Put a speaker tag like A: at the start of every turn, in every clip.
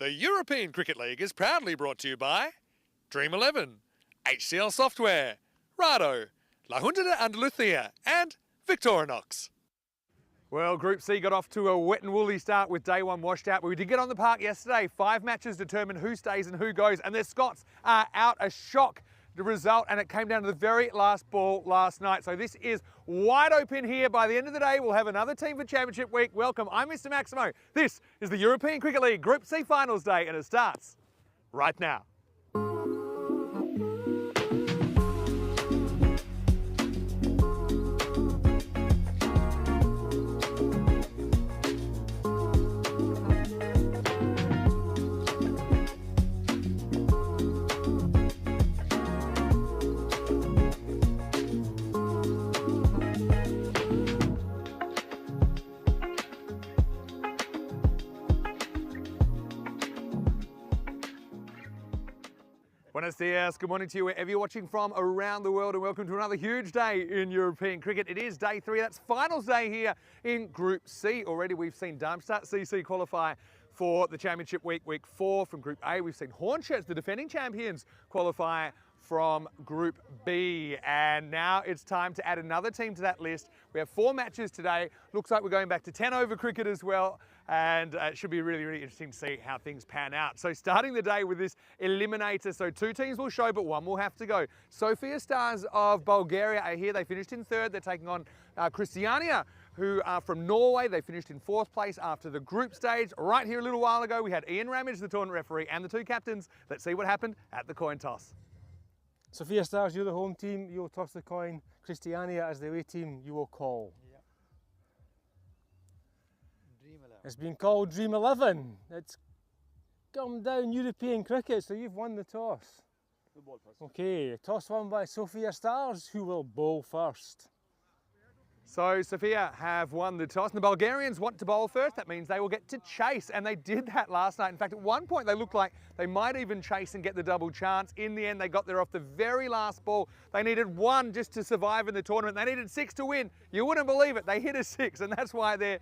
A: The European Cricket League is proudly brought to you by Dream 11, HCL Software, Rado, La Junta de Andalucía and Victorinox. Well, Group C got off to a wet and woolly start with day one washed out, but we did get on the park yesterday. 5 matches determine who stays and who goes, and the Scots are out. A shock the result, and it came down to the very last ball last night. So this is wide open here. By the end of the day, we'll have another team for Championship Week. Welcome, I'm Mr. Maximo. This is the European Cricket League Group C Finals Day, and it starts right now. Buenos dias, good morning to you wherever you're watching from around the world, and welcome to another huge day in European cricket. It is day 3, that's finals day here in Group C. Already we've seen Darmstadt CC qualify for the Championship Week, Week 4 from Group A. We've seen Hornchurch, the defending champions, qualify from Group B, and now it's time to add another team to that list. We have 4 matches today. Looks like we're going back to 10 over cricket as well, and it should be really, really interesting to see how things pan out. So starting the day with this eliminator, so 2 teams will show, but 1 will have to go. Sofia Stars of Bulgaria are here. They finished in 3rd. They're taking on Christiania, who are from Norway. They finished in 4th place after the group stage. Right here a little while ago, we had Ian Ramage, the tournament referee, and the 2 captains. Let's see what happened at the coin toss.
B: Sofia Stars, you're the home team, you'll toss the coin. Christiania as the away team, you will call.
C: Yep. Dream 11.
B: It's been called Dream 11. It's come down European cricket, so you've won the toss.
C: Who bowled first?
B: Okay, toss won by Sofia Stars, who will bowl first.
A: So Sofia have won the toss, and the Bulgarians want to bowl first. That means they will get to chase, and they did that last night. In fact, at one point they looked like they might even chase and get the double chance. In the end, they got there off the very last ball. They needed 1 just to survive in the tournament. They needed 6 to win. You wouldn't believe it. They hit a 6, and that's why they're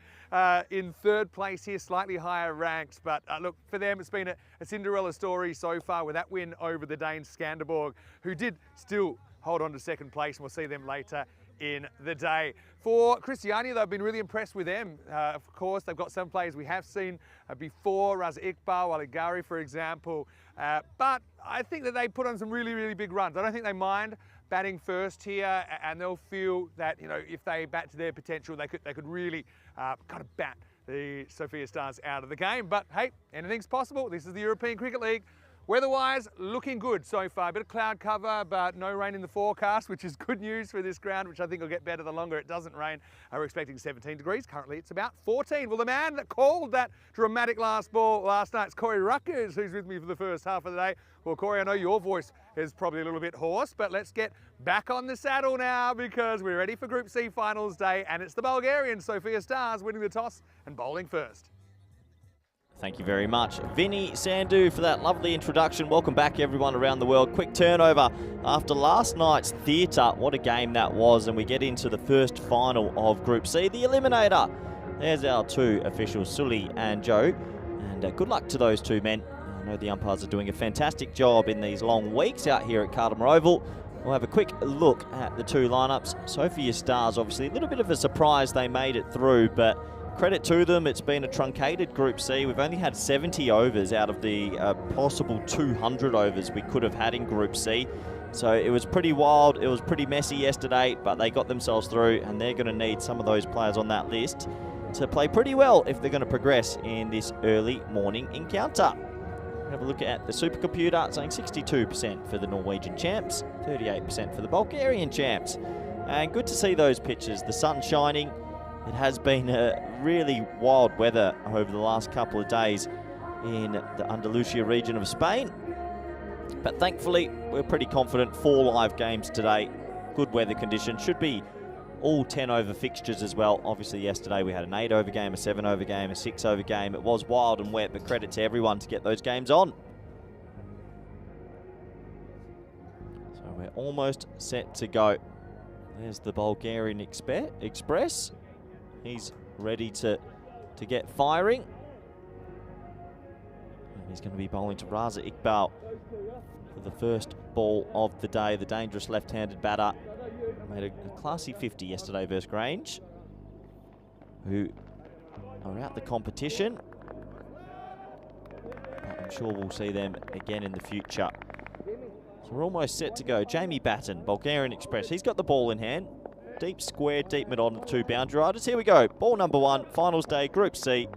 A: in 3rd place here, slightly higher ranks. But look, for them, it's been a Cinderella story so far with that win over the Danes Skanderborg, who did still hold on to 2nd place, and we'll see them later in the day. For Christiania, they've been really impressed with them. Of course, they've got some players we have seen before, Raza Iqbal, Waligari, for example. But I think that they put on some really, really big runs. I don't think they mind batting first here, and they'll feel that, you know, if they bat to their potential, they could really kind of bat the Sofia Stars out of the game. But hey, anything's possible. This is the European Cricket League. Weather-wise, looking good so far. A bit of cloud cover, but no rain in the forecast, which is good news for this ground, which I think will get better the longer it doesn't rain. We're expecting 17 degrees. Currently, it's about 14. Well, the man that called that dramatic last ball last night is Corey Ruckers, who's with me for the first half of the day. Well, Corey, I know your voice is probably a little bit hoarse, but let's get back on the saddle now, because we're ready for Group C Finals Day, and it's the Bulgarian Sofia Stars winning the toss and bowling first.
D: Thank you very much, Vinny Sandhu, for that lovely introduction. Welcome back, everyone around the world. Quick turnover after last night's theatre. What a game that was, and we get into the first final of Group C, the Eliminator. There's our 2 officials, Sully and Joe, and good luck to those 2 men. I know the umpires are doing a fantastic job in these long weeks out here at Cartermore Oval. We'll have a quick look at the 2 lineups. Sofia Stars, obviously, a little bit of a surprise they made it through, but credit to them, it's been a truncated Group C. We've only had 70 overs out of the possible 200 overs we could have had in Group C. So it was pretty wild, it was pretty messy yesterday, but they got themselves through, and they're going to need some of those players on that list to play pretty well if they're going to progress in this early morning encounter. Have a look at the supercomputer, saying 62% for the Norwegian champs, 38% for the Bulgarian champs. And good to see those pictures, the sun shining. It has been a really wild weather over the last couple of days in the Andalusia region of Spain. But thankfully, we're pretty confident. 4 live games today. Good weather conditions. Should be all 10 over fixtures as well. Obviously, yesterday we had an 8 over game, a 7 over game, a 6 over game. It was wild and wet, but credit to everyone to get those games on. So we're almost set to go. There's the Bulgarian Express. He's ready to get firing. He's going to be bowling to Raza Iqbal for the first ball of the day. The dangerous left-handed batter made a classy 50 yesterday versus Grange, who are out the competition. But I'm sure we'll see them again in the future. So we're almost set to go. Jamie Batten, Bulgarian Express. He's got the ball in hand. Deep square, deep mid on the 2 boundary riders. Here we go. Ball number 1, finals day, Group C.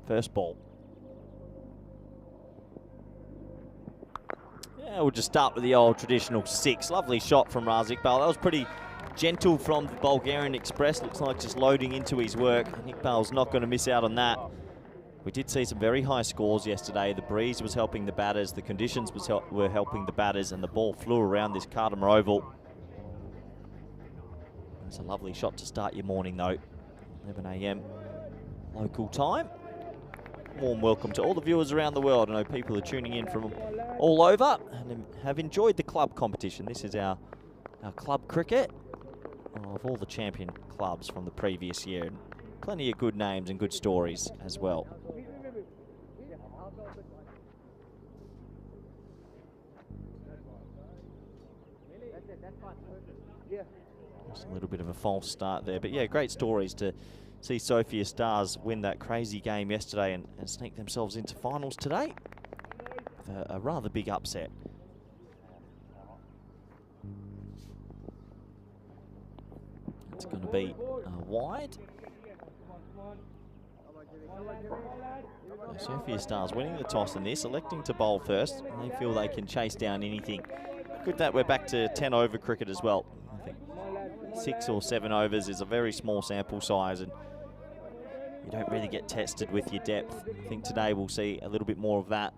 D: First ball. Yeah, we'll just start with the old traditional 6. Lovely shot from Raza Iqbal. That was pretty gentle from the Bulgarian Express. Looks like just loading into his work. Iqbal's not going to miss out on that. We did see some very high scores yesterday. The breeze was helping the batters, the conditions were helping the batters, and the ball flew around this Cardimer Oval. It's a lovely shot to start your morning though. 11 AM local time. Warm welcome to all the viewers around the world. I know people are tuning in from all over and have enjoyed the club competition. This is our club cricket of all the champion clubs from the previous year. And plenty of good names and good stories as well. Just a little bit of a false start there, but yeah, great stories to see Sophia Stars win that crazy game yesterday and sneak themselves into finals today with a rather big upset. It's going to be wide. So Sophia Stars winning the toss in this, electing to bowl first. And they feel they can chase down anything. Good that we're back to 10 over cricket as well. I think 6 or 7 overs is a very small sample size and you don't really get tested with your depth. I think today we'll see a little bit more of that.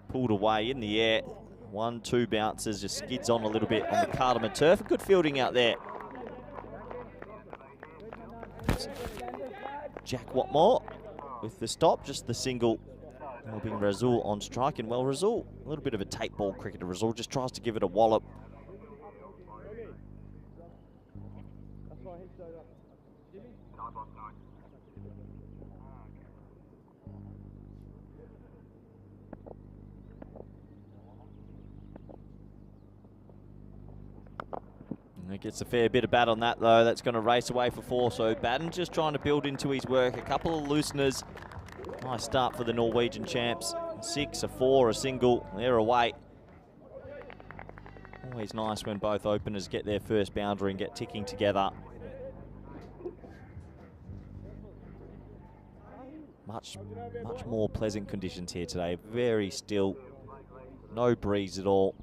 D: Pulled away in the air. 1-2 bounces, just skids on a little bit on the Cardimer turf. Good fielding out there. Jack Watmore with the stop, just the single, helping Razul on strike. And well, Razul, a little bit of a tape ball cricketer. Razul just tries to give it a wallop. It gets a fair bit of bat on that though. That's going to race away for 4. So Batten just trying to build into his work. A couple of looseners. Nice start for the Norwegian champs. 6, a 4, a single. They're away. Always nice when both openers get their first boundary and get ticking together. Much more pleasant conditions here today. Very still. No breeze at all.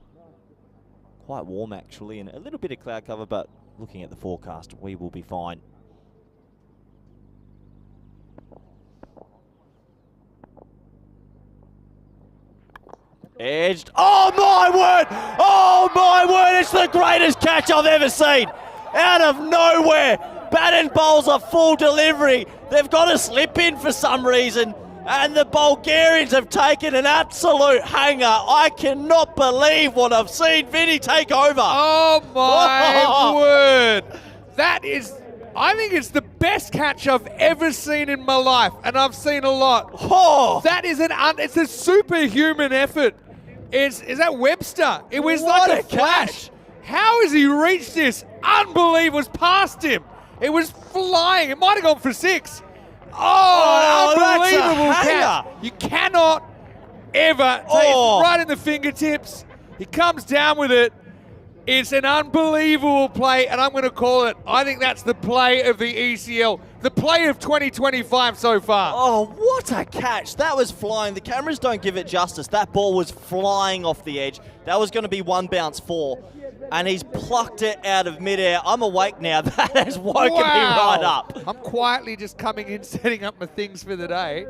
D: Quite warm actually, and a little bit of cloud cover, but looking at the forecast, we will be fine. Edged. Oh my word! Oh my word! It's the greatest catch I've ever seen. Out of nowhere, Batten bowls a full delivery. They've got a slip in for some reason. And the Bulgarians have taken an absolute hanger. I cannot believe what I've seen. Vinny, take over.
A: Oh my word. That is, I think it's the best catch I've ever seen in my life. And I've seen a lot.
D: Oh.
A: That is it's a superhuman effort. Is that Webster? It was
D: What
A: like
D: a
A: a flash.
D: catch.
A: How has he reached this? Unbelievable. It was past him. It was flying. It might have gone for 6. Oh, unbelievable catch. You cannot ever take it right in the fingertips. He comes down with it. It's an unbelievable play, and I'm going to call it, I think that's the play of the ECL, the play of 2025 so far.
D: Oh, what a catch. That was flying. The cameras don't give it justice. That ball was flying off the edge. That was going to be 1 bounce 4, and he's plucked it out of midair. I'm awake now. That has woken me right up.
A: I'm quietly just coming in, setting up my things for the day.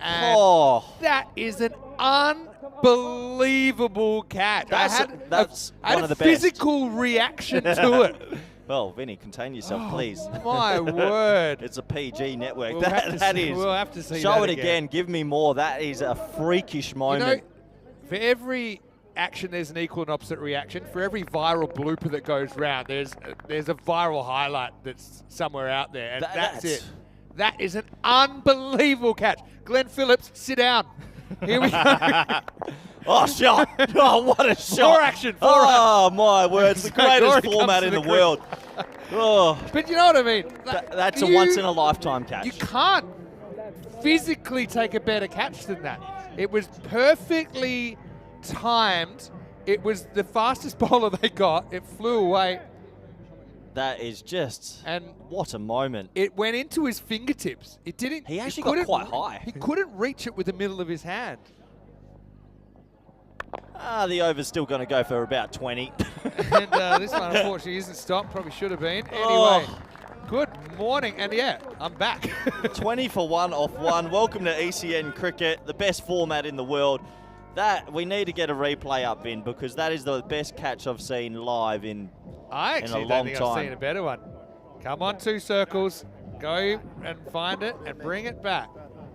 A: And that is an unbelievable catch.
D: That's
A: I had a physical reaction to it.
D: Well, Vinny, contain yourself, please.
A: My word.
D: It's a PG network.
A: We'll
D: We'll
A: have to see
D: Show
A: that
D: it again. Give me more. That is a freakish moment.
A: You know, for every action, there's an equal and opposite reaction. For every viral blooper that goes round, there's a viral highlight that's somewhere out there, and that's it. That is an unbelievable catch. Glenn Phillips, sit down. Here we go.
D: Oh, shot. Oh, what a shot.
A: More action.
D: Oh, my word. It's the greatest format in the world. Oh.
A: But you know what I mean?
D: That's a once-in-a-lifetime catch.
A: You can't physically take a better catch than that. It was perfectly timed. It was the fastest bowler they got. It flew away.
D: That is just, and what a moment.
A: It went into his fingertips. It didn't.
D: He actually got quite high.
A: He couldn't reach it with the middle of his hand.
D: The over's still going to go for about 20.
A: And this one, unfortunately, isn't stopped. Probably should have been. Anyway, good morning. And yeah, I'm back.
D: 20 for 1 off 1. Welcome to ECN Cricket, the best format in the world. That we need to get a replay up in because that is the best catch I've seen live in
A: I actually
D: a long
A: don't think
D: time.
A: I've seen a better one. Come on, 2 circles. Go and find it and bring it back.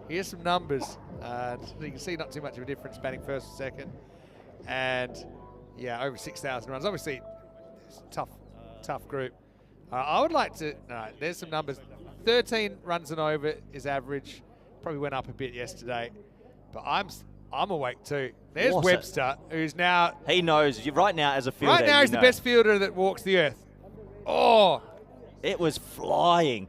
A: Here's some numbers. You can see not too much of a difference batting first or second. And yeah, over 6,000 runs. Obviously, it's a tough group. I would like to, there's some numbers. 13 runs and over is average. Probably went up a bit yesterday. But I'm awake too. There's Webster, who's now...
D: He knows. Right now, as a fielder,
A: right now, he's the best fielder that walks the earth. Oh!
D: It was flying.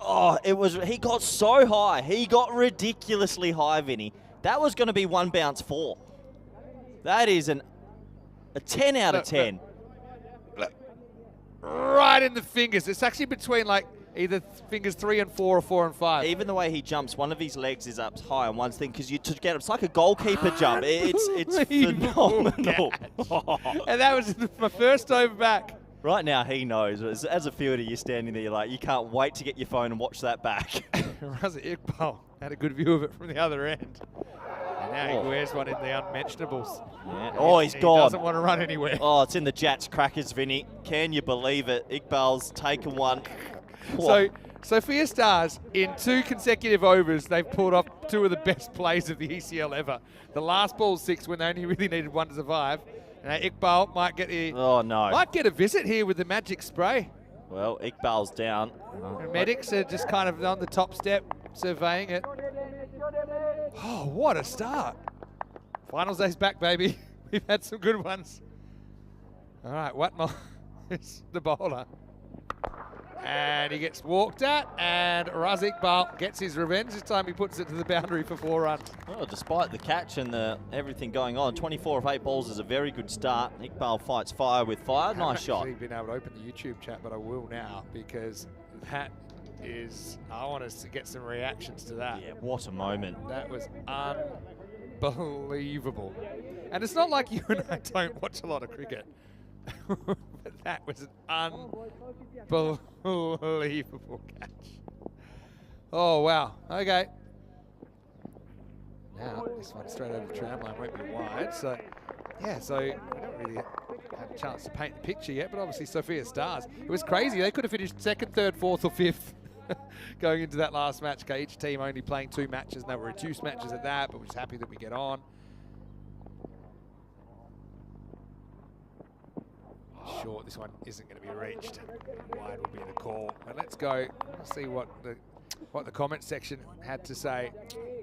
D: Oh, it was... He got so high. He got ridiculously high, Vinny. That was going to be 1 bounce 4. That is a 10 out of 10.
A: Look. Right in the fingers. It's actually between like either fingers 3 and 4 or 4 and 5.
D: Even the way he jumps, one of his legs is up high on one thing because it's like a goalkeeper jump. It's phenomenal.
A: And that was my first over back.
D: Right now, he knows. As a fielder, you're standing there, you're like, you can't wait to get your phone and watch that back.
A: Raza Iqbal had a good view of it from the other end. And now he wears one in the unmentionables.
D: Yeah. Oh, he's gone.
A: He doesn't want to run anywhere.
D: Oh, it's in the Jats crackers, Vinny. Can you believe it? Iqbal's taken one.
A: So, Sophia Stars, in 2 consecutive overs, they've pulled off 2 of the best plays of the ECL ever. The last ball 6 when they only really needed 1 to survive. Iqbal might get might get a visit here with the magic spray.
D: Well, Iqbal's down.
A: Medics are just kind of on the top step, surveying it. Oh, what a start. Finals day's back, baby. We've had some good ones. All right, Watmore is the bowler. And he gets walked at, and Raza Iqbal gets his revenge. This time he puts it to the boundary for 4 runs.
D: Well, despite the catch and everything going on, 24 of 8 balls is a very good start. Iqbal fights fire with fire. Nice shot.
A: I haven't been able to open the YouTube chat, but I will now because that is, I want us to get some reactions to that.
D: Yeah, what a moment.
A: That was unbelievable. And it's not like you and I don't watch a lot of cricket. But that was an unbelievable catch. Oh, wow. Okay. Now, this one straight over the tram line won't be wide. So, yeah, so I don't really have a chance to paint the picture yet, but obviously Sophia Stars. It was crazy. They could have finished 2nd, 3rd, 4th or 5th going into that last match. Okay, each team only playing 2 matches, and they were reduced matches at that, but we're just happy that we get on. Short, this one isn't going to be reached. Wide will be the call. And let's go see what the comment section had to say.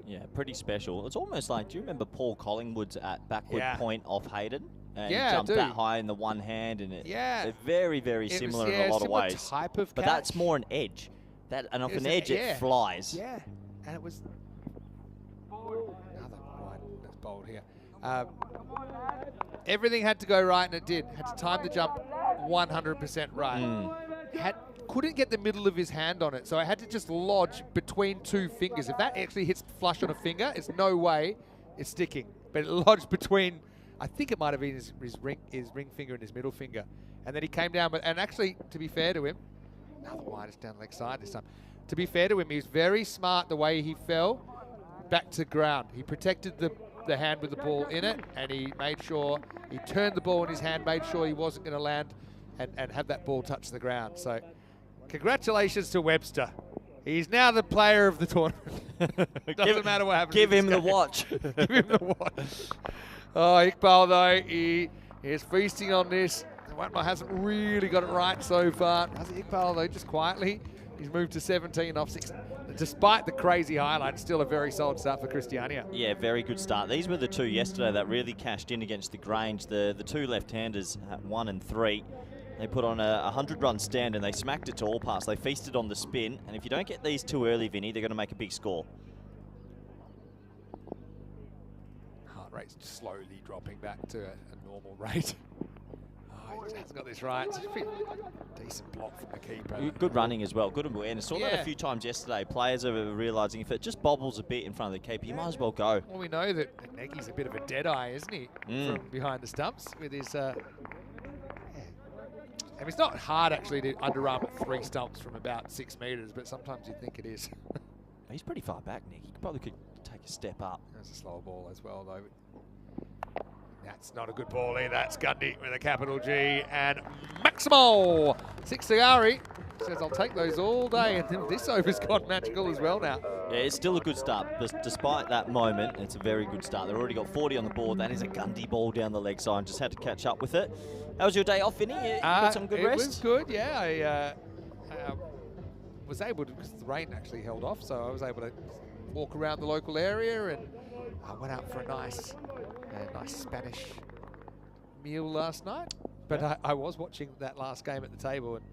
D: Yeah, pretty special. It's almost like, do you remember Paul Collingwood's at backward point off Hayden? And
A: yeah,
D: he jumped that high in the one hand, and they're very, very similar in a lot of ways.
A: Type of
D: but
A: catch.
D: That's more an edge. And off an edge, it flies.
A: Yeah, and it was another wide that's bowled here. Everything had to go right, and it did. Had to time the jump 100% right. Couldn't get the middle of his hand on it, so I had to just lodge between 2 fingers. If that actually hits flush on a finger, it's no way it's sticking. But it lodged between, I think it might have been his ring finger and his middle finger. And then he came down, and actually, to be fair to him, another widest down leg side this time. To be fair to him, he was very smart the way he fell back to ground. He protected the hand with the ball in it, and he made sure he turned the ball in his hand, made sure he wasn't going to land and have that ball touch the ground. So congratulations to Webster. He's now the player of the tournament. Doesn't matter what happens.
D: Give him the watch.
A: Give him the watch. Oh, Iqbal, though, he is feasting on this. Watmore hasn't really got it right so far. Iqbal, though, just quietly He's moved to 17 off 6. Despite the crazy highlights, still a very solid start for Christiania.
D: Yeah, very good start. These were the two yesterday that really cashed in against the Grange. The two left-handers at 1 and 3. They put on a 100-run stand and they smacked it to all parts. They feasted on the spin, and if you don't get these too early, Vinny, they're going to make a big score.
A: Heart rate's slowly dropping back to a normal rate. Oh, he hasn't got this right. It's a decent block from the keeper.
D: Good running as well, good awareness. Saw that
A: Yeah.
D: a few times yesterday. Players are realising if it just bobbles a bit in front of the keeper, you might as well go.
A: Well, we know that Nagy's a bit of a dead eye, isn't he? From behind the stumps with his... I mean, it's not hard actually to underarm at 3 stumps from about 6 metres, but sometimes you think it is.
D: He's pretty far back, Nick. He probably could take a step up.
A: That's a slower ball as well, though. That's not a good ball either. That's Gundy with a capital G and Maximo. 6 Sagari says, I'll take those all day. And this over's gone magical as well now.
D: Yeah, it's still a good start. But despite that moment, it's a very good start. They've already got 40 on the board. That is a Gundy ball down the leg side. Just had to catch up with it. How was your day off, Vinny? You got some good rest?
A: It was good, yeah. I was able to, because the rain actually held off, so I was able to walk around the local area, and I went out for a nice Spanish meal last night. But I was watching that last game at the table, and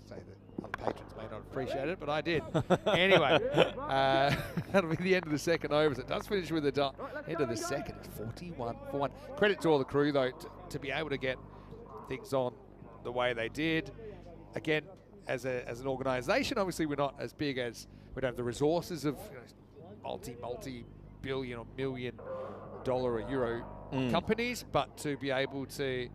A: say that other patrons may not appreciate it, but I did. Anyway, that'll be the end of the second over. So it does finish with the end of the second. It's 41-1. Credit to all the crew, though, to be able to get things on the way they did. Again, as an organisation, obviously we're not as big as, we don't have the resources of multi-billion or $1 million or euro companies, but to be able to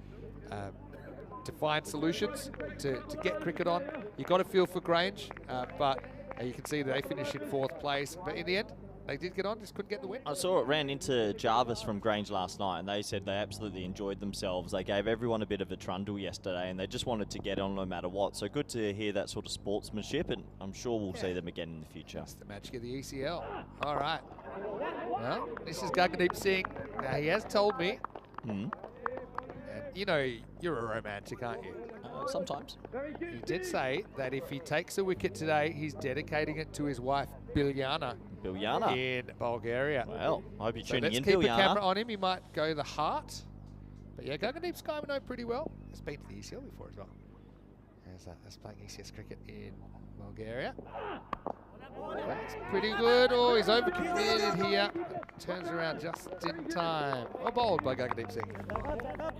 A: find solutions to get cricket on. You got to feel for Grange, but you can see that they finished in 4th place. But in the end, they did get on, just couldn't get the win.
D: I saw it ran into Jarvis from Grange last night, and they said they absolutely enjoyed themselves. They gave everyone a bit of a trundle yesterday, and they just wanted to get on no matter what. So good to hear that sort of sportsmanship, and I'm sure we'll see them again in the future.
A: That's the magic of the ECL. All right. Well, this is Gagandeep Singh. Now, he has told me, and you know, you're a romantic, aren't you?
D: Sometimes.
A: He did say that if he takes a wicket today, he's dedicating it to his wife, Biljana. In Bulgaria.
D: Well, I hope you're
A: So
D: tuning
A: let's
D: in,
A: keep
D: Biljana.
A: a camera on him. He might go the heart. But yeah, Gagandeep Singh we know pretty well. He's been to the ECL before as well. That's playing ECS cricket in Bulgaria. That's pretty good. Oh, he's overcommitted here. Turns around just in time. Well bowled by Gagandeep Singh.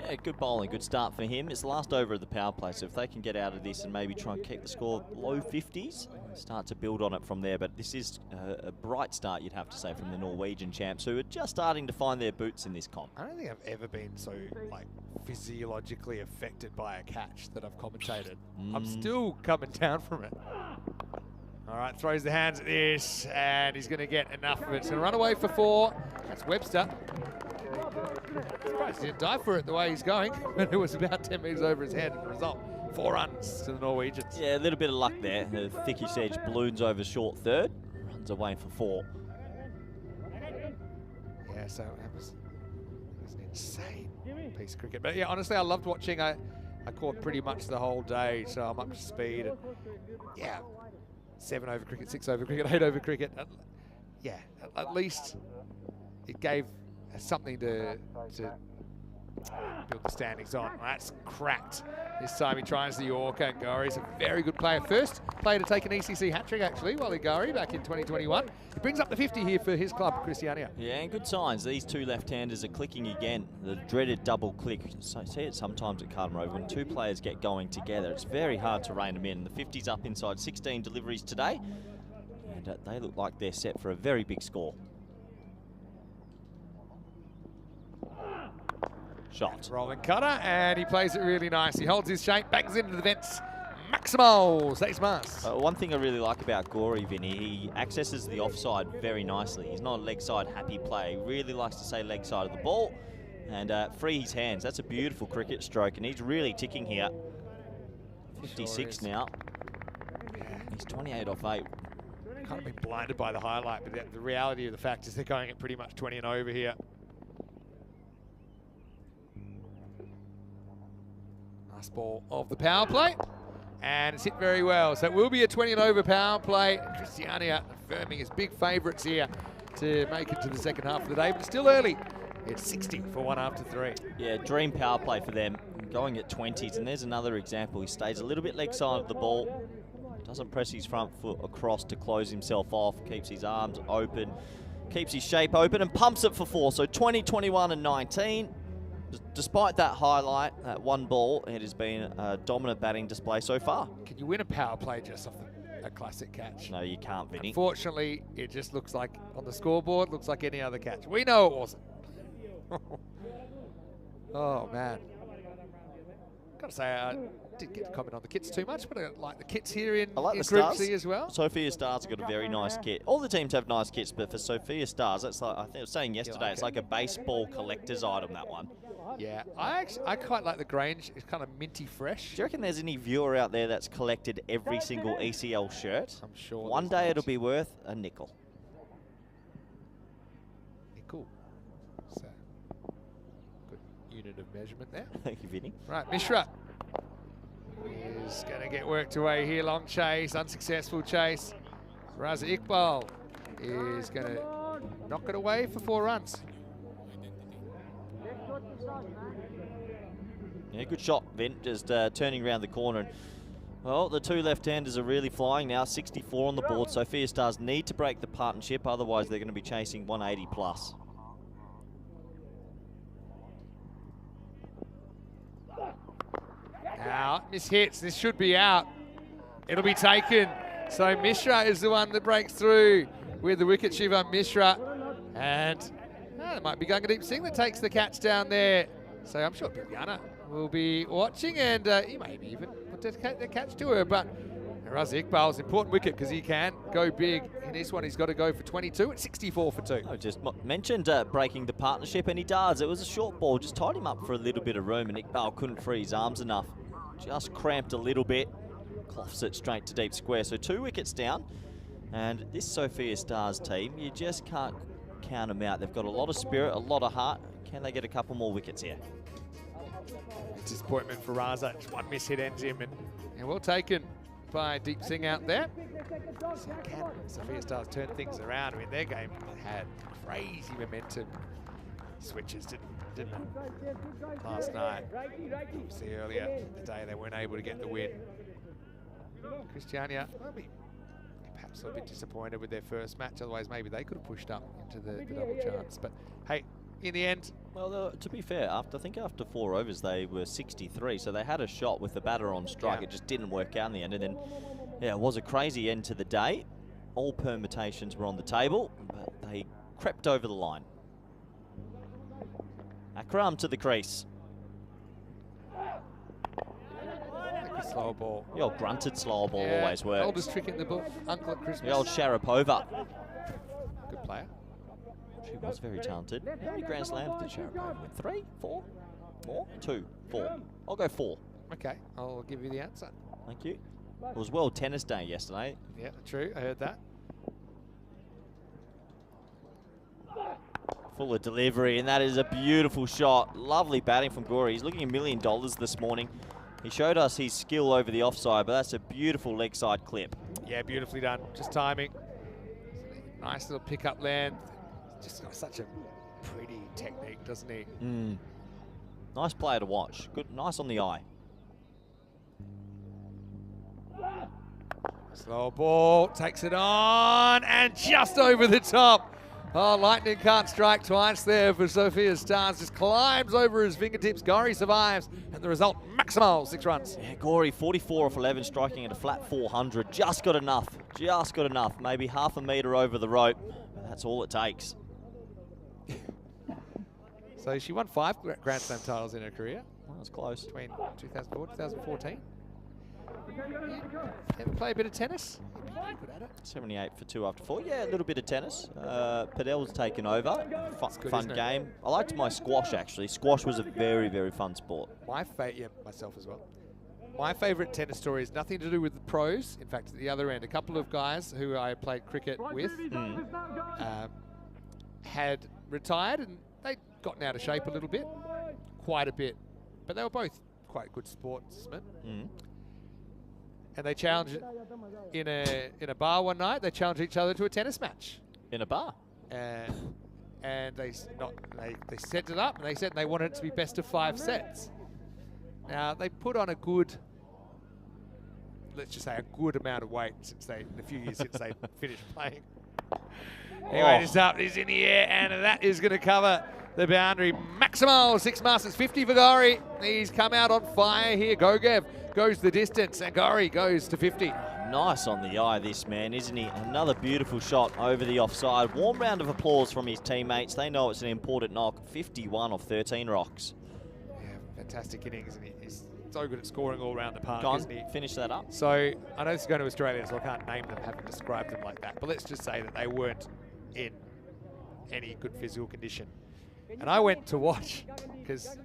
D: Yeah, good bowling, good start for him. It's the last over of the power play, so if they can get out of this and maybe try and keep the score low 50s, start to build on it from there. But this is a bright start, you'd have to say, from the Norwegian champs, who are just starting to find their boots in this comp.
A: I don't think I've ever been so physiologically affected by a catch that I've commentated. I'm still coming down from it. All right, throws the hands at this, and he's going to get enough of it. It's going to run away for 4. That's Webster. Surprised he didn't die for it the way he's going. But it was about 10 metres over his head. The result, 4 runs to the Norwegians.
D: Yeah, a little bit of luck there. The thickish edge balloons over short third, runs away for 4.
A: Yeah, so it was an insane piece of cricket. But yeah, honestly, I loved watching. I caught pretty much the whole day, so I'm up to speed. And yeah, 7 over cricket, 6 over cricket, 8 over cricket. Yeah, at least it gave something to build the standings on. That's cracked. This time he tries the Yorker, and Gary's a very good player. First player to take an ECC hat-trick, actually, Wally Gary, back in 2021. He brings up the 50 here for his club, Christiania.
D: Yeah, and good signs. These two left-handers are clicking again. The dreaded double click. So I see it sometimes at Carlton Road. When two players get going together, it's very hard to rein them in. The 50's up inside 16 deliveries today, and they look like they're set for a very big score. Shot.
A: Rolling cutter, and he plays it really nice. He holds his shape, bangs into the vents. Maximo, saves Mars.
D: One thing I really like about Gory, Vinny, he accesses the offside very nicely. He's not a leg side happy player. He really likes to say leg side of the ball and free his hands. That's a beautiful cricket stroke, and he's really ticking here. 56
A: sure
D: now. Yeah. He's 28 off 8.
A: Kind of been blinded by the highlight, but the reality of the fact is they're going at pretty much 20 and over here. Nice ball of the power play. And it's hit very well. So it will be a 20 and over power play. Christiania affirming as big favourites here to make it to the second half of the day, but still early. It's 60 for 1 after 3.
D: Yeah, dream power play for them, going at 20s. And there's another example. He stays a little bit leg side of the ball, doesn't press his front foot across to close himself off, keeps his arms open, keeps his shape open, and pumps it for 4. So 20, 21, and 19. Despite that highlight, that one ball, it has been a dominant batting display so far.
A: Can you win a power play just off a classic catch?
D: No, you can't, Vinny.
A: Unfortunately, it just looks like, on the scoreboard, looks like any other catch. We know it wasn't. Oh, man. Got to say, I didn't get to comment on the kits too much, but I like the kits here in
D: the
A: Group
D: Stars.
A: C as well.
D: Sophia Stars have got a very nice kit. All the teams have nice kits, but for Sophia Stars, it's like I think I was saying yesterday, it's like a baseball collector's item, that one.
A: Yeah, I quite like the Grange. It's kind of minty fresh.
D: Do you reckon there's any viewer out there that's collected every single ECL shirt?
A: I'm sure.
D: One day it'll be worth a nickel.
A: Nickel. So, good unit of measurement there.
D: Thank you, Vinny.
A: Right, Mishra is going to get worked away here. Long chase, unsuccessful chase. Raza Iqbal is going to knock it away for 4 runs.
D: Yeah, good shot, Vin. Just turning around the corner. And, well, the two left-handers are really flying now. 64 on the board. Sophia Stars need to break the partnership, otherwise they're going to be chasing 180 plus.
A: Now, miss hits. This should be out. It'll be taken. So Mishra is the one that breaks through with the wicket, Shivam Mishra. And it might be Gunga Deep Singh that takes the catch down there. So I'm sure Biljana will be watching, and he may even dedicate the catch to her. But Raza Iqbal's important wicket because he can go big. In this one, he's got to go for 22 at 64 for 2.
D: I just mentioned breaking the partnership, and he does. It was a short ball, just tied him up for a little bit of room, and Iqbal couldn't free his arms enough. Just cramped a little bit, cloths it straight to deep square. So 2 wickets down, and this Sophia Stars team, you just can't count them out. They've got a lot of spirit, a lot of heart. Can they get a couple more wickets here?
A: Disappointment for Raza. Just one miss hit ends him, and well taken by Deep Singh out there. So can Sophia Stars turn things around? I mean, their game had crazy momentum switches, didn't it? Last night. See earlier today they weren't able to get the win. Christiania, well, perhaps a bit disappointed with their first match. Otherwise, maybe they could have pushed up into the double chance. But hey, in the end,
D: well, to be fair, I think after 4 overs they were 63, so they had a shot with the batter on strike. It just didn't work out in the end, and then yeah, it was a crazy end to the day. All permutations were on the table, but they crept over the line. Akram to the crease.
A: slower ball.
D: The old grunted slower ball always works.
A: Oldest trick in the book, Uncle at Christmas.
D: The old Sharapova.
A: Good player.
D: She was very talented. How many Grand Slams did Sharapova win? 3? 4? More? 2? 4? I'll go 4.
A: Okay, I'll give you the answer.
D: Thank you. It was World Tennis Day yesterday.
A: Yeah, true. I heard that.
D: Full of delivery, and that is a beautiful shot. Lovely batting from Gorey. He's looking $1 million this morning. He showed us his skill over the offside, but that's a beautiful leg side clip.
A: Yeah, beautifully done. Just timing. Nice little pickup land. Just got such a pretty technique, doesn't he?
D: Nice player to watch. Good, nice on the eye.
A: Slow ball, takes it on, and just over the top. Oh, lightning can't strike twice there for Sophia Stars. Just climbs over his fingertips. Gorey survives, and the result, maximal 6 runs.
D: Yeah, Gorey, 44 off 11, striking at a flat 400. Just got enough. Just got enough. Maybe half a metre over the rope. But that's all it takes.
A: So she won 5 Grand Slam titles in her career.
D: Well, that's close.
A: Between 2004 2014. Ever play a bit of tennis? Good at it.
D: 78 for 2 after 4. Yeah, a little bit of tennis. Padel's taken over. Fun game. I liked my squash, actually. Squash was a very, very fun sport.
A: Yeah, myself as well. My favourite tennis story is nothing to do with the pros. In fact, at the other end, a couple of guys who I played cricket with had retired, and they'd gotten out of shape a little bit, quite a bit. But they were both quite good sportsmen. and they challenged in a bar one night. They challenged each other to a tennis match.
D: In a bar?
A: And they set it up, and they said they wanted it to be best of 5 sets. Now, they put on a good, let's just say a good amount of weight in a few years since they finished playing. Anyway, it's up, it's in the air, and that is going to cover the boundary. Maximal, 6 Masters, 50 for Gori. He's come out on fire here. Gogev goes the distance, and Gori goes to 50.
D: Nice on the eye, this man, isn't he? Another beautiful shot over the offside. Warm round of applause from his teammates. They know it's an important knock. 51 off 13 rocks.
A: Yeah, fantastic innings, and he's so good at scoring all around the park, isn't he?
D: Finish that up.
A: So, I know this is going to Australia, so I can't name them, haven't described them like that, but let's just say that they weren't in any good physical condition. And I went to watch, because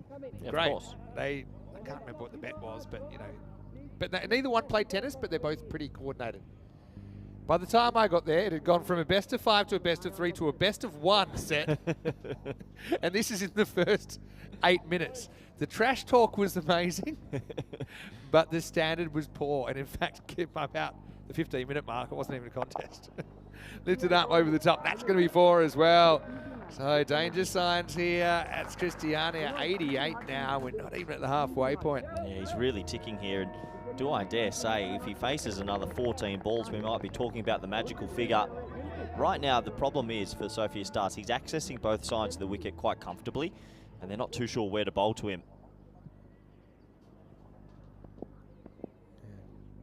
A: great. I can't remember what the bet was, but you know, neither one played tennis, but they're both pretty coordinated. By the time I got there, it had gone from a best of 5 to a best of 3 to a best of 1 set. And this is in the first 8 minutes. The trash talk was amazing, but the standard was poor. And in fact, came about the 15-minute mark. It wasn't even a contest. Lifted up over the top. That's going to be 4 as well. So danger signs here. That's Christiania, 88 now. We're not even at the halfway point.
D: Yeah, he's really ticking here. And do I dare say, if he faces another 14 balls, we might be talking about the magical figure. Right now, the problem is for Sophia Stars, he's accessing both sides of the wicket quite comfortably, and they're not too sure where to bowl to him.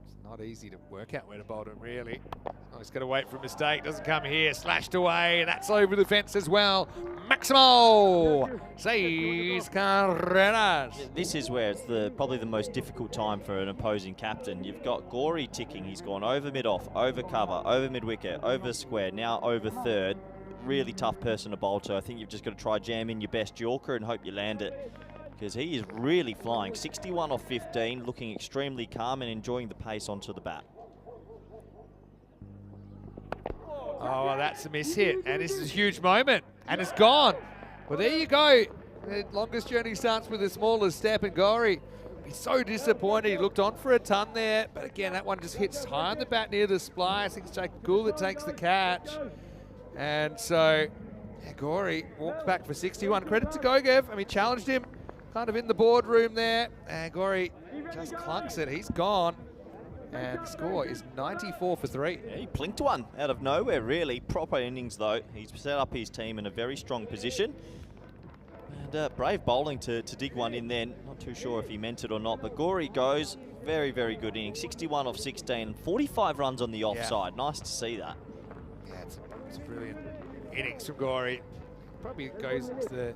A: It's not easy to work out where to bowl to him, really. Oh, he's got to wait for a mistake. Doesn't come here. Slashed away, and that's over the fence as well. Maximo! 6 carreras.
D: This is where it's probably the most difficult time for an opposing captain. You've got Gori ticking. He's gone over mid-off, over cover, over mid-wicket, over square, now over third. Really tough person to bowl to. I think you've just got to try jam in your best Yorker and hope you land it, because he is really flying. 61 off 15, looking extremely calm and enjoying the pace onto the bat.
A: Oh, well, that's a miss hit, and this is a huge moment, and it's gone. Well, there you go. The longest journey starts with the smallest step, and Gori, he's so disappointed. He looked on for a ton there, but again, that one just hits high on the bat near the splice. I think it's Jacob Gould that takes the catch. And so, yeah, Gori walks back for 61. Credit to Gogev. I mean, challenged him kind of in the boardroom there, and Gori just clunks it. He's gone. And the score is 94 for 3.
D: Yeah, he plinked one out of nowhere, really. Proper innings, though. He's set up his team in a very strong position. And brave bowling to dig one in then. Not too sure if he meant it or not, but Gori goes. Very, very good inning. 61 off 16, 45 runs on the offside. Yeah. Nice to see that.
A: Yeah, it's a brilliant innings from Gori. Probably goes into the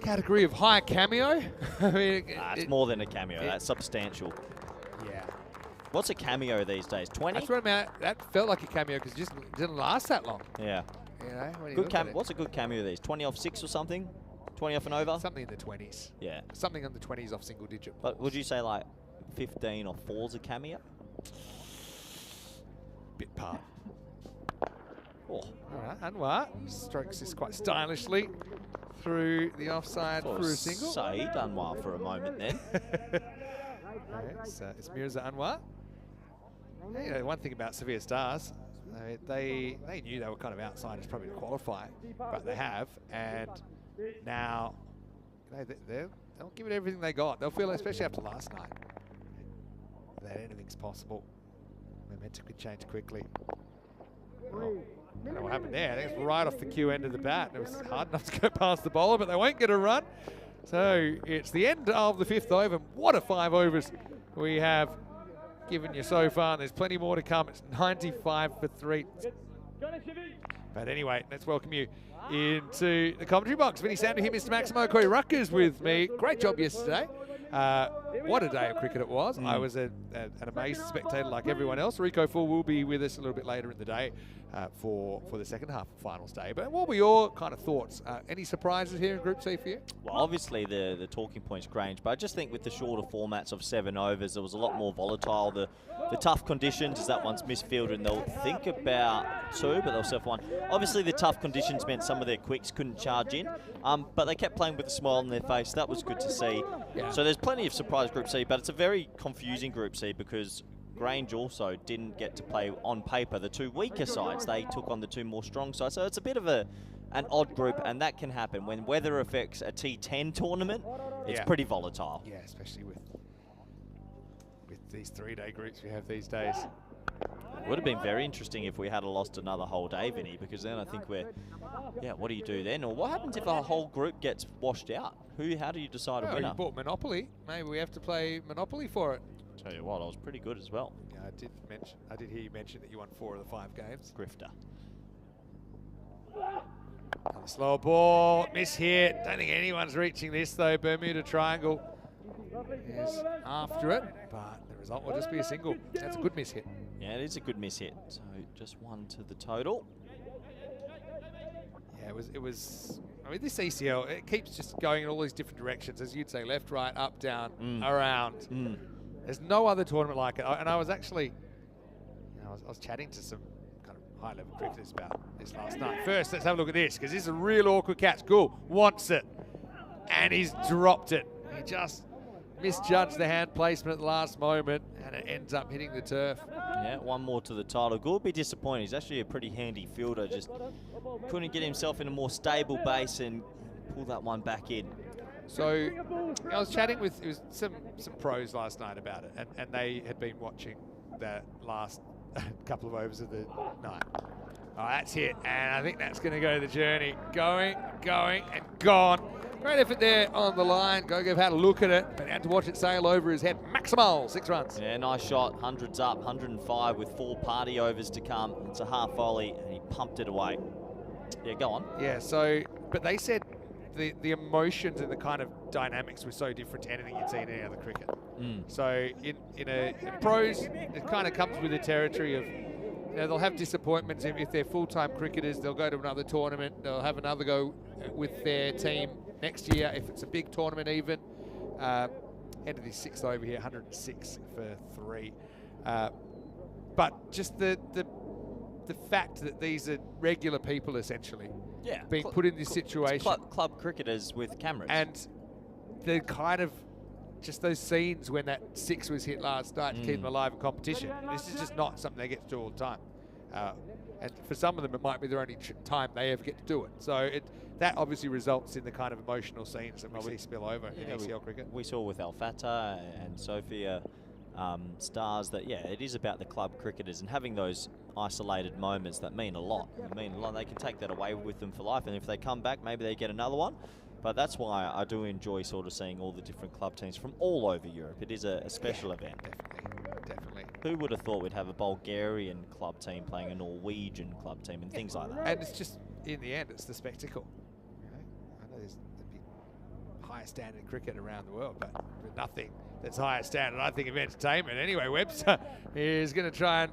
A: category of high cameo. I mean,
D: it's more than a cameo. That's substantial.
A: Yeah.
D: What's a cameo these days? 20?
A: That's what I mean. That felt like a cameo because it just didn't last that long.
D: Yeah.
A: You know, when
D: good what's a good cameo these? 20 off 6 or something? 20 off and over?
A: Something in the 20s.
D: Yeah.
A: Something in the 20s off single digit.
D: But would you say like 15 off 4's a cameo?
A: Bit part.
D: Oh.
A: All right, Anwar strokes this quite stylishly through the offside for a single.
D: Saeed Anwar for a moment then.
A: It's Mirza Anwar. You know, one thing about Sophia Stars, they knew they were kind of outsiders probably to qualify, but they have, and now they'll give it everything they got. They'll feel, especially after last night, that anything's possible. Momentum could change quickly. Oh, I don't know what happened there. I think it's right off the cue end of the bat. It was hard enough to go past the bowler, but they won't get a run. So it's the end of the 5th over. What a 5 overs we have given you so far, and there's plenty more to come. It's 95 for 3. But anyway, let's welcome you into the commentary box. Vinny Sandu here, Mr. Maximo Koi Ruckers with me. Great job yesterday. What a day of cricket it was. I was an amazed spectator like everyone else. Rico Full will be with us a little bit later in the day for the second half of finals day. But what were your kind of thoughts? Any surprises here in Group C for you?
D: Well, obviously the talking point's Grange, but I just think with the shorter formats of 7 overs, there was a lot more volatile. The tough conditions, as that one's misfielded, and they'll think about 2, but they'll surf 1. Obviously the tough conditions meant some of their quicks couldn't charge in, but they kept playing with a smile on their face. That was good to see.
A: Yeah.
D: So there's plenty of surprise Group C, but it's a very confusing Group C because Grange also didn't get to play on paper the two weaker sides. They took on the two more strong sides. So it's a bit of an odd group, and that can happen. When weather affects a T10 tournament, it's pretty volatile.
A: Yeah, especially with these 3-day groups we have these days.
D: Would have been very interesting if we had lost another whole day, Vinny, because then I think what do you do then? Or what happens if a whole group gets washed out? How do you decide a winner?
A: You bought Monopoly. Maybe we have to play Monopoly for it.
D: Tell you what, I was pretty good as well.
A: Yeah, I did hear you mention that you won 4 of the 5 games.
D: Grifter.
A: Another slow ball, miss hit. Don't think anyone's reaching this though. Bermuda Triangle is after it, but the result will just be a single. That's a good miss hit.
D: Yeah, it is a good miss hit. So just 1 to the total.
A: Yeah, it was. I mean, this ECL, it keeps just going in all these different directions, as you'd say, left, right, up, down, around. There's no other tournament like it. And I was actually, I was chatting to some kind of high-level cricketers about this last night. First, let's have a look at this, because this is a real awkward catch. Cool, wants it, and he's dropped it. He just misjudged the hand placement at the last moment, and it ends up hitting the turf.
D: Yeah, 1 more to the title. Gould be disappointed. He's actually a pretty handy fielder. Just couldn't get himself in a more stable base and pull that one back in.
A: So I was chatting with some pros last night about it, and they had been watching the last couple of overs of the night. Oh, that's hit, and I think that's going to go the journey. Going, and gone. Great effort there on the line. Gogev had a look at it, but had to watch it sail over his head. Maximal, 6 runs.
D: Yeah, nice shot. 100's up, 105 with 4 party overs to come. It's a half volley, and he pumped it away. Yeah, go on.
A: Yeah, so, but they said the emotions and the kind of dynamics were so different to anything you'd see in any other cricket. So in pros, it kind of comes with the territory of, they'll have disappointments if they're full-time cricketers. They'll go to another tournament. They'll have another go with their team next year if it's a big tournament even. End of the 6th over here, 106 for 3. But just the fact that these are regular people essentially being put in this situation.
D: Club cricketers with cameras.
A: And the kind of just those scenes when that 6 was hit last night to keep them alive in competition. This is just not something they get to do all the time. And for some of them, it might be their only time they ever get to do it. So that obviously results in the kind of emotional scenes that we see spill over in ECL cricket.
D: We saw with Al-Fatah and Sophia Stars that, it is about the club cricketers and having those isolated moments that mean a lot. They can take that away with them for life, and if they come back, maybe they get another one. But that's why I do enjoy sort of seeing all the different club teams from all over Europe. It is a special event.
A: Definitely.
D: Who would have thought we'd have a Bulgarian club team playing a Norwegian club team and things like that?
A: And it's just, in the end, it's the spectacle. I know there's the higher standard cricket around the world, but nothing that's higher standard, I think, of entertainment. Anyway, Webster is going to try and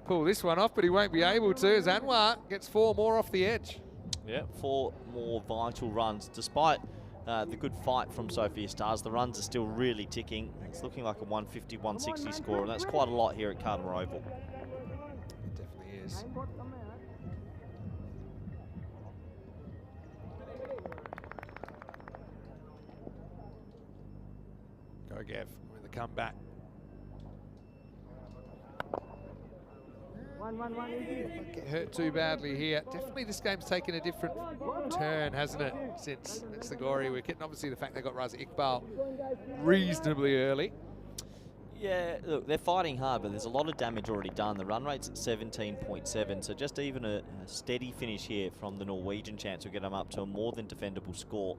A: pull this one off, but he won't be able to, as Anwar gets 4 more off the edge.
D: Yeah, 4 more vital runs. Despite the good fight from Sophia Stars, the runs are still really ticking. It's looking like a 150, 160 score, and that's quite a lot here at Carter Oval.
A: It definitely is. Gogev with the comeback. Don't get hurt too badly here. Definitely this game's taken a different turn, hasn't it, since it's the Gori wicket. And obviously the fact they got Raza Iqbal reasonably early.
D: Yeah, look, they're fighting hard, but there's a lot of damage already done. The run rate's at 17.7, so just even a steady finish here from the Norwegian chance will get them up to a more than defendable score.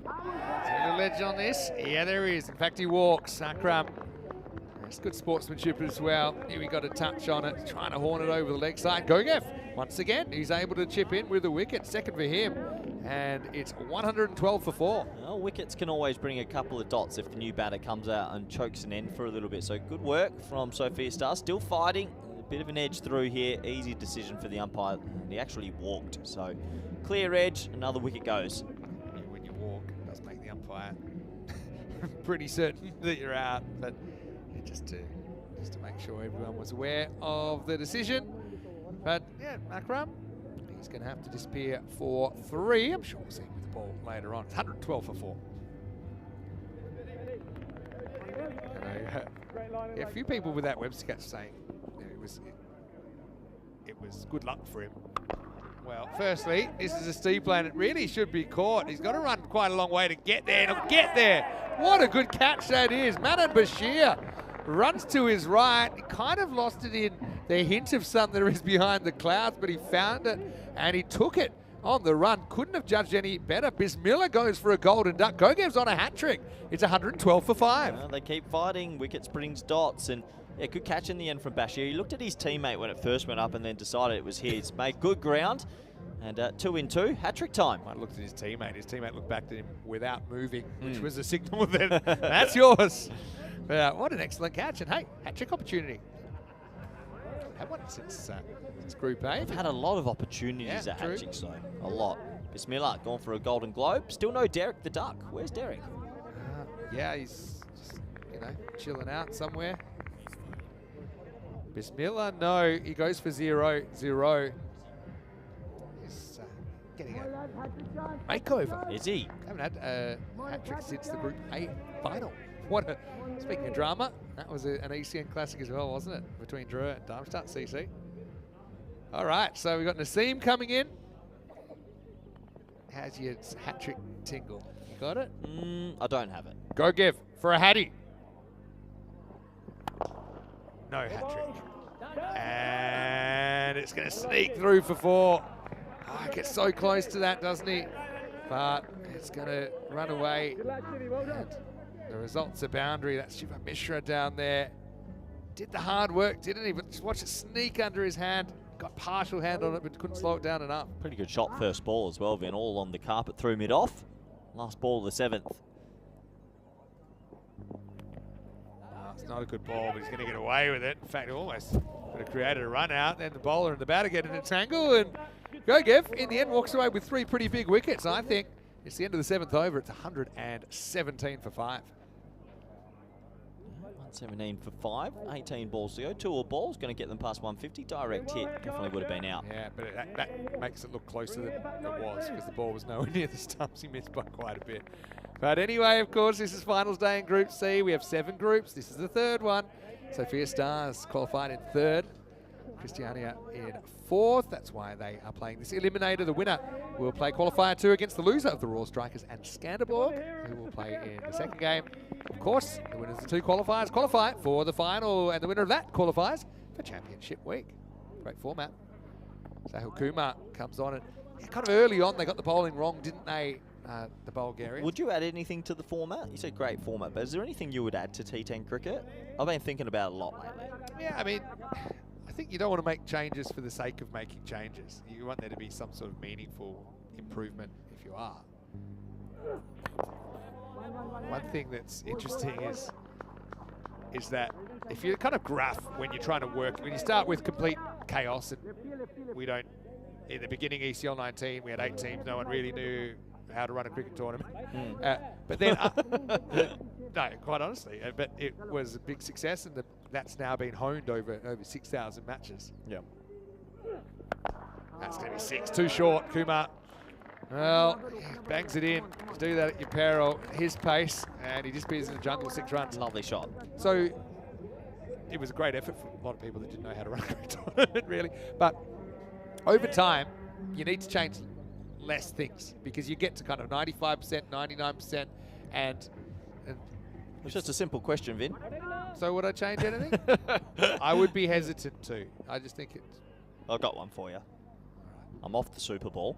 A: A ledge on this. Yeah, there is. In fact, he walks. Akram. It's good sportsmanship as well. Here we got a touch on it, trying to horn it over the leg side. Gogev, once again, he's able to chip in with a wicket. Second for him. And it's 112 for 4.
D: Well, wickets can always bring a couple of dots if the new batter comes out and chokes an end for a little bit. So good work from Sophia Star. Still fighting. A bit of an edge through here. Easy decision for the umpire. And he actually walked. So clear edge. Another wicket goes.
A: Yeah, when you walk, it does make the umpire pretty certain that you're out. But just to make sure everyone was aware of the decision. But yeah, Akram, he's going to have to disappear for 3. I'm sure we'll see him with the ball later on. It's 112 for 4. Yeah, a few people with that web sketch saying it was good luck for him. Well, firstly, this is a steep lane. It really should be caught. He's got to run quite a long way to get there. And he'll get there. What a good catch that is. Manan Bashir runs to his right. He kind of lost it in the hint of sun that is behind the clouds, but he found it and he took it on the run. Couldn't have judged any better. Bismillah goes for a golden duck. Gogev's on a hat trick. It's 112 for 5.
D: Well, they keep fighting. Wickets brings dots, and yeah, good catch in the end from Bashir. He looked at his teammate when it first went up and then decided it was his. Made good ground, and 2 in 2, hat-trick time.
A: I looked at his teammate. His teammate looked back at him without moving, which was a signal that that's yours. What an excellent catch, and hey, hat-trick opportunity. Had one since Group A.
D: They've had a lot of opportunities at hat-tricks, though. A lot. Bismillah gone for a golden globe. Still no Derek the Duck. Where's Derek?
A: Yeah, he's just, chilling out somewhere. Bismillah, no, he goes for 0-0. He's getting a makeover.
D: Is he?
A: Haven't had a hat-trick since the Group A final. Speaking of drama, that was an ECN classic as well, wasn't it? Between Drew and Darmstadt CC. All right, so we've got Naseem coming in. How's your hat-trick tingle? You got it?
D: I don't have it.
A: Gogev for a hattie. No hat-trick. And it's going to sneak through for 4. Oh, gets so close to that, doesn't he? But it's going to run away. And the result's a boundary. That's Shiva Mishra down there. Did the hard work, didn't he? But just watch it sneak under his hand. Got partial hand on it, but couldn't slow it down enough.
D: Pretty good shot first ball as well, Vin. All on the carpet through mid-off. Last ball of the 7th.
A: It's not a good ball, but he's going to get away with it. In fact, he almost could have created a run out. Then the bowler and the batter get in a tangle, and Gogev, in the end, walks away with 3 pretty big wickets. I think it's the end of the 7th over. It's 117 for 5.
D: 117 for 5. 18 balls to go. 2 all balls. Going to get them past 150. Direct hit. Definitely would have been out.
A: Yeah, but that makes it look closer than it was because the ball was nowhere near the stumps. He missed by quite a bit. But anyway, of course, this is finals day in Group C. We have 7 groups. This is the 3rd one. Sophia Stars qualified in 3rd. Christiania in 4th. That's why they are playing this eliminator. The winner will play qualifier 2 against the loser of the Raw Strikers and Skanderborg, who will play in the 2nd game. Of course, the winners of the 2 qualifiers qualify for the final, and the winner of that qualifies for Championship Week. Great format. Sahil Kumar comes on, and kind of early on they got the bowling wrong, didn't they, the Bulgarians?
D: Would you add anything to the format? You said great format, but is there anything you would add to T10 cricket? I've been thinking about it a lot lately.
A: Yeah, I mean, I think you don't want to make changes for the sake of making changes. You want there to be some sort of meaningful improvement if you are. One thing that's interesting is that if you're kind of gruff when you're trying to work, when you start with complete chaos, and we don't, in the beginning ECL 19, we had 8 teams, no one really knew how to run a cricket tournament. But then, no, quite honestly, but it was a big success, and that's now been honed over 6,000 matches.
D: Yeah.
A: That's going to be 6, too short, Kumar. Well, he bangs it in. You do that at your peril. His pace, and he disappears in the jungle, 6 runs.
D: Lovely shot.
A: So it was a great effort for a lot of people that didn't know how to run a cricket tournament, really. But over time, you need to change less things because you get to kind of 95%, 99%, and
D: It's just a simple question, Vin.
A: so would I change anything? I would be hesitant to. I just think it's
D: I've got one for you. I'm off the Super Bowl.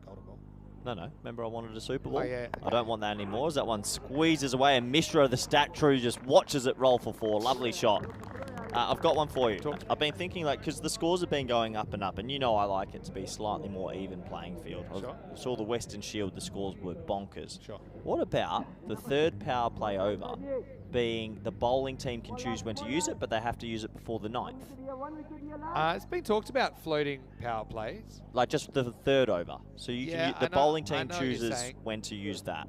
A: golden ball.
D: No. Remember I wanted a Super Bowl?
A: Oh, yeah.
D: I don't want that anymore. As that one squeezes away, and Mishra, the stat true, just watches it roll for 4. Lovely shot. I've got one for you. I've been thinking, because the scores have been going up and up, and you know I like it to be slightly more even playing field.
A: Sure.
D: I saw the Western Shield, the scores were bonkers.
A: Sure.
D: What about the 3rd power play over being the bowling team can choose when to use it, but they have to use it before the 9th?
A: It's been talked about floating power plays.
D: Like just the 3rd over. So you can the bowling team
A: I know what you're
D: chooses
A: saying.
D: when to use that.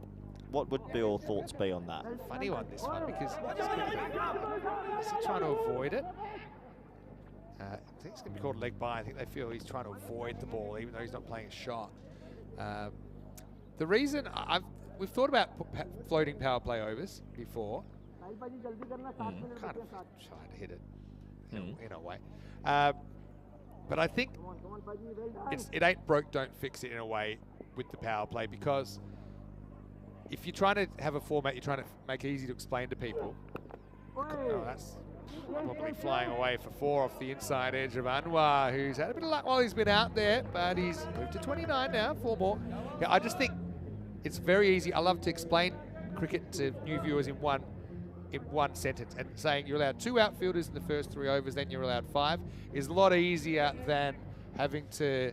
D: What would your thoughts be on that?
A: Funny one, this one, because is he trying to avoid it? I think it's going to be called leg by. I think they feel he's trying to avoid the ball, even though he's not playing a shot. The reason we've thought about floating power play overs before, Kind of trying to hit it in a way. But I think it ain't broke, don't fix it in a way with the power play, because if you're trying to have a format, you're trying to make it easy to explain to people. Oh, that's probably flying away for 4 off the inside edge of Anwar, who's had a bit of luck while he's been out there, but he's moved to 29 now, 4 more. Yeah, I just think it's very easy. I love to explain cricket to new viewers in one sentence, and saying you're allowed 2 outfielders in the first 3 overs, then you're allowed 5 is a lot easier than having to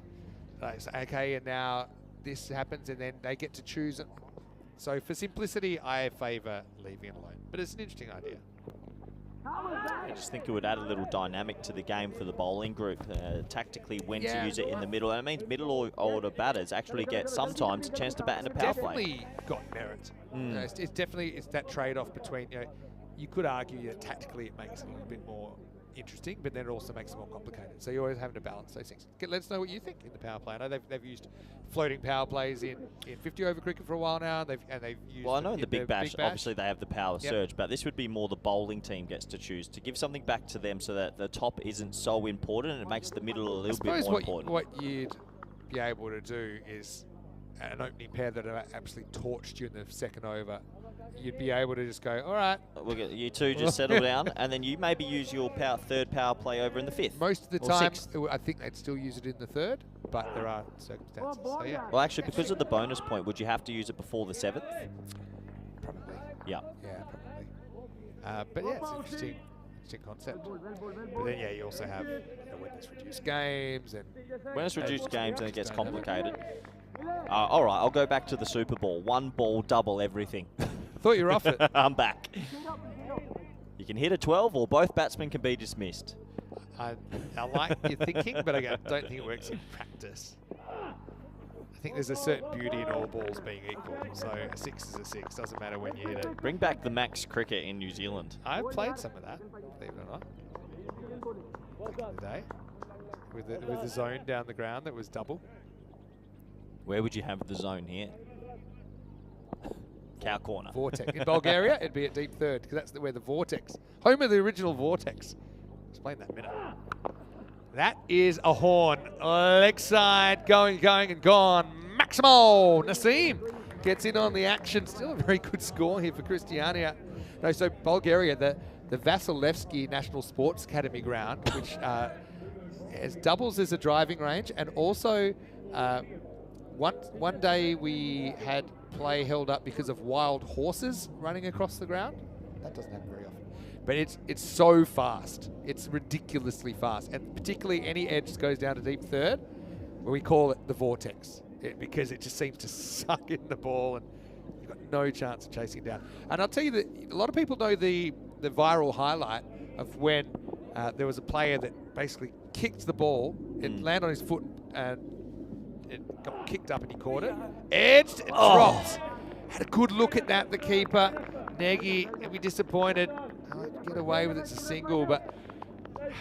A: say, okay, and now this happens, and then they get to choose it. So for simplicity, I favour leaving it alone. But it's an interesting idea.
D: I just think it would add a little dynamic to the game for the bowling group, tactically when to use it in the middle. And it means middle order batters actually get sometimes a chance to bat in a power play.
A: Definitely got merit. You know, it's definitely that trade-off between, you could argue that tactically it makes it a little bit more interesting, but then it also makes it more complicated. So you're always having to balance those things. Let us know what you think in the power play. I know they've used floating power plays in 50-over cricket for a while now, and they've used.
D: Well, I know in the Big Bash, obviously they have the power surge, but this would be more the bowling team gets to choose to give something back to them, so that the top isn't so important, and it makes the middle a little bit more important.
A: What you'd be able to do is an opening pair that have actually torched you in the second over. You'd be able to just go, all right.
D: You two just settle down, and then you maybe use your third power play over in the 5th.
A: Most of the time, I think they'd still use it in the 3rd, but there are circumstances. So yeah.
D: Well, actually, because of the bonus point, would you have to use it before the 7th?
A: Probably.
D: Yeah.
A: Yeah, probably. But yeah, it's an interesting concept. But then, yeah, you also have when there's reduced games.
D: When it's reduced games, then it gets complicated. All right, I'll go back to the Super Bowl. 1 ball, double everything.
A: Thought you were off it.
D: I'm back. You can hit a 12, or both batsmen can be dismissed.
A: I like your thinking, but I don't think it works in practice. I think there's a certain beauty in all balls being equal. So a 6 is a 6. Doesn't matter when you hit it.
D: Bring back the max cricket in New Zealand.
A: I played some of that, believe it or not. Back in the day, with the zone down the ground that was double.
D: Where would you have the zone here? Cow corner.
A: Vortex. In Bulgaria, it'd be at deep 3rd, because that's where the Vortex. Home of the original Vortex. Explain that in a minute. That is a horn. Leg side, going, and gone. Maximo Naseem gets in on the action. Still a very good score here for Christiania. No, so Bulgaria, the Vasilevsky National Sports Academy ground, which has doubles as a driving range, and also one day we had play held up because of wild horses running across the ground. That doesn't happen very often. But it's so fast. It's ridiculously fast. And particularly any edge that goes down to deep 3rd, where we call it the Vortex, because it just seems to suck in the ball and you've got no chance of chasing it down. And I'll tell you that a lot of people know the viral highlight of when there was a player that basically kicked the ball, it landed on his foot and it got kicked up and he caught it. Edged and dropped. Had a good look at that, the keeper. Nagy, he'll be disappointed. Get away with it's a single, but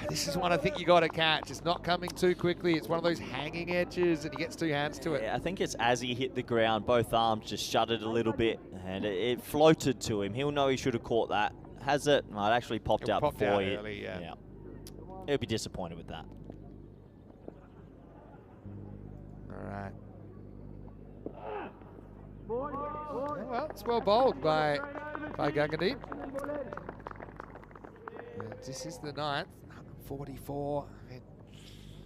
A: this is one I think you got to catch. It's not coming too quickly. It's one of those hanging edges and he gets 2 hands to it.
D: Yeah, I think it's as he hit the ground, both arms just shuddered a little bit and it floated to him. He'll know he should have caught that. Has it? No, it actually popped out before he...
A: Early, yeah.
D: He'll be disappointed with that.
A: All right. Well, it's well bowled by Gagadeep. This is the 9th, 144. I mean,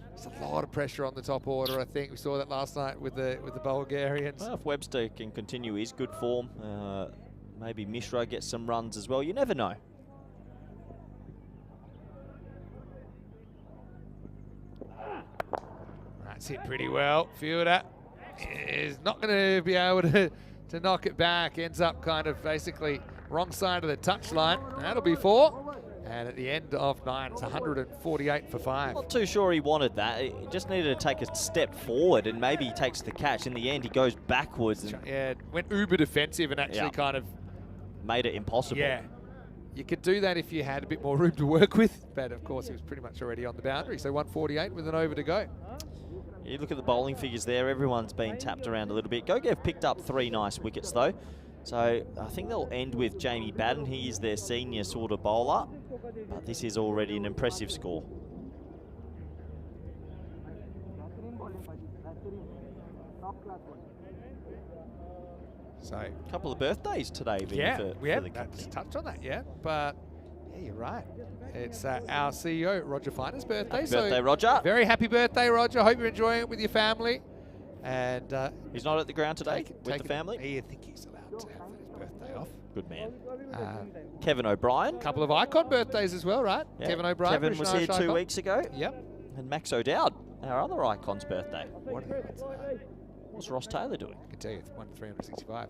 A: there's a lot of pressure on the top order. I think we saw that last night with the Bulgarians.
D: Well, if Webster can continue his good form, maybe Mishra gets some runs as well. You never know.
A: That's hit pretty well. Fielder is not going to be able to knock it back. Ends up kind of basically wrong side of the touchline. That'll be 4. And at the end of 9, it's 148 for 5.
D: Not too sure he wanted that. He just needed to take a step forward and maybe he takes the catch. In the end, he goes backwards. And
A: yeah, went uber defensive and actually kind of...
D: made it impossible.
A: Yeah. You could do that if you had a bit more room to work with. But, of course, he was pretty much already on the boundary. So 148 with an over to go.
D: You look at the bowling figures there. Everyone's been tapped around a little bit. Gogev picked up 3 nice wickets, though. So I think they'll end with Jamie Batten. He is their senior sort of bowler, but this is already an impressive score.
A: So
D: a couple of birthdays today, Vinny,
A: yeah,
D: for
A: we
D: the
A: haven't just touched on that yet, but yeah, you're right. It's our CEO, Roger Finer's birthday.
D: Happy birthday, Roger.
A: Very happy birthday, Roger. Hope you're enjoying it with your family. And
D: he's not at the ground today with the family?
A: I think he's allowed to have his birthday off.
D: Good man. Kevin O'Brien.
A: Couple of icon birthdays as well, right?
D: Yeah.
A: Kevin O'Brien.
D: Kevin was here 2 weeks ago.
A: Yep.
D: And Max O'Dowd, our other icon's birthday.
A: What are the odds of that?
D: What's Ross Taylor doing?
A: I can tell you, it's 1 in 365.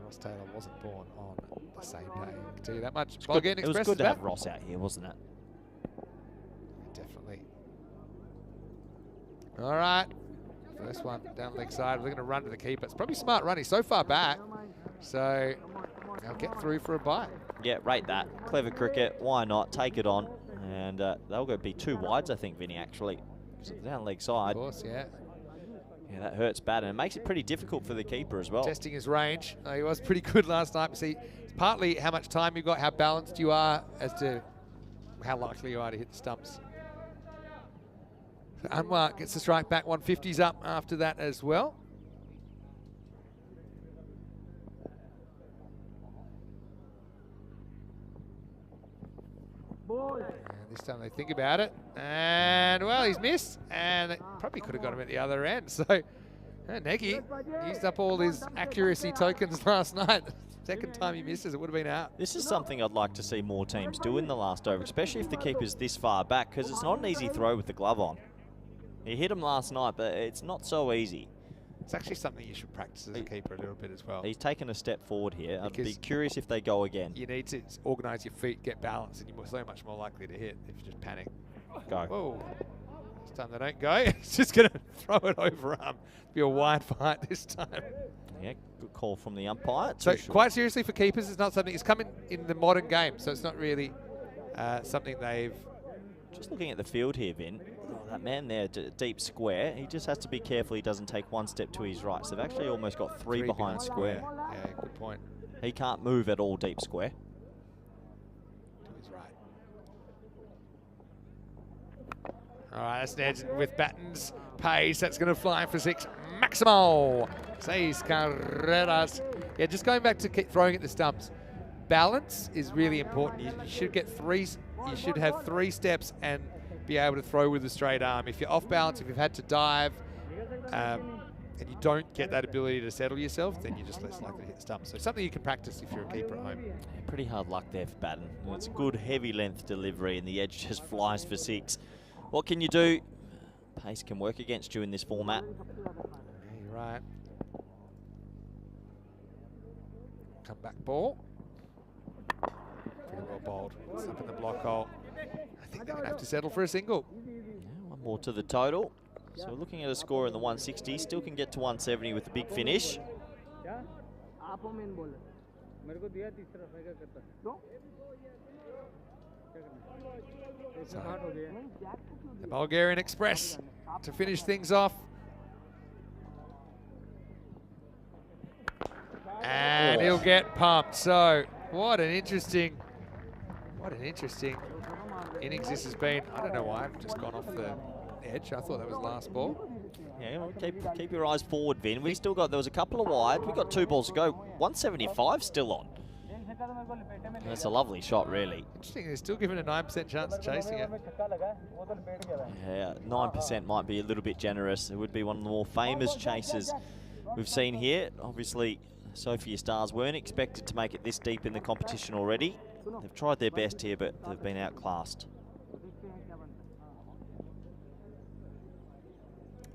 A: Ross Taylor wasn't born on the same day. I can tell you that much.
D: It was good to have Ross out here, wasn't it?
A: Definitely. All right. First one down leg side. We're going to run to the keeper. It's probably smart run. He's so far back. So they'll get through for a bite.
D: Yeah, rate that. Clever cricket. Why not? Take it on. And they'll go be 2 wides, I think, Vinny, actually. Down leg side.
A: Of course, yeah.
D: Yeah, that hurts bad, and it makes it pretty difficult for the keeper as well.
A: Testing his range. He was pretty good last night. See, it's partly how much time you've got, how balanced you are as to how likely you are to hit the stumps. So Anwar gets the strike back. 150's up after that as well. And this time they think about it. And, well, he's missed. And they probably could have got him at the other end. So, Nagy used up all his accuracy tokens last night. Second time he misses, it would have been out.
D: This is something I'd like to see more teams do in the last over, especially if the keeper's this far back, because it's not an easy throw with the glove on. He hit him last night, but it's not so easy.
A: It's actually something you should practice as a keeper a little bit as well.
D: He's taken a step forward here. I'd
A: Because
D: be curious if they go again.
A: You need to organise your feet, get balance, and you're so much more likely to hit if you just panic.
D: Go.
A: Whoa. This time they don't go. He's just going to throw it over arm. Be a wide fight this time.
D: Yeah, good call from the umpire.
A: So quite seriously for keepers, it's not something, it's coming in the modern game, so it's not really something they've...
D: Just looking at the field here, Vin, that man there, deep square, he just has to be careful he doesn't take 1 step to his right. So they've actually almost got three behind square.
A: Yeah, good point.
D: He can't move at all deep square.
A: To his right. All right, that's Ned with Batten's pace. That's going to fly for 6. Maximo. 6 carreras. Yeah, just going back to keep throwing at the stumps. Balance is really important. You should get 3. You should have 3 steps and be able to throw with a straight arm. If you're off balance, if you've had to dive, and you don't get that ability to settle yourself, then you're just less likely to hit the stump. So something you can practice if you're a keeper at home.
D: Yeah, pretty hard luck there for Batten. It's a good heavy length delivery and the edge just flies for 6. What can you do? Pace can work against you in this format.
A: Yeah, you're right. Come back ball. Pretty well bowled. It's up in the block hole. I think they're going to have to settle for a single.
D: Yeah, 1 more to the total. So we're looking at a score in the 160. Still can get to 170 with a big finish.
A: So, the Bulgarian Express to finish things off. And he'll get pumped. So what an interesting innings this has been. I don't know why I've just gone off the edge. I thought that was last ball.
D: Yeah, well, keep your eyes forward, Vin. We still got, there was a couple of wide. We got 2 balls to go. 175 still on. That's a lovely shot, really.
A: Interesting, they're still given a 9% chance of chasing it.
D: Yeah, 9% might be a little bit generous. It would be one of the more famous chases we've seen here. Obviously, Sophia Stars weren't expected to make it this deep in the competition already. They've tried their best here, but they've been outclassed.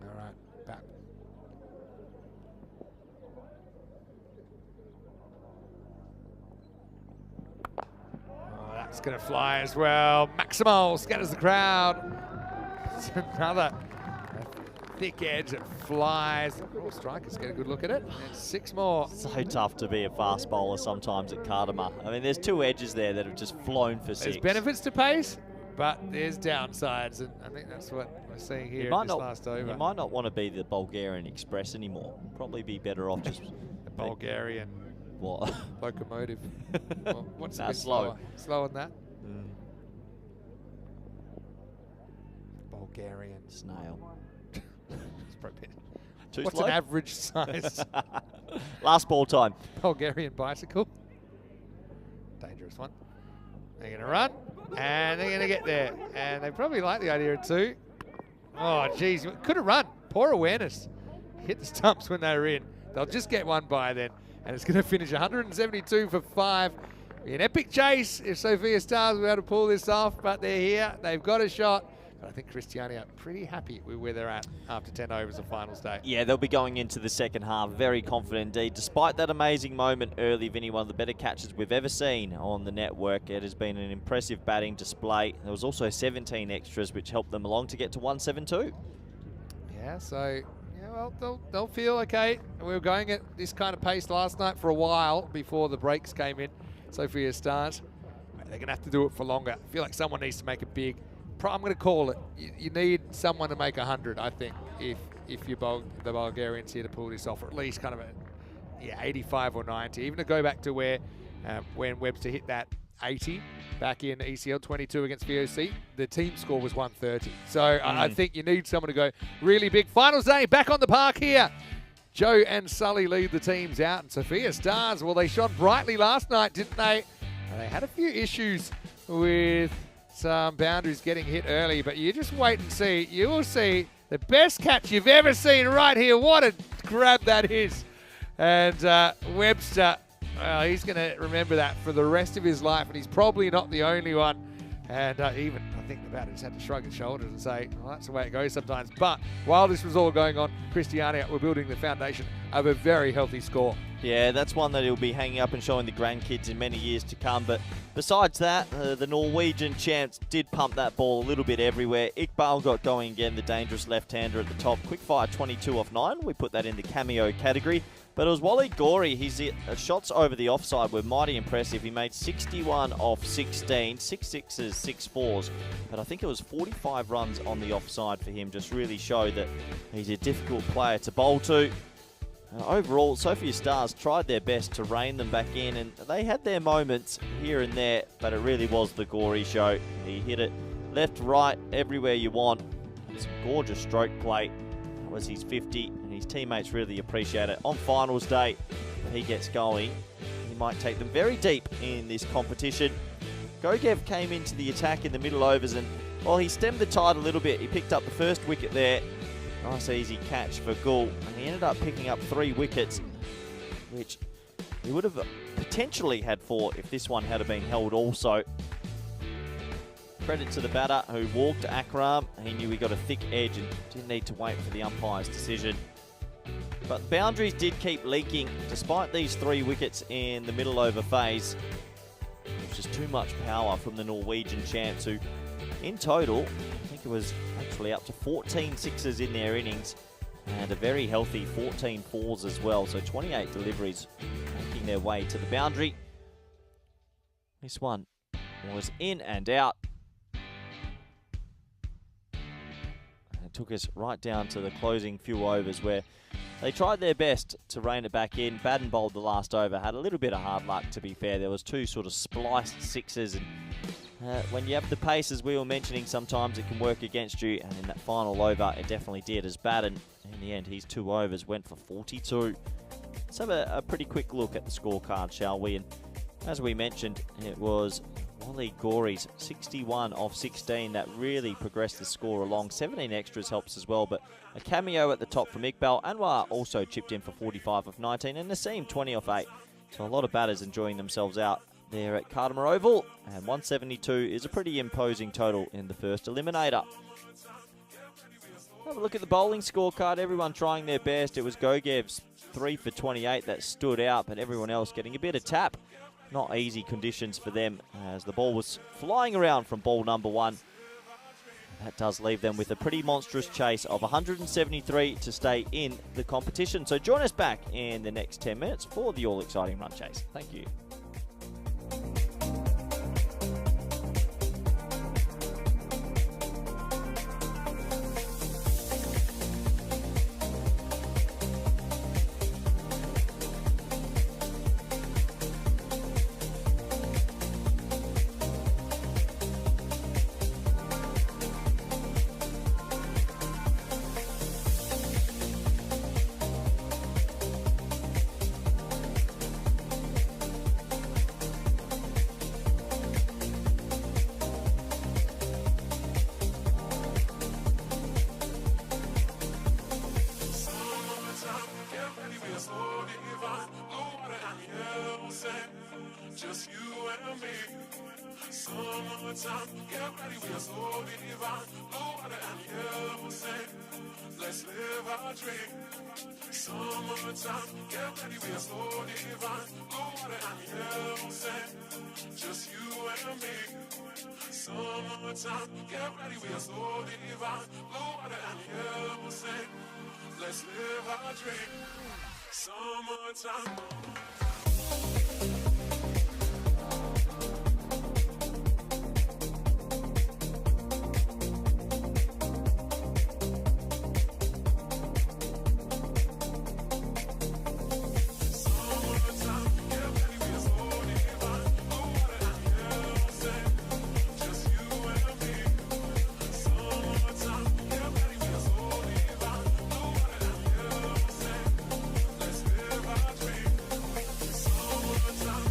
A: All right, back. Oh, that's going to fly as well. Maximo scatters the crowd. It's another thick edge that flies. All strikers get a good look at it. And 6 more.
D: So tough to be a fast bowler sometimes at Cardamar. I mean, there's 2 edges there that have just flown for 6.
A: There's benefits to pace, but there's downsides, and I think that's what we're seeing here in this last over.
D: You might not want to be the Bulgarian Express anymore. Probably be better off just
A: Bulgarian
D: What?
A: locomotive. Well, what's a
D: Nah,
A: bit
D: slow.
A: slower? Slower than that?
D: Mm.
A: Bulgarian.
D: Snail.
A: It's probably a bit.
D: Too
A: What's
D: slow?
A: an average size
D: Last ball time.
A: Bulgarian bicycle? Dangerous one. They're going to run, and they're going to get there. And they probably like the idea of 2. Oh, geez. Could have run. Poor awareness. Hit the stumps when they were in. They'll just get one by then. And it's going to finish 172 for 5. An epic chase if Sofia Stars were able to pull this off, but they're here. They've got a shot. But I think Christiania are pretty happy with where they're at after 10 overs of finals day.
D: Yeah, they'll be going into the second half very confident indeed. Despite that amazing moment early, Vinny, one of the better catches we've ever seen on the network. It has been an impressive batting display. There was also 17 extras, which helped them along to get to 172.
A: Yeah, so, yeah, well, they'll feel okay. We were going at this kind of pace last night for a while before the breaks came in. Sofia Stars, they're going to have to do it for longer. I feel like someone needs to make it big. I'm going to call it. You need someone to make 100, I think, if you're the Bulgarians here to pull this off, or at least kind of 85 or 90. Even to go back to where when Webster hit that 80 back in ECL 22 against VOC, the team score was 130. So I think you need someone to go really big. Finals day, back on the park here. Joe and Sully lead the teams out, and Sofia Stars, well, they shone brightly last night, didn't they? And they had a few issues with some boundaries getting hit early, but you just wait and see. You will see the best catch you've ever seen right here. What a grab that is. And Webster, well, he's going to remember that for the rest of his life, and he's probably not the only one. And even, I think the batter just had to shrug his shoulders and say, well, that's the way it goes sometimes. But while this was all going on, Christiania were building the foundation of a very healthy score.
D: Yeah, that's one that he'll be hanging up and showing the grandkids in many years to come. But besides that, the Norwegian champs did pump that ball a little bit everywhere. Iqbal got going again, the dangerous left-hander at the top. Quickfire 22 off 9. We put that in the cameo category. But it was Wally Gorey. His shots over the offside were mighty impressive. He made 61 off 16, 6 sixes, 6 fours. But I think it was 45 runs on the offside for him. Just really showed that he's a difficult player to bowl to. Overall, Sofia Stars tried their best to rein them back in, and they had their moments here and there, but it really was the Gorey show. He hit it left, right, everywhere you want. It's a gorgeous stroke play. That was his 50, and his teammates really appreciate it. On finals day, he gets going. He might take them very deep in this competition. Gogev came into the attack in the middle overs, and well, he stemmed the tide a little bit. He picked up the first wicket there. Nice easy catch for Gul, and he ended up picking up 3 wickets, which he would have potentially had 4 if this one had been held also. Credit to the batter who walked Akram. He knew he got a thick edge and didn't need to wait for the umpire's decision. But boundaries did keep leaking despite these 3 wickets in the middle over phase. It was just too much power from the Norwegian champs, who in total, I think it was actually up to 14 sixes in their innings and a very healthy 14 fours as well. So 28 deliveries making their way to the boundary. This one was in and out. And it took us right down to the closing few overs where they tried their best to rein it back in. Baden bowled the last over, had a little bit of hard luck to be fair. There was 2 sort of spliced sixes, and when you have the pace, as we were mentioning, sometimes it can work against you, and in that final over, it definitely did, as Baden, in the end, his 2 overs went for 42. Let's have a pretty quick look at the scorecard, shall we? And as we mentioned, it was Wally Gorey's 61 off 16 that really progressed the score along. 17 extras helps as well, but a cameo at the top from Iqbal. Anwar also chipped in for 45 off 19, and Naseem 20 off 8. So a lot of batters enjoying themselves out there at Cardimer Oval, and 172 is a pretty imposing total in the first eliminator. Have a look at the bowling scorecard. Everyone trying their best. It was Gogev's 3 for 28 that stood out, but everyone else getting a bit of tap. Not easy conditions for them as the ball was flying around from ball number 1. That does leave them with a pretty monstrous chase of 173 to stay in the competition. So join us back in the next 10 minutes for the all-exciting run chase. Thank you.
C: and me. Summertime, get ready, we are so divine. Blue water and yellow sand. Let's live our dream. Summertime, get ready, we are so divine. Blue water and yellow sand. Just you and me. Summertime, get ready, we are so divine. Blue water and yellow sand. Let's live our dream. Summertime. Summertime.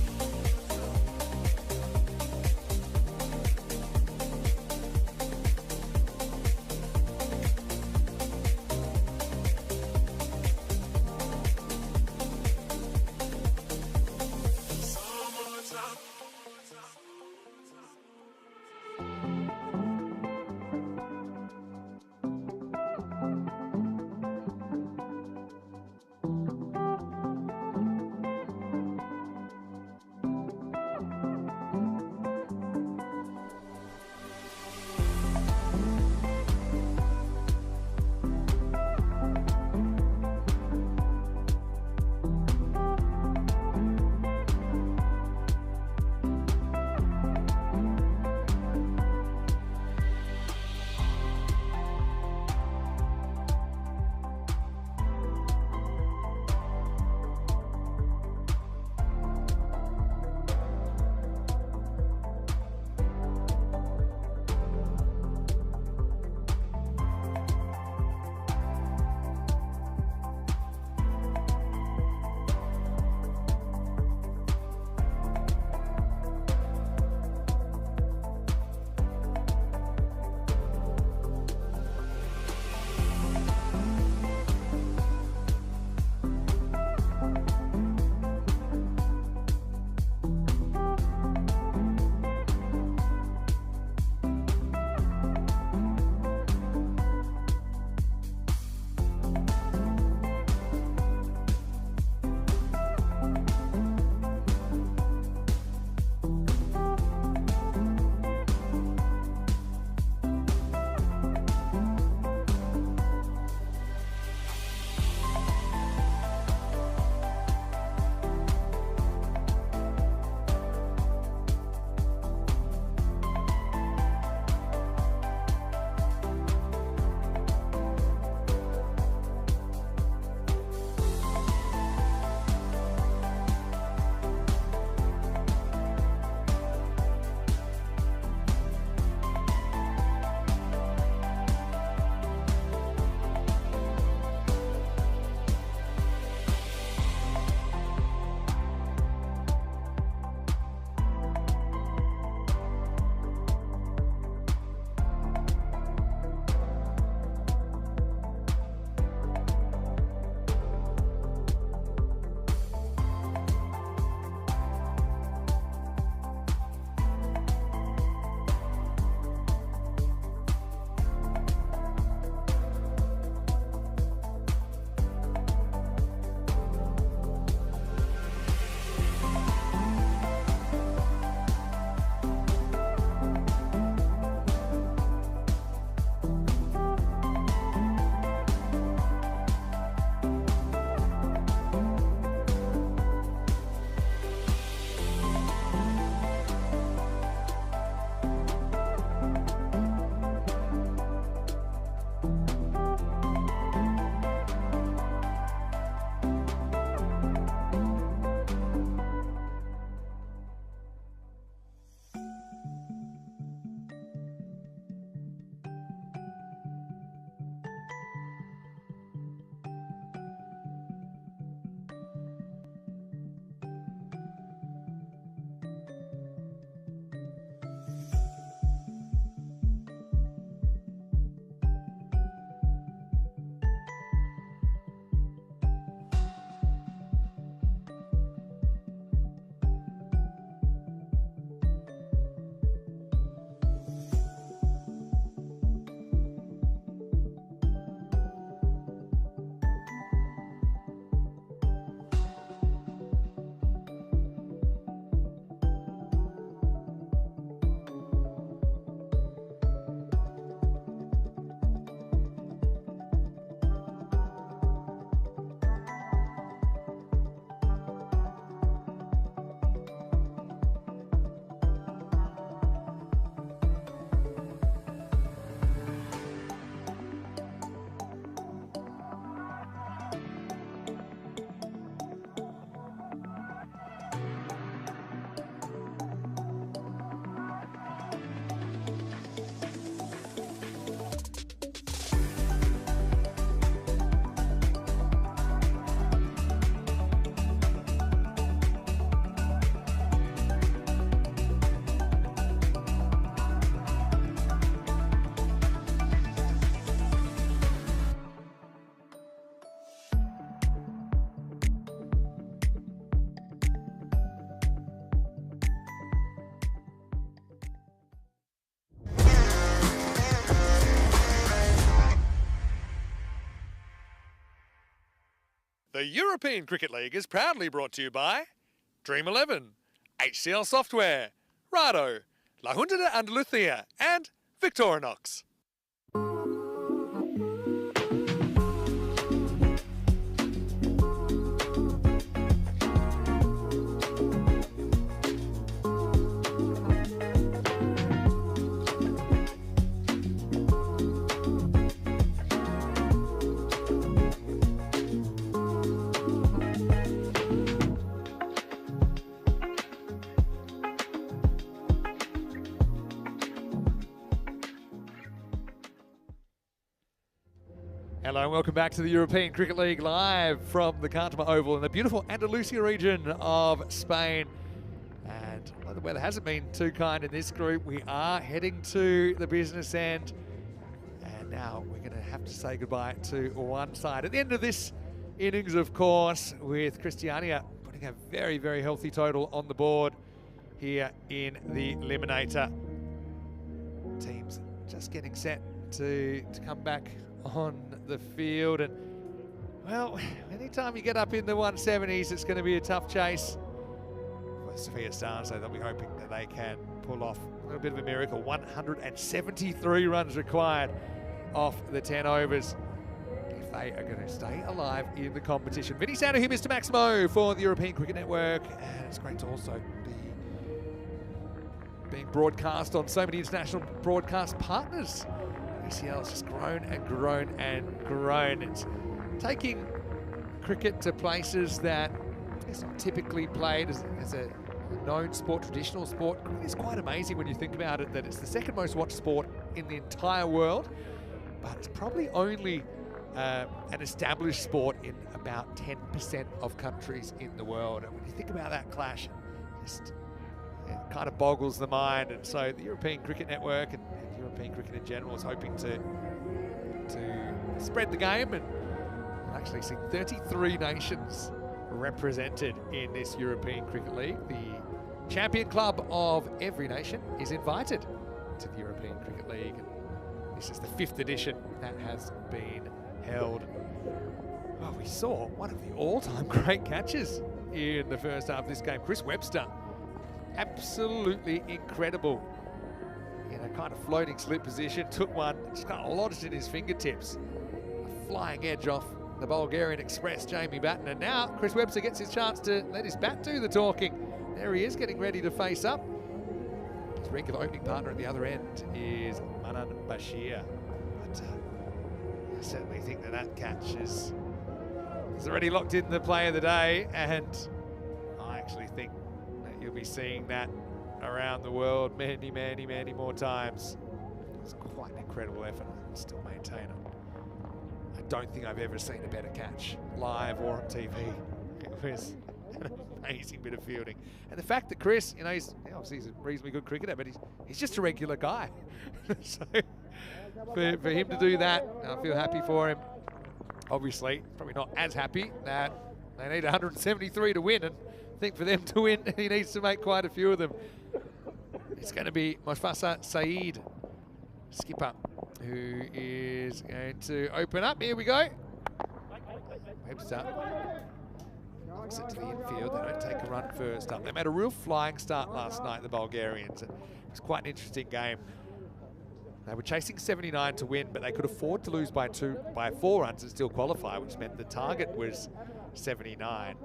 A: The European Cricket League is proudly brought to you by Dream 11, HCL Software, Rado, La Junta de Andalucía, and Victorinox. Hello and welcome back to the European Cricket League live from the Cantama Oval in the beautiful Andalusia region of Spain. And although the weather hasn't been too kind in this group, we are heading to the business end. And now we're going to have to say goodbye to one side. At the end of this innings, of course, with Christiania putting a very, very healthy total on the board here in the Eliminator. Teams just getting set to come back on the field, and well, anytime you get up in the 170s, it's going to be a tough chase for Sofia Stars, so they'll be hoping that they can pull off a little bit of a miracle. 173 runs required off the 10 overs if they are going to stay alive in the competition. Vinny Sandu here, Mr. Maximo for the European Cricket Network, and it's great to also be being broadcast on so many international broadcast partners. ECL has just grown and grown and grown. It's taking cricket to places that it's not typically played as a known sport, traditional sport. It's quite amazing when you think about it that it's the second most watched sport in the entire world, but it's probably only an established sport in about 10% of countries in the world. And when you think about that clash, it kind of boggles the mind. And so the European Cricket Network and European cricket in general is hoping to spread the game, and we'll actually see 33 nations represented in this European Cricket League. The champion club of every nation is invited to the European Cricket League. And this is the 5th edition that has been held. Well, we saw one of the all-time great catches in the first half of this game. Chris Webster, absolutely incredible. In a kind of floating slip position, took one, just kind of lodged in his fingertips. A flying edge off the Bulgarian Express, Jamie Batten. And now Chris Webster gets his chance to let his bat do the talking. There he is, getting ready to face up. His regular opening partner at the other end is Manan Bashir. But I certainly think that catch is already locked in the play of the day, and I actually think that you'll be seeing that around the world many, many, many more times. It's quite an incredible effort. I can still maintain it. I don't think I've ever seen a better catch, live or on TV. It was an amazing bit of fielding. And the fact that Chris, obviously he's a reasonably good cricketer, but he's just a regular guy. So for him to do that, I feel happy for him. Obviously, probably not as happy that they need 173 to win, and I think for them to win, he needs to make quite a few of them. It's going to be Mufasa Saeed, skipper, who is going to open up. Here we go. Webster knocks it to the infield. They don't take a run first up. They made a real flying start last night, the Bulgarians. It was quite an interesting game. They were chasing 79 to win, but they could afford to lose by 4 runs and still qualify, which meant the target was 79.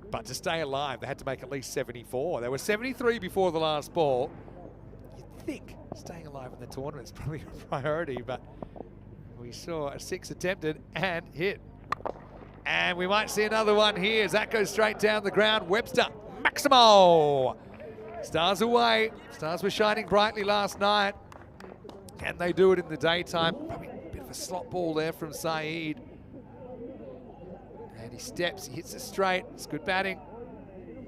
A: But to stay alive, they had to make at least 74. They were 73 before the last ball. You'd think staying alive in the tournament is probably a priority, but we saw a 6 attempted and hit. And we might see another one here as that goes straight down the ground. Webster, Maximo. Stars away. Stars were shining brightly last night. Can they do it in the daytime? Probably a bit of a slot ball there from Saeed. And he steps, he hits it straight. It's good batting. It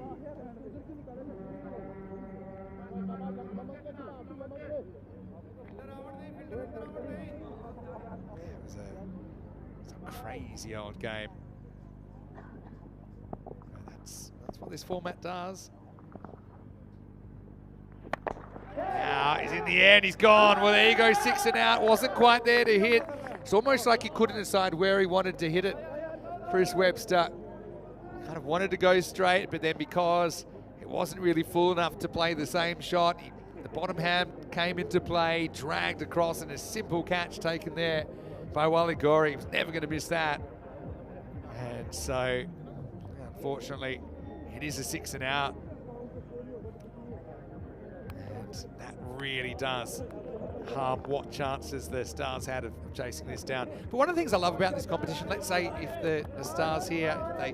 A: was a crazy old game. That's what this format does. Now he's in the air and he's gone. Well, there you go, 6 and out. Wasn't quite there to hit. It's almost like he couldn't decide where he wanted to hit it. Chris Webster kind of wanted to go straight, but then because it wasn't really full enough to play the same shot, the bottom hand came into play, dragged across, and a simple catch taken there by Wally Gorey. He was never going to miss that. And so, unfortunately, it is a 6 and out. And that really does harm what chances the Stars had of chasing this down. But one of the things I love about this competition, let's say if the Stars here, if they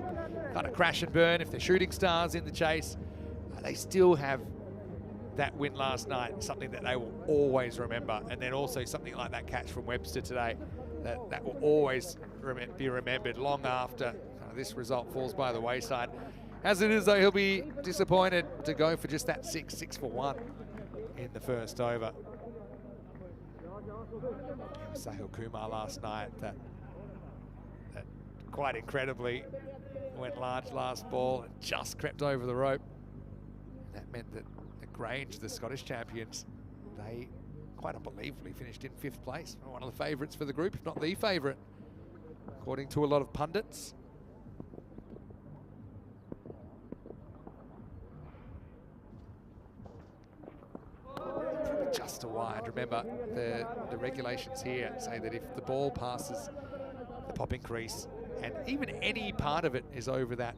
A: kind of crash and burn, if they're shooting Stars in the chase, they still have that win last night, something that they will always remember. And then also something like that catch from Webster today, that will always be remembered long after this result falls by the wayside. As it is, though, he'll be disappointed to go for just that 6 for 1 in the first over. Sahil Kumar last night, that quite incredibly went large last ball and just crept over the rope. That meant that the Grange, the Scottish champions, they quite unbelievably finished in 5th place. One of the favourites for the group, if not the favourite, according to a lot of pundits. Probably just a wide. Remember, the regulations here say that if the ball passes the popping crease and even any part of it is over that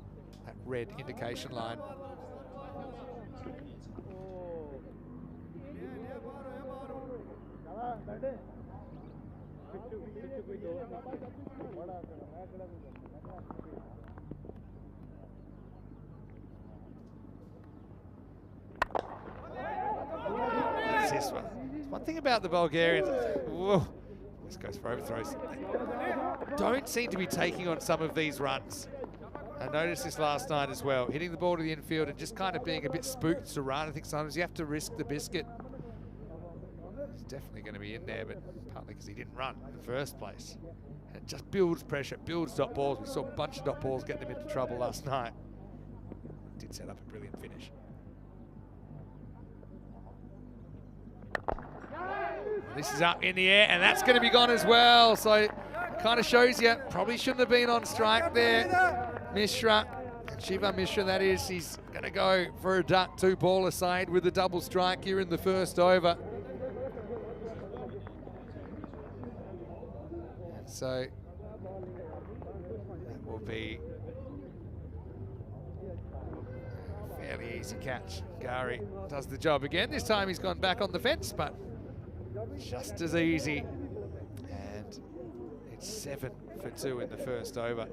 A: red indication line, this one thing about the Bulgarians, whoa, this goes for overthrows. They don't seem to be taking on some of these runs. I noticed this last night as well, hitting the ball to the infield and just kind of being a bit spooked to run. I think sometimes you have to risk the biscuit. He's definitely going to be in there, but partly because he didn't run in the first place. And it just builds pressure, builds dot balls. We saw a bunch of dot balls get them into trouble last night. Did set up a brilliant finish. This is up in the air, and that's going to be gone as well. So it kind of shows you, probably shouldn't have been on strike there. Mishra, Shiva Mishra that is, he's going to go for a duck 2-ball aside with a double strike here in the first over. And so that will be a fairly easy catch. Gari does the job again. This time he's gone back on the fence, but just as easy. And it's 7 for 2 in the first over.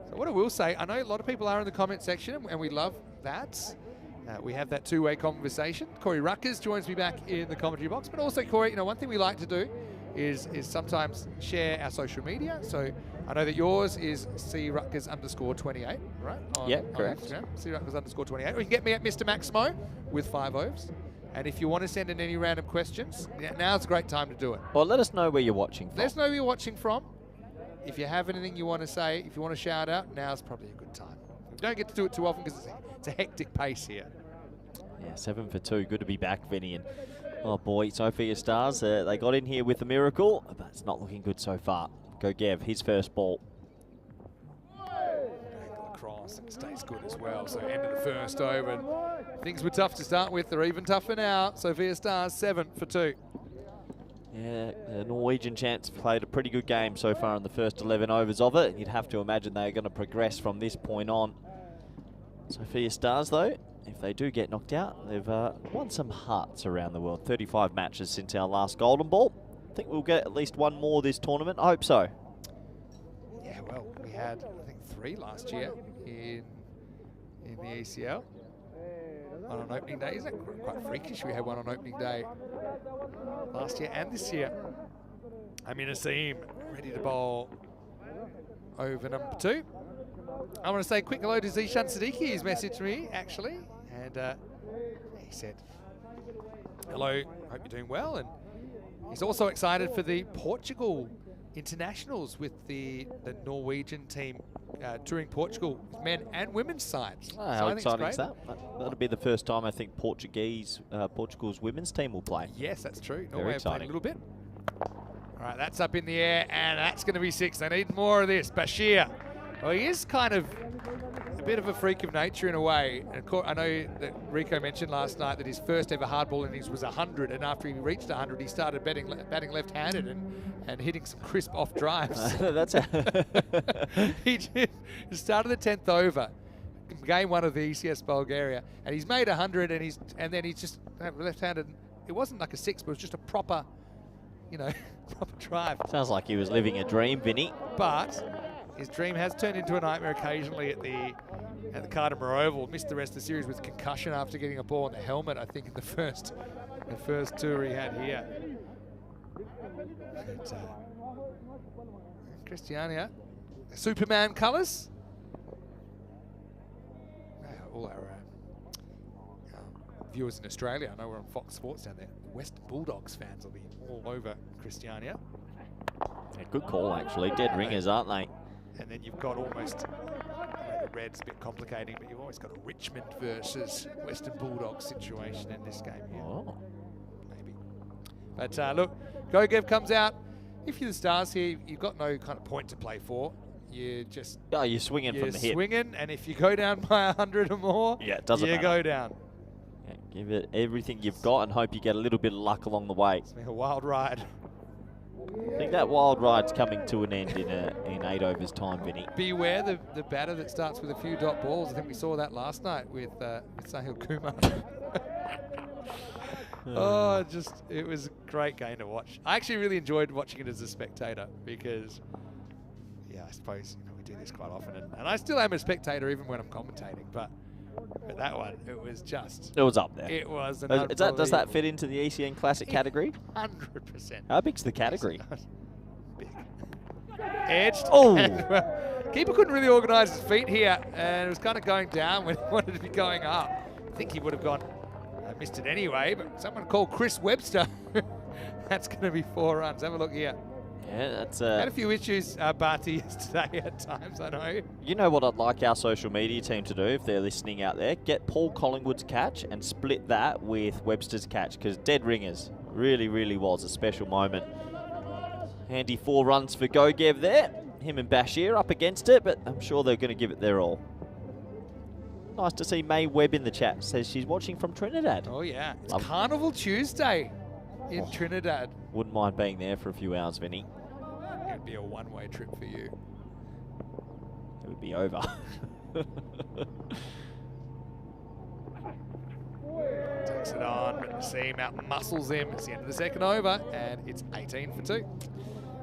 A: So what I will say, I know a lot of people are in the comment section, and we love that. We have that two-way conversation. Corey Ruckers joins me back in the commentary box, but also Corey, one thing we like to do is sometimes share our social media. So I know that yours is cruckers_28, right?
D: Yeah, correct.
A: cruckers_28. Or you can get me at Mr. Maximo with 5 O's. And if you want to send in any random questions, now's a great time to do it.
D: Or let us know where you're watching from.
A: Let us know where you're watching from. If you have anything you want to say, if you want to shout out, now's probably a good time. We don't get to do it too often because it's a hectic pace here.
D: Yeah, 7 for 2. Good to be back, Vinny. And oh boy, Sophia Stars, they got in here with a miracle, but it's not looking good so far. Go Gev, his first ball.
A: Across and stays good as well. So end of the first over. And things were tough to start with. They're even tougher now. Sophia Stars 7 for 2.
D: Yeah, the Norwegian champs played a pretty good game so far in the first 11 overs of it. You'd have to imagine they're going to progress from this point on. Sophia Stars, though, if they do get knocked out, they've won some hearts around the world. 35 matches since our last Golden Ball. I think we'll get at least one more this tournament. I hope so.
A: Yeah, well, we had, I think, 3 last year in the ECL. One on opening day. Isn't it quite freakish? We had one on opening day last year and this year. Amin Asim ready to bowl over number 2. I want to say a quick hello to Zishan Siddiqui. He's messaged me, actually. And he said, hello, hope you're doing well. And he's also excited for the Portugal internationals with the Norwegian team touring Portugal, men and women's sides.
D: Oh, how exciting is that? That'll be the first time I think Portugal's women's team will play.
A: Yes, that's true.
D: Very
A: Norway have played a
D: exciting.
A: little bit. All right, that's up in the air, and that's going to be 6. They need more of this. Bashir, well, he is kind of a bit of a freak of nature in a way. And I know that Rico mentioned last night that his first ever hardball innings was 100, and after he reached 100, he started batting left-handed and hitting some crisp off drives.
D: That's
A: He started the 10th over, game 1 of the ECS Bulgaria, and he's made 100, and then he's just left-handed. It wasn't like a 6, but it was just a proper, proper drive.
D: Sounds like he was living a dream, Vinny.
A: But his dream has turned into a nightmare occasionally at the Cartermere Oval. Missed the rest of the series with concussion after getting a ball in the helmet, I think, in the first tour he had here. But, Christiania, Superman colours. All our viewers in Australia, I know we're on Fox Sports down there. The Western Bulldogs fans will be all over Christiania.
D: Yeah, good call, actually. Dead ringers, aren't they?
A: And then you've got almost, the red's a bit complicating, but you've always got a Richmond versus Western Bulldogs situation in this game here.
D: Oh.
A: Maybe. But look, Gogev comes out. If you're the Stars here, you've got no kind of point to play for. You're just...
D: Oh, you're swinging from the hip.
A: You're swinging, and if you go down by 100 or more,
D: yeah, it doesn't matter.
A: go down.
D: Yeah, give it everything you've got and hope you get a little bit of luck along the way.
A: It's been a wild ride.
D: I think that wild ride's coming to an end in 8 overs time, Vinny.
A: Beware the batter that starts with a few dot balls. I think we saw that last night with Sahil Kumar. Oh, it was a great game to watch. I actually really enjoyed watching it as a spectator because, yeah, I suppose we do this quite often, and I still am a spectator even when I'm commentating. But that one, it was just...
D: It was up there.
A: It was an
D: Does that fit into the ECN Classic category?
A: 100%.
D: How big's the category?
A: Big. Edged.
D: Oh!
A: Keeper couldn't really organise his feet here, and it was kind of going down when he wanted to be going up. I think he would have gone... missed it anyway, but someone called Chris Webster. That's going to be 4 runs. Have a look here.
D: Yeah, that's...
A: Had a few issues, Barty, yesterday at times, I know.
D: You know what I'd like our social media team to do if they're listening out there? Get Paul Collingwood's catch and split that with Webster's catch, because dead ringers really, really was a special moment. Handy 4 runs for Gogev there. Him and Bashir up against it, but I'm sure they're going to give it their all. Nice to see May Webb in the chat. Says she's watching from Trinidad.
A: Oh, yeah. It's Carnival Tuesday in Trinidad.
D: Wouldn't mind being there for a few hours, Vinny.
A: It would be a one-way trip for you.
D: It would be over.
A: Takes it on, but the seam out muscles him. It's the end of the second over, and it's 18 for 2.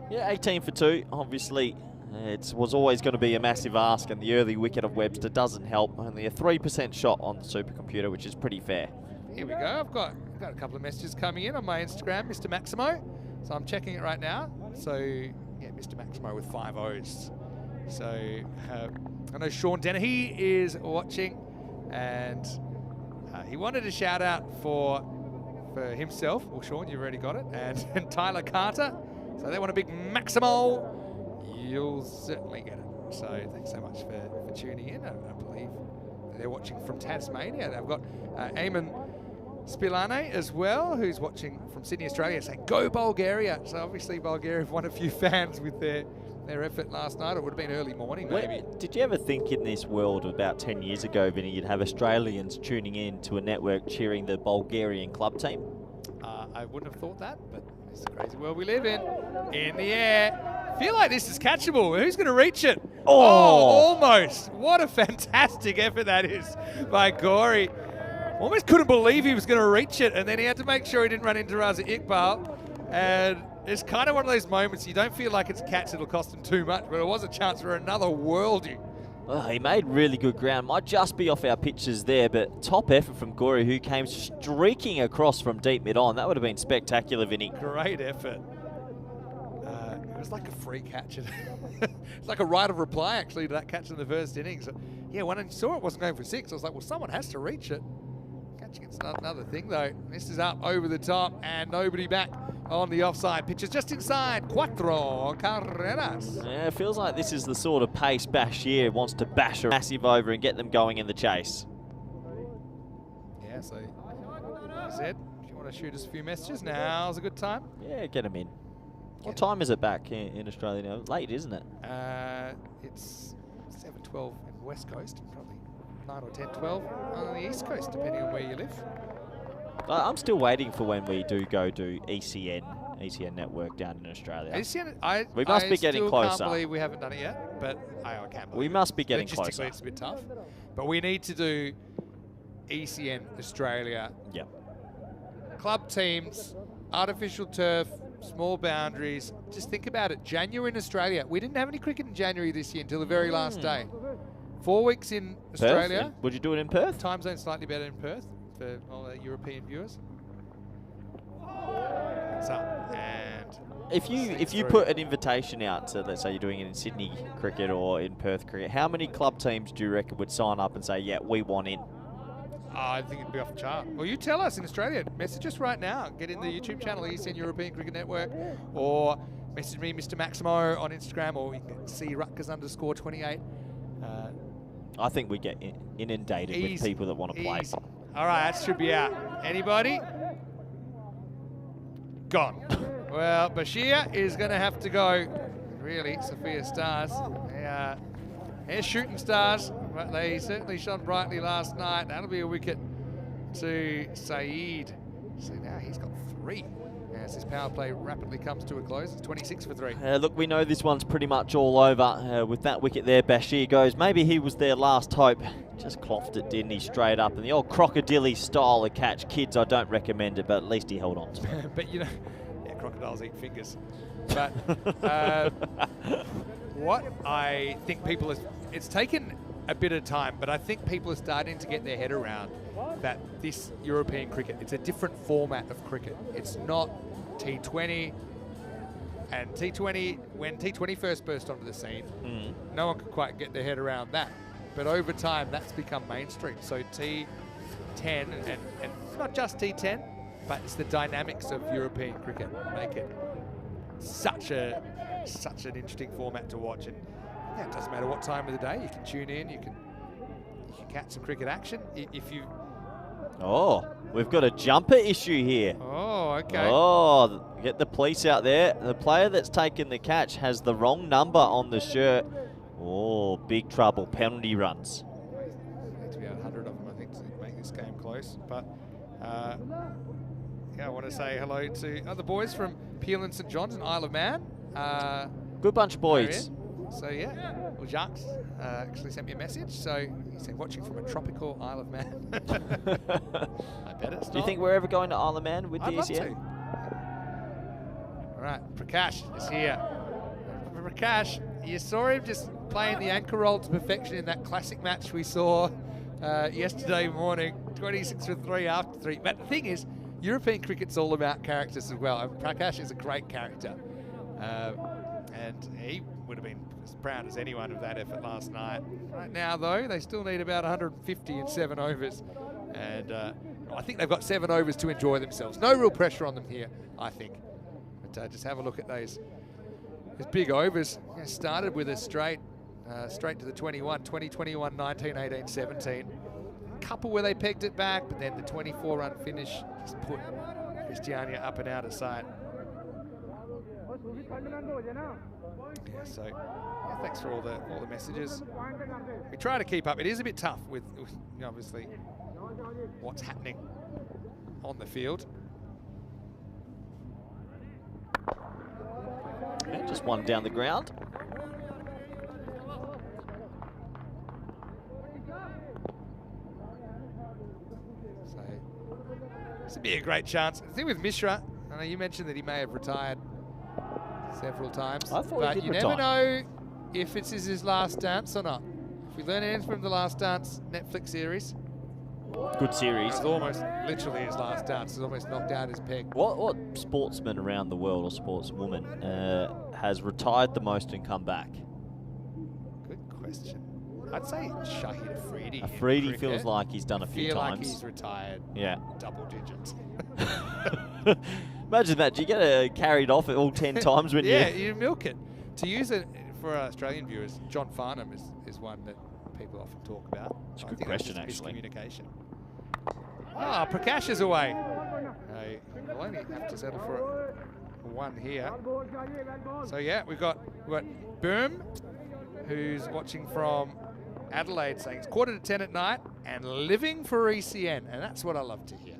D: Yeah, 18 for 2. Obviously, it was always going to be a massive ask, and the early wicket of Webster doesn't help. Only a 3% shot on the supercomputer, which is pretty fair.
A: Here we go. I've got a couple of messages coming in on my Instagram, Mr. Maximo. So I'm checking it right now. So, yeah, Mr. Maximo with 5 O's. So, I know Sean Dennehy is watching, and he wanted a shout out for himself. Well, Sean, you've already got it. And Tyler Carter. So they want a big Maximo. You'll certainly get it. So thanks so much for tuning in. I believe they're watching from Tasmania. They've got Eamon Spilane as well, who's watching from Sydney, Australia, saying, "Go Bulgaria." So obviously Bulgaria have won a few fans with their effort last night. It would have been early morning, maybe.
D: Did you ever think in this world about 10 years ago, Vinny, you'd have Australians tuning in to a network cheering the Bulgarian club team?
A: I wouldn't have thought that, but it's the crazy world we live in. In the air. Feel like this is catchable. Who's going to reach it? Oh, almost. What a fantastic effort that is by Gori. Almost couldn't believe he was going to reach it, and then he had to make sure he didn't run into Raza Iqbal. And it's kind of one of those moments you don't feel like it's a catch, it'll cost him too much, but it was a chance for another worldie.
D: Oh, he made really good ground. Might just be off our pitches there, but top effort from Gori, who came streaking across from deep mid-on. That would have been spectacular, Vinny.
A: Great effort. It was like a free catch. It's like a right of reply, actually, to that catch in the first innings. Yeah, when I saw it wasn't going for 6, I was like, well, someone has to reach it. Catching it's not another thing, though. This is up over the top, and nobody back on the offside. Pitch is just inside. Cuatro carreras.
D: Yeah, it feels like this is the sort of pace Bashir wants to bash a massive over and get them going in the chase.
A: Yeah, so as I said, if you want to shoot us a few messages, now's a good time.
D: Yeah, get them in. What time is it back in Australia now? Late, isn't it?
A: It's 7:12 in the West Coast, probably 9 or 10:12 on the East Coast, depending on where you live.
D: I'm still waiting for when we do go to ECN network down in Australia.
A: ECN,
D: We must be getting closer.
A: I can't believe we haven't done it yet, but I can't believe
D: We
A: it.
D: must be getting
A: Logistically,
D: closer.
A: it's a bit tough, but we need to do ECN Australia.
D: Yep.
A: Club teams, artificial turf, small boundaries. Just think about it. January in Australia. We didn't have any cricket in January this year until the very last day. 4 weeks in Australia.
D: Would you do it in Perth?
A: Time zone slightly better in Perth for all the European viewers. It's up and
D: If you put an invitation out to, let's say you're doing it in Sydney cricket or in Perth cricket, how many club teams do you reckon would sign up and say, yeah, we want in?
A: I think it'd be off the chart. Well, you tell us in Australia. Message us right now. Get in the YouTube channel, ECN European Cricket Network, or message me, Mr. Maximo, on Instagram, or you can see Rutgers_28.
D: I think we get inundated with people that want to play.
A: All right, that should be out. Anybody? Gone. Well, Bashir is going to have to go. Really, Sophia Stars. They're shooting stars, but they certainly shone brightly last night. That'll be a wicket to Saeed. So now he's got 3. As his power play rapidly comes to a close, it's 26 for 3.
D: Look, we know this one's pretty much all over. With that wicket there, Bashir goes. Maybe he was their last hope. Just clothed it, didn't he, straight up. And the old crocodile style of catch. Kids, I don't recommend it, but at least he held on to it.
A: But, you know, yeah, crocodiles eat fingers. But what I think people it's taken a bit of time, but I think people are starting to get their head around that this European cricket, it's a different format of cricket. It's not T20. And T20, when T20 first burst onto the scene, no one could quite get their head around that. But over time, that's become mainstream. So T10, and not just T10, but it's the dynamics of European cricket make it such an interesting format to watch. And yeah, it doesn't matter what time of the day, you can tune in, you can catch some cricket action. If you...
D: Oh, we've got a jumper issue here.
A: Oh, okay.
D: Oh, get the police out there. The player that's taken the catch has the wrong number on the shirt. Oh, big trouble. Penalty runs.
A: Need to be 100 of them, I think, to make this game close. But yeah, I want to say hello to other boys from Peel and St John's and Isle of Man.
D: Good bunch of boys.
A: So yeah, well, Jacques actually sent me a message. So he said, watching from a tropical Isle of Man. I bet it's not.
D: Do you think we're ever going to Isle of Man with the ECN?
A: Love to. All right, Prakash is here. Prakash, you saw him just playing the anchor role to perfection in that classic match we saw yesterday morning. 26 for 3 after 3. But the thing is, European cricket's all about characters as well. And Prakash is a great character. And he would have been as proud as anyone of that effort last night. Right now, though, they still need about 150 in 7 overs. And I think they've got 7 overs to enjoy themselves. No real pressure on them here, I think. But just have a look at those big overs. Started with a straight to the 21, 20, 21, 19, 18, 17. A couple where they pegged it back, but then the 24-run finish just put Christiania up and out of sight. Yeah, so yeah, thanks for all the messages. We try to keep up. It is a bit tough with you know, obviously what's happening on the field.
D: Yeah, just one down the ground.
A: So this would be a great chance. The thing with Mishra, I know you mentioned that he may have retired several times,
D: I thought
A: but
D: he did
A: you
D: retire.
A: never know if it's his last dance or not. If we learn anything from the Last Dance Netflix series,
D: Good series.
A: it's almost literally his last dance. He's almost knocked out his peg.
D: What sportsman around the world, or sportswoman, has retired the most and come back?
A: Good question. I'd say Shahid Afridi.
D: Afridi feels like he's done a few
A: feel
D: times.
A: like he's retired
D: Yeah.
A: double digits.
D: Imagine that. Do you get carried off all 10 times when
A: Yeah,
D: you...
A: you milk it. To use it for our Australian viewers, John Farnham is one that people often talk about.
D: It's a
A: I
D: good
A: think that's
D: question,
A: just
D: actually.
A: miscommunication. Ah, Prakash is away. We'll only have to settle for one here. So yeah, we've got Boom, who's watching from Adelaide, saying it's 9:45 at night and living for ECN, and that's what I love to hear.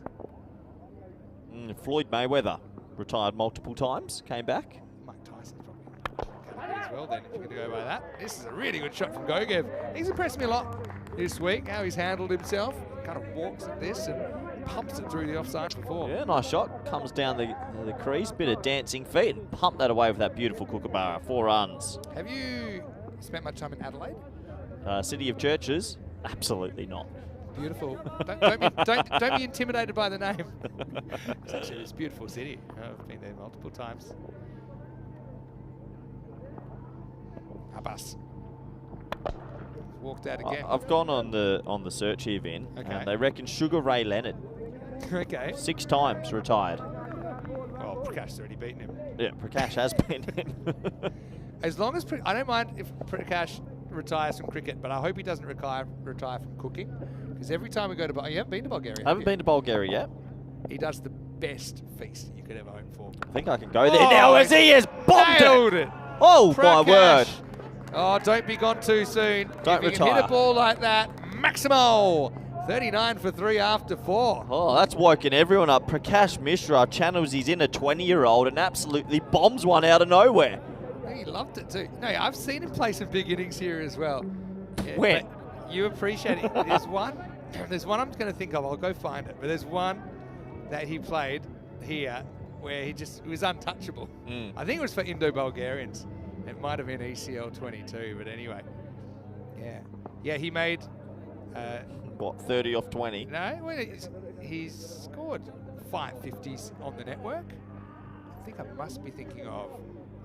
D: Floyd Mayweather, retired multiple times, came back.
A: Mike Tyson's probably going to be as well then, if you're going to go by that. This is a really good shot from Gogev. He's impressed me a lot this week, how he's handled himself. Kind of walks at this and pumps it through the offside before.
D: Yeah, nice shot. Comes down the crease, bit of dancing feet, and pumped that away with that beautiful kookaburra. 4 runs.
A: Have you spent much time in Adelaide?
D: City of Churches? Absolutely not.
A: Beautiful. don't be intimidated by the name. It's actually this beautiful city. I've been there multiple times. Abbas. Walked out again.
D: I've gone on the search here, Vin,
A: Okay.
D: and they reckon Sugar Ray Leonard.
A: Okay.
D: 6 times retired.
A: Oh, Prakash's already beaten him.
D: Yeah, Prakash has been in.
A: As long as I don't mind if Prakash retires from cricket, but I hope he doesn't retire from cooking. Because every time we go to you haven't been to Bulgaria.
D: I haven't been to Bulgaria yet.
A: He does the best feast you could ever hope for.
D: I think I can go there now as he has bombed
A: Nailed
D: it.
A: it.
D: Oh, my
A: Prakash.
D: word.
A: Oh, don't be gone too soon.
D: Don't
A: if you can
D: retire.
A: hit a ball like that, Maximo. 39 for 3 after 4.
D: Oh, that's woken everyone up. Prakash Mishra channels his inner 20-year-old and absolutely bombs one out of nowhere.
A: He loved it too. No, I've seen him play some big innings here as well. Yeah,
D: When?
A: but you appreciate it. There's one I'm going to think of. I'll go find it. But there's one that he played here where he was untouchable. I think it was for Indo-Bulgarians. It might have been ECL 22, but anyway. Yeah. Yeah, he made...
D: What, 30 off 20?
A: No, well, he's scored 550s on the network. I think I must be thinking of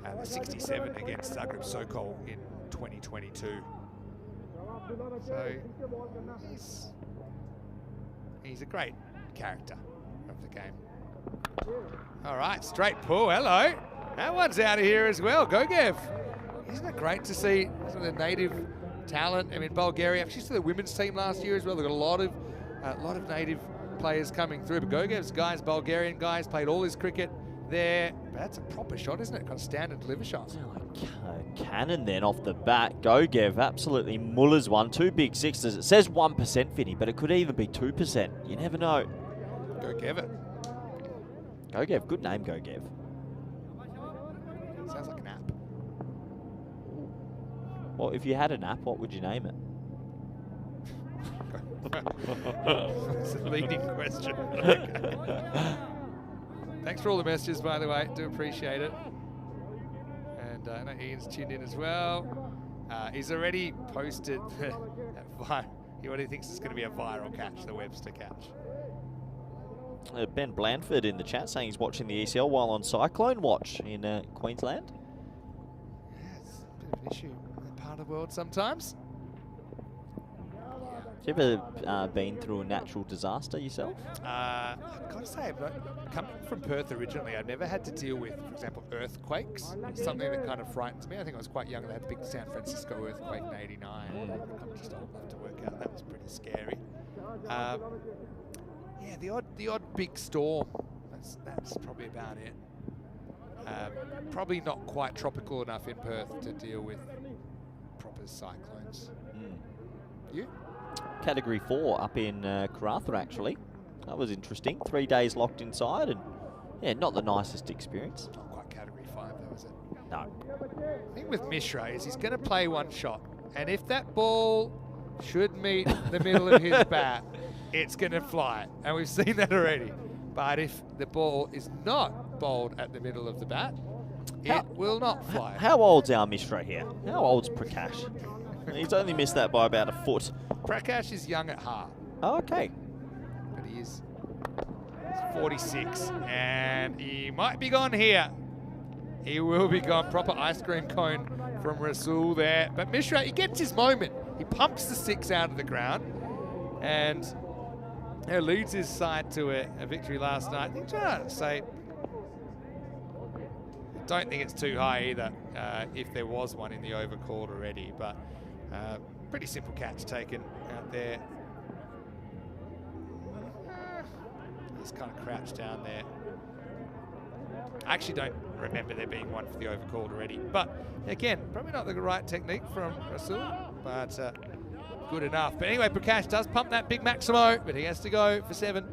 A: the 67 against Zagreb Sokol in 2022. So he's a great character of the game. All right, straight pull. Hello. That one's out of here as well. Gogev. Isn't it great to see some of the native talent? I mean, Bulgaria, actually to the women's team last year as well. They've got a lot of native players coming through. But Gogev's guys, Bulgarian guys, played all his cricket there. But that's a proper shot, isn't it? Kind of standard deliver shot.
D: Cannon then off the bat. Gogev absolutely mullers one. 2 big sixes. It says 1%, Vinny, but it could even be 2%. You never know.
A: Gogev it.
D: Gogev, good name, Gogev.
A: Sounds like an app.
D: Well, if you had an app, what would you name it?
A: It's a leading question. Thanks for all the messages, by the way. Do appreciate it. And I know Ian's tuned in as well. He's already posted what he thinks is going to be a viral catch, the Webster catch.
D: Ben Blandford in the chat saying he's watching the ECL while on Cyclone Watch in Queensland.
A: Yeah, it's a bit of an issue in that part of the world sometimes.
D: Have you ever been through a natural disaster yourself?
A: I've got to say, coming from Perth originally, I've never had to deal with, for example, earthquakes. It's something that kind of frightens me. I think I was quite young and they had the big San Francisco earthquake in '89. I'm just old enough to work out. That was pretty scary. Yeah, the odd big storm. That's probably about it. Probably not quite tropical enough in Perth to deal with proper cyclones. You?
D: Category 4 up in Karratha, actually. That was interesting. 3 days locked inside, and yeah, not the nicest experience.
A: Not quite Category 5 though, is it?
D: No.
A: The thing with Mishra is he's going to play one shot, and if that ball should meet the middle of his bat, it's going to fly, and we've seen that already. But if the ball is not bowled at the middle of the bat, it will not fly.
D: How old's our Mishra here? How old's Prakash? He's only missed that by about a foot.
A: Prakash is young at heart.
D: Oh, okay.
A: But he's 46, and he might be gone here. He will be gone. Proper ice cream cone from Rasul there. But Mishra, he gets his moment. He pumps the 6 out of the ground, and leads his side to a victory last night. I think trying to say, I don't think it's too high either, if there was one in the over called already, but pretty simple catch taken out there. He's kind of crouched down there. I actually don't remember there being one for the over called already. But again, probably not the right technique from Rasul, but good enough. But anyway, Prakash does pump that big Maximo, but he has to go for 7.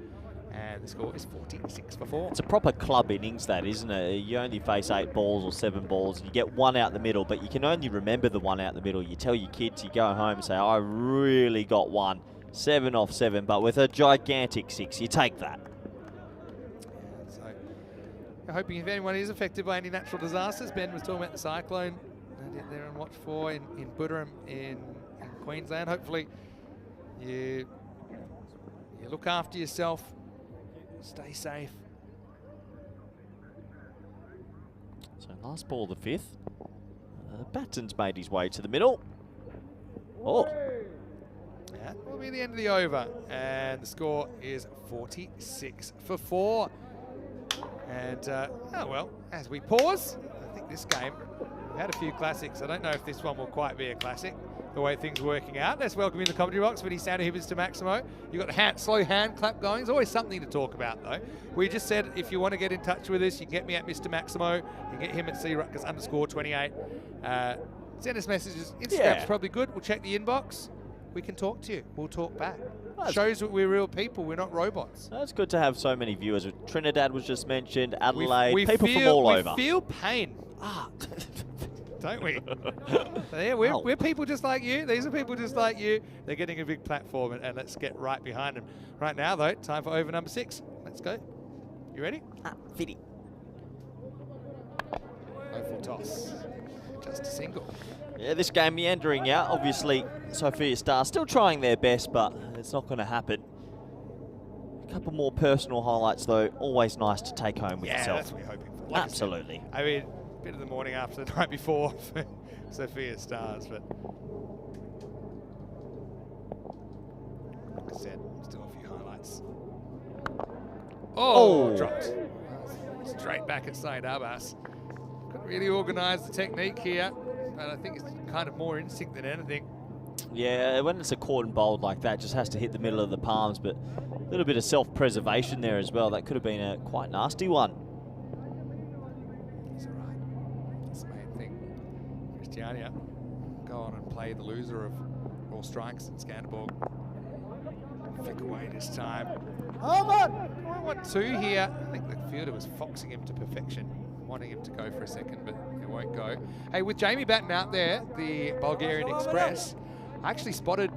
A: And the score is 46 for 4.
D: It's a proper club innings, that, isn't it? You only face 8 balls or 7 balls. You get one out the middle, but you can only remember the one out the middle. You tell your kids, you go home and say, I really got one. 7 off 7, but with a gigantic 6, you take that.
A: Yeah, so I'm hoping if anyone is affected by any natural disasters, Ben was talking about the cyclone there and watch for in Buderim in Queensland. Hopefully you look after yourself. Stay safe.
D: So last ball of the 5th. Batten's made his way to the middle. Oh.
A: That will be the end of the over. And the score is 46 for 4. And, oh well, as we pause, I think this game, we've had a few classics. I don't know if this one will quite be a classic, the way things are working out. Let's welcome in the commentary box Vinny Sandu, who is to Maximo. You've got the slow hand clap going. There's always something to talk about, though. We just said if you want to get in touch with us, you can get me at Mr. Maximo. You can get him at CRuckers_28. Send us messages. Instagram's probably good. We'll check the inbox. We can talk to you. We'll talk back. Shows that we're real people. We're not robots.
D: It's good to have so many viewers. Trinidad was just mentioned, Adelaide, people from all over.
A: We feel pain. Don't we? So yeah, we're people just like you. These are people just like you. They're getting a big platform, and let's get right behind them. Right now, though, time for over number 6. Let's go. You ready?
D: Fitty.
A: No full toss. Just a single.
D: Yeah, this game meandering out. Obviously, Sophia Star still trying their best, but it's not going to happen. A couple more personal highlights, though. Always nice to take home with yourself.
A: Yeah, that's what we're hoping for. Like
D: Absolutely.
A: I mean, a bit of the morning after the night before for Sophia Stars, but like I said, still a few highlights. Oh, dropped. Straight back at Saint Abbas. Couldn't really organise the technique here, but I think it's kind of more instinct than anything.
D: Yeah, when it's a caught and bowled like that, just has to hit the middle of the palms, but a little bit of self-preservation there as well. That could have been a quite nasty one.
A: He's all right. That's the main thing. Christiania, go on and play the loser of all strikes in Skanderborg. Flick away this time. Oh, I want 2 here. I think the fielder was foxing him to perfection, wanting him to go for a second, but it won't go. Hey, with Jamie Batten out there, the Bulgarian Express, I actually spotted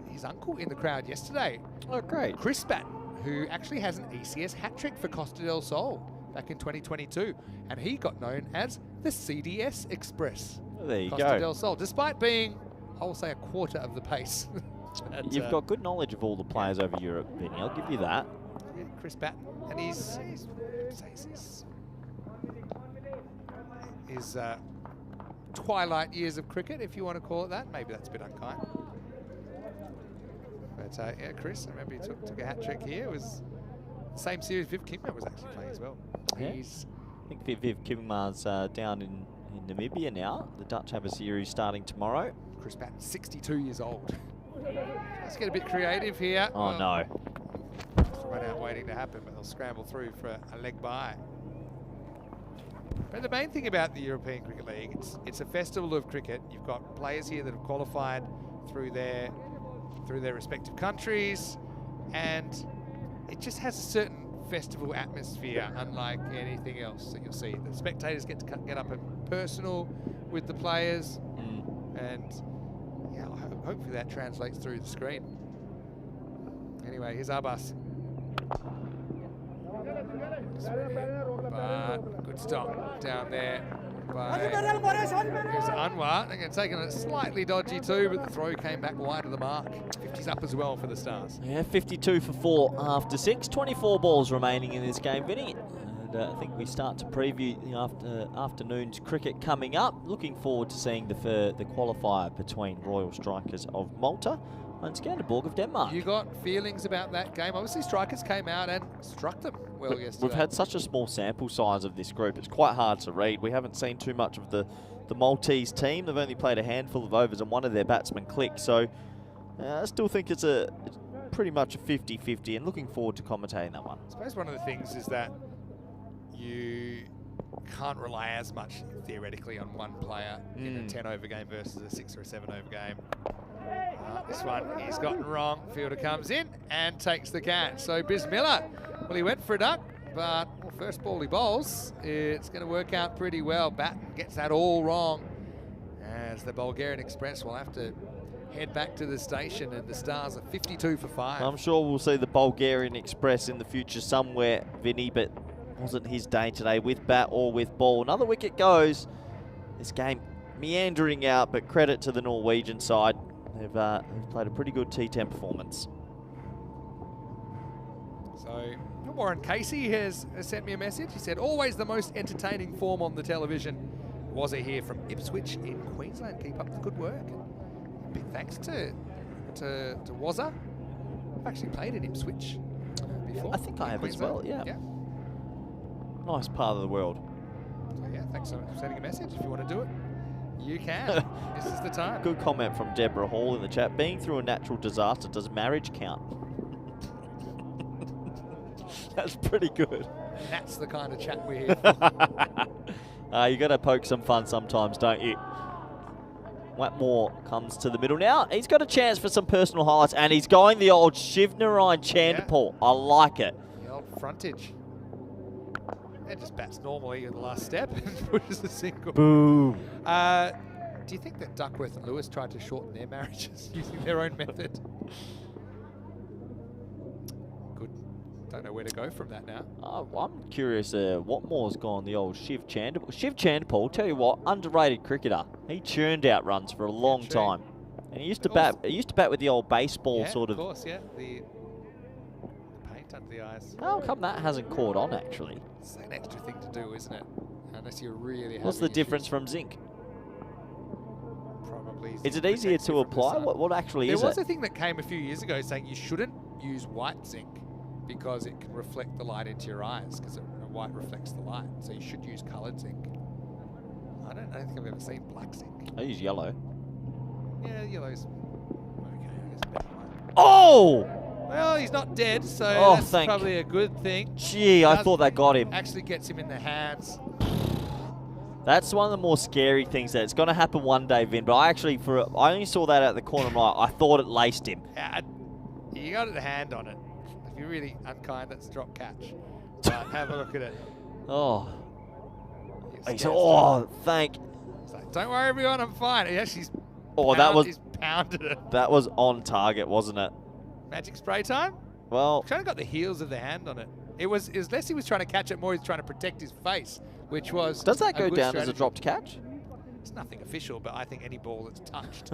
A: his uncle in the crowd yesterday.
D: Oh, great.
A: Chris Batten, who actually has an ECS hat-trick for Costa del Sol back in 2022. And he got known as the CDS Express.
D: Well, there you
A: Costa
D: go.
A: del Sol, despite being, I will say, a quarter of the pace.
D: You've got good knowledge of all the players over Europe, Vinny. I'll give you that.
A: Yeah, Chris Batten. And his twilight years of cricket, if you want to call it that. Maybe that's a bit unkind. But yeah, Chris, I remember he took a hat-trick here. It was the same series Viv Kingma was actually playing as well.
D: Yeah. I think Viv Kingma's down in Namibia now. The Dutch have a series starting tomorrow.
A: Chris Batten, 62 years old. Let's get a bit creative here.
D: Oh, no.
A: Run out waiting to happen, but they'll scramble through for a leg by. But the main thing about the European Cricket League, it's a festival of cricket. You've got players here that have qualified through their respective countries, and it just has a certain festival atmosphere, unlike anything else that you'll see. The spectators get to get up and personal with the players, and yeah, hopefully that translates through the screen. Anyway, here's Abbas. But good stop down there by here's Anwar. They're taking it slightly dodgy too, but the throw came back wide of the mark. 50's up as well for the Stars.
D: Yeah, 52 for 4 after 6. 24 balls remaining in this game, Vinny. And I think we start to preview the afternoon's cricket coming up. Looking forward to seeing the qualifier between Royal Strikers of Malta and Skanderborg of Denmark.
A: You got feelings about that game? Obviously, Strikers came out and struck them well yesterday.
D: We've had such a small sample size of this group. It's quite hard to read. We haven't seen too much of the Maltese team. They've only played a handful of overs and one of their batsmen clicked. So I still think it's pretty much a 50-50 and looking forward to commentating that one.
A: I suppose one of the things is that can't rely as much theoretically on one player in a 10-over game versus a 6 or a 7-over game. This one he's gotten wrong. Fielder comes in and takes the catch. So Bismillah, well, he went for a duck, but first ball he bowls, it's going to work out pretty well. Batten gets that all wrong, as the Bulgarian Express will have to head back to the station, and the Stars are 52 for 5.
D: I'm sure we'll see the Bulgarian Express in the future somewhere, Vinny, but wasn't his day today with bat or with ball. Another wicket goes. This game meandering out, but credit to the Norwegian side. They've played a pretty good T10 performance.
A: So Warren Casey has sent me a message. He said, always the most entertaining form on the television. Was he here from Ipswich in Queensland? Keep up the good work. And big thanks to Wazza. I've actually played in Ipswich before.
D: I think I have as well, yeah. Nice part of the world.
A: So yeah, thanks so much for sending a message. If you want to do it, you can. This is the time.
D: Good comment from Deborah Hall in the chat. Being through a natural disaster, does marriage count? That's pretty good.
A: That's the kind of chat we're here for.
D: You got to poke some fun sometimes, don't you? Watmore comes to the middle now. He's got a chance for some personal highlights, and he's going the old Shivnarine Chandapur. I like it.
A: The old frontage. It just bats normally in the last step and pushes a single.
D: Boom.
A: Do you think that Duckworth and Lewis tried to shorten their marriages using their own method? Good. Don't know where to go from that now.
D: I'm curious. Watmore's gone the old Shiv Chandapur. Shiv Chandapur, tell you what, underrated cricketer. He churned out runs for a long time, and he used to bat. He used to bat with the old baseball sort of.
A: Of course, yeah. The paint under the eyes.
D: How come that hasn't caught on actually?
A: It's an extra thing to do, isn't it? Unless you're really.
D: What's the difference from zinc?
A: Probably.
D: Is it easier to apply? What actually is it?
A: There was a thing that came a few years ago saying you shouldn't use white zinc because it can reflect the light into your eyes, because white reflects the light. So you should use coloured zinc. I don't think I've ever seen black zinc.
D: I use yellow.
A: Yeah, yellow's okay. I guess better one.
D: Oh!
A: Well, he's not dead, so that's probably a good thing.
D: Gee, I thought that got him.
A: Actually gets him in the hands.
D: That's one of the more scary things that it's going to happen one day, Vin. But I only saw that at the corner right. I thought it laced him.
A: Yeah, you got a hand on it. If you're really unkind, that's drop catch. But have a look at it.
D: Oh. Thank.
A: It's like, don't worry, everyone, I'm fine. He actually he's pounded it.
D: That was on target, wasn't it?
A: Magic spray time?
D: Well,
A: kind of got the heels of the hand on it. It was less he was trying to catch it, more he was trying to protect his face, which was.
D: Does that go down
A: strategy.
D: as a dropped catch?
A: It's nothing official, but I think any ball that's touched,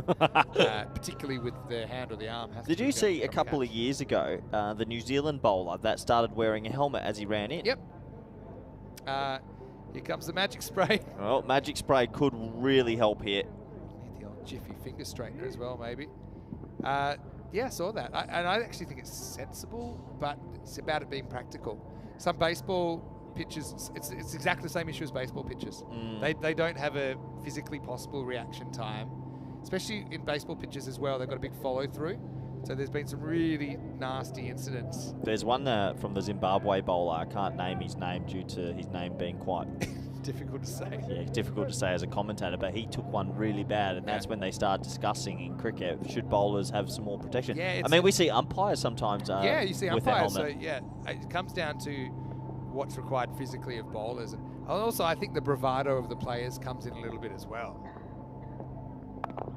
A: particularly with the hand or the arm, has to.
D: Did you see a couple of years ago the New Zealand bowler that started wearing a helmet as he ran in?
A: Yep. Here comes the magic spray.
D: Well, magic spray could really help here.
A: Need the old jiffy finger straightener as well, maybe. Yeah, I saw that. And I actually think it's sensible, but it's about it being practical. Some baseball pitches, it's exactly the same issue as baseball pitches. They don't have a physically possible reaction time, especially in baseball pitches as well. They've got a big follow through. So there's been some really nasty incidents.
D: There's one from the Zimbabwe bowler. I can't name his name due to his name being quite
A: difficult to say.
D: Yeah, difficult to say as a commentator, but he took one really bad, and that's when they started discussing in cricket, should bowlers have some more protection?
A: Yeah,
D: I mean, we see umpires sometimes
A: you see
D: with
A: umpires,
D: a helmet.
A: so yeah, it comes down to what's required physically of bowlers. And also, I think the bravado of the players comes in a little bit as well.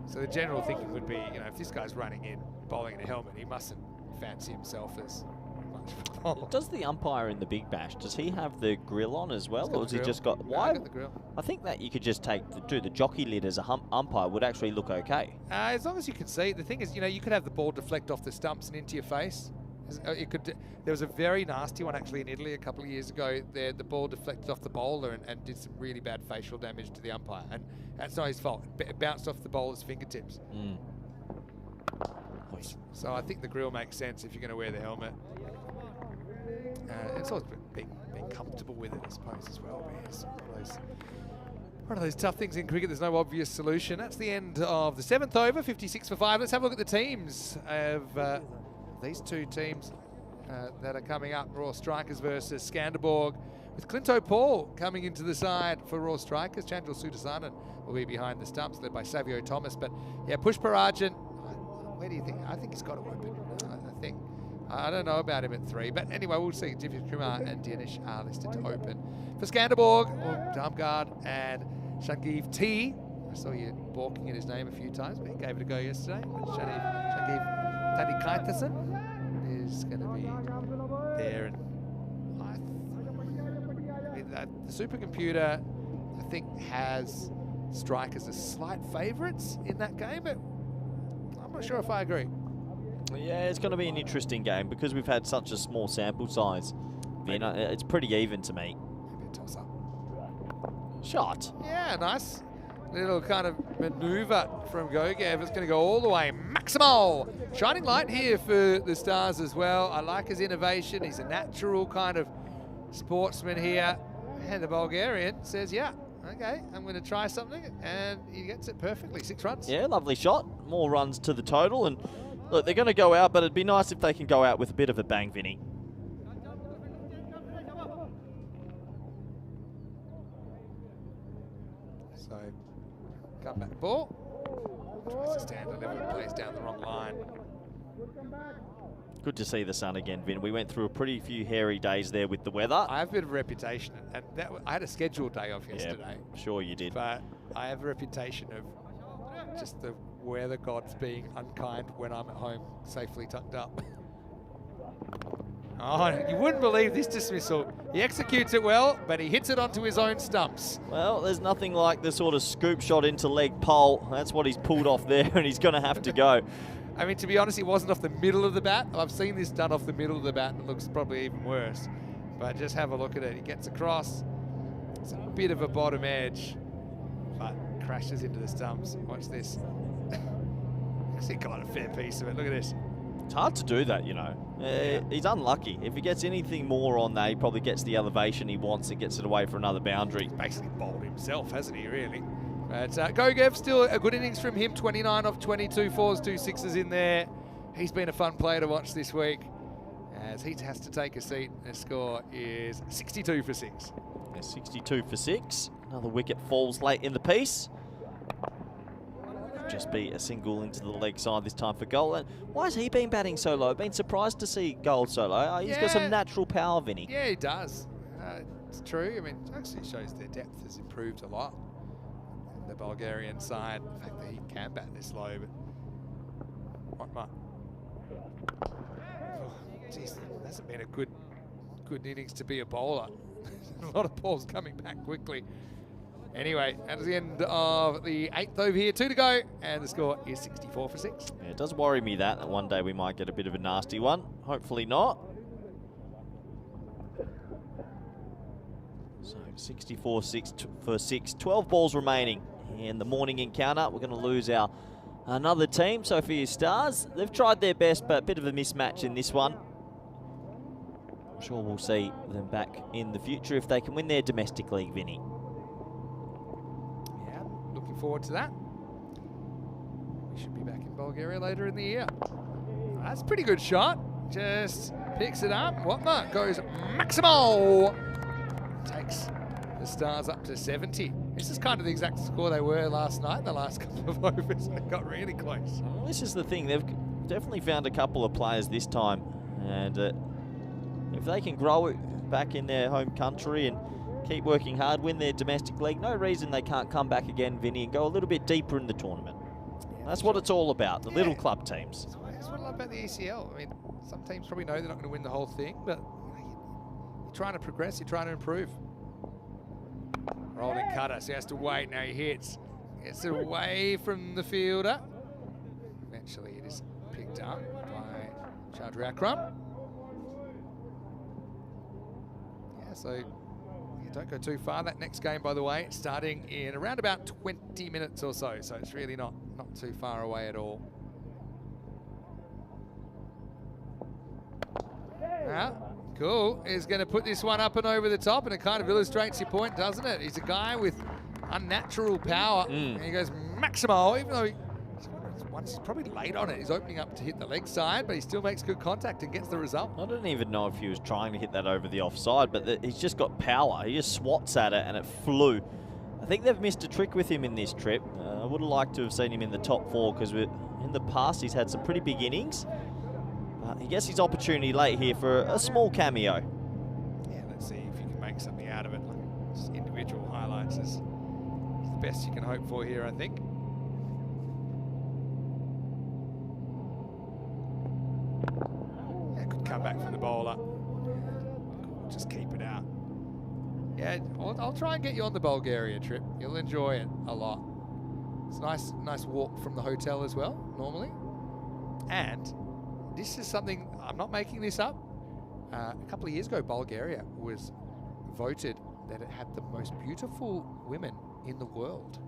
A: So the general thinking would be, if this guy's running in, bowling in a helmet, he mustn't fancy himself as much of a bowler.
D: Does the umpire in the Big Bash, does he have the grill on as well, or has he just got?
A: Why? The grill.
D: I think that you could just do the jockey lid as a umpire would actually look okay.
A: As long as you can see. The thing is, you could have the ball deflect off the stumps and into your face. There was a very nasty one actually in Italy a couple of years ago. The ball deflected off the bowler and did some really bad facial damage to the umpire, and that's not his fault. It bounced off the bowler's fingertips. So I think the grill makes sense if you're going to wear the helmet. It's also being comfortable with it, I suppose, as well. It's one of those tough things in cricket. There's no obvious solution. That's the end of the 7th over, 56 for 5. Let's have a look at the teams of these two teams that are coming up. Royal Strikers versus Skanderborg. with Clinto Paul coming into the side for Raw Strikers. Chandral Sudasanan will be behind the stumps, led by Savio Thomas. But yeah, Pushparajan, where do you think? I think he's got to open. I think. I don't know about him at 3, but anyway, we'll see. Divya Kumar and Dinesh are listed to open. For Skanderborg, Darmgard and Shangiv T. I saw you balking at his name a few times, but he gave it a go yesterday. Shangiv Tadikaitasan is going to be there. And the supercomputer, I think, has strikers as slight favourites in that game, but I'm not sure if I agree.
D: Yeah, it's going to be an interesting game because we've had such a small sample size. You know, it's pretty even to me.
A: Maybe a toss-up.
D: Shot.
A: Yeah, nice little kind of manoeuvre from Gogev. It's going to go all the way. Maximal! Shining light here for the Stars as well. I like his innovation. He's a natural kind of sportsman here. And the Bulgarian says, yeah, okay, I'm going to try something. And he gets it perfectly. 6 runs.
D: Yeah, lovely shot. More runs to the total. And look, they're going to go out, but it'd be nice if they can go out with a bit of a bang, Vinny.
A: So, come back ball. Tries to stand deliver, plays down the wrong line.
D: Good to see the sun again, Vin. We went through a pretty few hairy days there with the weather.
A: I have a bit of a reputation, and I had a scheduled day off yesterday.
D: Yeah, sure you did.
A: But I have a reputation of just the weather gods being unkind when I'm at home, safely tucked up. Oh, you wouldn't believe this dismissal. He executes it well, but he hits it onto his own stumps.
D: Well, there's nothing like the sort of scoop shot into leg pole. That's what he's pulled off there, and he's going to have to go.
A: I mean, to be honest, it wasn't off the middle of the bat. I've seen this done off the middle of the bat, and it looks probably even worse. But just have a look at it. He gets across. It's a bit of a bottom edge, but crashes into the stumps. Watch this. Actually got a fair piece of it. Look at this.
D: It's hard to do that, you know. He's unlucky. If he gets anything more on there, he probably gets the elevation he wants and gets it away for another boundary.
A: Basically bowled himself, hasn't he, really? But Gogev, still a good innings from him. 29 off 22, 4s, 2 6s in there. He's been a fun player to watch this week as he has to take a seat. The score is 62 for 6.
D: Yeah, 62 for 6. Another wicket falls late in the piece. Just be a single into the leg side this time for Gold. And why has he been batting so low? Been surprised to see Gold so low. He's got some natural power, Vinny.
A: Yeah, he does. It's true. I mean, it actually shows their depth has improved a lot. The Bulgarian side, the fact that he can bat this low, but what? Jeez, it hasn't been a good innings to be a bowler. A lot of balls coming back quickly. Anyway, that's the end of the 8th over here. 2 to go, and the score is 64 for 6.
D: Yeah, it does worry me that one day we might get a bit of a nasty one. Hopefully not. So 64 for 6, 12 balls remaining in the morning encounter. We're going to lose another team. So for your Stars, they've tried their best, but a bit of a mismatch in this one. I'm sure we'll see them back in the future if they can win their domestic league, Vinny.
A: Yeah, looking forward to that. We should be back in Bulgaria later in the year. That's a pretty good shot. Just picks it up. Whatnot goes maximal. Takes the Stars up to 70. This is kind of the exact score they were last night, the last couple of overs, and it got really close.
D: Well, this is the thing. They've definitely found a couple of players this time. And if they can grow it back in their home country and keep working hard, win their domestic league, no reason they can't come back again, Vinny, and go a little bit deeper in the tournament. Yeah, that's what it's all about, the little club teams.
A: That's what I love about the ECL. I mean, some teams probably know they're not going to win the whole thing, but you're trying to progress, you're trying to improve. Rolling cutter, so he has to wait. Now he hits. Gets it away from the fielder. Eventually it is picked up by Chaudhry Akram. Yeah, so you don't go too far. That next game, by the way, starting in around about 20 minutes or so. So it's really not too far away at all. Cool is going to put this one up and over the top, and it kind of illustrates your point, doesn't it? He's a guy with unnatural power, and he goes maximal, even though he's 1 He's probably late on it. He's opening up to hit the leg side, but he still makes good contact and gets the result.
D: I don't even know if he was trying to hit that over the offside, but he's just got power. He just swats at it and it flew. I think they've missed a trick with him in this trip. I would have liked to have seen him in the top 4 because in the past he's had some pretty big innings. He gets his opportunity late here for a small cameo.
A: Yeah, let's see if you can make something out of it. Just individual highlights is the best you can hope for here, I think. Yeah, good comeback from the bowler. Just keep it out. Yeah, I'll try and get you on the Bulgaria trip. You'll enjoy it a lot. It's a nice walk from the hotel as well, normally. And this is something, I'm not making this up. A couple of years ago, Bulgaria was voted that it had the most beautiful women in the world.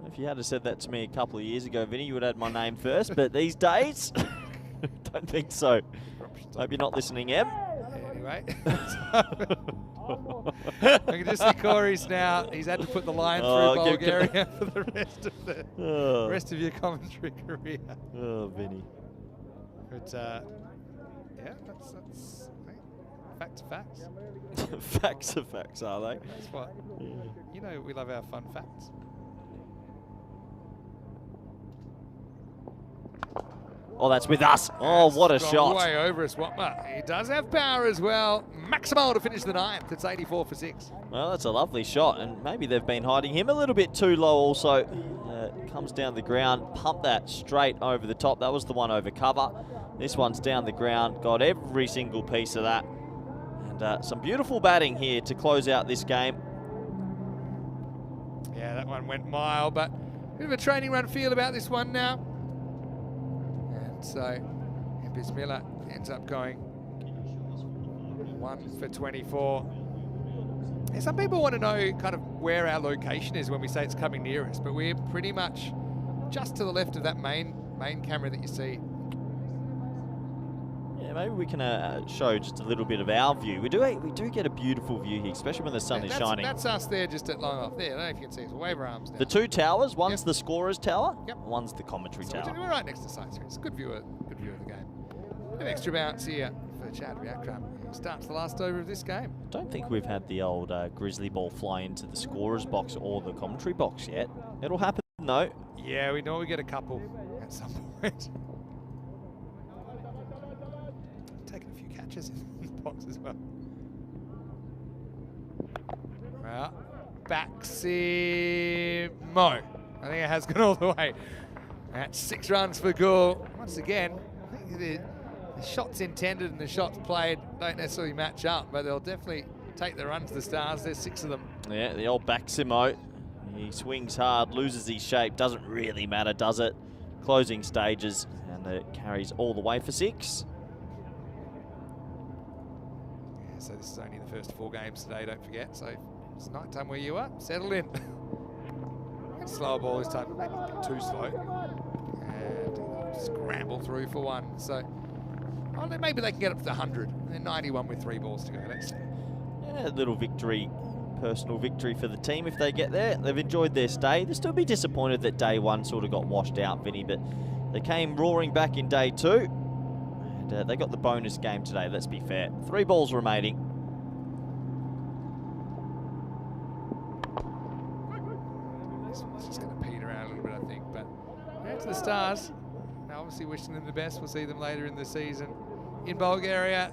D: If you had said that to me a couple of years ago, Vinny, you would have had my name first, but these days, don't think so. Hope you're not listening, Em.
A: Anyway. I can just see Corey's now. He's had to put the line through Bulgaria for the rest of your commentary career.
D: Oh, Vinny.
A: But yeah, that's facts are facts.
D: Facts are facts, are they?
A: That's what. Yeah. You know, we love our fun facts.
D: Oh, that's with us. Oh, what a shot.
A: Way over us, Watma. He does have power as well. Maximal to finish the 9th. It's 84 for 6.
D: Well, that's a lovely shot, and maybe they've been hiding him a little bit too low also. Comes down the ground, pump that straight over the top. That was the one over cover. This one's down the ground, got every single piece of that. And some beautiful batting here to close out this game.
A: Yeah, that one went mild, but a bit of a training run feel about this one now. And so, Bismillah ends up going 1 for 24. And some people want to know kind of where our location is when we say it's coming near us, but we're pretty much just to the left of that main camera that you see.
D: Yeah, maybe we can show just a little bit of our view. We do get a beautiful view here, especially when the sun is shining.
A: That's us there, just at long off there. I don't know if you can see us. We'll wave our arms now.
D: The 2 towers, one's the scorer's tower, one's the commentary tower.
A: We're right next to science. It's a good view of the game. An extra bounce here for Chad Akram. Starts the last over of this game.
D: I don't think we've had the old grizzly ball fly into the scorer's box or the commentary box yet. It'll happen though.
A: Yeah, we know we get a couple at some point. Taking a few catches in the box as well. Well, Baximo. I think it has gone all the way. That's 6 runs for Gould. Once again, I think the shots intended and the shots played don't necessarily match up, but they'll definitely take the run to the Stars. There's 6 of them.
D: Yeah, the old Baximo. He swings hard, loses his shape. Doesn't really matter, does it? Closing stages, and it carries all the way for 6.
A: Yeah, so this is only the first 4 games today, don't forget. So it's night time where you are. Settle in. Slower ball this time, maybe a bit too slow. And scramble through for 1. So maybe they can get up to 100. They're 91 with 3 balls to go. Let's see.
D: Yeah, a little victory, personal victory for the team if they get there. They've enjoyed their stay. They'll still be disappointed that day 1 sort of got washed out, Vinny, but they came roaring back in day 2. And they got the bonus game today, let's be fair. 3 balls remaining.
A: This one's just going to peter out a little bit, I think. But out to the Stars. Now, obviously wishing them the best. We'll see them later in the season in Bulgaria.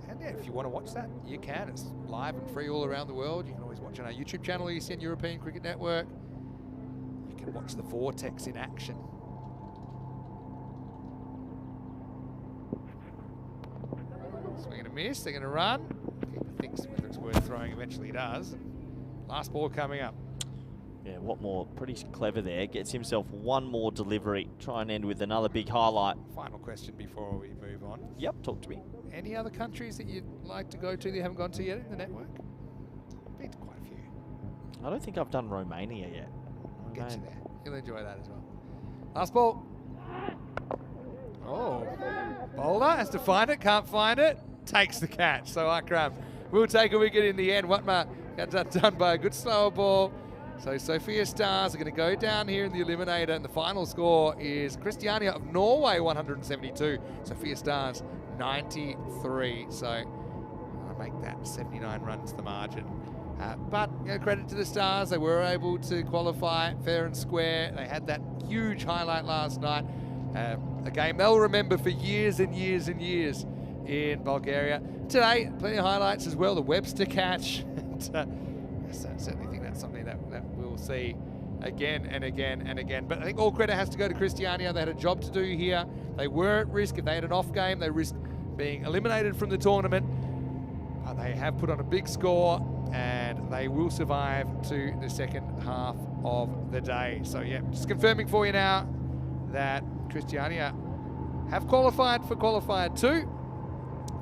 A: And yeah, if you want to watch that, you can. It's live and free all around the world. You can always watch on our YouTube channel, ECN European Cricket Network. You can watch the Vortex in action. Swing and a miss. They're going to run. Keeper thinks whether it's worth throwing. Eventually does. Last ball coming up.
D: Yeah, Watmore pretty clever there. Gets himself 1 more delivery. Try and end with another big highlight.
A: Final question before we move on.
D: Yep, talk to me.
A: Any other countries that you'd like to go to that you haven't gone to yet in the network? Been to quite a few.
D: I don't think I've done Romania yet.
A: I'll get you there. You'll enjoy that as well. Last ball. Oh, bowler has to find it, can't find it. Takes the catch. So Akram will take a wicket in the end. Watma got that done by a good slower ball. So Sophia Stars are going to go down here in the eliminator, and the final score is Christiania of Norway 172, Sophia Stars 93. So I'll make that 79 runs the margin. But credit to the Stars, they were able to qualify fair and square. They had that huge highlight last night, a game they'll remember for years and years and years in Bulgaria. Today, plenty of highlights as well. The Webster catch. And, I certainly think that's something that we'll see again and again and again. But I think all credit has to go to Christiania. They had a job to do here. They were at risk. If they had an off game, they risked being eliminated from the tournament. But they have put on a big score, and they will survive to the second half of the day. So yeah, just confirming for you now that Christiania have qualified for qualifier 2.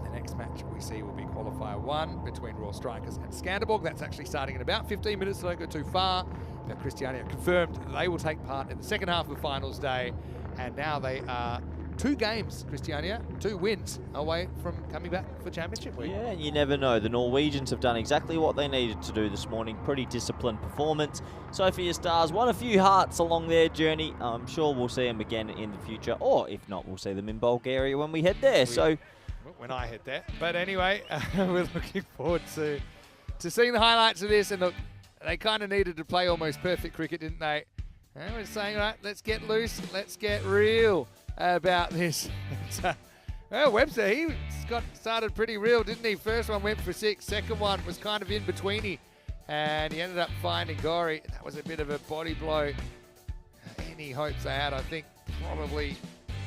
A: The next match we see will be qualifier 1 between Royal Strikers and Skanderborg. That's actually starting in about 15 minutes, so don't go too far. Now Christiania confirmed they will take part in the second half of the finals day, and now they are 2 games, Christiania, 2 wins away from coming back for championship week.
D: Yeah, and you never know. The Norwegians have done exactly what they needed to do this morning. Pretty disciplined performance. Sophia Stars won a few hearts along their journey. I'm sure we'll see them again in the future, or if not, we'll see them in Bulgaria when we head there.
A: When I head there. But anyway, we're looking forward to seeing the highlights of this. And look, they kind of needed to play almost perfect cricket, didn't they? And we're saying, right, let's get loose, let's get real about this. Well, Webster, he got started pretty real, didn't he? First one went for 6, second one was kind of in betweeny, and he ended up finding Gori. That was a bit of a body blow. Any hopes they had, I think, probably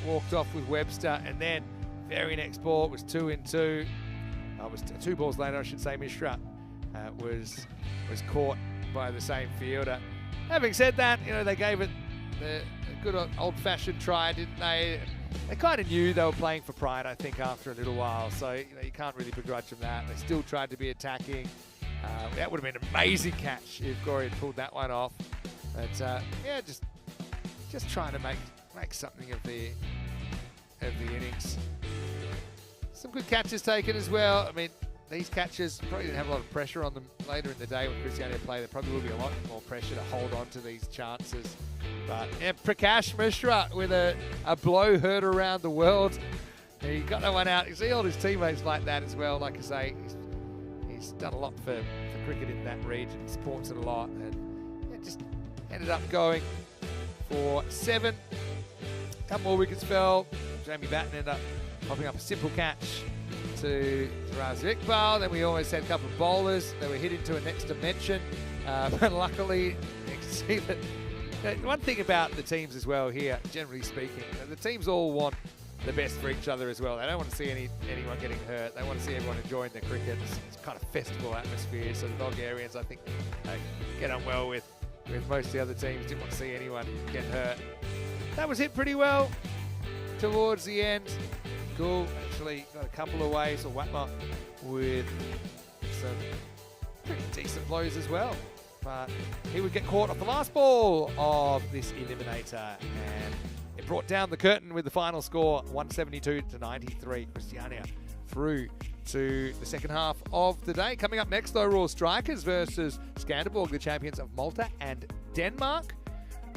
A: walked off with Webster, and then very next ball was 2 in 2. It was 2 balls later, I should say. Mishra was caught by the same fielder. Having said that, they gave it a good old-fashioned try, didn't they? They kind of knew they were playing for pride, I think, after a little while. So you can't really begrudge them that. They still tried to be attacking. That would have been an amazing catch if Gori had pulled that one off. But yeah, just trying to make something of the innings. Some good catches taken as well. I mean, these catches probably didn't have a lot of pressure on them later in the day when Christiania play. There probably will be a lot more pressure to hold on to these chances. But yeah, Prakash Mishra with a blow heard around the world. He got that one out. You see all his teammates like that as well. Like I say, he's done a lot for cricket in that region, supports it a lot, and yeah, just ended up going for 7. A couple more wickets fell. Jamie Batten ended up popping up a simple catch to Razi Iqbal. Then we always had a couple of bowlers that were hit into a next dimension. But luckily, you can see that one thing about the teams as well here, generally speaking, the teams all want the best for each other as well. They don't want to see anyone getting hurt. They want to see everyone enjoying their cricket. It's kind of festival atmosphere. So the Bulgarians, I think, get on well with most of the other teams. Didn't want to see anyone get hurt. That was hit pretty well towards the end. Cool, actually got a couple away. So Watma with some pretty decent blows as well. But he would get caught off the last ball of this eliminator, and it brought down the curtain with the final score 172 to 93. Christiania through to the second half of the day. Coming up next, though, Royal Strikers versus Skanderborg, the champions of Malta and Denmark.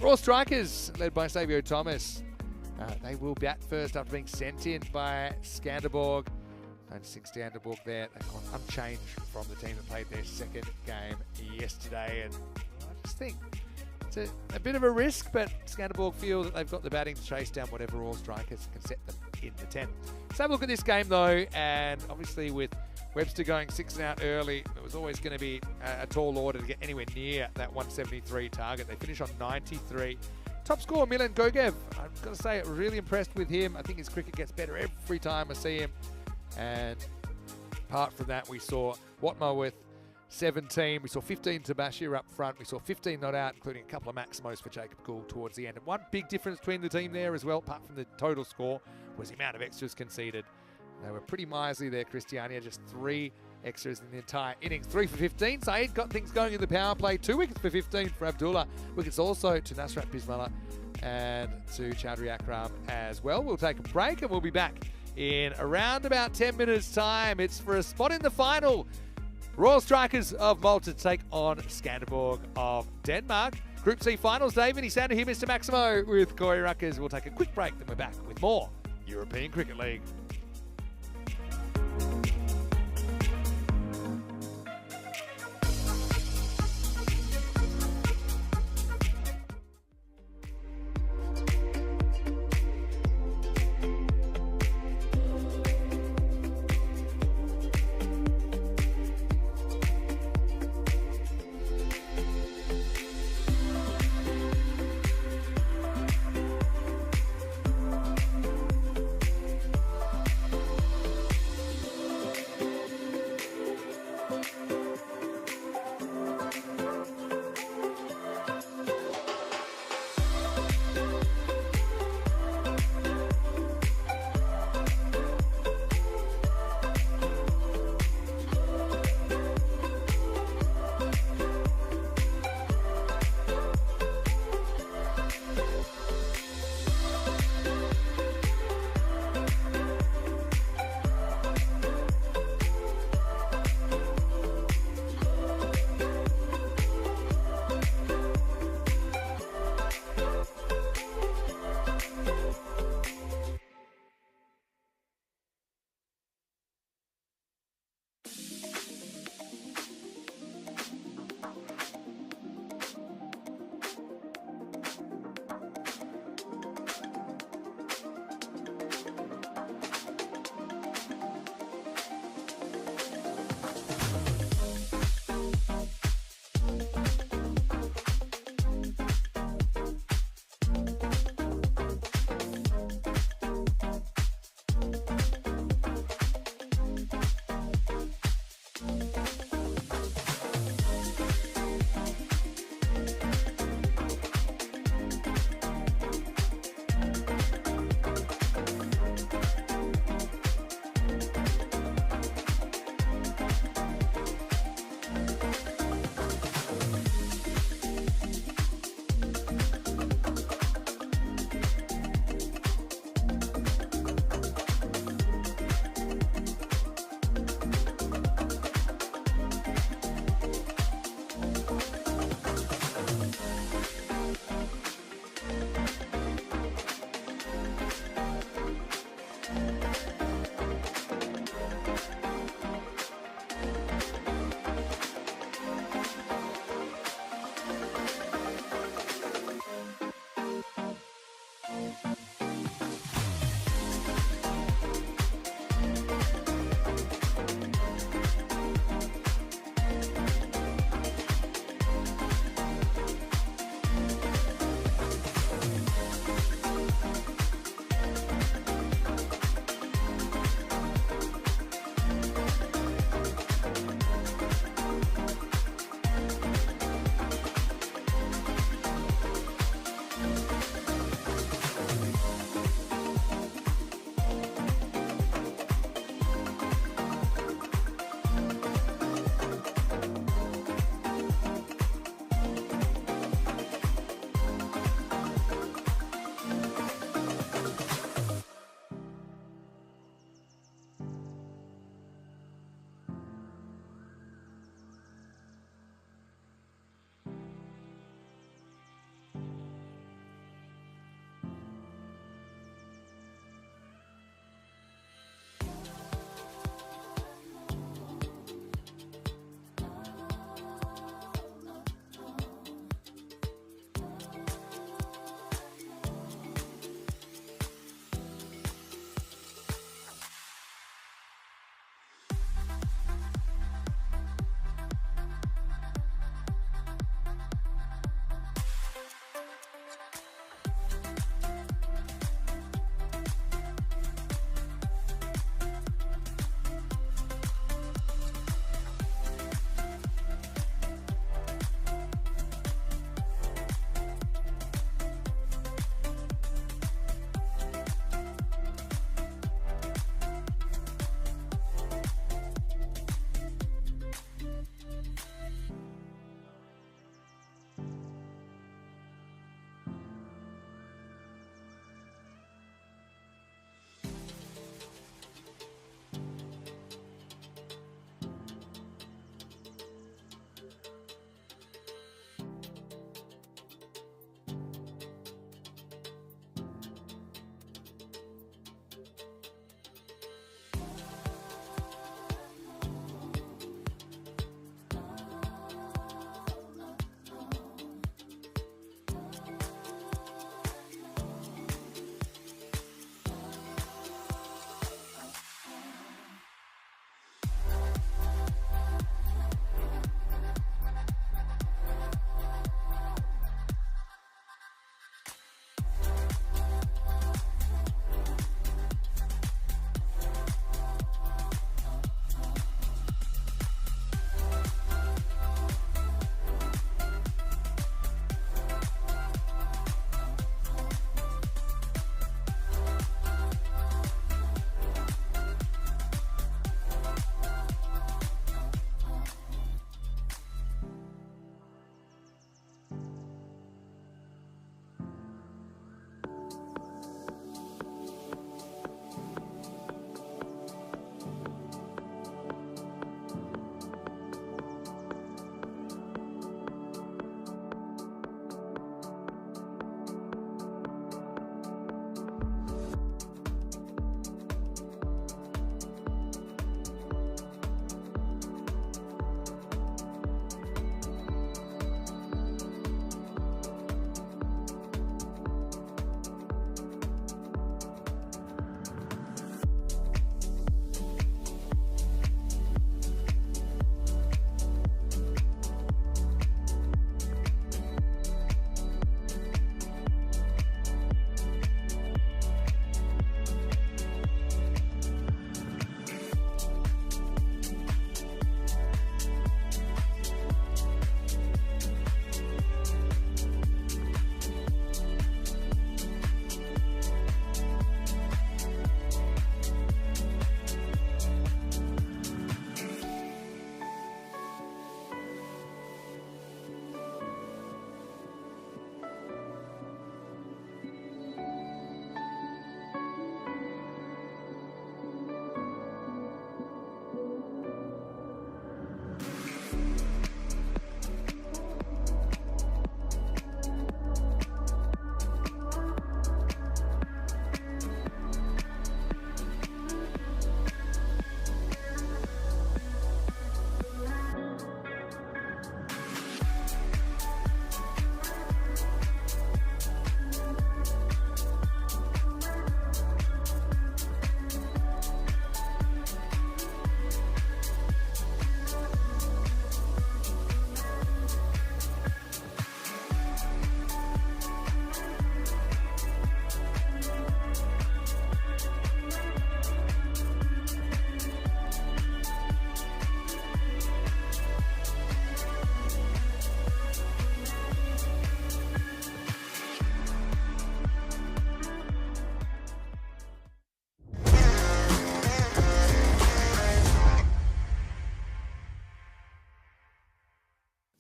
A: Royal Strikers, led by Savio Thomas, they will bat first after being sent in by Skanderborg. I just think Skanderborg there, they've gone unchanged from the team that played their second game yesterday. And I just think it's a bit of a risk, but Skanderborg feel that they've got the batting to chase down whatever Royal Strikers can set them in the 10. Let's have a look at this game, though. And obviously with Webster going 6 and out early, it was always going to be a tall order to get anywhere near that 173 target. They finished on 93. Top scorer, Milan Gogev. I've got to say, I'm really impressed with him. I think his cricket gets better every time I see him. And apart from that, we saw Watma with 17. We saw 15 to Bashir up front. We saw 15 not out, including a couple of maximos for Jacob Gould towards the end. And one big difference between the team there as well, apart from the total score, was the amount of extras conceded. They were pretty miserly there, Christiania. Just 3 extras in the entire innings. 3 for 15. Saeed got things going in the power play. 2 wickets for 15 for Abdullah. Wickets also to Nasrat Bismillah and to Chowdhury Akram as well. We'll take a break and we'll be back in around about 10 minutes time. It's for a spot in the final Royal Strikers of Malta take on Skanderborg of Denmark. Group C finals, Dave. Vinny Sander here, Mr. Maximo with Corey Ruckers. We'll take a quick break, then we're back with more European Cricket League.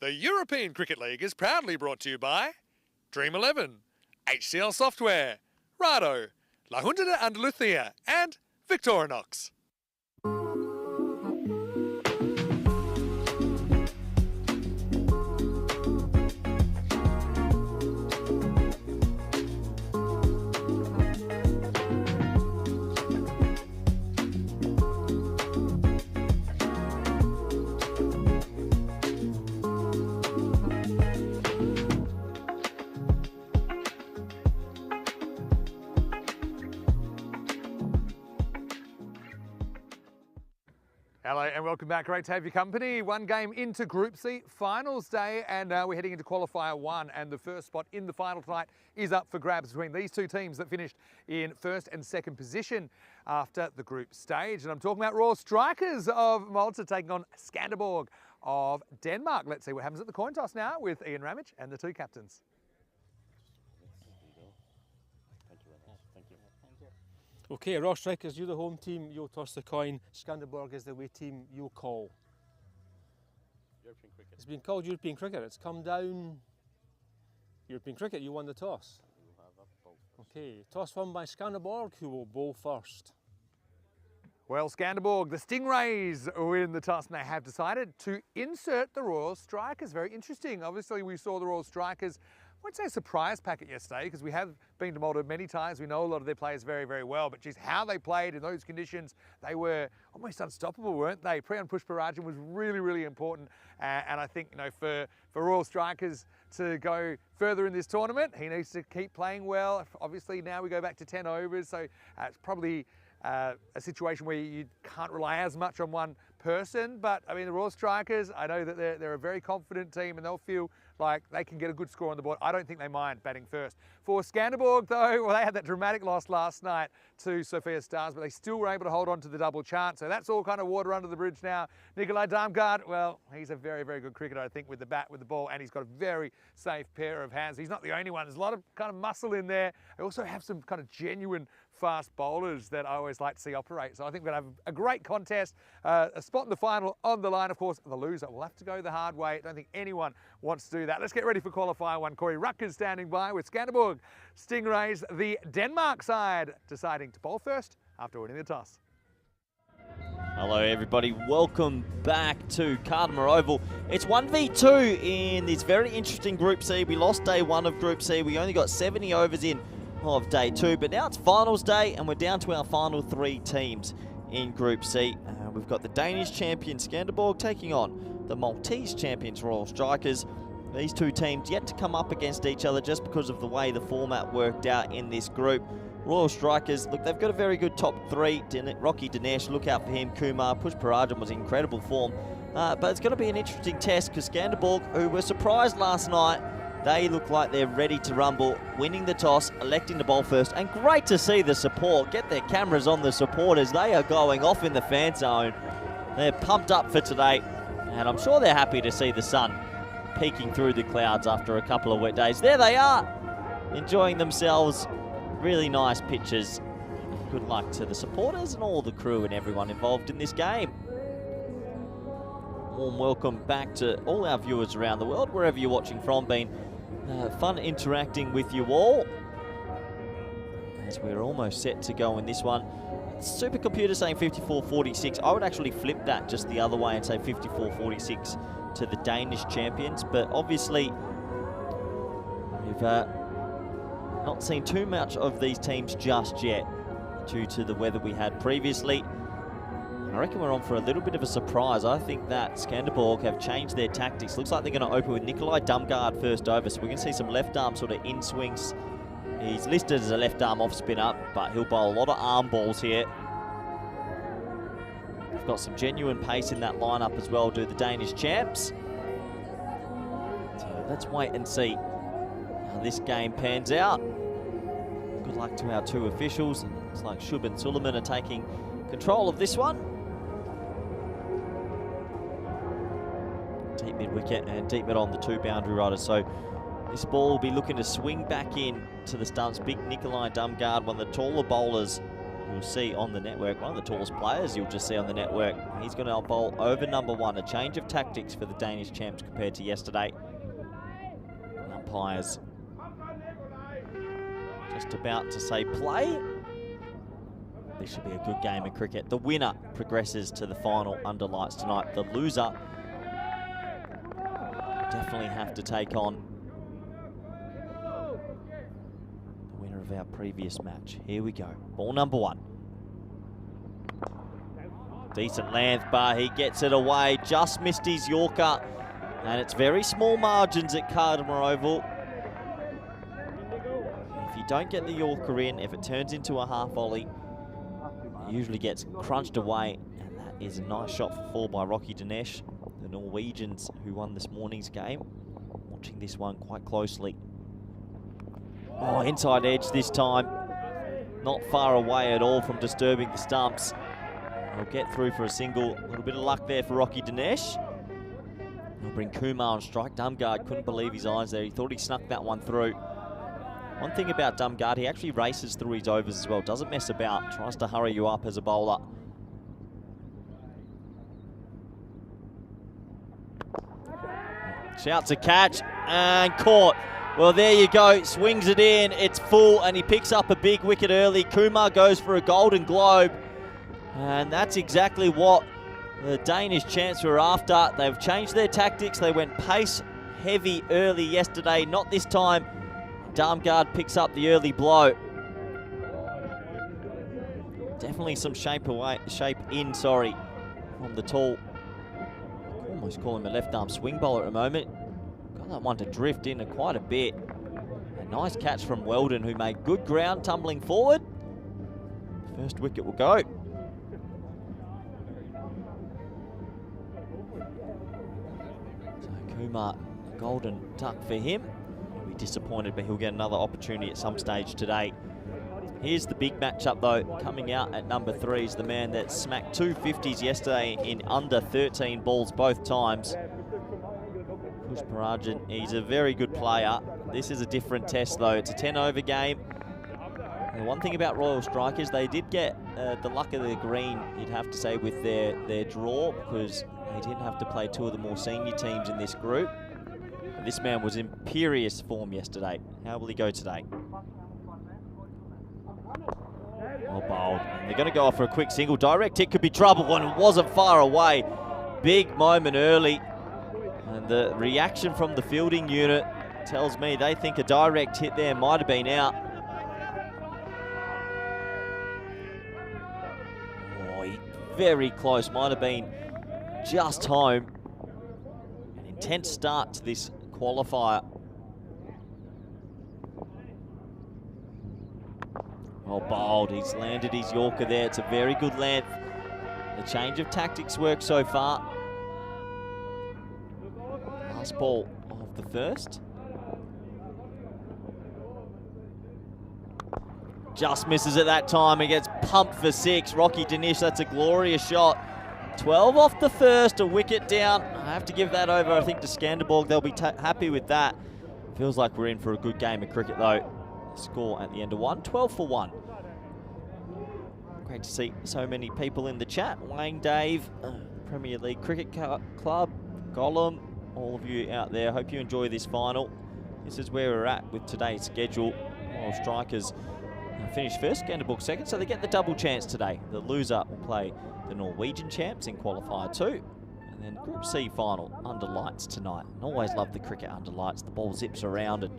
A: The European Cricket League is proudly brought to you by Dream 11, HCL Software, Rado, La Junta de Andalucía, and Victorinox. Hello and welcome back. Great to have your company. One game into Group C, finals day, and we're heading into qualifier 1, and the first spot in the final tonight is up for grabs between these two teams that finished in first and second position after the group stage. And I'm talking about Royal Strikers of Malta taking on Skanderborg of Denmark. Let's see what happens at the coin toss now with Ian Ramage and the two captains.
B: Okay, Royal Strikers, you're the home team, you'll toss the coin. Skanderborg is the away team, you'll call.
E: European cricket.
B: It's been called European cricket, it's come down. European cricket, you won the toss. Okay, toss won by Skanderborg, who will bowl first.
A: Well, Skanderborg, the Stingrays win the toss, and they have decided to insert the Royal Strikers. Very interesting. Obviously, we saw the Royal Strikers, I won't say a surprise packet yesterday, because we have been to Malta many times. We know a lot of their players very, very well, but geez, how they played in those conditions, they were almost unstoppable, weren't they? Priyan Pushparajan was really, really important. And I think, you know, for Royal Strikers to go further in this tournament, he needs to keep playing well. Obviously, now we go back to 10 overs, so it's probably a situation where you can't rely as much on one person. But I mean, the Royal Strikers, I know that they're a very confident team, and they'll feel like they can get a good score on the board. I don't think they mind batting first. For Skanderborg though, well, they had that dramatic loss last night to Sofia Stars, but they still were able to hold on to the double chance. So that's all kind of water under the bridge now. Nikolai Damgaard, well, he's a very, very good cricketer, I think, with the bat, with the ball, and he's got a very safe pair of hands. He's not the only one. There's a lot of kind of muscle in there. They also have some kind of genuine fast bowlers that I always like to see operate. So I think we're going to have a great contest. A spot in the final on the line. Of course, the loser will have to go the hard way. I don't think anyone wants to do that. Let's get ready for qualifier 1. Corey Rucker's standing by with Skanderborg Stingrays, the Denmark side, deciding to bowl first after winning the toss.
D: Hello everybody, welcome back to Cardamar Oval. It's 1v2 in this very interesting Group C. We lost day 1 of Group C. We only got 70 overs in of day 2, but now it's finals day and we're down to our final 3 teams in Group C. We've got the Danish champion Skanderborg taking on the Maltese champions Royal Strikers. These two teams yet to come up against each other just because of the way the format worked out in this group. Royal Strikers, look, they've got a very good top 3. Rocky Dinesh, look out for him. Kumar, Pushparajan was in incredible form. But it's going to be an interesting test because Skanderborg, who were surprised last night, they look like they're ready to rumble, winning the toss, electing to bowl first. And great to see the support. Get their cameras on the supporters. They are going off in the fan zone. They're pumped up for today. And I'm sure they're happy to see the sun peeking through the clouds after a couple of wet days. There they are, enjoying themselves. Really nice pictures. Good luck to the supporters and all the crew and everyone involved in this game. Warm welcome back to all our viewers around the world, wherever you're watching from. Been fun interacting with you all as we're almost set to go in this one. Supercomputer saying 54-46. I would actually flip that just the other way and say 54-46 to the Danish champions, but obviously we've not seen too much of these teams just yet due to the weather we had previously. I reckon we're on for a little bit of a surprise. I think that Skanderborg have changed their tactics. Looks like they're going to open with Nikolai Damgaard first over, so we're going to see some left arm sort of in swings. He's listed as a left arm off spinner, but he'll bowl a lot of arm balls here. We've got some genuine pace in that lineup as well, do the Danish champs. So let's wait and see how this game pans out. Good luck to our 2 officials. Looks like Shub and Suleiman are taking control of this one. Deep mid wicket and deep mid on the 2 boundary riders. So this ball will be looking to swing back in to the stumps. Big Nikolai Damgaard, one of the taller bowlers you'll see on the network, one of the tallest players you'll just see on the network. He's going to bowl over number 1, a change of tactics for the Danish champs compared to yesterday. The umpires just about to say play. This should be a good game of cricket. The winner progresses to the final under lights tonight. The loser definitely have to take on the winner of our previous match. Here we go. Ball number 1. Decent length, but he gets it away. Just missed his Yorker. And it's very small margins at Cardamore Oval. If you don't get the Yorker in, if it turns into a half volley, it usually gets crunched away. And that is a nice shot for 4 by Rocky Dinesh. The Norwegians who won this morning's game. Watching this one quite closely. Oh, inside edge this time. Not far away at all from disturbing the stumps. He'll get through for a single. A little bit of luck there for Rocky Dinesh. He'll bring Kumar on strike. Dumgaard couldn't believe his eyes there. He thought he snuck that one through. One thing about Dumgaard, he actually races through his overs as well. Doesn't mess about. Tries to hurry you up as a bowler. Shouts a catch and caught. Well, there you go. Swings it in. It's full and he picks up a big wicket early. Kumar goes for a golden globe. And that's exactly what the Danish champs were after. They've changed their tactics. They went pace heavy early yesterday. Not this time. Darmgard picks up the early blow. Definitely some shape in, from the tall. Almost call him a left arm swing bowler at the moment. Got that one to drift in quite a bit. A nice catch from Weldon, who made good ground tumbling forward. First wicket will go. So Kumar, golden duck for him. He'll be disappointed, but he'll get another opportunity at some stage today. Here's the big matchup though. Coming out at number 3 is the man that smacked 2 50s yesterday in under 13 balls both times. Pushparajan, he's a very good player. This is a different test though. It's a 10-over game. And one thing about Royal Strikers, they did get the luck of the green, you'd have to say, with their draw, because they didn't have to play 2 of the more senior teams in this group. But this man was in imperious form yesterday. How will he go today? Well bowled. They're going to go off for a quick single. Direct hit could be trouble, and it wasn't far away. Big moment early. And the reaction from the fielding unit tells me they think a direct hit there might have been out. Oh, very close. Might have been just home. An intense start to this qualifier. Oh, bowled. He's landed his Yorker there. It's a very good length. The change of tactics worked so far. Last ball of the first. Just misses at that time. He gets pumped for 6. Rocky Dinesh, that's a glorious shot. 12 off the first, a wicket down. I have to give that over, I think, to Skanderborg. They'll be happy with that. Feels like we're in for a good game of cricket, though. Score at the end of 1, 12 for 1. Great to see so many people in the chat. Wayne, Dave, Premier League Cricket Club, Gollum, all of you out there. Hope you enjoy this final. This is where we're at with today's schedule. Royal Strikers finished first, Skanderborg second, so they get the double chance today. The loser will play the Norwegian champs in qualifier 2. And then Group C final under lights tonight. And always love the cricket under lights. The ball zips around and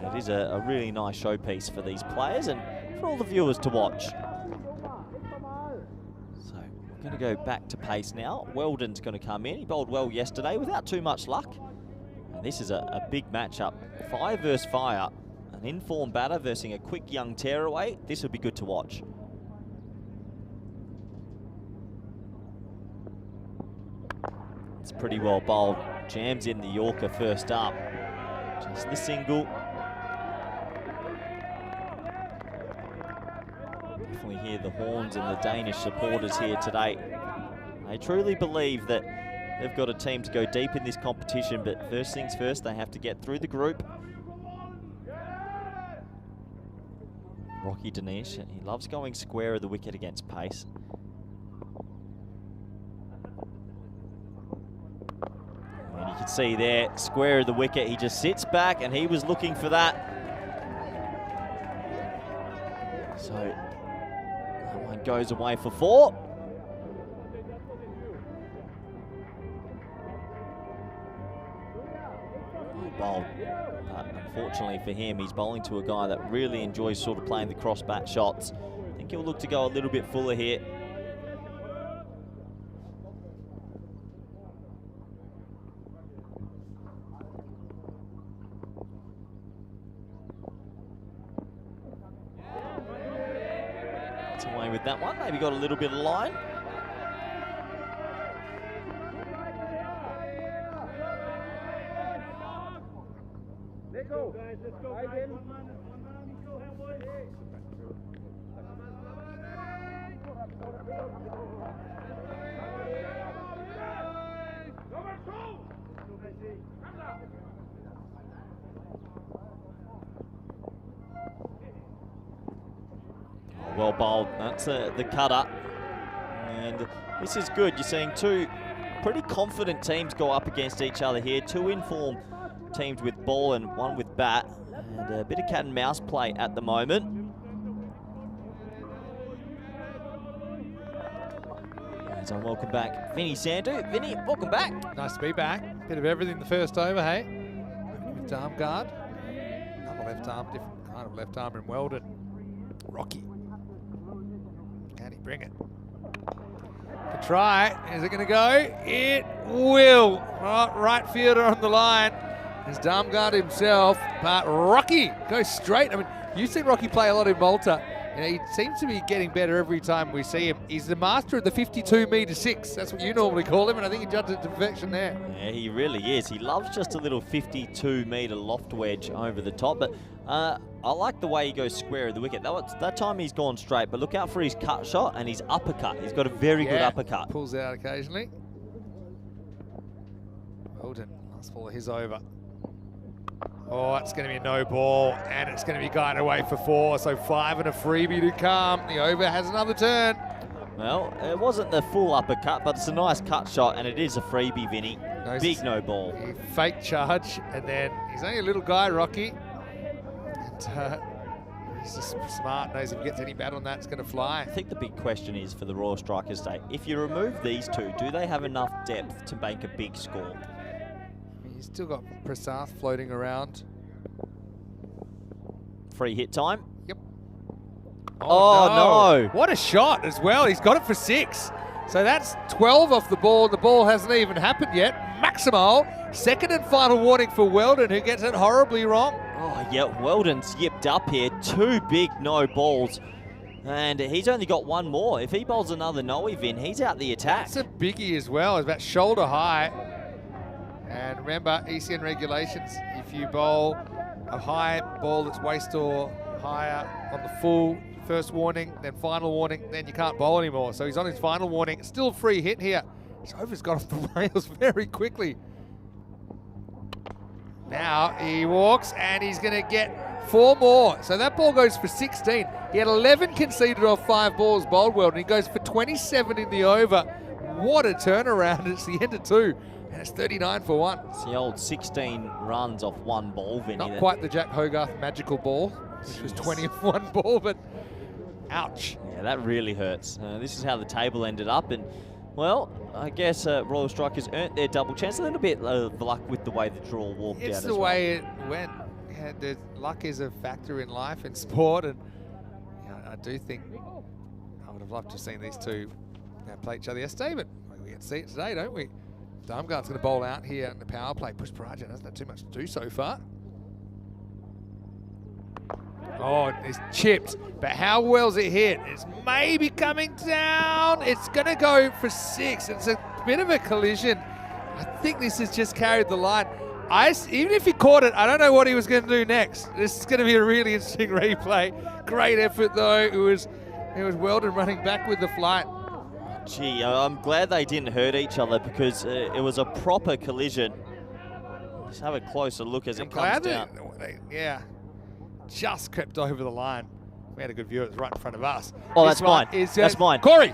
D: it is a really nice showpiece for these players and for all the viewers to watch. So we're going to go back to pace now. Weldon's going to come in. He bowled well yesterday without too much luck. And this is a big matchup. Fire versus fire. An in-form batter versus a quick young tearaway. This would be good to watch. It's pretty well bowled. Jams in the Yorker first up. Just the single. Definitely hear the horns and the Danish supporters here today. They truly believe that they've got a team to go deep in this competition, but first things first, they have to get through the group. Rocky Dinesh, he loves going square of the wicket against pace. And you can see there, square of the wicket, he just sits back and he was looking for that. So that one goes away for 4. Bowled. But unfortunately for him, he's bowling to a guy that really enjoys sort of playing the cross-bat shots. I think he'll look to go a little bit fuller here. Gets away with that one. Maybe got a little bit of line. Well bowled, that's the cutter. And this is good. You're seeing two pretty confident teams go up against each other here. Two in-form teams with ball and one with bat. And a bit of cat and mouse play at the moment. And so welcome back, Vinny Sandhu. Vinny, welcome back.
F: Nice to be back. Bit of everything the first over, hey? With arm guard. Another left arm, different kind of left arm in Weldon. Rocky. Can he bring it? Good try. Is it going to go? It will. Right fielder on the line. His arm guard himself, but Rocky goes straight. I mean, you've seen Rocky play a lot in Malta. And he seems to be getting better every time we see him. He's the master of the 52-metre 6. That's what you normally call him, and I think he judged it to perfection there.
D: Yeah, he really is. He loves just a little 52-metre loft wedge over the top, but I like the way he goes square of the wicket. That time he's gone straight, but look out for his cut shot and his uppercut. He's got a very good uppercut.
F: Pulls out occasionally. Weldon, last ball of his over. Oh, it's going to be a no ball, and it's going to be guided away for 4, so 5 and a freebie to come. The over has another turn.
D: Well, it wasn't the full uppercut, but it's a nice cut shot, and it is a freebie, Vinny. Big no ball.
F: Fake charge, and then he's only a little guy, Rocky. And he's just smart, knows if he gets any bat on that, it's going to fly.
D: I think the big question is for the Royal Strikers today, if you remove these two, do they have enough depth to make a big score?
F: He's still got Prasath floating around.
D: Free hit time.
F: Yep.
D: Oh, no.
F: What a shot as well. He's got it for 6. So that's 12 off the ball. The ball hasn't even happened yet. Maximal. Second and final warning for Weldon, who gets it horribly wrong.
D: Oh, yeah, Weldon's yipped up here. 2 big no balls. And he's only got 1 more. If he bowls another no-eve in, he's out the attack.
F: That's a biggie as well. It's about shoulder high. And remember, ECN regulations, if you bowl a high ball that's waist or higher on the full first warning, then final warning, then you can't bowl anymore. So he's on his final warning. Still free hit here. His over's got off the rails very quickly. Now he walks and he's going to get 4 more. So that ball goes for 16. He had 11 conceded off 5 balls bowled well, and he goes for 27 in the over. What a turnaround. It's the end of 2. And it's 39 for 1.
D: It's the old 16 runs off 1 ball, Vinny.
F: Not quite the Jack Hogarth magical ball, which was 20 off 1 ball, but ouch.
D: Yeah, that really hurts. This is how the table ended up, and, well, I guess Royal Strikers earned their double chance. A little bit of luck with the way the draw walked out as well.
F: It's the way it went. Yeah, the luck is a factor in life and sport, and I do think I would have loved to have seen these two play each other yesterday, but we get to see it today, don't we? Darmgard's going to bowl out here in the power play. Pushparajan hasn't had too much to do so far. Oh, it's chipped, but how well's it hit? It's maybe coming down. It's going to go for 6. It's a bit of a collision. I think this has just carried the line. Even if he caught it, I don't know what he was going to do next. This is going to be a really interesting replay. Great effort, though. It was Weldon running back with the flight.
D: Gee, I'm glad they didn't hurt each other because it was a proper collision. Let's have a closer look as it comes down.
F: Yeah, just crept over the line. We had a good view. It was right in front of us.
D: Oh,
F: This
D: that's
F: one
D: mine.
F: is,
D: That's mine.
F: Corey.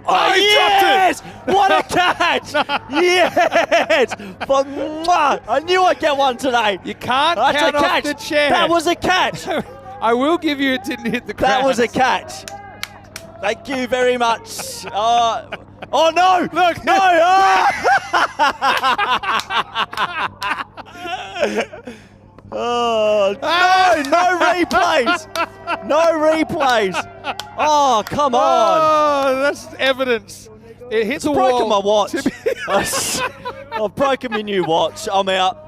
D: Oh,
F: he
D: yes!
F: dropped it.
D: What a catch! Yes! But, mwah, I knew I'd get one today.
F: You can't
D: That's
F: count
D: a
F: off
D: catch.
F: the chair.
D: That was a catch.
F: I will give you it didn't hit the ground.
D: That was a catch. Thank you very much. Oh no!
F: Look.
D: No! Oh, no replays. No replays. Oh, come on.
F: Oh, that's evidence. It hit
D: It's
F: the
D: broken my
F: wall.
D: watch. I've broken my new watch. I'm out.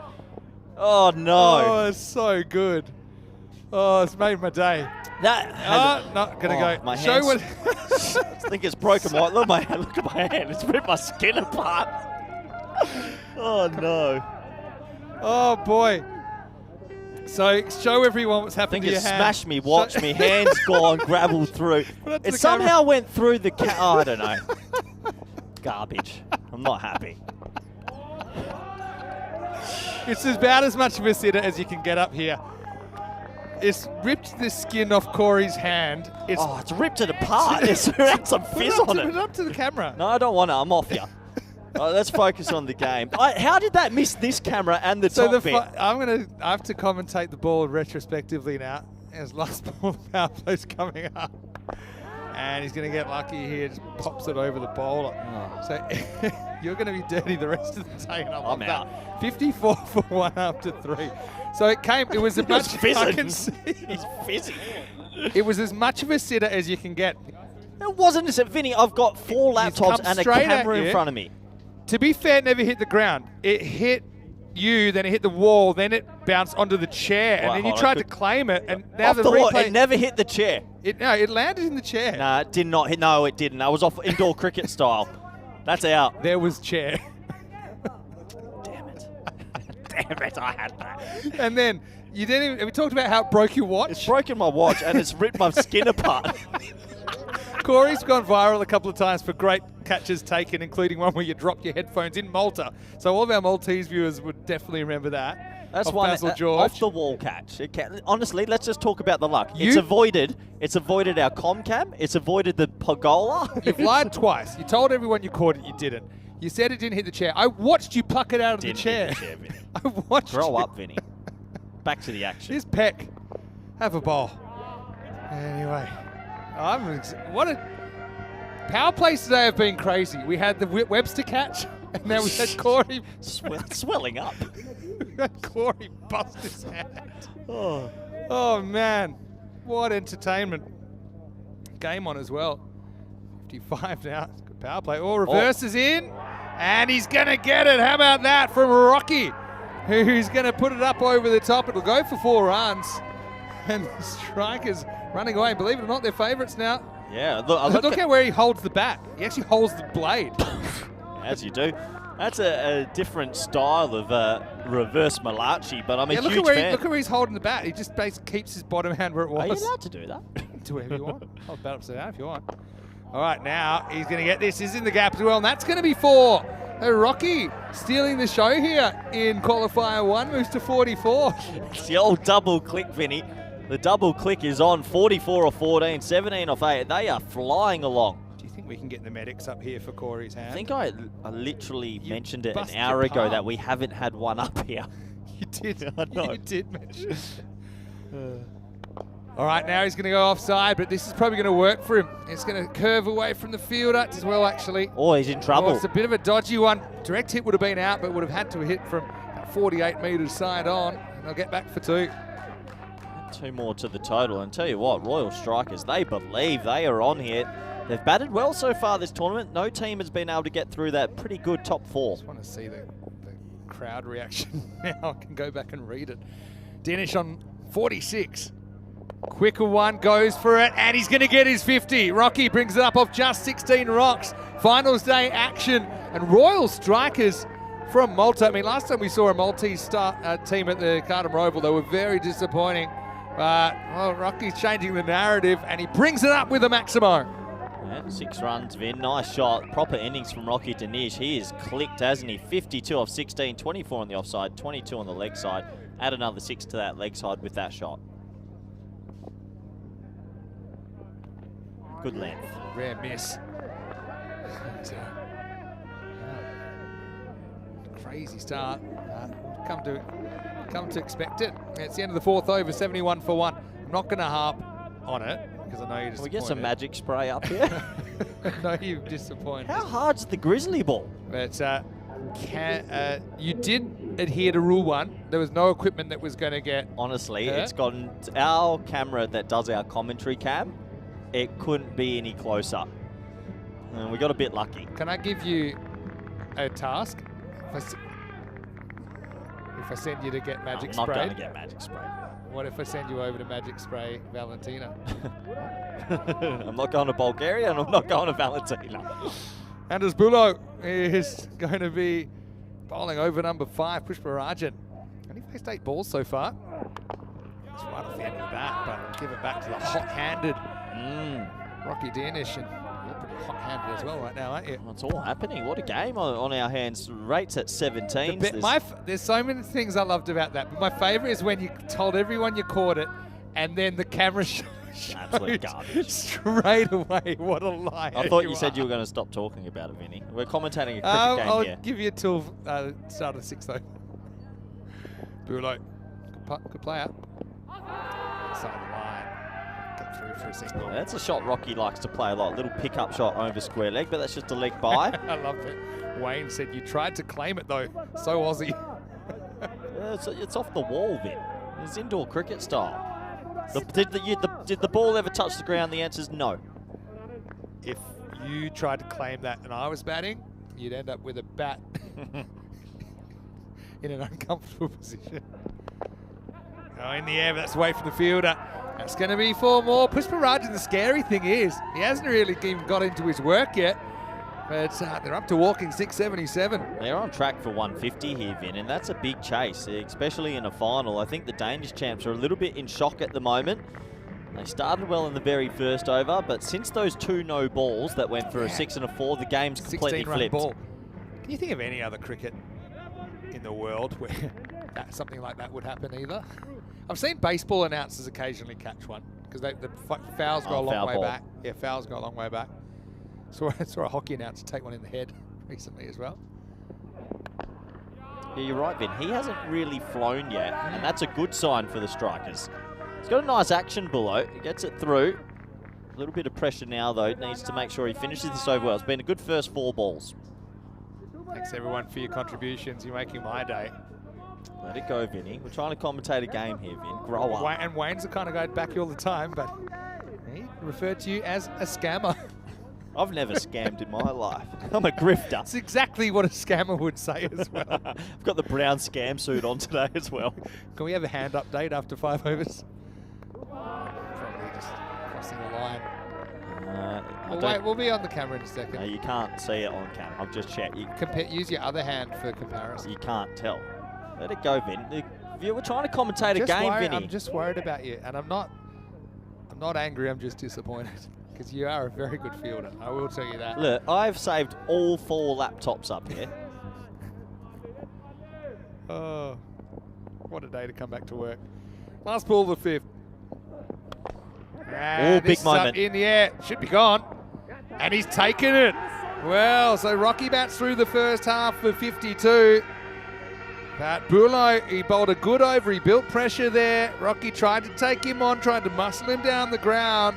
D: Oh no.
F: Oh, it's so good. Oh, it's made my day.
D: That has
F: Not gonna go.
D: My
F: Show
D: hands.
F: what.
D: I think it's broken my. Look at my hand. It's ripped my skin apart. Oh no.
F: Oh boy. So show everyone what's
D: I
F: happened
D: think
F: to
D: it
F: your hand.
D: smashed me watch. Me hands gone, gravel through.
F: Put it to
D: It
F: the
D: somehow
F: camera.
D: went through the Oh, I don't know. Garbage. I'm not happy.
F: It's about as much of a sitter as you can get up here. It's ripped the skin off Corey's hand. It's
D: It's ripped it apart. It's had some fizz on
F: Put
D: it.
F: it up to the camera.
D: No, I don't want to. I'm off here. Let's focus on the game. How did that miss this camera and the
F: So
D: top bit?
F: I have to commentate the ball retrospectively now. As last ball, the power play's coming up, and he's going to get lucky here. Just pops it over the bowler. So you're going to be dirty the rest of the day, and I love
D: I'm
F: that.
D: out.
F: 54 for 1 after 3. So it was a
D: He was
F: much. I can
D: fizzing.
F: see.
D: He's fizzing.
F: It was as much of a sitter as you can get.
D: It wasn't a Vinny. I've got 4
F: He's
D: laptops
F: come
D: and a
F: straight at
D: camera in
F: you.
D: front of me.
F: To be fair, it never hit the ground. It hit you, then it hit the wall, then it bounced onto the chair, and
D: Well,
F: then you
D: hold on,
F: tried to
D: could-
F: claim it, and now
D: Off
F: the
D: the wall.
F: replay.
D: It never hit the chair.
F: It landed in the chair.
D: Nah, it did not hit. No, it didn't. I was off indoor cricket style. That's out.
F: There was chair.
D: Damn it. Damn it, I had that.
F: And then you didn't even. We talked about how it broke your watch.
D: It's broken my watch and it's ripped my skin apart.
F: Corey's gone viral a couple of times for great catches taken, including one where you dropped your headphones in Malta. So all of our Maltese viewers would definitely remember that.
D: That's
F: of
D: one
F: Basil George.
D: off the wall catch. Honestly, let's just talk about the luck.
F: You-
D: It's avoided our comcam. It's avoided the pergola.
F: You've lied twice. You told everyone you caught it. You didn't. You said it didn't hit the chair. I watched you pluck it out of
D: Didn't
F: the chair.
D: hit the chair, Vinny.
F: I watched
D: Grow
F: you.
D: up, Vinny. Back to the action.
F: Here's Peck. Have a bowl. Anyway, what a power plays today have been crazy. We had the Webster catch, and now we had Corey.
D: Swelling up.
F: We had Corey bust his hand. Oh man, what entertainment! Game on as well. 55 now. Good power play. Oh, reverses in, and he's gonna get it. How about that from Rocky, who's gonna put it up over the top. It'll go for 4 runs, and the strikers running away. Believe it or not, they're favourites now.
D: Yeah, look
F: Look at where he holds the bat. He actually holds the blade.
D: as you do. That's a different style of reverse Malachi, but I'm a
F: Yeah, look
D: huge
F: at
D: fan.
F: where he's holding the bat. He just basically keeps his bottom hand where it was.
D: Are you allowed to do that?
F: Do whatever you want. I'll bat upside down if you want. All right, now he's going to get this. He's in the gap as well, and that's going to be 4. Rocky stealing the show here in qualifier 1, moves to 44.
D: It's the old double click, Vinny. The double click is on 44 off 14, 17 off 8. They are flying along.
F: Do you think we can get the medics up here for Corey's hand?
D: I think I literally mentioned it an
F: busted
D: hour
F: your
D: ago
F: palm.
D: that we haven't had one up here.
F: You did.
D: I know.
F: You did mention. All right, now he's going to go offside, but this is probably going to work for him. It's going to curve away from the fielder as well, actually.
D: Oh, he's in
F: Oh,
D: trouble.
F: it's a bit of a dodgy one. Direct hit would have been out, but would have had to hit from 48 metres side on. And they'll get back for 2.
D: 2 more to the total. And tell you what, Royal Strikers, they believe they are on here. They've batted well so far this tournament. No team has been able to get through that pretty good top 4.
F: I want to see the crowd reaction now. I can go back and read it. Danish on 46. Quicker one goes for it, and he's going to get his 50. Rocky brings it up off just 16 rocks. Finals day action, and Royal Strikers from Malta. I mean, last time we saw a Maltese team at the Cardham Roval, they were very disappointing. But, well, Rocky's changing the narrative, and he brings it up with a Maximo.
D: Yeah, 6 runs, Vin. Nice shot. Proper innings from Rocky Danish. He is clicked, hasn't he? 52 off 16, 24 on the offside, 22 on the leg side. Add another 6 to that leg side with that shot. Good length.
F: Rare miss. And, crazy start. Come to expect it. It's the end of the fourth over, 71 for 1. I'm not going to harp on it because I know you're disappointed.
D: Can we get some magic spray up here?
F: I know you're disappointed.
D: How hard's the grizzly ball?
F: But you did adhere to rule 1. There was no equipment that was going to get
D: Honestly,
F: hurt.
D: it's gotten our camera that does our commentary cam. It couldn't be any closer. And we got a bit lucky.
F: Can I give you a task? If I send you to get magic
D: I'm not
F: spray,
D: going to get magic spray.
F: what if I send you over to Magic Spray Valentina?
D: I'm not going to Bulgaria and I'm not going to Valentina.
F: Anders Bulo is going to be bowling over number 5, Pushparajan. Only faced 8 balls so far. It's right off the end of the bat, but give it back to the hot-handed Rocky Danish. And you're pretty hot-handed as well right now, aren't you?
D: It's all happening. What a game on our hands. Rates at 17.
F: There's so many things I loved about that, but my favourite is when you told everyone you caught it, and then the camera
D: Absolute garbage.
F: straight away. What a liar!
D: I thought you said you were going to stop talking about it, Vinny. We're commentating a cricket game
F: I'll
D: here.
F: give you till start of 6 though. Bulo, good player. Side of the line, get through for a single.
D: That's a shot Rocky likes to play a lot. Little pickup shot over square leg, but that's just a leg by.
F: I love it. Wayne said you tried to claim it though. So Aussie.
D: It's off the wall, Vin. It's indoor cricket style. Did the ball ever touch the ground? The answer is no.
F: If you tried to claim that and I was batting, you'd end up with a bat in an uncomfortable position. Oh, in the air, but that's away from the fielder. That's going to be 4 more. Pushparajan, the scary thing is, he hasn't really even got into his work yet. But they're up to walking 677.
D: They're on track for 150 here, Vin, and that's a big chase, especially in a final. I think the Danish champs are a little bit in shock at the moment. They started well in the very first over, but since those 2 no balls that went for a 6 and a 4, the game's completely flipped.
F: Ball. Can you think of any other cricket in the world where something like that would happen either? I've seen baseball announcers occasionally catch one because the fouls go a long way back. Yeah, fouls go a long way back. Saw a hockey announcer take one in the head recently as well.
D: Yeah, you're right, Vin. He hasn't really flown yet, and that's a good sign for the strikers. He's got a nice action below. He gets it through. A little bit of pressure now, though. Needs to make sure he finishes this over well. It's been a good first 4 balls.
F: Thanks, everyone, for your contributions. You're making my day.
D: Let it go, Vinny. We're trying to commentate a game here, Vin. Grow up.
F: And Wayne's the kind of guy to back you all the time, but he referred to you as a scammer.
D: I've never scammed in my life. I'm a grifter.
F: That's exactly what a scammer would say as well.
D: I've got the brown scam suit on today as well.
F: Can we have a hand update after 5 overs? Probably just crossing the line. We'll be on the camera in a second.
D: No, you can't see it on camera. I've just checked.
F: Use your other hand for comparison.
D: You can't tell. Let it go, Vin. We're trying to commentate a game, Vinny.
F: I'm just worried about you, and I'm not angry. I'm just disappointed. Because you are a very good fielder, I will tell you that.
D: Look, I've saved all 4 laptops up here.
F: Oh, what a day to come back to work. Last ball of the 5th.
D: Oh, big moment.
F: In the air, should be gone. And he's taken it. Well, so Rocky bats through the first half for 52. But Bulo, he bowled a good over. He built pressure there. Rocky tried to take him on, tried to muscle him down the ground.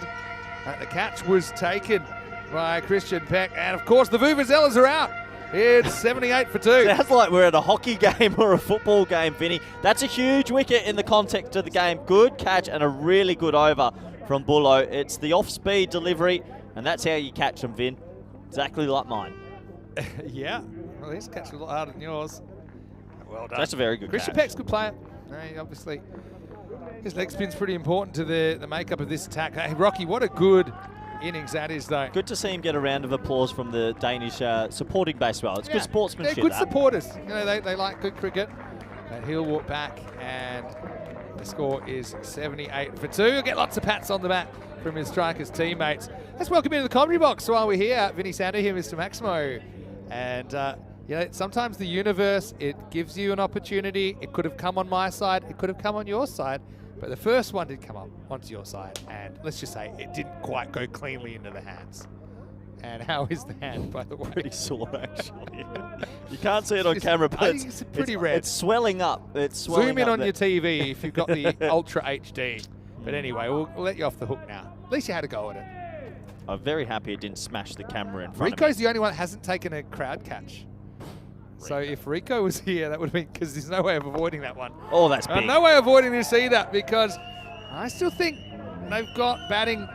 F: The catch was taken by Christian Peck. And, of course, the Vuvuzelas are out. It's 78 for 2.
D: Sounds like we're at a hockey game or a football game, Vinny. That's a huge wicket in the context of the game. Good catch and a really good over from Bulo. It's the off-speed delivery, and that's how you catch them, Vin. Exactly like mine.
F: Yeah. Well, his catch was a lot harder than yours. Well done.
D: That's a very good
F: Christian
D: catch.
F: Peck's a good player. Obviously, his leg spin's pretty important to the makeup of this attack. Hey, Rocky, what a good innings that is, though.
D: Good to see him get a round of applause from the Danish supporting base well. It's good sportsmanship.
F: They're good supporters. You know, they like good cricket. And he'll walk back, and the score is 78 for 2. He'll get lots of pats on the back from his strikers' teammates. Let's welcome into the commentary box while we're here. Vinny Sandu here, Mr. Maximo. And, you know, sometimes the universe, it gives you an opportunity. It could have come on my side. It could have come on your side. But the first one did come up onto your side, and let's just say it didn't quite go cleanly into the hands. And how is the hand, by the way?
D: Pretty sore, actually. You can't see it on camera, but
F: it's pretty red.
D: It's swelling up. It's swelling
F: Zoom in
D: up
F: on your TV if you've got the Ultra HD. But anyway, we'll let you off the hook now. At least you had a go at it.
D: I'm very happy it didn't smash the camera in front
F: Rico's
D: of me.
F: the only one that hasn't taken a crowd catch. So if Rico was here, that would have been, because there's no way of avoiding that one.
D: Oh, that's big.
F: No way of avoiding this either, because I still think they've got batting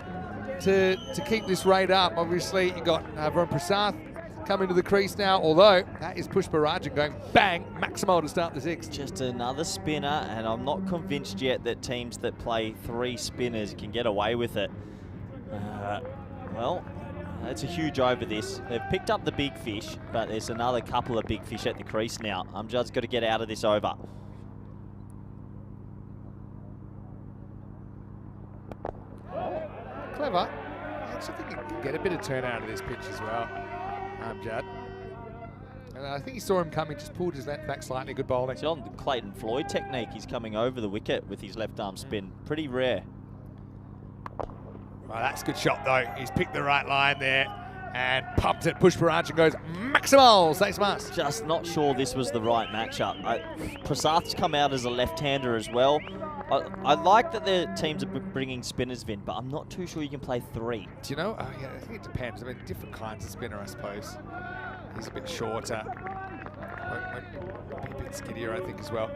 F: to keep this rate up. Obviously, you got Varun Prasad coming to the crease now, although that is Pushpa Rajan going bang, Maximal to start the sixth.
D: Just another spinner, and I'm not convinced yet that teams that play 3 spinners can get away with it. Well, it's a huge over this. They've picked up the big fish, but there's another couple of big fish at the crease now. Amjad's got to get out of this over.
F: Clever. I actually think he can get a bit of turn out of this pitch as well, Amjad. And I think he saw him coming, just pulled his left back slightly, good bowling.
D: It's on the Clayton Floyd technique. He's coming over the wicket with his left arm spin. Pretty rare.
F: Well, that's a good shot though. He's picked the right line there and pumped it. Pushpa Rajan goes Maximal. Thanks, Mars.
D: Just not sure this was the right matchup. Prasad's come out as a left-hander as well. I like that the teams are bringing spinners in, but I'm not too sure you can play 3.
F: Do you know? Oh, yeah, I think it depends. I mean, different kinds of spinner, I suppose. He's a bit shorter. Might be a bit skinnier, I think, as well.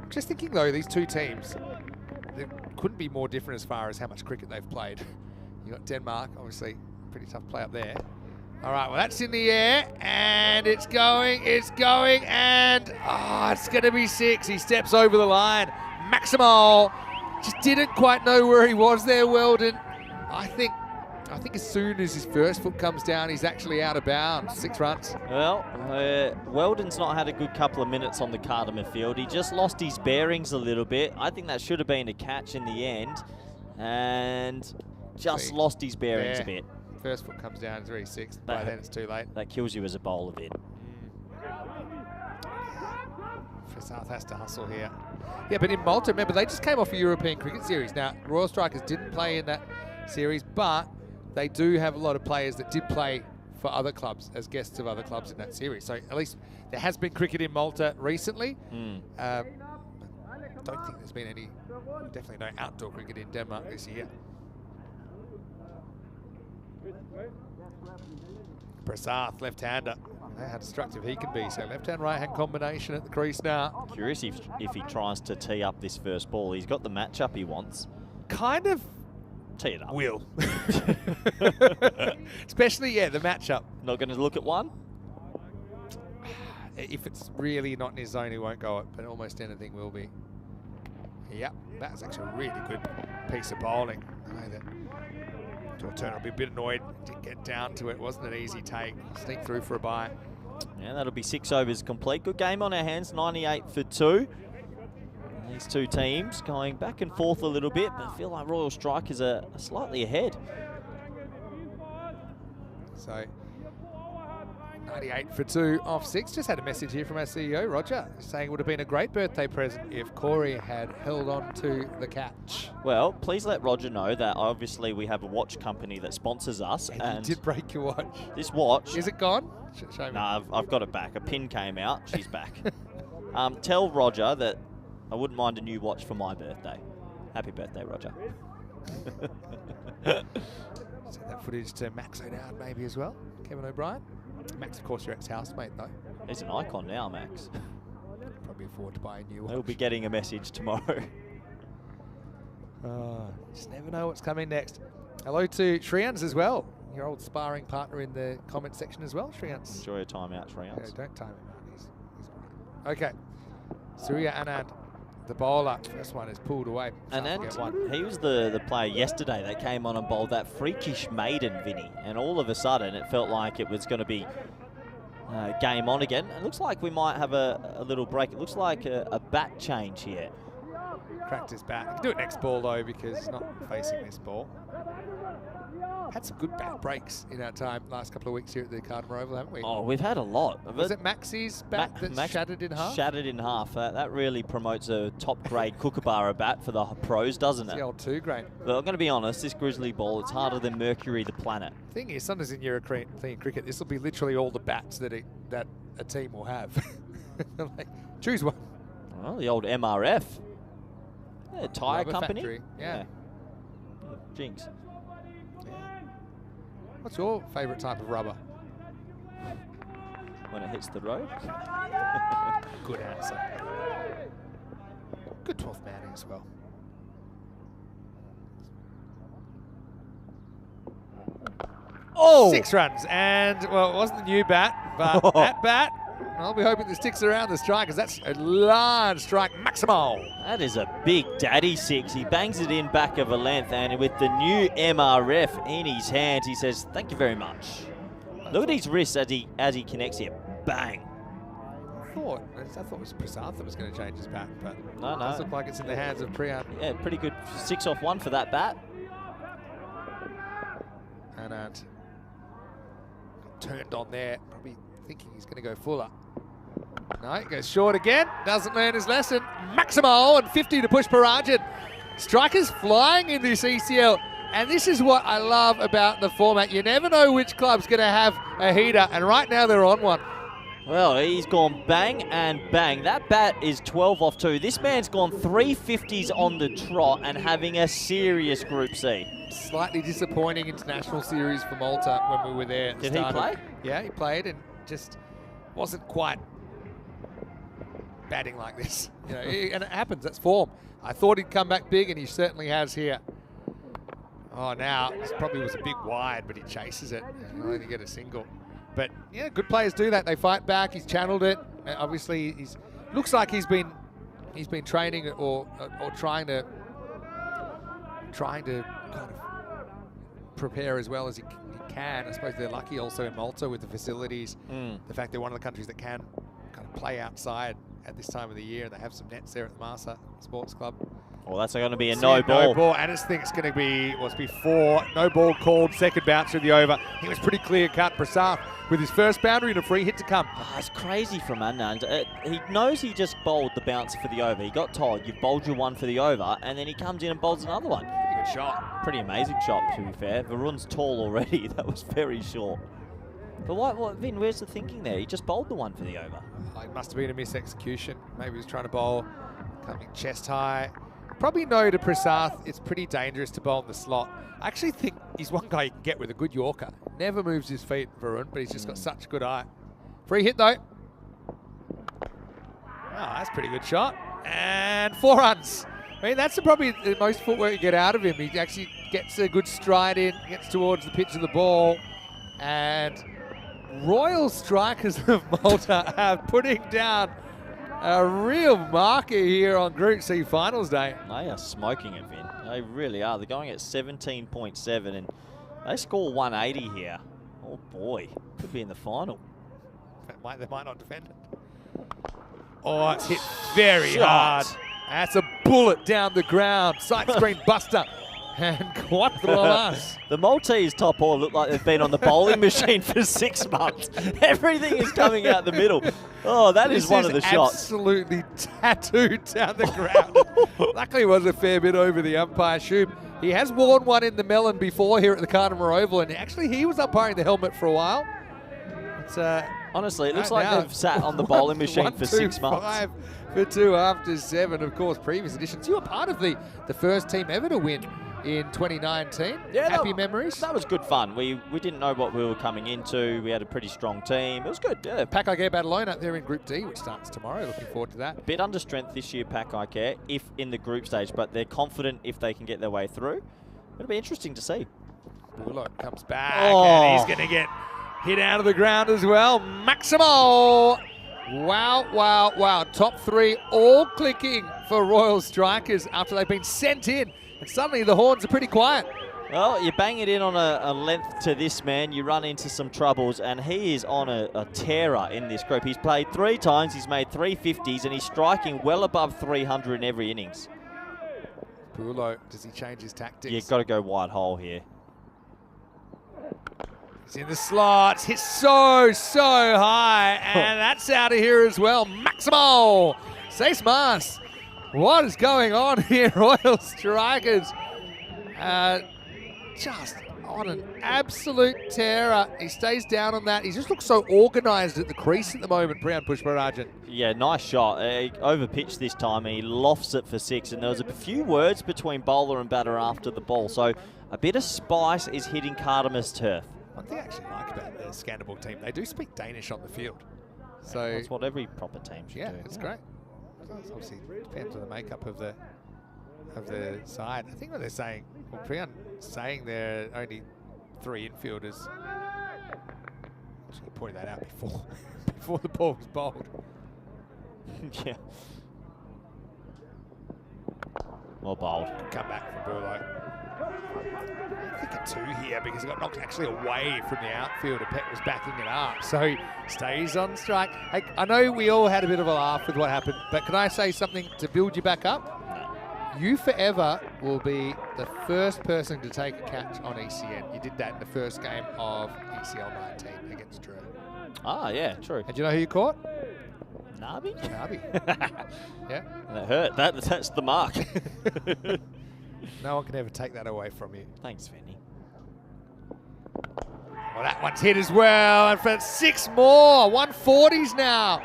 F: Just thinking, though, these two teams, they couldn't be more different as far as how much cricket they've played. You got Denmark, obviously, pretty tough play up there. All right, well, that's in the air, and it's going, and it's going to be 6. He steps over the line. Maximal just didn't quite know where he was there, Weldon. I think as soon as his first foot comes down, he's actually out of bounds. 6 runs.
D: Well, Weldon's not had a good couple of minutes on the Cardamom field. He just lost his bearings a little bit. I think that should have been a catch in the end, and just lost his bearings a bit.
F: First foot comes down, it's already 6. By then it's too late.
D: That kills you as a bowler then.
F: South has to hustle here. Yeah, but in Malta, remember, they just came off a European Cricket Series. Now, Royal Strikers didn't play in that series, but they do have a lot of players that did play for other clubs as guests of other clubs in that series. So at least there has been cricket in Malta recently. I don't think there's been any, definitely no outdoor cricket in Denmark this year. Prasad, left-hander. How destructive he can be. So left-hand, right-hand combination at the crease now.
D: Curious if he tries to tee up this first ball. He's got the matchup he wants.
F: Kind of
D: tee it up.
F: Will. Especially, the matchup.
D: Not going to look at one?
F: If it's really not in his zone, he won't go it, but almost anything will be. Yep, that's actually a really good piece of bowling. I know that Turner will be a bit annoyed. Didn't get down to it. Wasn't an easy take. Sneak through for a bye.
D: Yeah, that'll be 6 overs complete. Good game on our hands, 98 for 2. These two teams going back and forth a little bit, but I feel like Royal Strikers are slightly ahead.
F: So 98 for 2 off 6. Just had a message here from our CEO, Roger, saying it would have been a great birthday present if Corey had held on to the catch.
D: Well, please let Roger know that obviously we have a watch company that sponsors us.
F: And you did break your watch.
D: This watch...
F: Is it gone? Show me.
D: No, I've got it back. A pin came out. She's back. Tell Roger that I wouldn't mind a new watch for my birthday. Happy birthday, Roger.
F: Send that footage to Max O'Dowd maybe as well. Kevin O'Brien. Max, of course, your ex-housemate, though.
D: He's an icon now, Max.
F: Probably afford to buy a new watch.
D: He'll be getting a message tomorrow.
F: Just never know what's coming next. Hello to Shreyans as well, your old sparring partner in the comment section as well, Shreyans.
D: Enjoy your time out, Shreyans.
F: Yeah, don't time him out. He's great. Okay. Surya Anand, the bowler. First one is pulled away.
D: Anand, he was the player yesterday that came on and bowled that freakish maiden, Vinny. And all of a sudden, it felt like it was going to be game on again. It looks like we might have a little break. It looks like a bat change here.
F: Cracked his bat. He can do it next ball, though, because he's not facing this ball. Had some good bat breaks in our time last couple of weeks here at the Carden Oval, haven't we?
D: Oh, we've had a lot.
F: Was it Maxi's bat that's
D: Max
F: shattered in half?
D: Shattered in half. That really promotes a top-grade Kookaburra bat for the pros, doesn't
F: It's
D: it?
F: the old 2 grade.
D: But I'm going to be honest, this Grizzly ball, it's harder than Mercury the planet.
F: Thing is, sometimes in European cricket, this will be literally all the bats that a team will have. Like, choose one.
D: Well, the old MRF. Yeah, tyre
F: Rubber
D: company.
F: factory, yeah.
D: Jinx.
F: What's your favourite type of rubber?
D: When it hits the road.
F: Good answer. Good 12th manning as well.
D: Oh!
F: 6 runs, and, well, it wasn't the new bat, but that bat, I'll be hoping that sticks around the strike, because that's a large strike, Maximo.
D: That is a big daddy 6. He bangs it in back of a length, and with the new MRF in his hands, he says, thank you very much. Look at his wrists as he connects here. Bang.
F: I thought it was Prasad that was going to change his bat, but
D: No.
F: it does look like it's in the hands of Priyan.
D: Yeah, pretty good 6 off 1 for that bat.
F: And turned on there, probably thinking he's going to go fuller. No, he goes short again, doesn't learn his lesson. Maximo and 50 to push Parajan. Strikers flying in this ECL. And this is what I love about the format. You never know which club's going to have a heater, and right now they're on one.
D: Well, he's gone bang and bang. That bat is 12 off 2. This man's gone 3 50s on the trot and having a serious Group C.
F: Slightly disappointing international series for Malta when we were there.
D: Did he play?
F: Yeah, he played and just wasn't quite batting like this. You know, and it happens, that's form. I thought he'd come back big, and he certainly has here. Oh, now, this probably was a big wide, but he chases it, and he'll only get a single. But, yeah, good players do that. They fight back. He's channeled it. Obviously, looks like he's been training or trying to kind of prepare as well as he can. I suppose they're lucky also in Malta with the facilities. The fact they're one of the countries that can kind of play outside at this time of the year, and they have some nets there at the Marsa Sports Club.
D: Well, that's going to be a no ball.
F: No ball. I just think it's going to be, well, it's before, no ball called, second bounce through the over. He was pretty clear cut. Prasad with his first boundary and a free hit to come.
D: Oh, it's crazy from Anand. He knows he just bowled the bouncer for the over. He got told, you've bowled your one for the over, and then he comes in and bowls another one.
F: Pretty good shot.
D: Pretty amazing shot, to be fair. Varun's tall already. That was very short. But what, Vin, where's the thinking there? He just bowled the one for the over.
F: It must have been a mis-execution. Maybe he was trying to bowl coming chest high. Probably no to Prasad. It's pretty dangerous to bowl in the slot. I actually think he's one guy you can get with a good Yorker. Never moves his feet, Varun, but he's just got such good eye. Free hit, though. Oh, that's a pretty good shot. And 4 runs. I mean, that's probably the most footwork you get out of him. He actually gets a good stride in, gets towards the pitch of the ball. And Royal Strikers of Malta are putting down a real marker here on Group C Finals Day.
D: They are smoking it, Vin. They really are. They're going at 17.7, and they score 180 here. Oh, boy. Could be in the final.
F: They might not defend it. Oh, it's hit very hard. That's a bullet down the ground. Side screen buster. And cuatro más.
D: The Maltese top order look like they've been on the bowling machine for 6 months. Everything is coming out the middle. Oh, that is one of the shots.
F: Absolutely tattooed down the ground. Luckily, it was a fair bit over the umpire shoe. He has worn one in the melon before here at the Carden Oval, and actually he was umpiring the helmet for a while. It's,
D: honestly, it looks like they've sat on the bowling machine for 6 months.
F: 5 for 2 after 7. Of course, previous editions. You were part of the first team ever to win in 2019.
D: Yeah,
F: Happy memories.
D: That was good fun. We didn't know what we were coming into. We had a pretty strong team. It was good. Yeah.
F: Pack I Care Badalona there in Group D, which starts tomorrow. Looking forward to that.
D: A bit under strength this year, Pack I Care, if in the group stage, but they're confident if they can get their way through. It'll be interesting to see.
F: Bullock comes back, and he's going to get hit out of the ground as well. Maximo! Wow, wow, wow. Top 3 all clicking for Royal Strikers after they've been sent in. And suddenly the horns are pretty quiet.
D: Well, you bang it in on a length to this man, you run into some troubles, and he is on a tearer in this group. He's played 3 times, he's made 3 50s, and he's striking well above 300 in every innings.
F: Pulo, does he change his tactics?
D: You've got to go wide hole here.
F: It's in the slots, hits so high, and that's out of here as well. Maximal! Seis Mas. What is going on here, Royal Strikers? Just on an absolute terror. He stays down on that. He just looks so organised at the crease at the moment, Priyan Pushparajan.
D: Yeah, nice shot. He overpitched this time. He lofts it for 6, and there was a few words between bowler and batter after the ball. So a bit of spice is hitting Cardima's turf.
F: One thing I actually like about the Scandal team, they do speak Danish on the field. So
D: That's what every proper team should do.
F: It's great. Obviously, depends on the makeup of the side. I think what they're saying, well, Priyan saying there are only 3 infielders. Actually pointed that out before the ball was bowled.
D: Yeah. Well bowled.
F: Come back from Burlow. I think a 2 here because he got knocked actually away from the outfielder. Peck was backing it up, so he stays on strike. Hey, I know we all had a bit of a laugh with what happened, but can I say something to build you back up? You forever will be the first person to take a catch on ECN. You did that in the first game of ECL 19 against Drew.
D: Ah, yeah, true.
F: And do you know who you caught?
D: Nabi?
F: Nabi. Yeah.
D: That hurt. That's the mark.
F: No one can ever take that away from you.
D: Thanks, Vinny.
F: Well, that one's hit as well. And for 6 more. 140s now.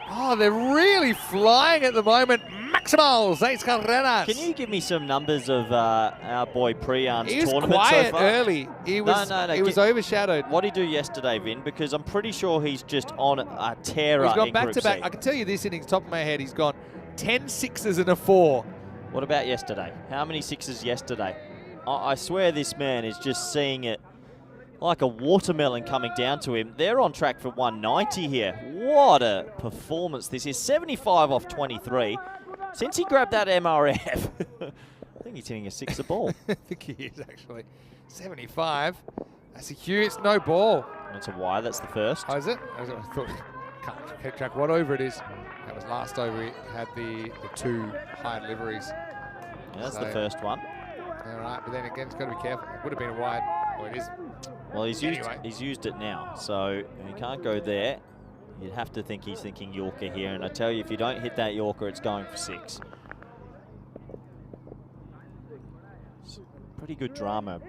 F: Oh, they're really flying at the moment. Maximal, 6 carreras.
D: Can you give me some numbers of our boy Priyan's tournament
F: He was quiet
D: so far?
F: early. He was, he was overshadowed.
D: What did he do yesterday, Vin? Because I'm pretty sure he's just on a tear.
F: He's gone back to back. I can tell you this innings, top of my head, he's gone 10 sixes and a 4.
D: What about yesterday? How many 6s yesterday? I swear this man is just seeing it like a watermelon coming down to him. They're on track for 190 here. What a performance this is. 75 off 23. Since he grabbed that MRF, I think he's hitting a 6 a ball.
F: I think he is actually. 75. That's a huge, it's no ball.
D: That's a Y, that's the first.
F: Oh, is it? I thought, can't keep track what over it is. That was last over, he had the 2 high deliveries.
D: Yeah, that's the first one.
F: All right, but then again, it's got to be careful. It would have been a wide, or it is.
D: Well, he's used it now, so he can't go there. You'd have to think he's thinking Yorker here, and I tell you, if you don't hit that Yorker, it's going for 6. Pretty good drama,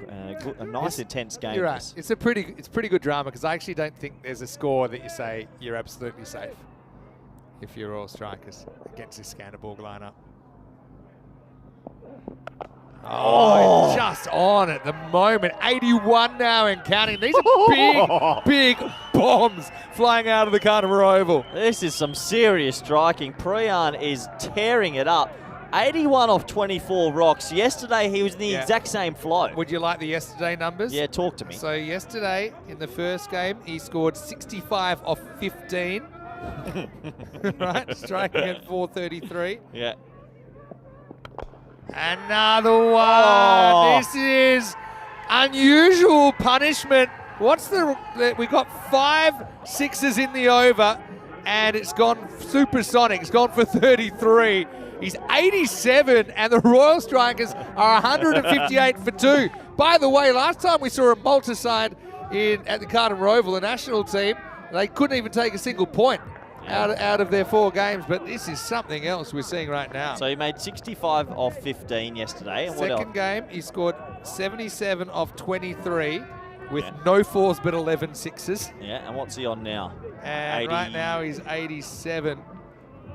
D: a nice intense game.
F: You're right. It's pretty good drama because I actually don't think there's a score that you say you're absolutely safe if you're all strikers against this Scanderborg lineup. Oh, just on at the moment. 81 now and counting. These are big bombs flying out of the Cardiff Oval.
D: This is some serious striking. Priyan is tearing it up. 81 off 24 rocks. Yesterday, he was in the exact same flow.
F: Would you like the yesterday numbers?
D: Yeah, talk to me.
F: So yesterday, in the first game, he scored 65 off 15. Right, striking at 433.
D: Yeah.
F: Another one. Oh. This is unusual punishment. We got 5 6s in the over, and it's gone supersonic. It's gone for 33. He's 87, and the Royal Strikers are 158 for 2. By the way, last time we saw a Malta side at the Cardiff Oval, the national team, they couldn't even take a single point out of their 4 games, but this is something else we're seeing right now.
D: So he made 65 off 15 yesterday. And
F: Second game, he scored 77 off 23 with no 4s but 11 6s.
D: Yeah, and what's he on now?
F: And
D: 80.
F: right now he's 87.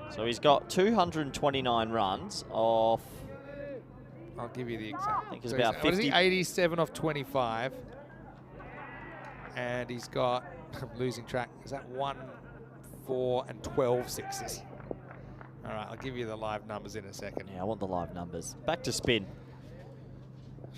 D: So he's got 229 runs off...
F: I'll give you the exact.
D: I think it's about 50.
F: What is he? 87 off 25. And he's got, I'm losing track, is that 1, 4 and 12 6s? All right, I'll give you the live numbers in a second.
D: Yeah, I want the live numbers. Back to spin.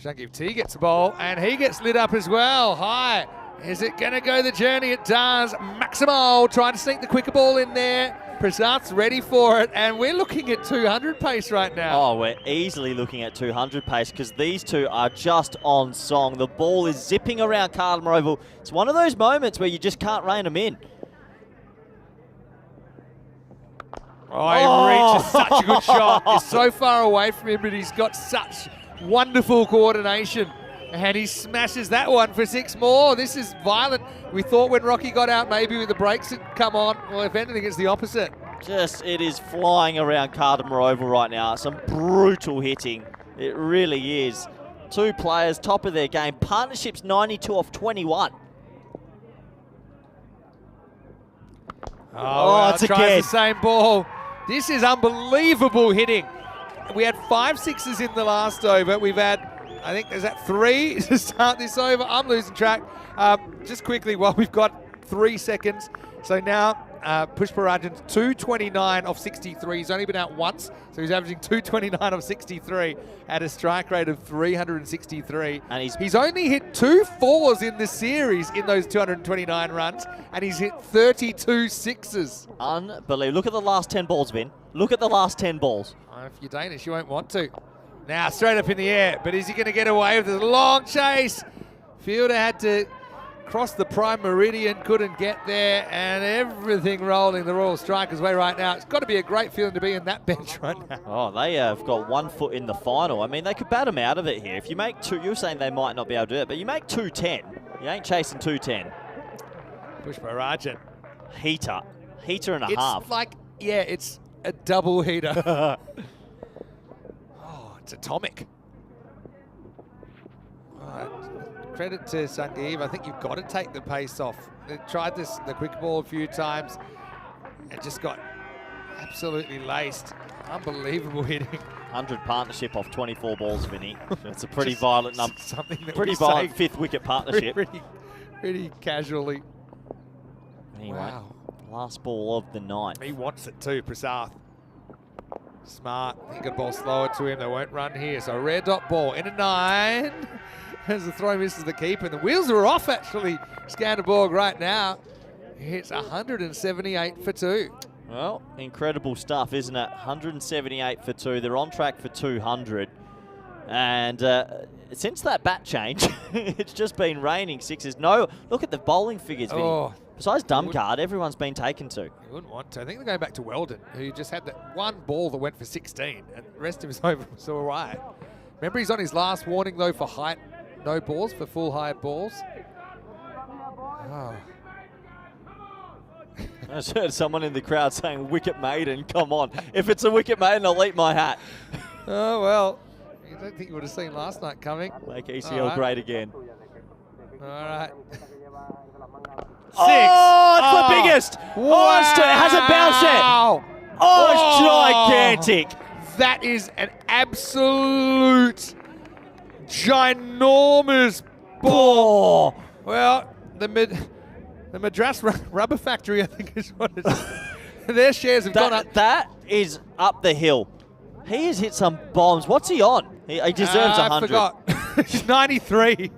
F: Shagib T gets a bowl, and he gets lit up as well. High. Is it going to go the journey? It does. Maximal trying to sneak the quicker ball in there. Prasat's ready for it, and we're looking at 200 pace right now.
D: Oh, we're easily looking at 200 pace because these two are just on song. The ball is zipping around Cardiff Oval. It's one of those moments where you just can't rein them in.
F: Oh, he reaches such a good shot. He's so far away from him, but he's got such wonderful coordination. And he smashes that one for 6 more. This is violent. We thought when Rocky got out, maybe with the brakes had come on. Well, if anything, it's the opposite.
D: It is flying around Cardamore Oval right now. Some brutal hitting. It really is. 2 players, top of their game. Partnerships 92 off 21.
F: Oh,
D: it's
F: tries
D: again.
F: the same ball. This is unbelievable hitting. We had 5 sixes in the last over. We've had, I think, is that 3 to start this over? I'm losing track. Just quickly, while we've got 3 seconds. So now, Pushparajan's 229 off 63. He's only been out once, so he's averaging 229 off 63 at a strike rate of 363.
D: And
F: he's only hit 2 4s in the series in those 229 runs, and he's hit 32 sixes.
D: Unbelievable. Look at the last 10 balls, Vin. Look at the last 10 balls.
F: If you're Danish, you won't want to. Now, straight up in the air, but is he going to get away with this long chase? Fielder had to cross the prime meridian, couldn't get there, and everything rolling the Royal Strikers' way right now. It's got to be a great feeling to be in that bench right now.
D: Oh, they have got 1 foot in the final. I mean, they could bat them out of it here. If you make 2, you're saying they might not be able to do it, but you make 210. You ain't chasing 210.
F: Pushparajan.
D: Heater and a half.
F: It's like, yeah, it's a double heater. Oh, it's atomic. Credit to Sangeev. I think you've got to take the pace off. They tried the quick ball a few times and just got absolutely laced. Unbelievable hitting.
D: 100 partnership off 24 balls, Vinny. It's a pretty violent number.
F: Pretty
D: violent 5th wicket partnership.
F: Pretty casually.
D: Anyway,
F: wow.
D: Last ball of the night.
F: He wants it too, Prasath. Smart. He got a ball slower to him. They won't run here. So rare dot ball in a 9. As the throw misses the keeper. And the wheels are off, actually. Skanderborg right now. He hits 178 for 2.
D: Well, incredible stuff, isn't it? 178 for 2. They're on track for 200. And since that bat change, it's just been raining sixes. No, look at the bowling figures, Vinny.
F: Oh,
D: besides Dumcard, everyone's been taken to.
F: you wouldn't want to. I think they're going back to Weldon, who just had that one ball that went for 16, and the rest of his over was all right. Remember, he's on his last warning, though, for height. No balls, for full height balls. Oh.
D: I just heard someone in the crowd saying, wicket maiden, come on. If it's a wicket maiden, I'll eat my hat.
F: Oh, well. You don't think you would have seen last night coming.
D: Make ECL great again.
F: All right. 6.
D: Oh, it's the biggest.
F: Wow.
D: Oh, it hasn't bounced yet. Oh, it's gigantic.
F: That is an absolute ginormous ball. Well, the Madras Rubber Factory, I think is what it is. Their shares have gone up.
D: That is up the hill. He has hit some bombs. What's he on? He deserves 100.
F: I forgot. He's 93.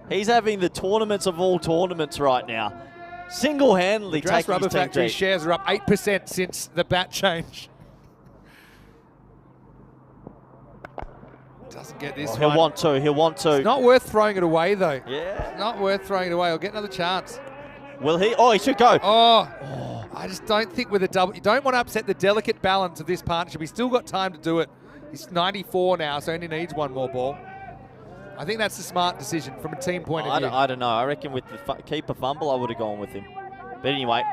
D: He's having the tournaments of all tournaments right now. Single-handedly
F: Madras
D: taking
F: Rubber
D: his team
F: Factory
D: deep.
F: shares are up 8% since the bat change. Doesn't get this one.
D: He'll want to. He'll want to.
F: It's not worth throwing it away, though.
D: Yeah.
F: It's not worth throwing it away. He'll get another chance.
D: Will he? Oh, he should go.
F: Oh, I just don't think with a double. You don't want to upset the delicate balance of this partnership. He's still got time to do it. He's 94 now, so only needs one more ball. I think that's the smart decision from a team point of view.
D: I don't know. I reckon with the keeper fumble, I would have gone with him. But anyway,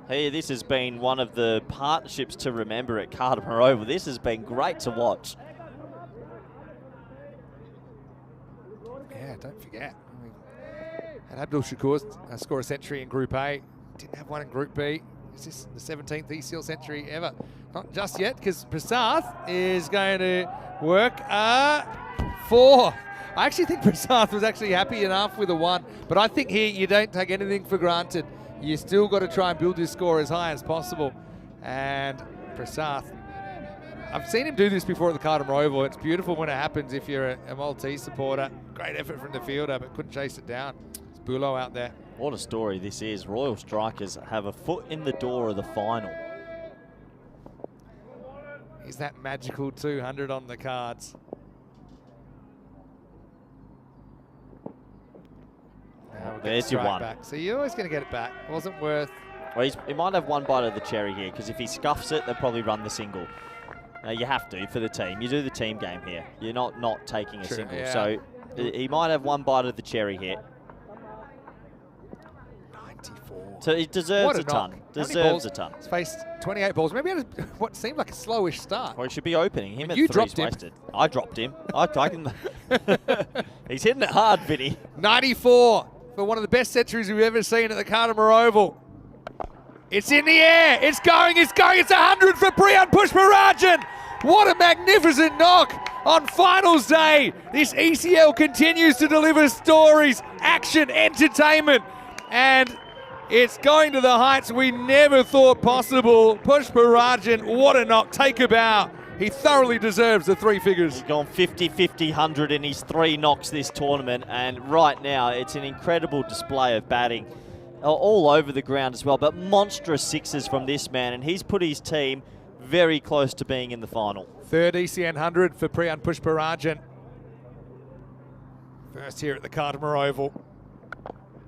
D: hey, this has been one of the partnerships to remember at Cardamore Oval. This has been great to watch.
F: Yeah, don't forget. And Abdul Shakur score a century in Group A. Didn't have one in Group B. Is this the 17th ECL century ever? Not just yet, because Prasath is going to work 4. I actually think Prasath was actually happy enough with a 1, but I think here you don't take anything for granted. You still got to try and build this score as high as possible. And Prasath, I've seen him do this before at the Cardamore Oval. It's beautiful when it happens if you're a Maltese supporter. Great effort from the fielder, but couldn't chase it down. It's Bulo out there.
D: What a story this is. Royal Strikers have a foot in the door of the final.
F: Is that magical 200 on the cards?
D: There's your one.
F: Back. So you're always going to get it back. Wasn't worth.
D: Well, he might have one bite of the cherry here, because if he scuffs it, they'll probably run the single. You have to for the team. You do the team game here. You're not taking a single.
F: Yeah.
D: So He might have one bite of the cherry here.
F: 94.
D: So he deserves
F: What
D: a
F: a
D: ton.
F: knock. How many
D: Deserves
F: balls?
D: a ton.
F: He's faced 28 balls. Maybe had what seemed like a slowish start.
D: Well, he should be opening. Him at
F: You
D: three's
F: dropped him.
D: wasted. I dropped him. I can. He's hitting it hard, Vinny.
F: 94 for one of the best centuries we've ever seen at the Cardimer Oval. It's in the air. It's going. It's 100 for Priyan Pushparajan. What a magnificent knock on finals day. This ECL continues to deliver stories, action, entertainment, and it's going to the heights we never thought possible. Pushparajan, what a knock. Take a bow. He thoroughly deserves the three figures.
D: He's gone 50, 50, 100 in his 3 knocks this tournament, and right now it's an incredible display of batting all over the ground as well, but monstrous sixes from this man, and he's put his team very close to being in the final.
F: Third ECN 100 for Priyan Pushparajan. First here at the Cardimer Oval.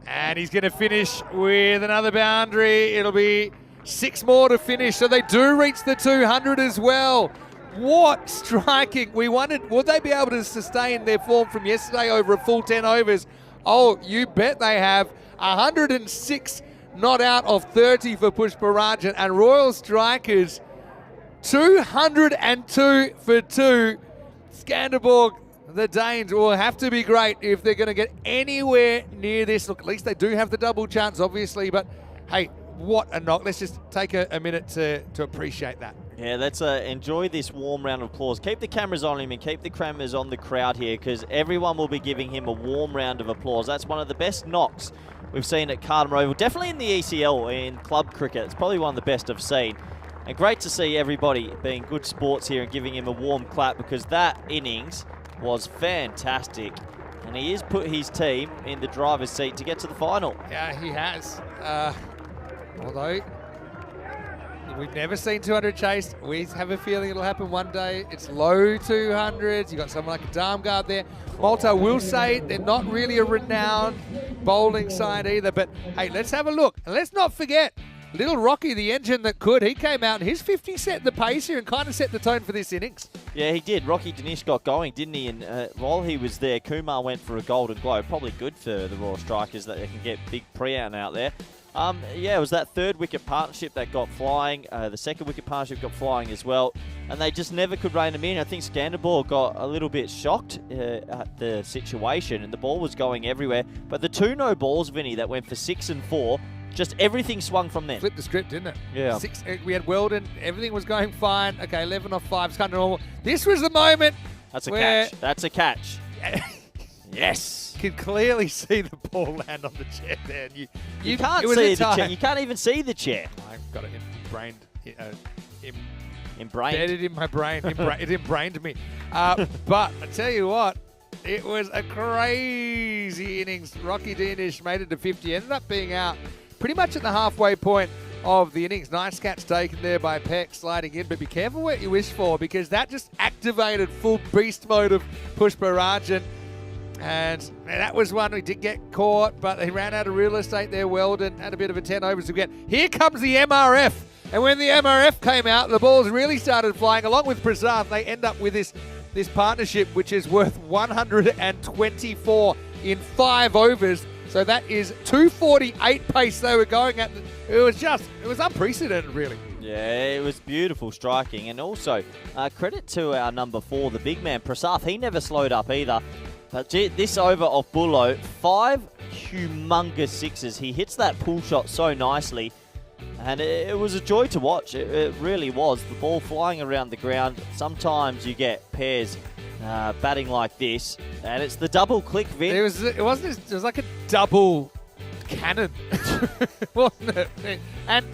F: And he's going to finish with another boundary. It'll be 6 more to finish, so they do reach the 200 as well. What striking. We wondered, would they be able to sustain their form from yesterday over a full 10 overs? Oh, you bet they have. 106 not out of 30 for Pushparajan, and Royal Strikers 202 for 2. Skanderborg, the Danes, will have to be great if they're going to get anywhere near this. Look, at least they do have the double chance, obviously, but hey, what a knock. Let's just take a minute to appreciate that.
D: Yeah, let's enjoy this warm round of applause. Keep the cameras on him and keep the cameras on the crowd here, because everyone will be giving him a warm round of applause. That's one of the best knocks we've seen at Cardimer Oval. Definitely in the ECL, in club cricket. It's probably one of the best I've seen. And great to see everybody being good sports here and giving him a warm clap, because that innings was fantastic. And he has put his team in the driver's seat to get to the final.
F: Yeah, he has. Although we've never seen 200 chased. We have a feeling it'll happen one day. It's low 200s. You've got someone like a Darmgard there. Malta will say they're not really a renowned bowling side either. But hey, let's have a look. And let's not forget, little Rocky, the engine that could, he came out and his 50 set the pace here and kind of set the tone for this innings.
D: Yeah, he did. Rocky Danish got going, didn't he? And while he was there, Kumar went for a golden globe. Probably good for the Royal Strikers that they can get big Priyan out there. Yeah, it was that third wicket partnership that got flying. The second wicket partnership got flying as well. And they just never could rein them in. I think Skanderborg got a little bit shocked at the situation, and the ball was going everywhere. But the 2 no balls, Vinny, that went for 6 and 4, just everything swung from then.
F: Flipped the script, didn't it?
D: Yeah.
F: 6, we had Weldon. Everything was going fine. Okay, 11 off 5. It's kind of normal. This was the moment.
D: That's a
F: where
D: catch. That's a catch. Yes.
F: You can clearly see the ball land on the chair there. And
D: You can't see the chair. You can't even see the chair.
F: I've got it embrained.
D: Embrained.
F: Embedded in my brain. It embrained me. But I tell you what, it was a crazy innings. Rocky Danish made it to 50. Ended up being out pretty much at the halfway point of the innings. Nice catch taken there by Peck, sliding in. But be careful what you wish for, because that just activated full beast mode of Pushparajan. And that was one we did get caught, but they ran out of real estate there. Weldon had a bit of a 10 overs to get. Here comes the MRF. And when the MRF came out, the balls really started flying. Along with Prasad, they end up with this partnership, which is worth 124 in 5 overs. So that is 248 pace they were going at. It was unprecedented, really.
D: Yeah, it was beautiful striking. And also, credit to our number 4, the big man, Prasad. He never slowed up either. But this over of Bullo, 5 humongous sixes. He hits that pull shot so nicely, and it was a joy to watch. It really was. The ball flying around the ground. Sometimes you get pairs batting like this, and it's the double click, Vin.
F: It was like a double cannon, wasn't it? And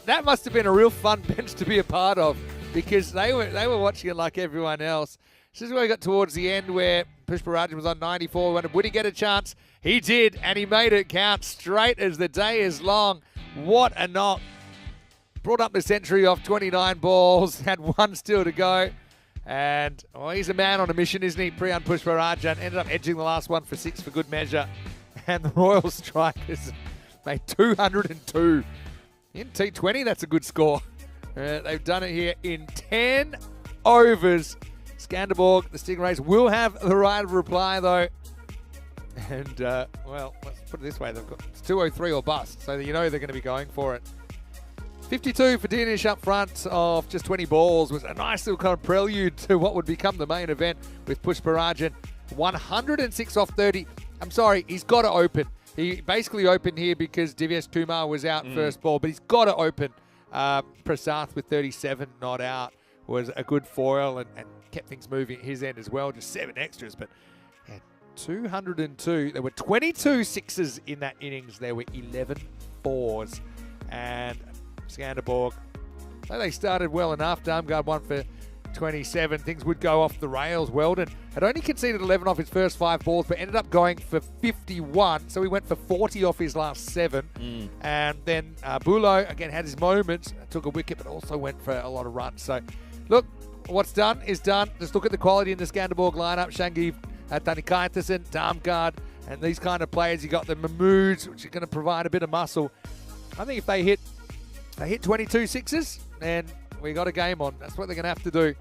F: that must have been a real fun bench to be a part of, because they were watching it like everyone else. This is where we got towards the end, where Pushparajan was on 94. Would he get a chance? He did, and he made it count straight as the day is long. What a knock. Brought up the century off 29 balls, had 1 still to go. And he's a man on a mission, isn't he? Priyan Pushparajan ended up edging the last one for 6 for good measure. And the Royal Strikers made 202. In T20, that's a good score. They've done it here in 10 overs. Skanderborg, the Stingrays, will have the right of reply, though. And, well, let's put it this way. It's 203 or bust, so you know they're going to be going for it. 52 for Danish up front of just 20 balls was a nice little kind of prelude to what would become the main event with Pushparajan. 106 off 30. I'm sorry, he's got to open. He basically opened here because Divyesh Kumar was out first ball, but he's got to open. Prasath with 37 not out was a good foil and kept things moving at his end as well. Just 7 extras, but 202. There were 22 sixes in that innings. There were 11 fours. And Skanderborg, though they started well enough, Darmgard won for 27. Things would go off the rails. Weldon had only conceded 11 off his first 5 balls, but ended up going for 51. So he went for 40 off his last 7. And then Bulo, again, had his moments, took a wicket, but also went for a lot of runs. So, look, what's done is done. Let's look at the quality in the Skanderborg lineup. Shangiv, Tanikaitasen, Darmgard, and these kind of players. You got the Mahmoods, which are going to provide a bit of muscle. I think if they hit 22 sixes, then we got a game on. That's what they're going to have to do.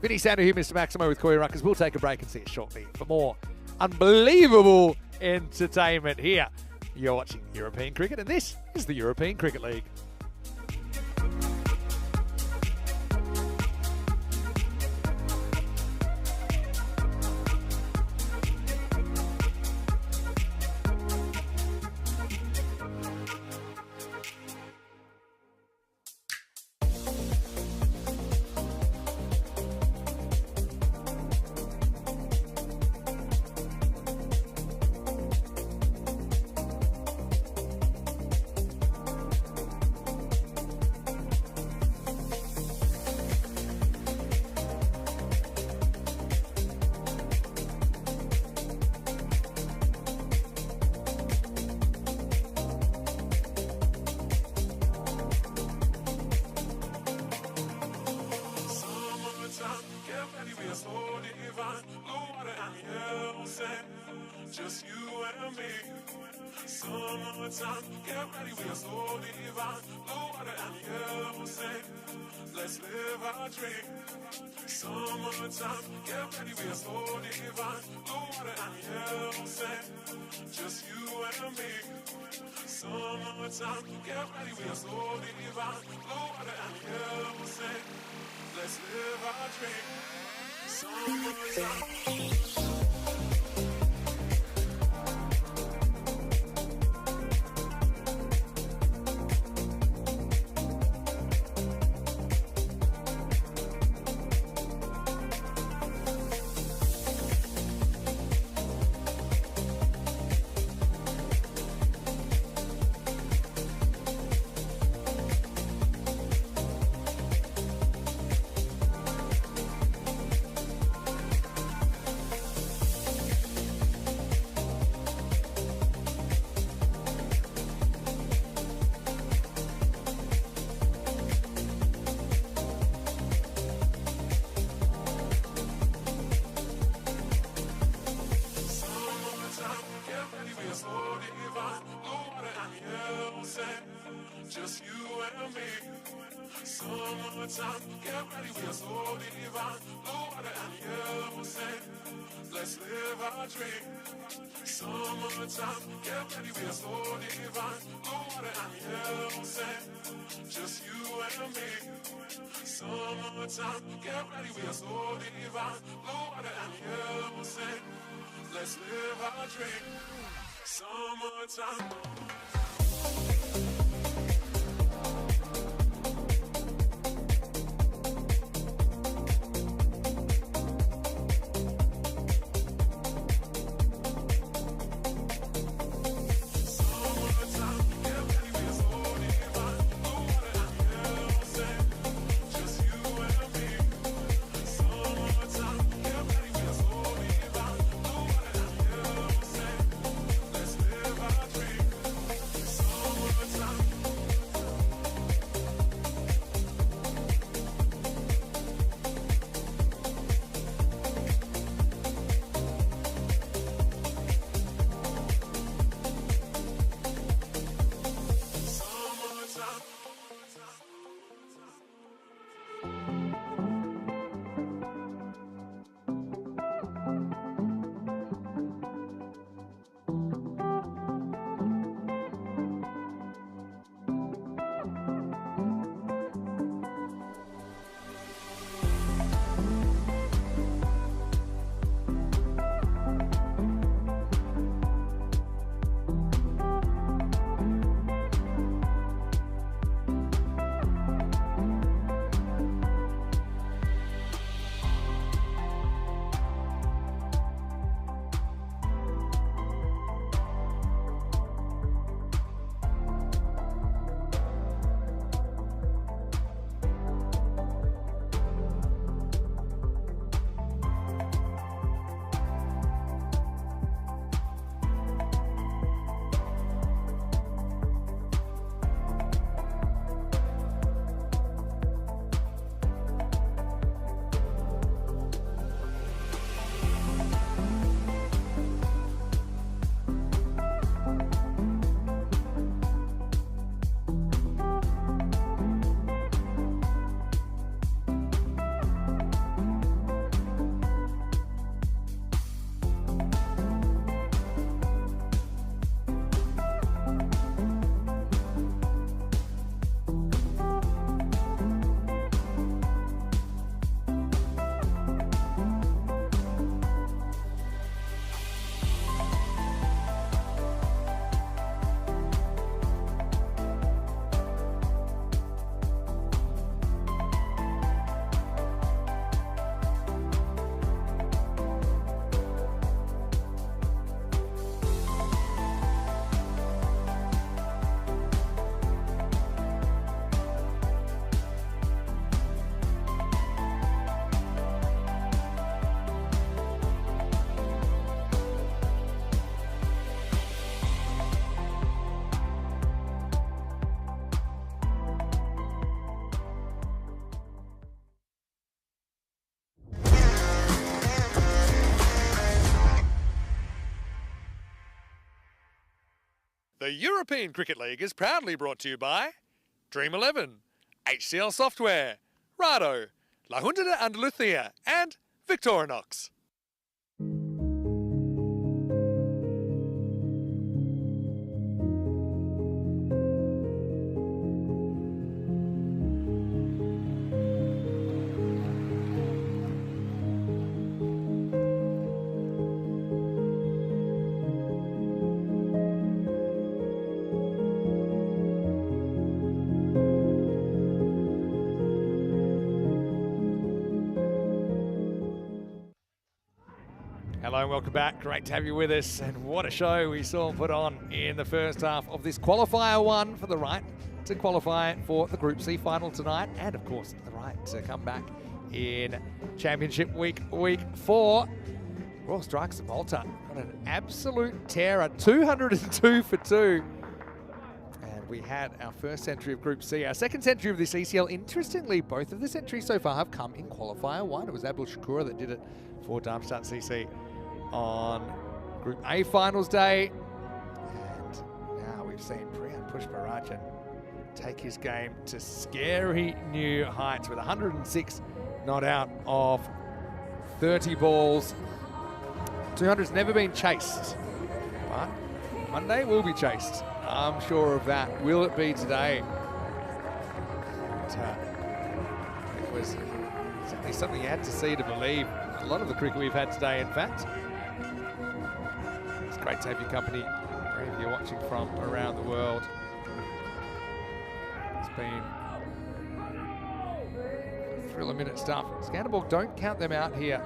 F: Vinny Sandhu here, Mr. Maximo with Corey Ruckers. We'll take a break and see you shortly for more unbelievable entertainment here. You're watching European cricket, and this is the European Cricket League.
C: Just you and me. Summertime, get ready, we are so divine. Blue water and yellow sand. Let's live our dream. Summertime, get ready, we are so divine. Blue water and yellow sand. Just you and me. Summertime, get ready, we are so divine. Blue water and yellow sand. Let's live our dream. Summertime. Just you and me. Summertime, get ready, we are so divine. Blue water and yellow sand. Let's live our dream. Summertime, get ready, we are so divine. Blue water and yellow sand. Just you and me. Summertime, get ready, we are so divine. Blue water and yellow sand. Let's live our dream. Summertime.
A: The European Cricket League is proudly brought to you by Dream 11, HCL Software, Rado, La Junta de Andalucía, and Victorinox. Hello and welcome back. Great to have you with us. And what a show we saw put on in the first half of this qualifier one for the right to qualify for the Group C final tonight. And of course, the right to come back in Championship week 4. Royal Strikers of Malta got an absolute terror, 202 for 2. And we had our first century of Group C. Our second century of this ECL. Interestingly, both of the centuries so far have come in qualifier one. It was Abdul Shakura that did it for Darmstadt CC on Group A finals day. And now we've seen Priyan Pushparajan take his game to scary new heights with 106 not out of 30 balls. 200's never been chased, but Monday will be chased. I'm sure of that. Will it be today? It was certainly something you had to see to believe. A lot of the cricket we've had today, in fact. It's great to have your company wherever you're watching from around the world. It's been thriller-minute stuff. Scandalborg, don't count them out here.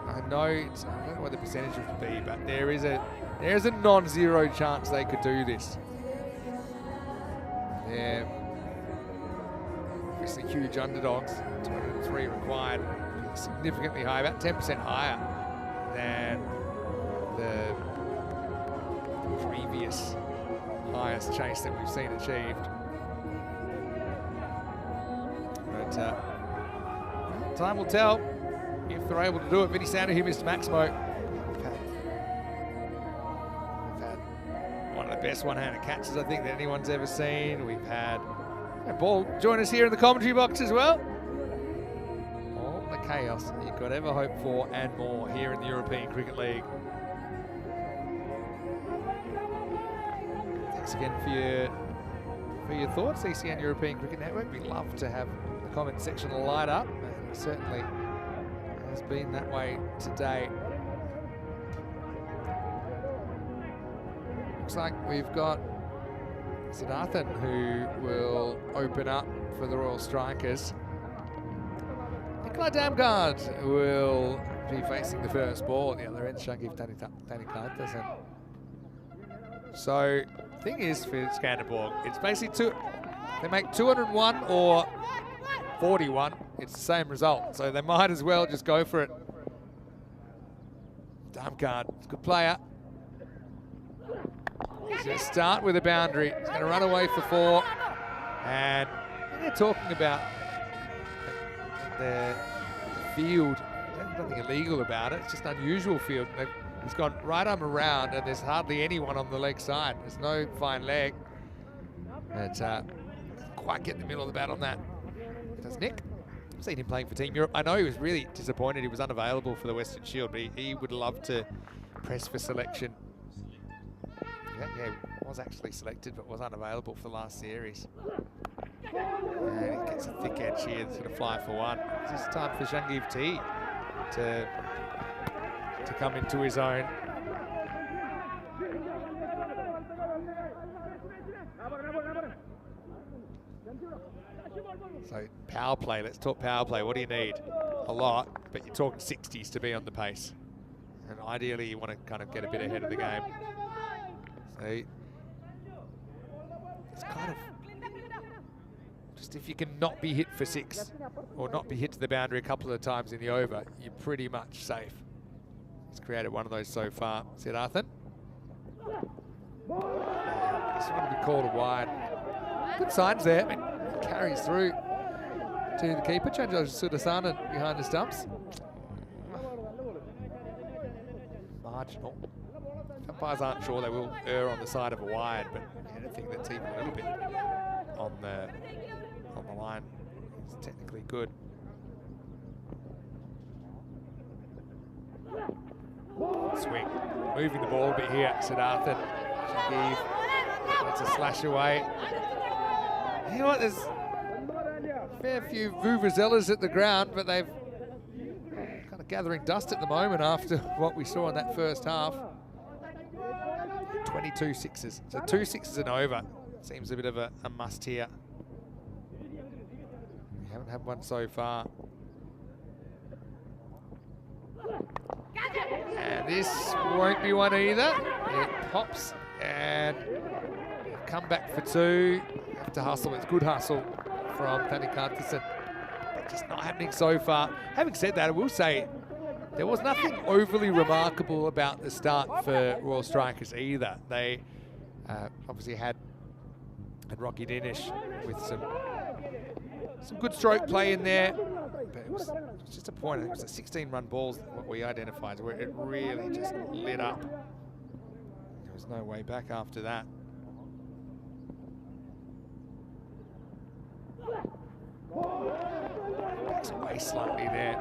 A: I know I don't know what the percentage would be, but there is a non-zero chance they could do this. They're obviously huge underdogs. 203 required, significantly high, about 10% higher than the previous highest chase that we've seen achieved. But time will tell if they're able to do it. Vinny Sandu here, Mr. Maximo. We've had one of the best one-handed catches I think that anyone's ever seen. We've had Ball join us here in the commentary box as well. All the chaos you could ever hope for and more here in the European Cricket League. Thanks again for your thoughts, ECN European Cricket Network. We love to have the comment section light up, and it certainly has been that way today. Looks like we've got Siddharthan who will open up for the Royal Strikers. Nikolai Damgard will be facing the first ball at the other end. Shangiv Tanikantas. So, the thing is for Skanderborg, it's basically they make 201 or 41. It's the same result, so they might as well just go for it. Damgard, good player. He's going to start with a boundary. He's going to run away for 4. And they're talking about the field. There's nothing illegal about it. It's just unusual field. He's gone right arm around, and there's hardly anyone on the leg side. There's no fine leg. But quite get in the middle of the bat on that. Does Nick? I've seen him playing for Team Europe. I know he was really disappointed he was unavailable for the Western Shield, but he would love to press for selection. Yeah, was actually selected but was unavailable for the last series. And he gets a thick edge here that's going to fly for 1. It's just time for Shangiv T to come into his own. So power play, let's talk power play. What do you need? A lot, but you're talking 60s to be on the pace. And ideally you want to kind of get a bit ahead of the game. So it's kind of just if you can not be hit for 6 or not be hit to the boundary a couple of times in the over, you're pretty much safe. He's created one of those so far. Siddharthan. This one will be called a wide. Good signs there. I mean, carries through to the keeper. Chandraj Sudasanan behind the stumps. Marginal.
F: umpires aren't sure, they will err on the side of a wide, but anything that's even a little bit on the line is technically good. Swing. Moving the ball a bit here, Siddharthan. Shagiv. That's a slash away. You know what, there's a fair few vuvuzelas at the ground, but they've kind of gathering dust at the moment after what we saw in that first half. 22 sixes. So 2 sixes and over. Seems a bit of a must here. We haven't had one so far. And this won't be one either. It pops and come back for 2. Have to hustle. It's good hustle from Tanikartisen. But just not happening so far. Having said that, I will say there was nothing overly remarkable about the start for Royal Strikers either. They obviously had Rocky Dinish with some good stroke play in there. But it was just a point. It was a 16-run balls, what we identified, where it really just lit up. There was no way back after that. Backs away slightly there.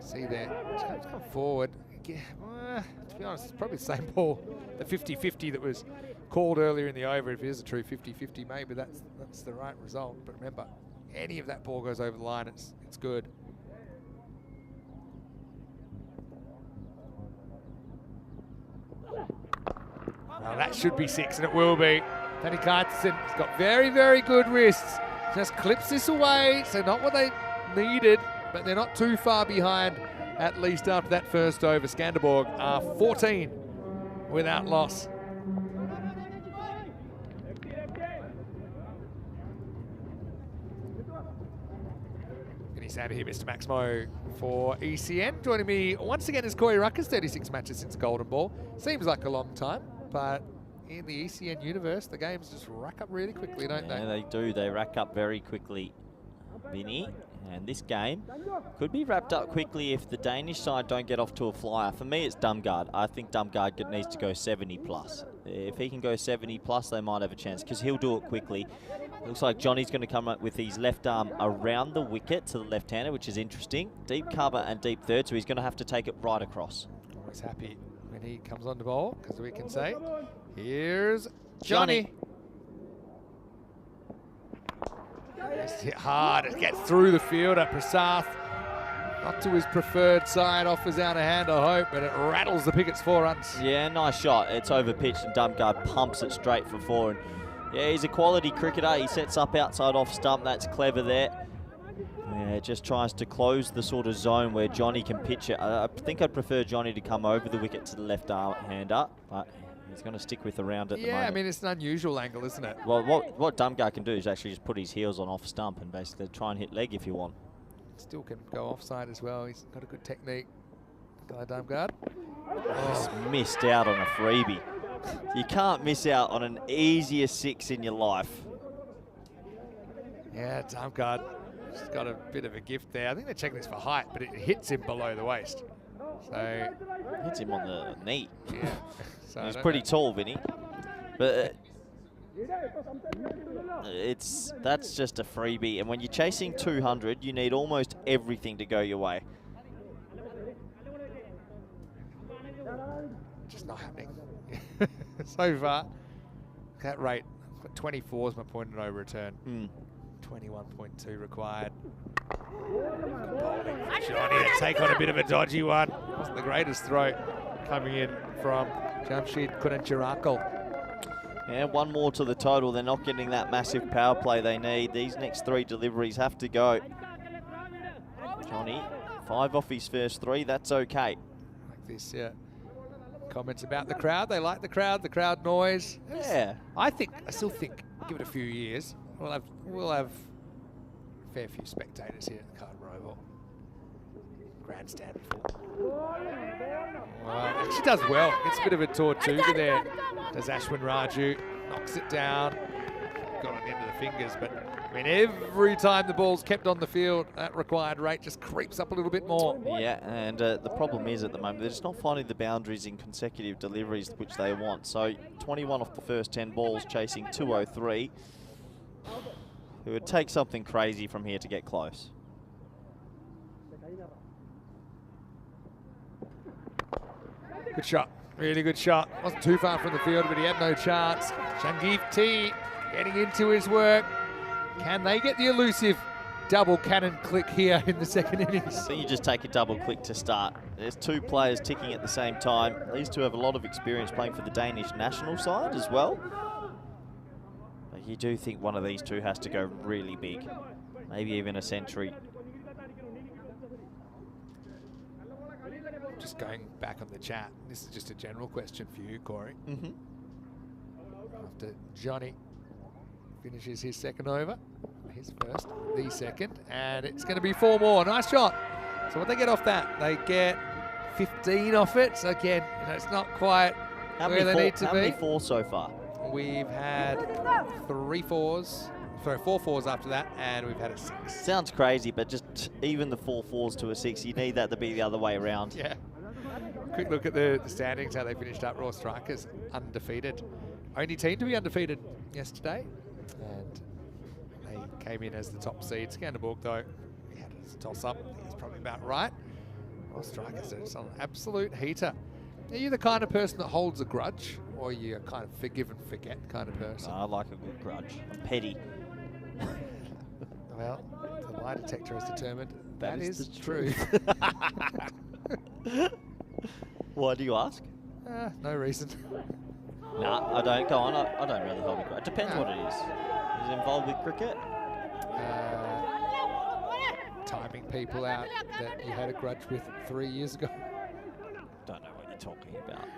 F: See there, it's come forward. To be honest, it's probably the same ball, the 50-50 that was called earlier in the over. If it is a true 50-50, maybe that's the right result. But remember, any of that ball goes over the line, it's good. Well, that should be 6, and it will be. Tanikartisen has got very, very good wrists. Just clips this away, so not what they needed, but they're not too far behind, at least after that first over. Skanderborg are 14 without loss. Finish out of here, Mr. Maximo for ECN. Joining me once again is Corey Ruckers, 36 matches since Golden Ball. Seems like a long time, but in the ECN universe, the games just rack up really quickly, don't they?
D: Yeah, they do. They rack up very quickly, Vinny. And this game could be wrapped up quickly if the Danish side don't get off to a flyer. For me, it's Dumgaard. I think Dumgaard needs to go 70 plus. If he can go 70 plus, they might have a chance because he'll do it quickly. Looks like Johnny's going to come up with his left arm around the wicket to the left-hander, which is interesting. Deep cover and deep third, so he's going to have to take it right across.
F: Always happy when he comes on the ball, because we can say, here's Johnny. It's hit hard, it gets through the fielder, Prasath. Not to his preferred side, offers out a hand, I hope, but it rattles the Pickets 4 runs.
D: Yeah, nice shot. It's over pitch and Dumgaard pumps it straight for 4. And yeah, he's a quality cricketer. He sets up outside off stump. That's clever there. Yeah, just tries to close the sort of zone where Johnny can pitch it. I think I'd prefer Johnny to come over the wicket to the left-hander, but he's going to stick with around at the moment.
F: Yeah, I mean, it's an unusual angle, isn't it?
D: Well, what Dumgaard can do is actually just put his heels on off stump and basically try and hit leg if you want.
F: Still can go offside as well. He's got a good technique. Guy Dumgaard.
D: Just missed out on a freebie. You can't miss out on an easier 6 in your life.
F: Yeah, Dumgaard. He's got a bit of a gift there. I think they're checking this for height, but it hits him below the waist. So
D: hits him on the knee.
F: Yeah. So
D: he's pretty tall, Vinny. But that's just a freebie. And when you're chasing 200, you need almost everything to go your way.
F: Just not happening. So far, that rate, 24 is my point and over return. 21.2 required. Johnny to take on a bit of a dodgy one. Wasn't the greatest throw coming in from Jamshid Kunancharakal.
D: Yeah, one more to the total. They're not getting that massive power play they need. These next 3 deliveries have to go. Johnny, 5 off his first 3. That's okay.
F: Like this, yeah. Comments about the crowd. They like the crowd noise.
D: Yeah.
F: I still think, give it a few years, we'll have a fair few spectators here at the Carlton Oval. Grandstand full. Well, actually does well. Gets a bit of a Tortuga there. Does Ashwin Raju. Knocks it down. Got on the end of the fingers, but I mean, every time the ball's kept on the field, that required rate just creeps up a little bit more.
D: Yeah, and the problem is at the moment, they're just not finding the boundaries in consecutive deliveries which they want. So 21 off the first 10 balls, chasing 203. It would take something crazy from here to get close.
F: Good shot, really good shot. Wasn't too far from the field, but he had no chance. Shangif T getting into his work. Can they get the elusive double cannon click here in the second innings?
D: I think you just take a double click to start. There's two players ticking at the same time. These two have a lot of experience playing for the Danish national side as well. But you do think one of these two has to go really big, maybe even a century.
F: Just going back on the chat, this is just a general question for you, Corey. After Johnny finishes his second over, his first, the second, and it's going to be 4 more. Nice shot. So what they get off that? They get 15 off it. So again, you know, it's not quite where they need to be.
D: How many 4s so far?
F: We've had 3 4s. Sorry, 4 4s after that, and we've had a 6.
D: Sounds crazy, but just even the 4 4s to a 6, you need that to be the other way around.
F: Yeah. Quick look at the standings, how they finished up. Raw Strikers undefeated. Only team to be undefeated yesterday. And they came in as the top seed. Skanderborg, though, he had a toss-up. I think it's probably about right. Raw Strikers are an absolute heater. Are you the kind of person that holds a grudge, or are you a kind of forgive and forget kind of person?
D: I like a good grudge. I'm petty.
F: Well, the lie detector has determined that is
D: the
F: true.
D: Why do you ask?
F: No reason.
D: Nah, I don't. Go on. I don't really hold a grudge. It depends what it is. Is it involved with cricket?
F: Timing people out that you had a grudge with 3 years ago.
D: Don't know what you're talking about.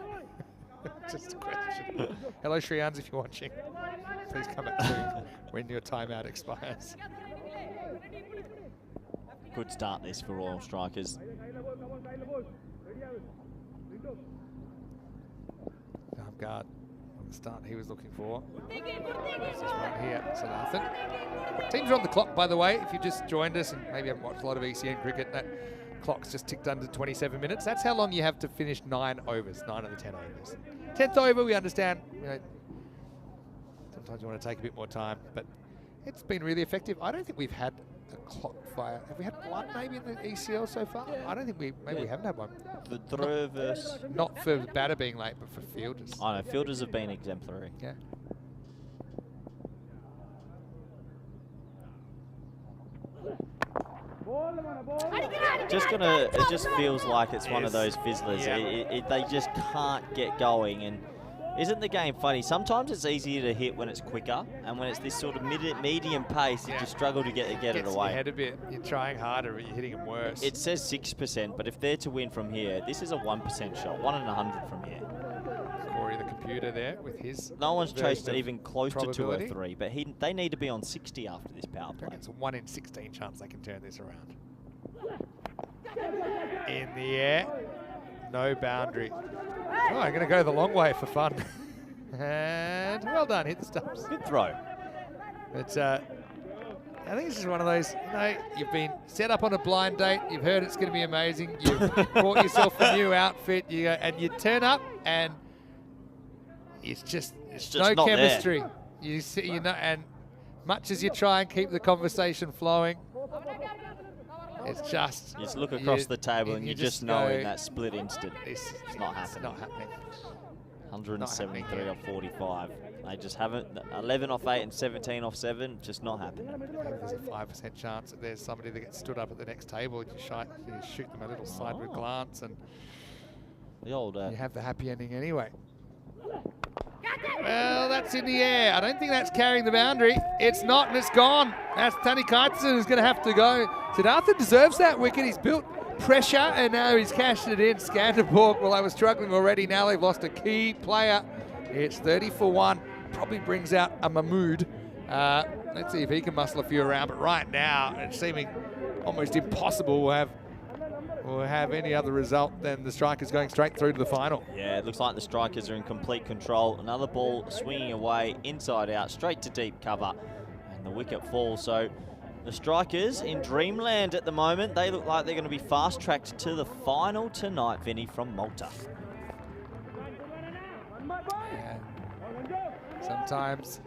F: Just a question. Hello, Shriyans, if you're watching. Please come back soon when your timeout expires.
D: Good start this for Royal Strikers.
F: Guard on the start he was looking for. This is right here, so nothing. Teams are on the clock, by the way. If you just joined us and maybe haven't watched a lot of ECN cricket, that clock's just ticked under 27 minutes. That's how long you have to finish 9 overs, 9 of the 10 overs. 10th over, we understand. You know, sometimes you want to take a bit more time, but it's been really effective. I don't think we've had a clock fire. Have we had one maybe in the ECL so far? Yeah. I don't think we haven't had one.
D: The throw versus...
F: Not for the batter being late, but for fielders.
D: I know, fielders have been exemplary.
F: Yeah.
D: It just feels like it's one of those fizzlers. Yeah. They just can't get going. And isn't the game funny? Sometimes it's easier to hit when it's quicker, and when it's this sort of medium pace, you just struggle to get it away.
F: Your head a bit. You're trying harder, but you're hitting them worse.
D: It says 6%, but if they're to win from here, this is a 1% shot, 1 in 100 from here.
F: Corey, the computer there with his.
D: No one's chased even close to 203, but they need to be on 60 after this power play.
F: It's a 1 in 16 chance they can turn this around. In the air, no boundary. Oh, I'm going to go the long way for fun. And well done, hit the stumps.
D: Good throw.
F: But I think this is one of those, you know, you've been set up on a blind date, you've heard it's going to be amazing, you've bought yourself a new outfit, and you turn up and it's just no chemistry.
D: There.
F: You see, and much as you try and keep the conversation flowing, it's just...
D: You just look across the table and you just know in that split instant, it's not happening.
F: It's not happening.
D: 173 off 45. They just haven't. 11 off 8 and 17 off 7, just not happening.
F: There's a 5% chance that there's somebody that gets stood up at the next table. You shoot them a little sideward glance and
D: the old,
F: you have the happy ending anyway. Well, that's in the air. I don't think that's carrying the boundary. It's not, and it's gone. That's Tani Kaitsen who's going to have to go. Siddhartha deserves that wicket. He's built pressure, and now he's cashed it in. Skanderborg, well, they were struggling already. Now they've lost a key player. It's 30 for 1. Probably brings out a Mahmood. Let's see if he can muscle a few around. But right now, it's seeming almost impossible we'll have any other result than the Strikers going straight through to the final.
D: Yeah, it looks like the Strikers are in complete control. Another ball swinging away, inside out, straight to deep cover. And the wicket falls. So the Strikers in dreamland at the moment. They look like they're going to be fast-tracked to the final tonight, Vinny, from Malta.
F: Yeah. Sometimes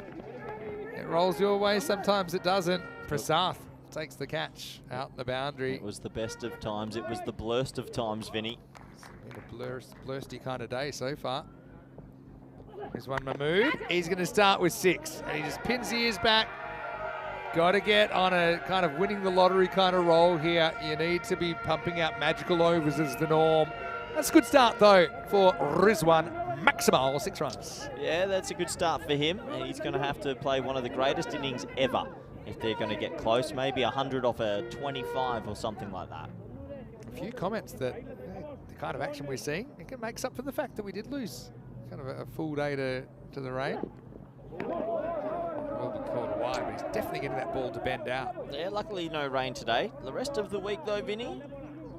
F: it rolls your way, sometimes it doesn't. Prasath takes the catch out the boundary.
D: It was the best of times. It was the blurst of times, Vinny.
F: It's been a blursty kind of day so far. Here's one Mahmood. He's going to start with 6. And he just pins the ears back. Got to get on a kind of winning the lottery kind of roll here. You need to be pumping out magical overs as the norm. That's a good start, though, for Rizwan. Maximal 6 runs.
D: Yeah, that's a good start for him. He's going to have to play one of the greatest innings ever if they're going to get close. Maybe 100 off a 25 or something like that.
F: A few comments that the kind of action we're seeing, it makes up for the fact that we did lose kind of a full day to the rain. Will be called wide, but he's definitely getting that ball to bend out.
D: Yeah, luckily no rain today. The rest of the week, though, Vinny,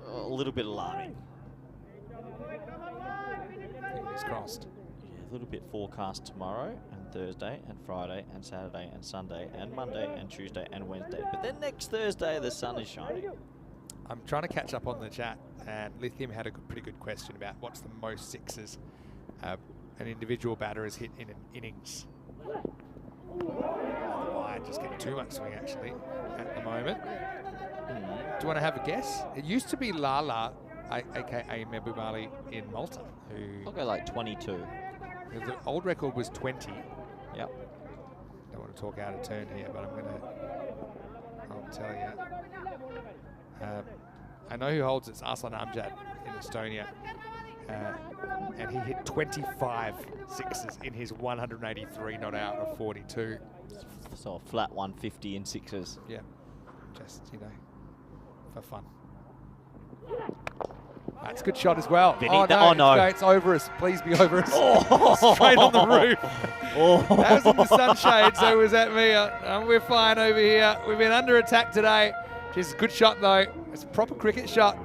D: a little bit alarming.
F: Fingers crossed.
D: Yeah, a little bit forecast tomorrow and Thursday and Friday and Saturday and Sunday and Monday and Tuesday and Wednesday. But then next Thursday, the sun is shining.
F: I'm trying to catch up on the chat, and Lithium had a pretty good question about what's the most sixes an individual batter has hit in an innings. Wide, just getting too much swing actually at the moment. Do you want to have a guess? It used to be Lala, aka Mebubali in Malta, who
D: I'll go like 22.
F: the old record was 20.
D: Yep.
F: Don't want to talk out of turn here, but I'll tell you. I know who holds it. It's Arslan Amjad in Estonia. And he hit 25 sixes in his 183 not out of 42.
D: So a flat 150 in sixes.
F: Yeah, just, for fun. That's a good shot as well.
D: Vinny, no.
F: It's over us. Please be over us. Straight on the roof. That was in the sunshade, so it was at me. We're fine over here. We've been under attack today. It's a good shot, though. It's a proper cricket shot.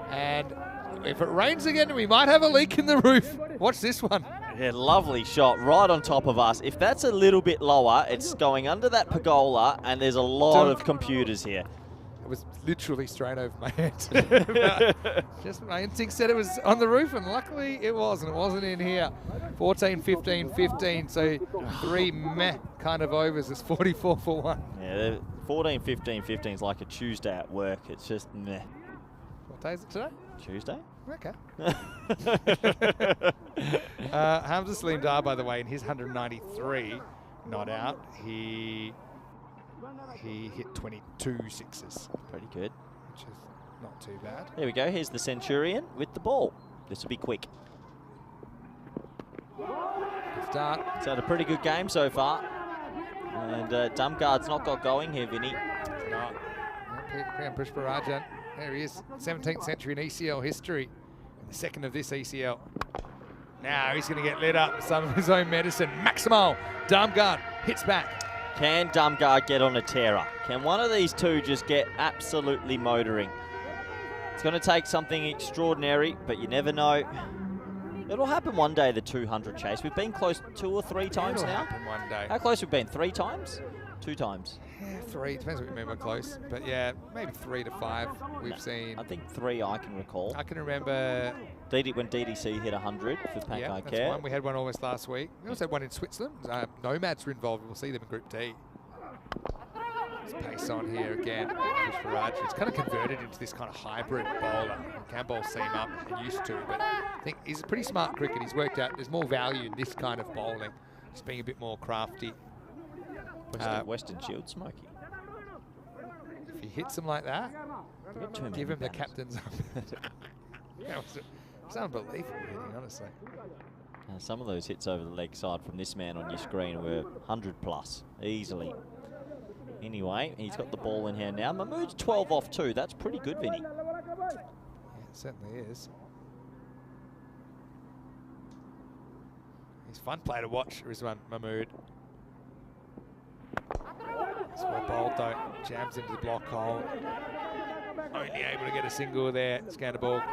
F: And if it rains again, we might have a leak in the roof. Watch this one.
D: Yeah, lovely shot right on top of us. If that's a little bit lower, it's going under that pergola, and there's a lot of computers here.
F: It was literally straight over my head. Just my instinct said it was on the roof, and luckily it wasn't. It wasn't in here. 14, 15, 15. So 3 meh kind of overs. It's 44 for 1.
D: Yeah, 14, 15, 15 is like a Tuesday at work. It's just meh.
F: What day is it today?
D: Tuesday?
F: Okay. Hamza Salim Dar, by the way, in his 193 not out, he hit 22 sixes.
D: Pretty good.
F: Which is not too bad.
D: There we go. Here's the Centurion with the ball. This will be quick.
F: Good start.
D: It's had a pretty good game so far. And Dumguard's not got going here, Vinny.
F: It's not. Priyam Pushparajan. There he is. 17th century in ECL history. And the second of this ECL. Now he's going to get lit up with some of his own medicine. Maximal. Dumguard hits back.
D: Can Dumguard get on a tearer? Can one of these two just get absolutely motoring? It's going to take something extraordinary, but you never know. It'll happen one day, the 200 chase. We've been close 2 or 3 times
F: It'll
D: now.
F: happen one day.
D: How close we've been? 3 times? 2 times?
F: Yeah, 3. Depends what you mean by close. But yeah, maybe 3 to 5 we've seen.
D: I think 3 I can recall.
F: I can remember
D: When DDC hit 100 for Pankaj
F: yeah, that's
D: Care.
F: one. We had one almost last week. We also had one in Switzerland. Nomads were involved. We'll see them in Group D. Let's pace on here again. It's kind of converted into this kind of hybrid bowler. He can bowl seam up and used to, but I think he's a pretty smart cricket. He's worked out there's more value in this kind of bowling. Just being a bit more crafty.
D: Western Shield Smoky.
F: If he hits him like that, give him the captain's It's unbelievable, really, honestly.
D: Some of those hits over the leg side from this man on your screen were 100 plus, easily. Anyway, he's got the ball in hand now. Mahmood's 12 off 2. That's pretty good, Vinny.
F: Yeah, it certainly is. He's a fun player to watch, Rizwan Mahmood. It's well bowled, though. Jams into the block hole. Only able to get a single there. Scatter ball.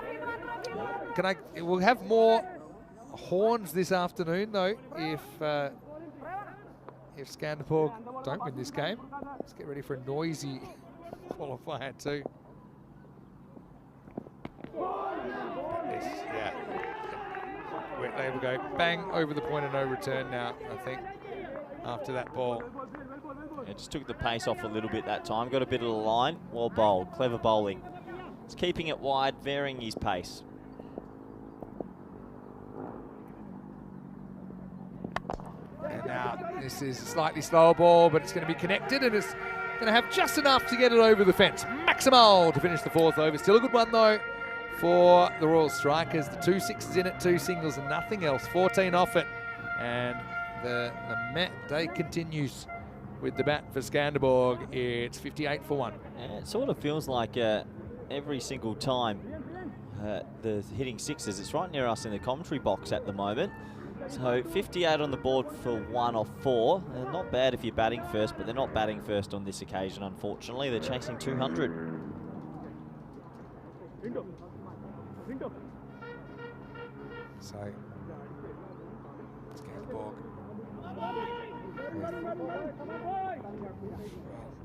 F: We'll have more horns this afternoon, though, if Skanderborg don't win this game. Let's get ready for a noisy qualifier too. Yeah. They will go bang over the point of no return now, I think, after that ball.
D: It just took the pace off a little bit that time. Got a bit of the line. Well bowled. Clever bowling. It's keeping it wide, varying his pace.
F: And now this is a slightly slower ball, but it's going to be connected, and it's going to have just enough to get it over the fence. Maximal to finish the 4th over. Still a good one, though, for the Royal Strikers. The 2 6s in it, 2 singles and nothing else. 14 off it. And the day continues with the bat for Skanderborg. It's 58 for 1.
D: And it sort of feels like every single time the hitting sixes, it's right near us in the commentary box at the moment. So 58 on the board for 1 off 4. Not bad if you're batting first, but they're not batting first on this occasion, unfortunately. They're chasing 200.
F: So, Skanderborg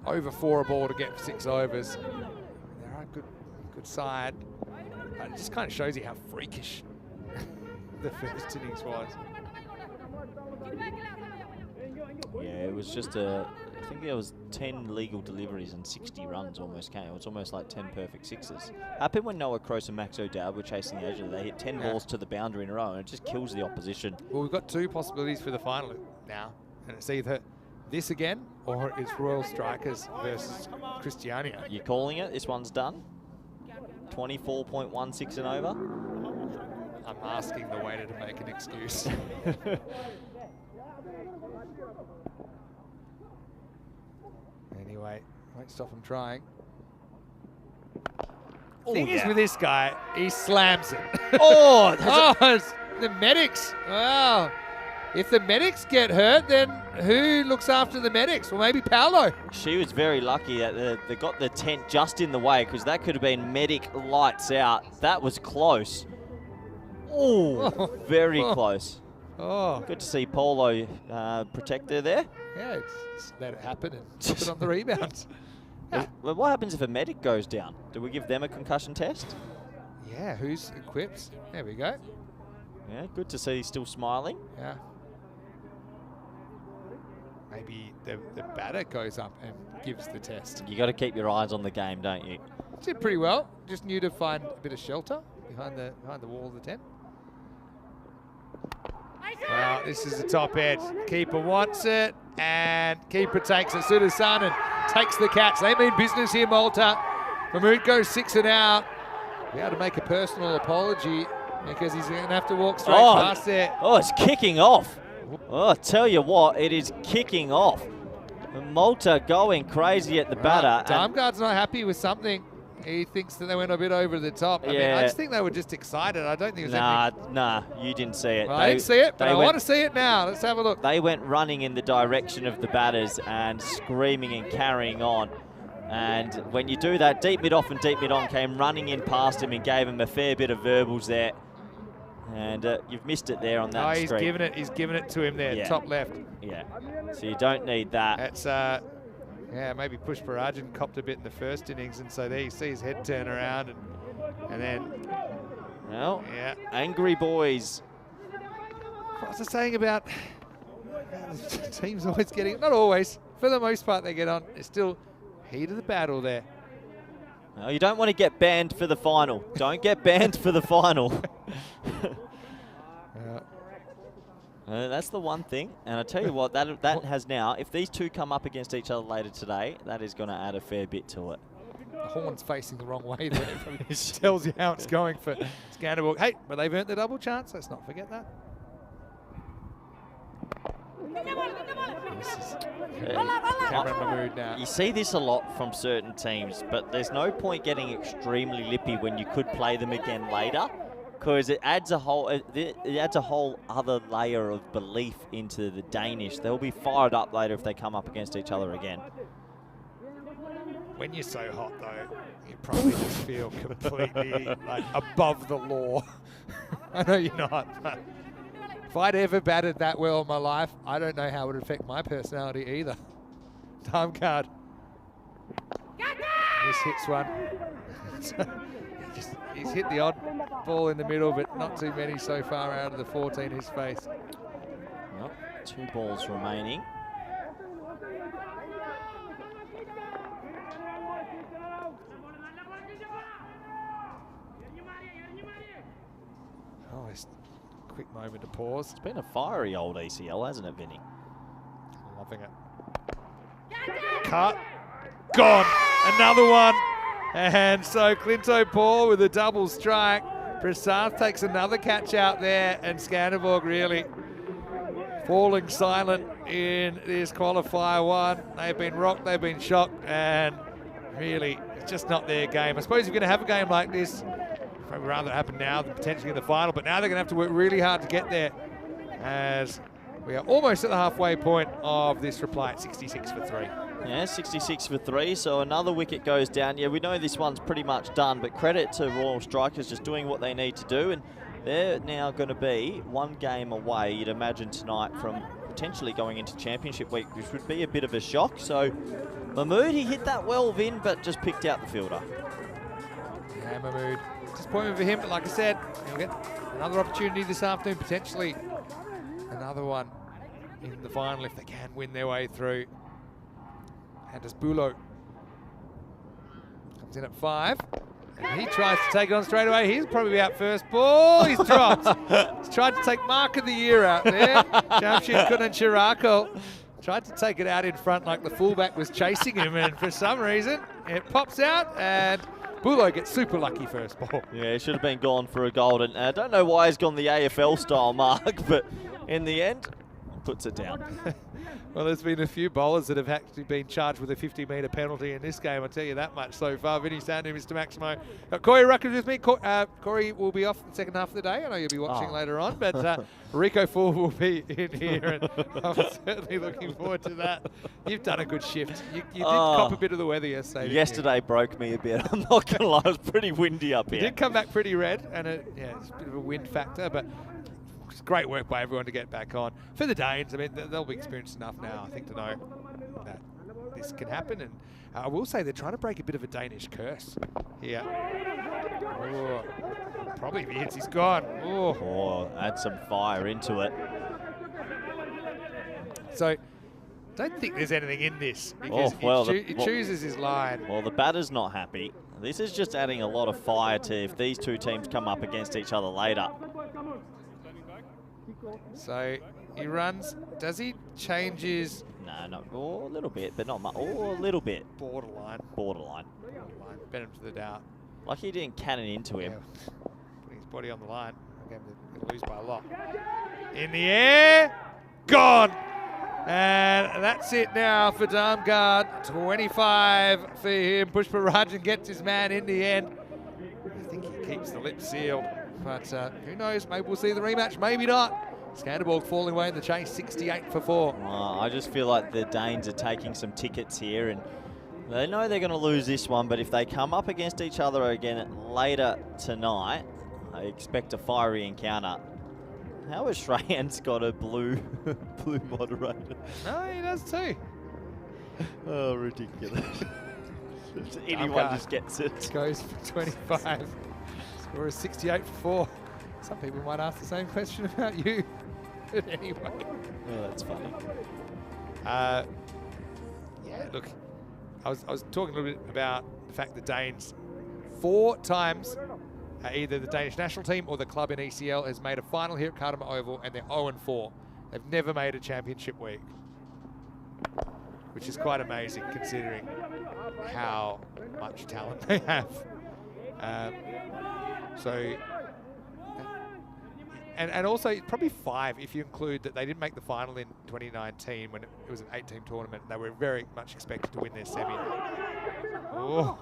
F: over 4 a ball to get 6 overs. They're a good side. It just kind of shows you how freakish the first innings was.
D: Yeah, it was just I think there was 10 legal deliveries and 60 runs almost came. It was almost like 10 perfect sixes. Happened when Noah Cross and Max O'Dowd were chasing the edge of it. They hit 10 balls to the boundary in a row, and it just kills the opposition.
F: Well, we've got 2 possibilities for the final now, and it's either this again or it's Royal Strikers versus Christiania.
D: You're calling it? This one's done? 24.16 and over?
F: I'm asking the waiter to make an excuse. Anyway, won't stop him trying. Thing is with this guy, he slams it.
D: Oh!
F: It's the medics. Wow. If the medics get hurt, then who looks after the medics? Well, maybe Paolo.
D: She was very lucky that they got the tent just in the way, because that could have been medic lights out. That was close. Oh, very close.
F: Oh,
D: Good to see Polo protect her there.
F: yeah, it's let it happen and put it on the rebound.
D: Well, what happens if a medic goes down? Do we give them a concussion test?
F: Yeah, who's equipped? There we go.
D: Yeah, good to see he's still smiling.
F: Yeah. Maybe the batter goes up and gives the test.
D: You got to keep your eyes on the game, don't you?
F: Did pretty well. Just knew to find a bit of shelter behind the wall of the tent. Well, this is the top edge. Keeper wants it, and keeper takes it. Sudasan and takes the catch. They mean business here, Malta. Mahmood goes 6 and out. Be able to make a personal apology because he's going to have to walk straight past there.
D: Oh, it's kicking off. Oh, I tell you what, it is kicking off. Malta going crazy at the batter.
F: Darmgard's not happy with something. He thinks that they went a bit over the top. I mean, I just think they were just excited. I don't think it was anything.
D: Nah, you didn't see it.
F: Well, I didn't see it, but I want to see it now. Let's have a look.
D: They went running in the direction of the batters and screaming and carrying on. And when you do that, deep mid off and deep mid on came running in past him and gave him a fair bit of verbals there. And you've missed it there on that
F: he's
D: streak.
F: He's given it to him there, top left.
D: Yeah, so you don't need that.
F: That's, yeah, maybe Push Parajan copped a bit in the first innings, and so there you see his head turn around, and then...
D: Well,
F: yeah.
D: Angry boys.
F: What was I saying about the teams always getting... Not always. For the most part, they get on. It's still heat of the battle there.
D: No, you don't want to get banned for the final. Don't get banned for the final. That's the one thing. And I tell you what, that has now, if these two come up against each other later today, that is going to add a fair bit to it.
F: The horn's facing the wrong way there. It tells you how it's going for Skanderborg. Hey, but they've earned the double chance. Let's not forget that. Cameron Mahmood now.
D: You see this a lot from certain teams, but there's no point getting extremely lippy when you could play them again later, because it adds a whole other layer of belief into the Danish. They'll be fired up later if they come up against each other again.
F: When you're so hot, though, you probably just feel completely like above the law. I know you're not, but If I'd ever batted that well in my life, I don't know how it would affect my personality either. Time card. This hits one. He's hit the odd ball in the middle, but not too many so far out of the 14 he's faced.
D: Well, 2 balls remaining.
F: Oh, it's a quick moment to pause.
D: It's been a fiery old ECL, hasn't it, Vinny?
F: Loving it. Cut. Gone. Another one. And so Clinto Paul with a double strike. Prasad takes another catch out there, and Skanderborg really falling silent in this qualifier one. They've been rocked, they've been shocked, and really, it's just not their game. I suppose if you're going to have a game like this, I'd rather happen now than potentially in the final, but now they're going to have to work really hard to get there, as we are almost at the halfway point of this reply at 66 for 3.
D: Yeah, 66 for 3, so another wicket goes down. Yeah, we know this one's pretty much done, but credit to Royal Strikers just doing what they need to do, and they're now going to be 1 game away, you'd imagine, tonight from potentially going into Championship week, which would be a bit of a shock. So Mahmood, he hit that well, Vin, but just picked out the fielder.
F: Yeah, Mahmood. Disappointment for him, but like I said, he'll get another opportunity this afternoon, potentially another one in the final if they can win their way through. And as Bulo comes in at 5, and he tries to take it on straight away. He's probably out first ball. He's dropped. He's tried to take Mark of the Year out there. Jamshid Kunan Chirako tried to take it out in front like the fullback was chasing him, and for some reason it pops out, and Bulo gets super lucky first ball.
D: Yeah, he should have been gone for a golden. I don't know why he's gone the AFL style mark, but in the end, puts it down.
F: Well, there's been a few bowlers that have actually been charged with a 50-metre penalty in this game, I'll tell you that much so far. Vinny Sandu, Mr. Maximo. Got Corey Ruckers with me. Corey will be off the second half of the day. I know you'll be watching later on, but Rico Full will be in here, and I'm certainly looking forward to that. You've done a good shift. You did cop a bit of the weather yesterday.
D: Yesterday broke me a bit. I'm not going to lie, it was pretty windy up here.
F: It did come back pretty red, and it's a bit of a wind factor, but it's great work by everyone to get back on. For the Danes, I mean, they'll be experienced enough now, I think, to know that this can happen. And I will say they're trying to break a bit of a Danish curse here. Oh, probably if he hits, he's gone.
D: Oh, add some fire into it.
F: So, don't think there's anything in this, because he chooses his line.
D: Well, the batter's not happy. This is just adding a lot of fire to if these two teams come up against each other later.
F: So he runs. Does he change his?
D: No, a little bit, but not much. Oh, a little bit.
F: Borderline. Bet him to the doubt.
D: Like he didn't cannon into him.
F: Yeah. Putting his body on the line. Again, they're going to lose by a lot. In the air. Gone. And that's it now for Damgard. 25 for him. Pushpa Rajan gets his man in the end. I think he keeps the lips sealed. But who knows? Maybe we'll see the rematch. Maybe not. Skanderborg falling away in the chase, 68 for 4.
D: I just feel like the Danes are taking some tickets here, and they know they're going to lose this one, but if they come up against each other again later tonight, I expect a fiery encounter. How has Shreyan's got a blue moderator?
F: No, he does too.
D: Oh, ridiculous. Anyone just gets it.
F: Goes for 25. Score is 68 for 4. Some people might ask the same question about you. But anyway.
D: Oh, that's funny.
F: Yeah, look, I was talking a little bit about the fact that Danes 4 times, either the Danish national team or the club in ECL has made a final here at Kardama Oval, and they're 0-4. They've never made a championship week, which is quite amazing considering how much talent they have. And also probably 5 if you include that they didn't make the final in 2019 when it was an 8-team tournament. They were very much expected to win their semi. Oh,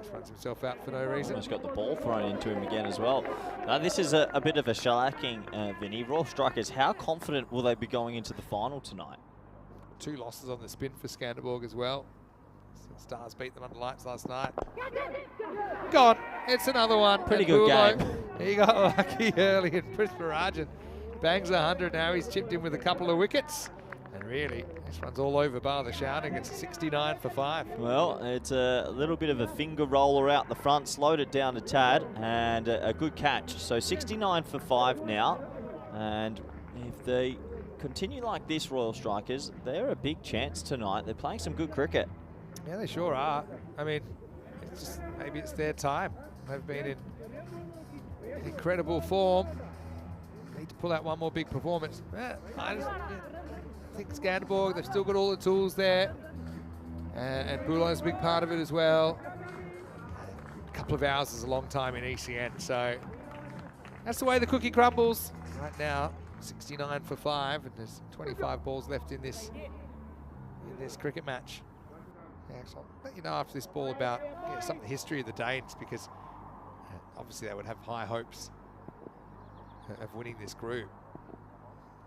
F: just runs himself out for no reason.
D: Almost got the ball thrown into him again as well. Now this is a bit of a shellacking, Vinny. Royal Strikers, how confident will they be going into the final tonight?
F: 2 losses on the spin for Skanderborg as well. Stars beat them under lights last night. Gone. It's another one.
D: Pretty good game.
F: He got lucky early, and Pushpa Rajan bangs 100 now. He's chipped in with a couple of wickets. And really, this one's all over bar the shouting. It's 69 for 5.
D: Well, it's a little bit of a finger roller out the front, slowed it down a tad, and a good catch. So 69 for 5 now. And if they continue like this, Royal Strikers, they're a big chance tonight. They're playing some good cricket.
F: Yeah, they sure are. I mean, it's just, maybe it's their time. They've been in incredible form. Need to pull out one more big performance. I think Skanderborg, they've still got all the tools there. And Boulogn's a big part of it as well. A couple of hours is a long time in ECN, so that's the way the cookie crumbles. Right now, 69 for 5, and there's 25 balls left in this cricket match. Yeah, so I'll let you know after this ball about some of the history of the Danes, because obviously they would have high hopes of winning this group.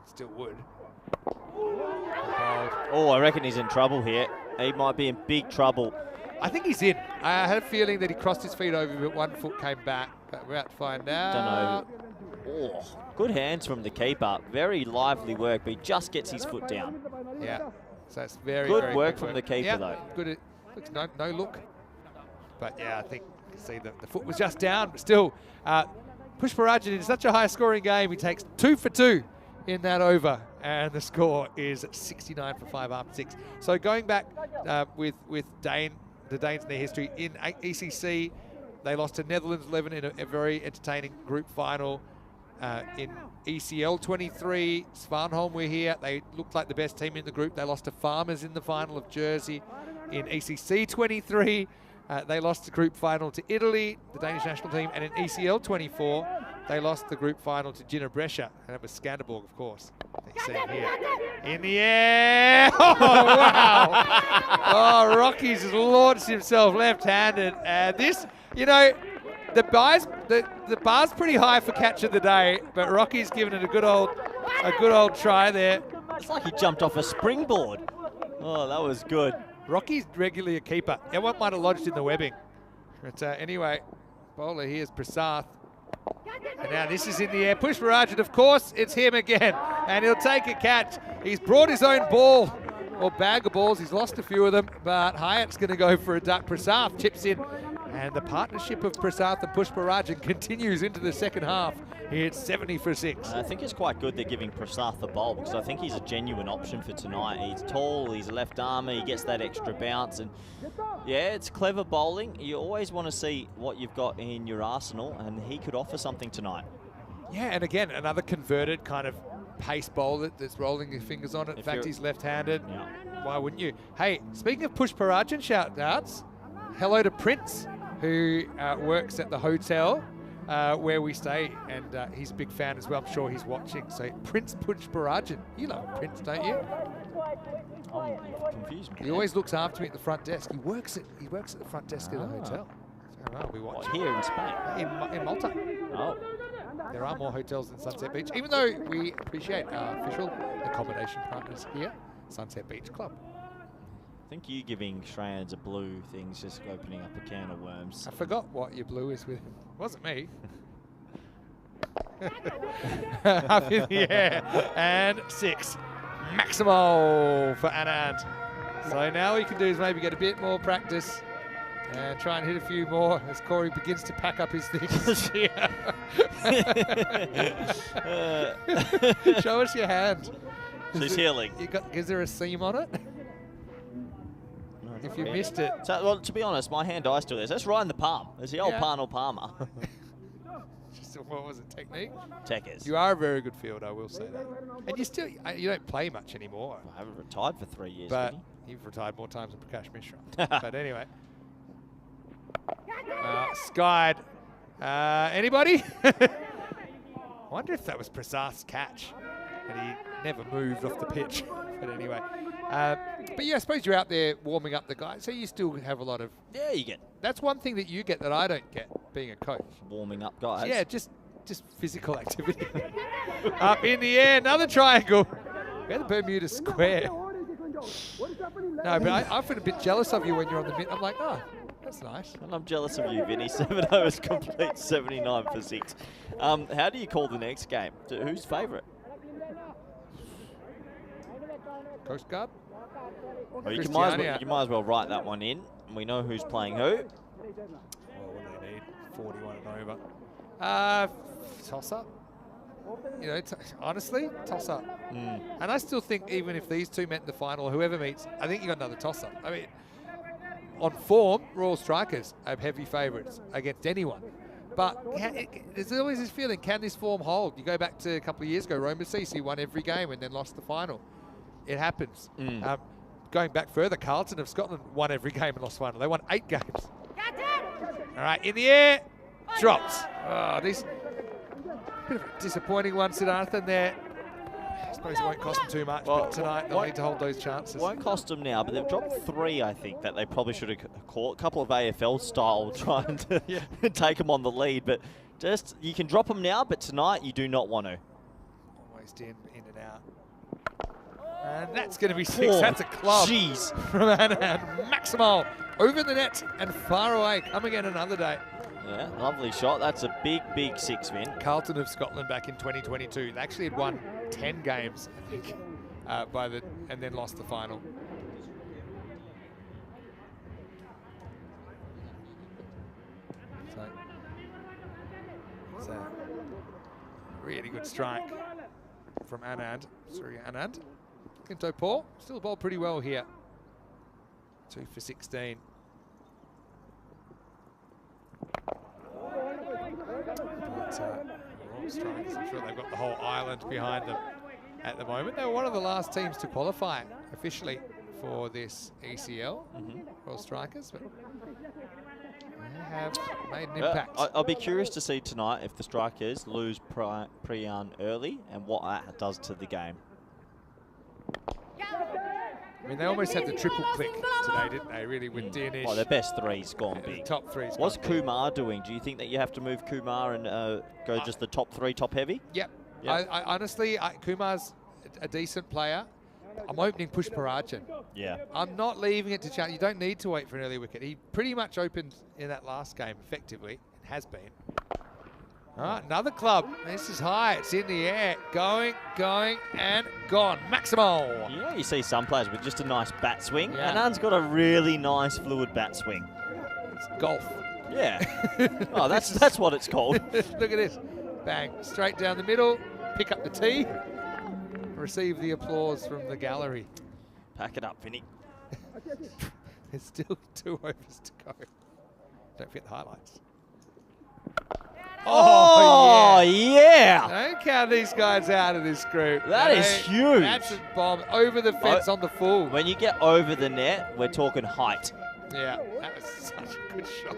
F: Still would.
D: Oh, I reckon he's in trouble here. He might be in big trouble.
F: I think he's in. I had a feeling that he crossed his feet over, but one foot came back. But we're about to find out.
D: Don't know. Oh, good hands from the keeper. Very lively work, but he just gets his foot down.
F: Yeah. So it's very
D: good
F: very
D: work
F: quick
D: from the keeper, though.
F: Good. Looks no look. But yeah, I think you can see the foot was just down, but still, Pushparajin in such a high-scoring game, he takes 2 for 2 in that over, and the score is 69 for 5 after 6. So going back with the Danes in their history in ECC, they lost to Netherlands 11 in a very entertaining group final. In ECL 23, Svanholm were here. They looked like the best team in the group. They lost to Farmers in the final of Jersey. In ECC 23, they lost the group final to Italy, the Danish national team. And in ECL 24, they lost the group final to Gina Brescia. And it was Skanderborg, of course, that you see here. In the air! Oh, wow! Oh, Rocky's has launched himself left-handed. And this, you know, the bar's pretty high for catch of the day, but Rocky's given it a good old try there.
D: It's like he jumped off a springboard. Oh, that was good.
F: Rocky's regularly a keeper. That one might have lodged in the webbing. But anyway, bowler here's Prasath. And now this is in the air. Pushparajin, of course, it's him again. And he'll take a catch. He's brought his own ball, or bag of balls. He's lost a few of them, but Hyatt's going to go for a duck. Prasath chips in. And the partnership of Prasath and Pushparajin continues into the second half. It's 70 for 6.
D: I think it's quite good they're giving Prasath the bowl, because I think he's a genuine option for tonight. He's tall, he's a left armer, he gets that extra bounce, and yeah, it's clever bowling. You always want to see what you've got in your arsenal, and he could offer something tonight.
F: Yeah, and again, another converted kind of pace bowler that's rolling his fingers on it. In fact, he's left-handed.
D: Yeah.
F: Why wouldn't you? Hey, speaking of Pushparajin shout-outs, hello to Prince, who works at the hotel where we stay, and he's a big fan as well. I'm sure he's watching. So Prince Pushparajin, you love Prince, don't you?
D: I'm confused.
F: He always looks after me at the front desk. He works at the front desk of the hotel. So well, we watch
D: here in Spain,
F: in Malta.
D: Oh,
F: there are more hotels than Sunset Beach, even though we appreciate our official accommodation partners here, Sunset Beach Club.
D: I think you giving Shreyans a blue thing's just opening up a can of worms.
F: I forgot what your blue is with. It wasn't me. Up in the air. And 6. Maximal for Anand. So now all you can do is maybe get a bit more practice and try and hit a few more as Corey begins to pack up his things. Show us your hand.
D: She's healing.
F: Is there a seam on it? If you missed it.
D: So, well, to be honest, my hand-eye still is. That's right in the palm. It's the old Parnell Palmer.
F: What was it, technique?
D: Techers.
F: You are a very good fielder, I will say that. And you don't play much anymore.
D: I haven't retired for 3 years.
F: But you've retired more times than Prakash Mishra. But anyway. Skied. Anybody? I wonder if that was Prasath's catch. And he never moved off the pitch. But anyway. But yeah, I suppose you're out there warming up the guys, so you still have a lot of...
D: Yeah, you get...
F: That's one thing that you get that I don't get, being a coach.
D: Warming up guys.
F: Yeah, just physical activity. Up in the air, another triangle. We're the Bermuda Square. No, but I feel a bit jealous of you when you're on the mid. I'm like, oh, that's nice.
D: And I'm jealous of you, Vinny. 7 overs complete, 79 for 6. How do you call the next game? Who's favourite?
F: Coast Guard.
D: Well, you
F: Christiania.
D: might as well write that one in. We know who's playing who.
F: Well, what do they need? 41 and over. Toss up. You know, honestly, toss up. And I still think even if these two met in the final, whoever meets, I think you got another toss up. I mean, on form, Royal Strikers are heavy favourites against anyone. But there's always this feeling, can this form hold? You go back to a couple of years ago, Roma CC won every game and then lost the final. It happens. Going back further, Carlton of Scotland won every game and lost the final. They won 8 games. All right, in the air, drops. Oh, this bit of a disappointing one, Siddharthan there. I suppose it won't cost them too much, but tonight they'll need to hold those chances.
D: Won't cost them now, but they've dropped 3, I think, that they probably should have caught. A couple of AFL style trying to take them on the lead, but just, you can drop them now, but tonight you do not want to.
F: Almost in and out. And that's going to be 6. That's a club.
D: Jeez.
F: From Anand. Maximal over the net and far away. Come again another day.
D: Yeah, lovely shot. That's a big, big 6, Vin.
F: Carlton of Scotland back in 2022. They actually had won 10 games, I think, and then lost the final. So, it's a really good strike from Anand. Sorry, Anand. Quinto Paul still bowled pretty well here. 2 for 16. Strikers, I'm sure they've got the whole island behind them at the moment. They were one of the last teams to qualify officially for this ECL, Royal Strikers, but they have made an impact.
D: I'll be curious to see tonight if the Strikers lose Priyan early and what that does to the game.
F: I mean, they almost had the triple click today, didn't they, really, with Dinesh.
D: Their best 3's gone big.
F: Top 3's
D: What's
F: gone big.
D: Kumar doing? Do you think that you have to move Kumar and go just the top 3, top heavy?
F: Yep. I honestly, Kumar's a decent player. I'm opening Pushparajan.
D: Yeah.
F: I'm not leaving it to chance. You don't need to wait for an early wicket. He pretty much opened in that last game, effectively. It has been. All right, another club. This is high. It's in the air. Going, and gone. Maximal.
D: You know, you see some players with just a nice bat swing.
F: Yeah.
D: Anand's got a really nice fluid bat swing.
F: It's golf.
D: Yeah. Oh, that's what it's called.
F: Look at this. Bang. Straight down the middle. Pick up the tee. Receive the applause from the gallery.
D: Pack it up, Vinny.
F: There's still 2 overs to go. Don't forget the highlights.
D: Oh, yeah.
F: Don't count these guys out of this group.
D: That is huge.
F: That's a bomb over the fence on the full.
D: When you get over the net, we're talking height.
F: Yeah, that was such a good shot.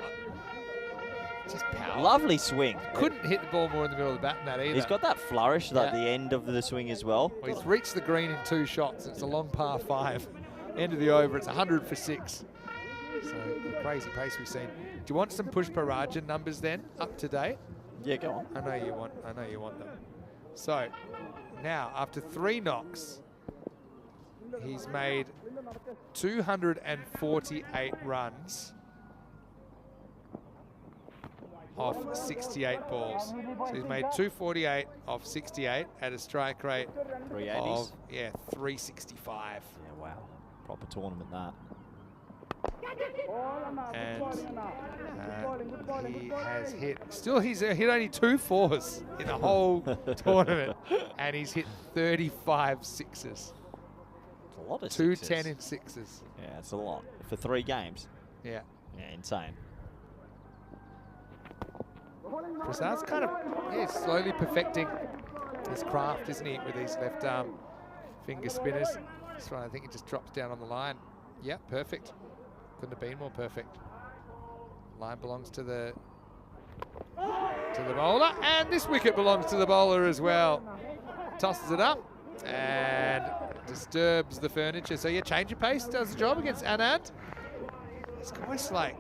F: Just power.
D: Lovely swing.
F: Couldn't hit the ball more in the middle of the bat than that either.
D: He's got that flourish at the end of the swing as well.
F: Well, he's reached the green in 2 shots. It's a long par 5. End of the over. It's 100 for 6. So the crazy pace we've seen. Do you want some Pushparajan numbers then, up to date?
D: Yeah, go on.
F: I know you want them. So now, after 3 knocks, he's made 248 runs off 68 balls. So he's made 248 off 68 at a strike rate
D: 380s.
F: of 365.
D: Yeah, wow. Proper tournament that.
F: And he has hit, he's hit only 2 4s in the whole tournament, and he's hit 35 6s.
D: It's a lot of
F: 210 in 6s.
D: Yeah, it's a lot for 3 games.
F: Yeah.
D: Yeah, insane.
F: Prasad's kind of slowly perfecting his craft, isn't he, with these left arm finger spinners. This one, I think he just drops down on the line. Yeah, perfect. Couldn't have been more perfect. Line belongs to the bowler, and this wicket belongs to the bowler as well. Tosses it up and disturbs the furniture. So yeah, change of pace does the job against Anand. It's almost like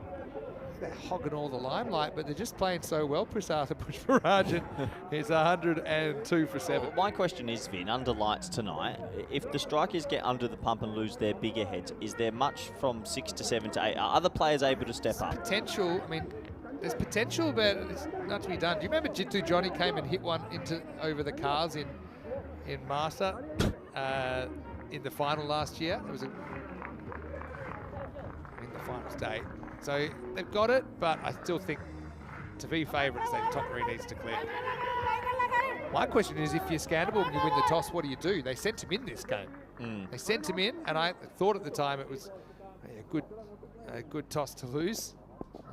F: they're hogging all the limelight, but they're just playing so well. Prasad and Pushparajan is 102 for 7.
D: Well, my question is, Vin, under lights tonight, if the strikers get under the pump and lose their bigger heads, is there much from 6 to 7 to 8? Are other players able to step up?
F: Potential, I mean, there's potential, but it's not to be done. Do you remember Jittu Johnny came and hit one over the cars in in Master in the final last year. It was in the final state. So they've got it, but I still think to be favourites, that top three needs to clear. My question is, if you're Scandal and you win the toss, what do? They sent him in this game. They sent him in, and I thought at the time it was a good toss to lose.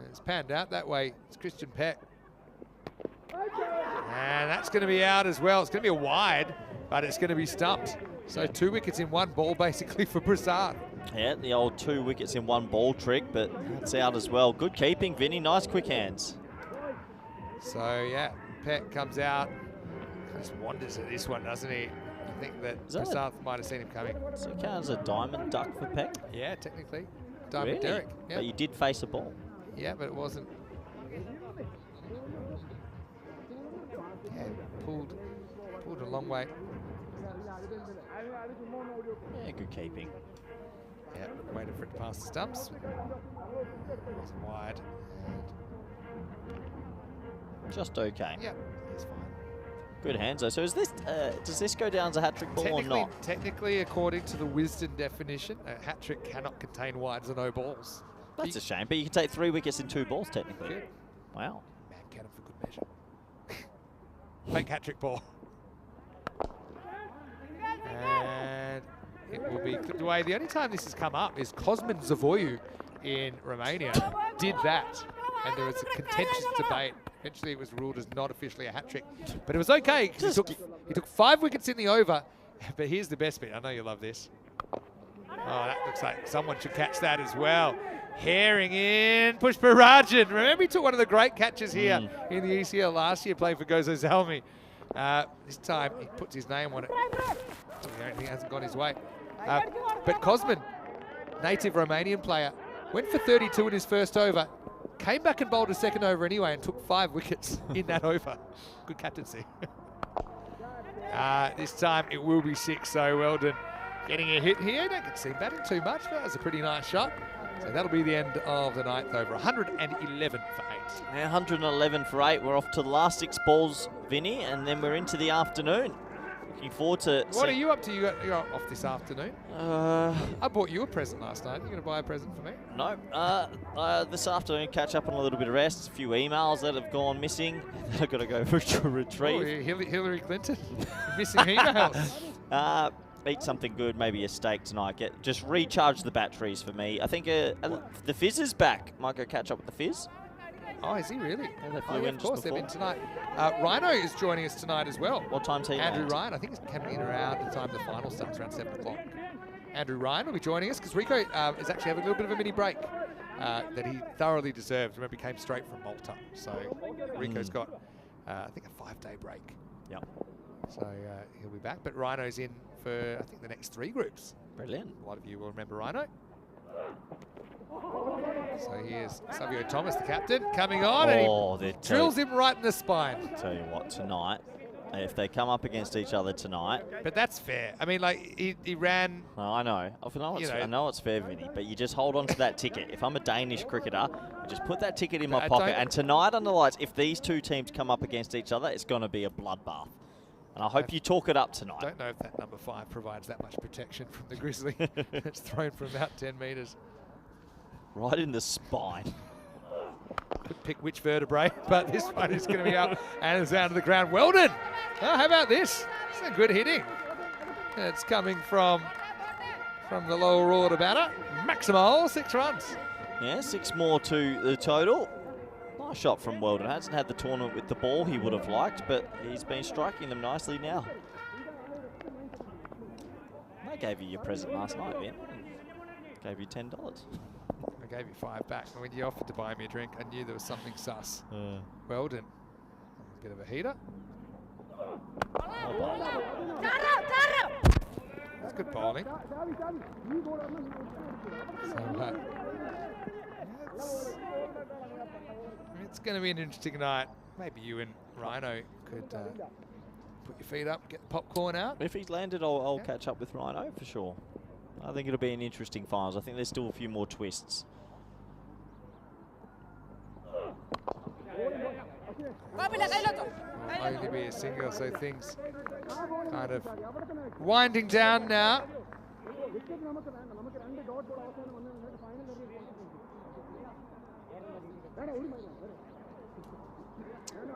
F: It's panned out that way. It's Christian Peck. And that's going to be out as well. It's going to be a wide, but it's going to be stumped. So 2 wickets in 1 ball basically for Broussard.
D: Yeah, the old 2 wickets in 1 ball trick, but it's out as well. Good keeping, Vinny. Nice quick hands.
F: So yeah, Peck comes out. Just wanders at this one, doesn't he? I think that Broussard might have seen him coming.
D: So it counts as a diamond duck for Peck?
F: Yeah, technically. Diamond
D: Really?
F: Derek. Yeah.
D: But you did face a ball.
F: Yeah, but it wasn't. Yeah, pulled a long way.
D: Yeah, good keeping.
F: Yeah, waited for it to pass the stumps. It was wide.
D: Just okay.
F: Yeah, it's fine.
D: Good hands though. So is this does this go down as a hat-trick ball or not?
F: Technically, according to the Wisden definition, a hat-trick cannot contain wides or no balls.
D: That's a shame, but you can take 3 wickets in 2 balls technically.
F: Good.
D: Wow.
F: Man cannon for good measure. Fake hat-trick ball. And it will be clipped away. The only time this has come up is Cosmin Zavoiu in Romania did that. And there was a contentious debate. Eventually it was ruled as not officially a hat-trick. But it was okay, because he took 5 wickets in the over. But here's the best bit. I know you love this. Oh, that looks like someone should catch that as well. Herring in, Pushparajan. Remember he took one of the great catches here in the ECL last year, playing for Gozo Zalmi. This time he puts his name on it. The only thing hasn't gone his way. But Cosmin, native Romanian player, went for 32 in his first over. Came back and bowled a second over anyway and took 5 wickets in that over. Good captaincy. This time it will be 6, so Weldon getting a hit here. Don't get to see him batting too much, but that was a pretty nice shot. So that'll be the end of the 9th over. 111 for 8.
D: Yeah, 111 for 8. We're off to the last 6 balls, Vinny, and then we're into the afternoon. Looking forward to...
F: What are you up to? You're off this afternoon? I bought you a present last night. You going to buy a present for me?
D: No. This afternoon, catch up on a little bit of rest. A few emails that have gone missing. I've got to go retrieve.
F: Oh, Hillary Clinton. Missing emails.
D: Eat something good, maybe a steak tonight. Just recharge the batteries for me. I think the Fizz is back. Might go catch up with the Fizz.
F: Oh, is he really?
D: Yeah, they flew in
F: of course,
D: just before.
F: they've been tonight. Rhino is joining us tonight as well.
D: What time's he?
F: Andrew Ryan, I think he's coming in around the time the final starts, around 7 o'clock. Andrew Ryan will be joining us because Rico is actually having a little bit of a mini break that he thoroughly deserves. Remember, he came straight from Malta. So Rico's got, I think, a 5-day break.
D: Yep.
F: So he'll be back. But Rhino's in for, I think, the next 3 groups.
D: Brilliant.
F: A lot of you will remember Rhino. So here's Savio Thomas, the captain, coming on, and he drills him right in the spine.
D: Tell you what, tonight, if they come up against each other tonight...
F: But that's fair. I mean, like, he ran...
D: Oh, I know. I know it's fair, Vinny, but you just hold on to that ticket. If I'm a Danish cricketer, I just put that ticket in my pocket, and tonight on the lights, if these 2 teams come up against each other, it's going to be a bloodbath. And I hope you talk it up tonight.
F: I don't know if that number 5 provides that much protection from the Grizzly. It's thrown from about 10 metres.
D: Right in the spine.
F: Could pick which vertebrae, but this one is going to be up and it's down to the ground. Weldon! Oh, how about this? It's a good hitting. It's coming from the lower order batter. Maximal, 6 runs.
D: Yeah, 6 more to the total. Nice shot from Weldon. Hasn't had the tournament with the ball he would have liked, but he's been striking them nicely now. I gave you your present last night, Ben. Gave you $10.
F: I gave you 5 back. And when you offered to buy me a drink, I knew there was something sus. Weldon. A bit of a heater. That's good bowling. So, it's going to be an interesting night. Maybe you and Rhino could put your feet up, get the popcorn out.
D: If he's landed, I'll catch up with Rhino for sure. I think it'll be an interesting finals. I think there's still a few more twists.
F: Only be a single, so things kind of winding down now.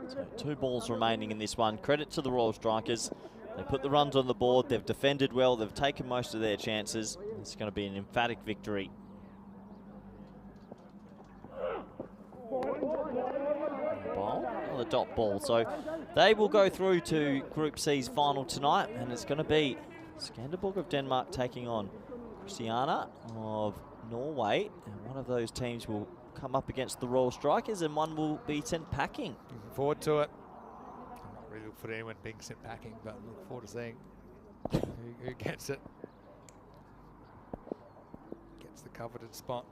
D: So 2 balls remaining in this one. Credit to the Royal Strikers. They put the runs on the board. They've defended well. They've taken most of their chances. It's going to be an emphatic victory. Ball, the dot ball. So they will go through to Group C's final tonight, and it's going to be Skanderborg of Denmark taking on Christiana of Norway, and one of those teams will come up against the Royal Strikers, and one will be sent packing.
F: Looking forward to it. I'm not really looking for anyone being sent packing, but I'm looking forward to seeing who gets it. Gets the coveted spot.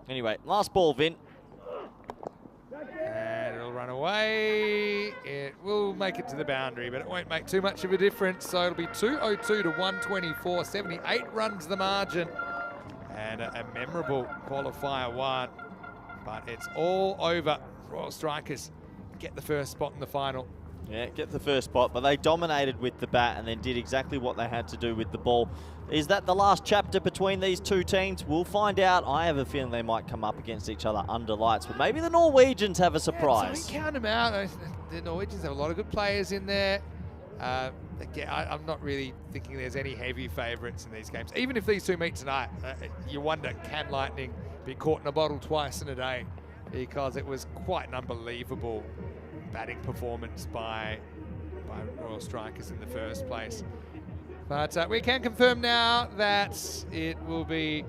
D: Anyway, last ball, Vin.
F: And it'll run away. It will make it to the boundary, but it won't make too much of a difference. So it'll be 202 to 124, 78 runs the margin. And a memorable qualifier one. But it's all over. Royal Strikers get the first spot in the final.
D: Yeah, get the first spot, but they dominated with the bat and then did exactly what they had to do with the ball. Is that the last chapter between these two teams? We'll find out. I have a feeling they might come up against each other under lights, but maybe the Norwegians have a surprise.
F: Yeah, count them out. The Norwegians have a lot of good players in there. Again, I'm not really thinking there's any heavy favourites in these games. Even if these two meet tonight, you wonder, can Lightning be caught in a bottle twice in a day? Because it was quite an unbelievable batting performance by Royal Strikers in the first place. But we can confirm now that it will be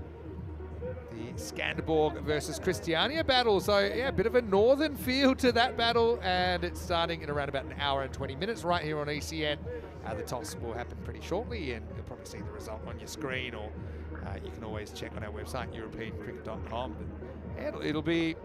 F: the Skanderborg versus Christiania battle. So yeah, a bit of a northern feel to that battle, and it's starting in around about an hour and 20 minutes right here on ECN. The toss will happen pretty shortly, and you'll probably see the result on your screen, or you can always check on our website, europeancricket.com. It'll be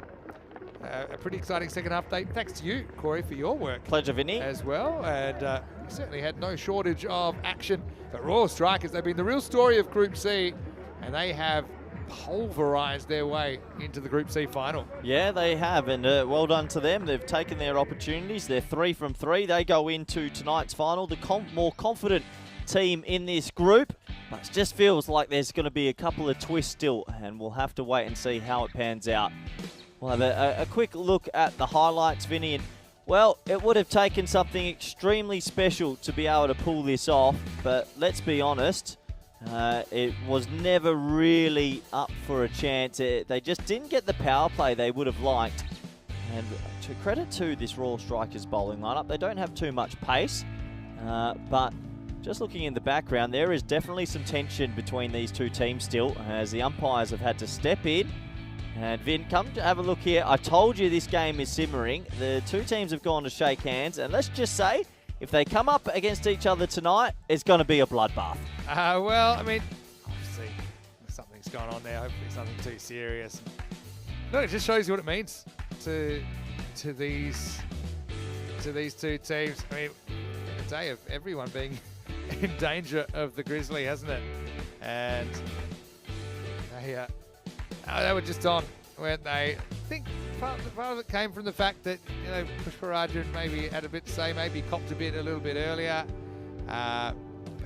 F: a pretty exciting second half day. Thanks to you, Corey, for your work.
D: Pleasure, Vinny.
F: As well, and we certainly had no shortage of action. But Royal Strikers, they've been the real story of Group C, and they have pulverised their way into the Group C final.
D: Yeah, they have, and well done to them. They've taken their opportunities. They're 3 from 3. They go into tonight's final, the more confident team in this group, but it just feels like there's going to be a couple of twists still, and we'll have to wait and see how it pans out. We'll have a quick look at the highlights, Vinny, and well, it would have taken something extremely special to be able to pull this off, but let's be honest, it was never really up for a chance. They just didn't get the power play they would have liked. And to credit to this Royal Strikers bowling lineup, they don't have too much pace, but just looking in the background, there is definitely some tension between these two teams still, as the umpires have had to step in. And Vin, come to have a look here. I told you this game is simmering. The two teams have gone to shake hands, and let's just say, if they come up against each other tonight, it's going to be a bloodbath.
F: Well, I mean, obviously something's going on there. Hopefully something too serious. No, it just shows you what it means to these two teams. I mean, a day of everyone being in danger of the Grizzly, hasn't it? And they were just on, weren't they? I think part of it came from the fact that, you know, Pushparajan maybe had a bit to say, maybe copped a little bit earlier. But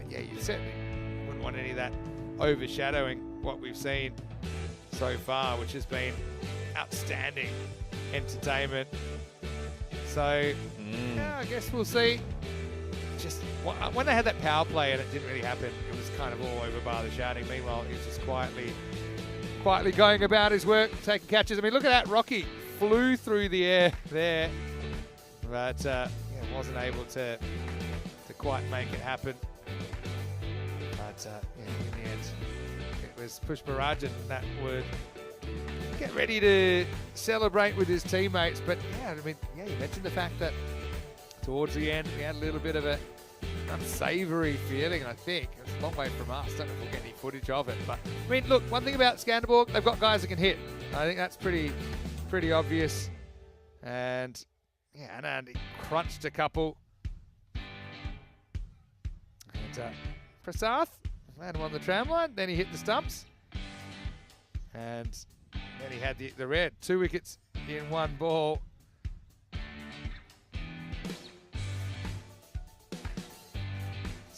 F: yeah, you certainly wouldn't want any of that overshadowing what we've seen so far, which has been outstanding entertainment. So, yeah, I guess we'll see. Just when they had that power play and it didn't really happen, it was kind of all over bar the shouting. Meanwhile, he was just quietly going about his work, taking catches. I mean, look at that. Rocky flew through the air there, but wasn't able to quite make it happen. But in the end, it was Pushparajan that would get ready to celebrate with his teammates. But yeah, I mean, yeah, you mentioned the fact that towards the end, we had a little bit of an unsavoury feeling, I think. It's a long way from us. Don't know if we'll get any footage of it. But, I mean, look, one thing about Skanderborg, they've got guys that can hit. I think that's pretty obvious. And, yeah, and he crunched a couple. And Prasath had him on the tramline. Then he hit the stumps. And then he had the red. 2 wickets in 1 ball.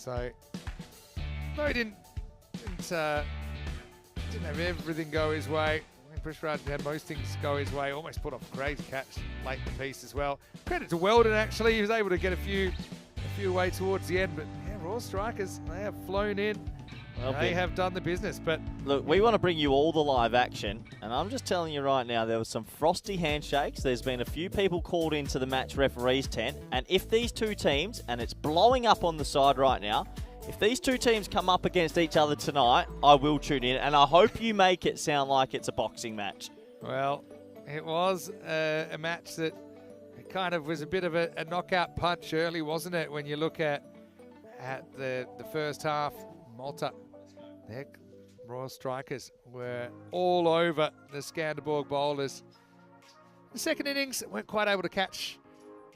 F: So, no, he didn't have everything go his way. Chris Rudd had most things go his way. Almost put off a crazy catch late in the piece as well. Credit to Weldon, actually. He was able to get a few away towards the end. But yeah, Royal Strikers, they have flown in. Well, they have done the business. But
D: look, we want to bring you all the live action. And I'm just telling you right now, there was some frosty handshakes. There's been a few people called into the match referee's tent. And if these two teams, and it's blowing up on the side right now, if these two teams come up against each other tonight, I will tune in, and I hope you make it sound like it's a boxing match.
F: Well, it was a match that kind of was a bit of a knockout punch early, wasn't it? When you look at the first half, Malta, their Royal Strikers were all over the Skanderborg bowlers. The second innings weren't quite able to catch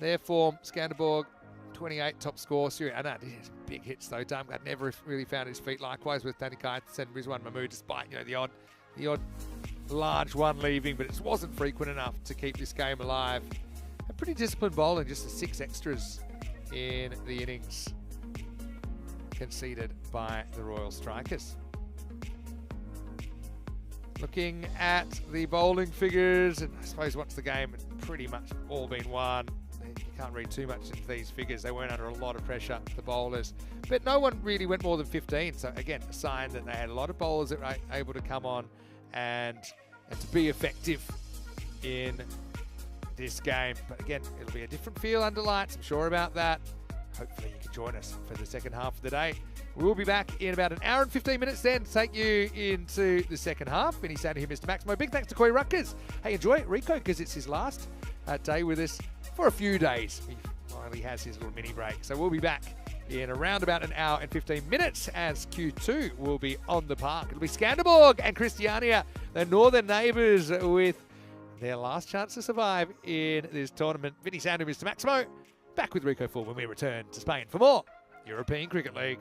F: their form. Skanderborg, 28 top score. I know, big hits though. Darmgard never really found his feet. Likewise with Danny Kite and Rizwan Mahmood, despite the odd large one leaving, but it wasn't frequent enough to keep this game alive. A pretty disciplined bowling, just the 6 extras in the innings conceded by the Royal Strikers. Looking at the bowling figures, and I suppose once the game had pretty much all been won, you can't read too much into these figures. They weren't under a lot of pressure, the bowlers. But no one really went more than 15. So again, a sign that they had a lot of bowlers that were able to come on and to be effective in this game. But again, it'll be a different feel under lights. I'm sure about that. Hopefully you can join us for the second half of the day. We'll be back in about an hour and 15 minutes then to take you into the second half. Vinny Sandhu here, Mr. Maximo. Big thanks to Corey Ruckers. Hey, enjoy it, Rico, because it's his last day with us for a few days. He finally has his little mini break. So we'll be back in around about an hour and 15 minutes as Q2 will be on the park. It'll be Skanderborg and Christiania, the northern neighbours, with their last chance to survive in this tournament. Vinny Sandhu, Mr. Maximo, back with Rico Full when we return to Spain for more European Cricket League.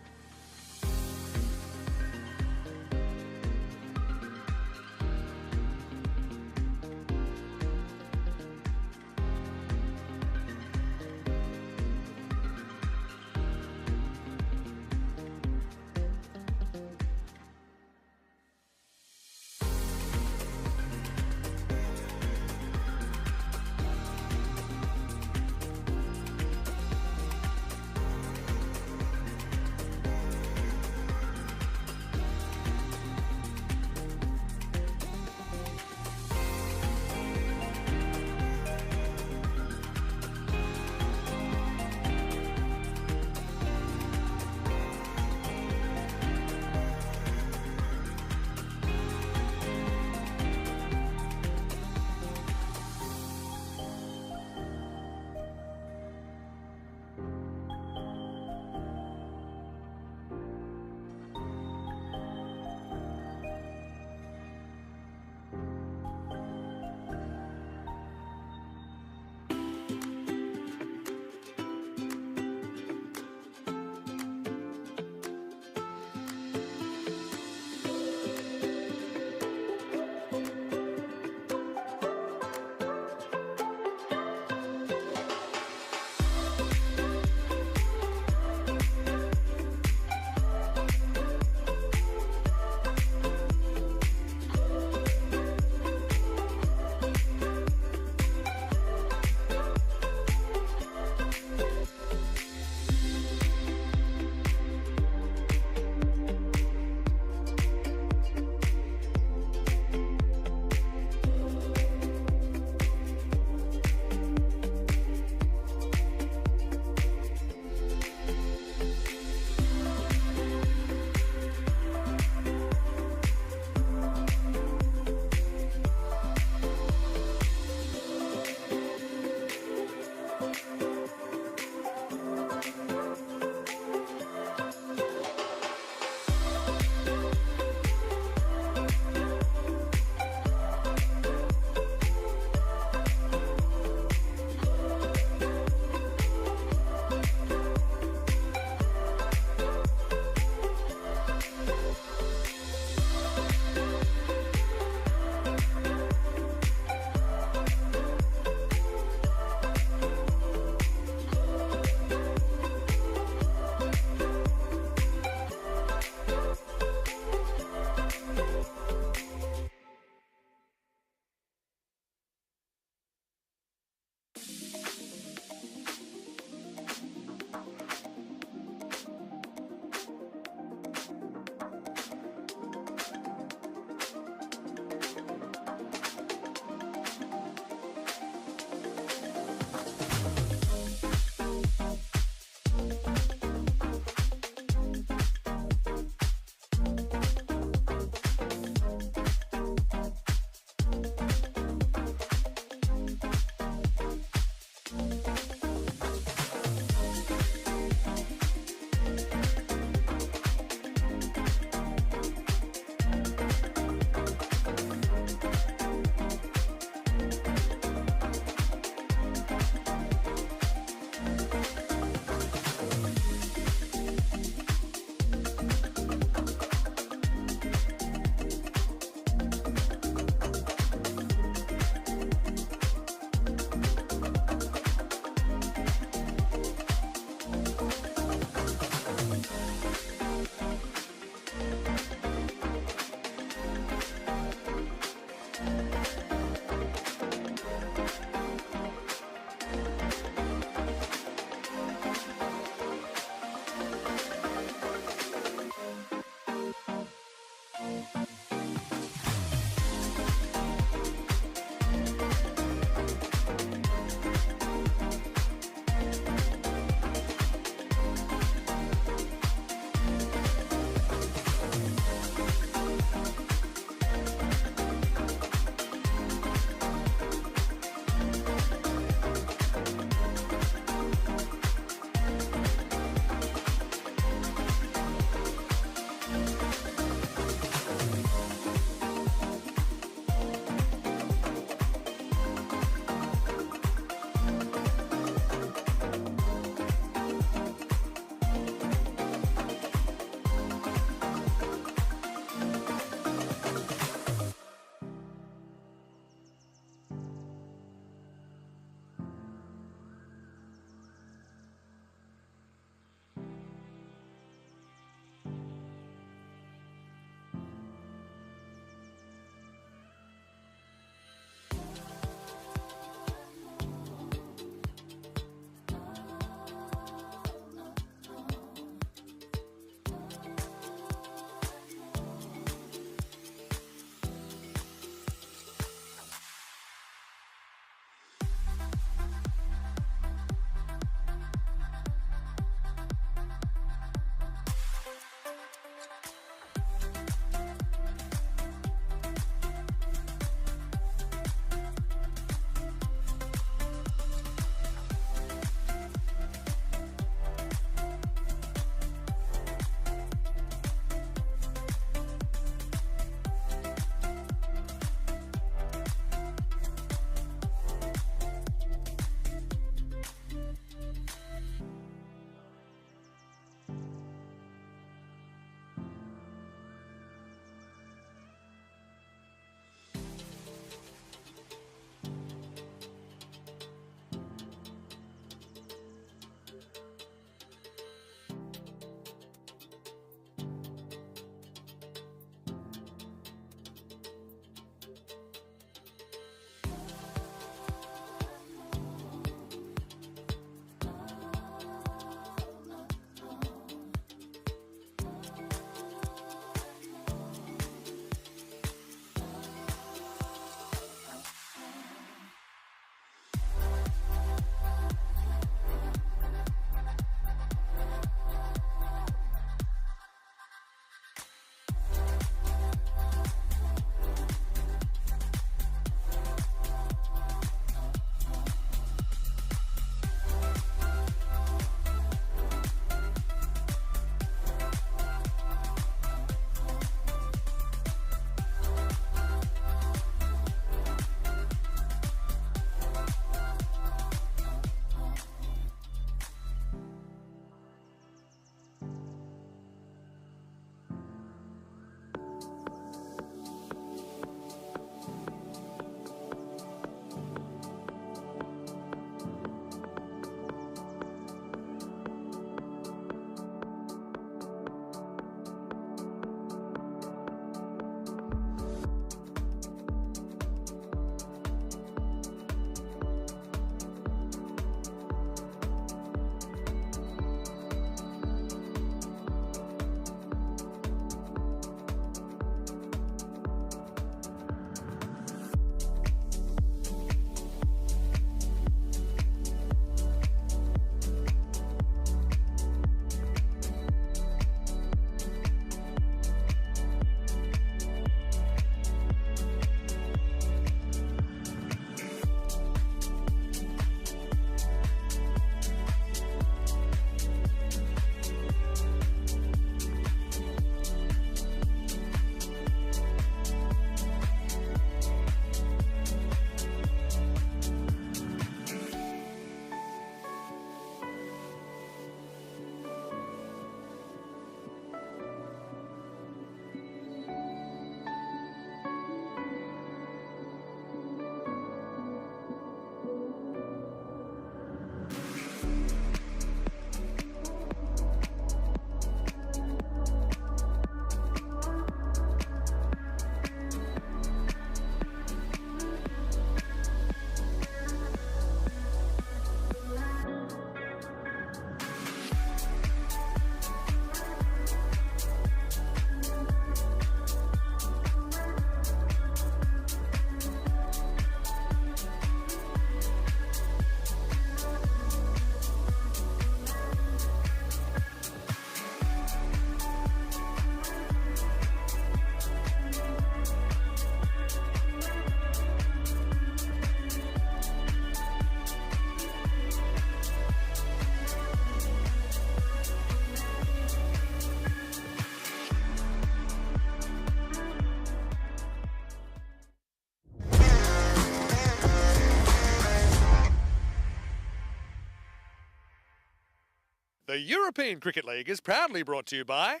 F: The European Cricket League is proudly brought to you by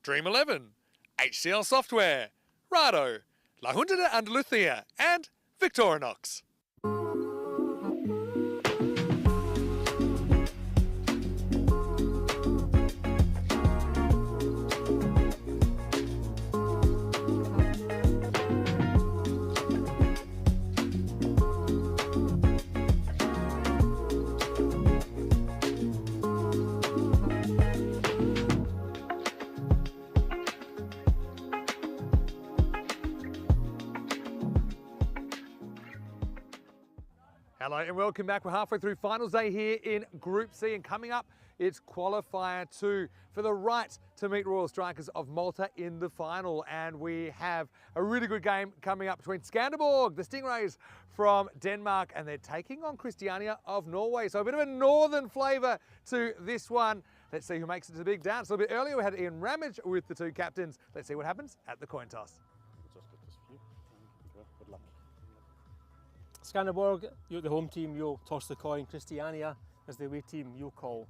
F: Dream 11, HCL Software, Rado, La Junta de Andalucía, and Victorinox.
A: Hello and welcome back. We're halfway through finals day here in Group C, and coming up it's qualifier 2 for the right to meet Royal Strikers of Malta in the final. And we have a really good game coming up between Skanderborg, the Stingrays from Denmark, and they're taking on Christiania of Norway. So a bit of a northern flavour to this one. Let's see who makes it to the big dance. A little bit earlier we had Ian Ramage with the two captains. Let's see what happens at the coin toss.
E: Good luck.
B: Skanderborg, you're the home team, you'll toss the coin. Christiania is the away team, you'll call.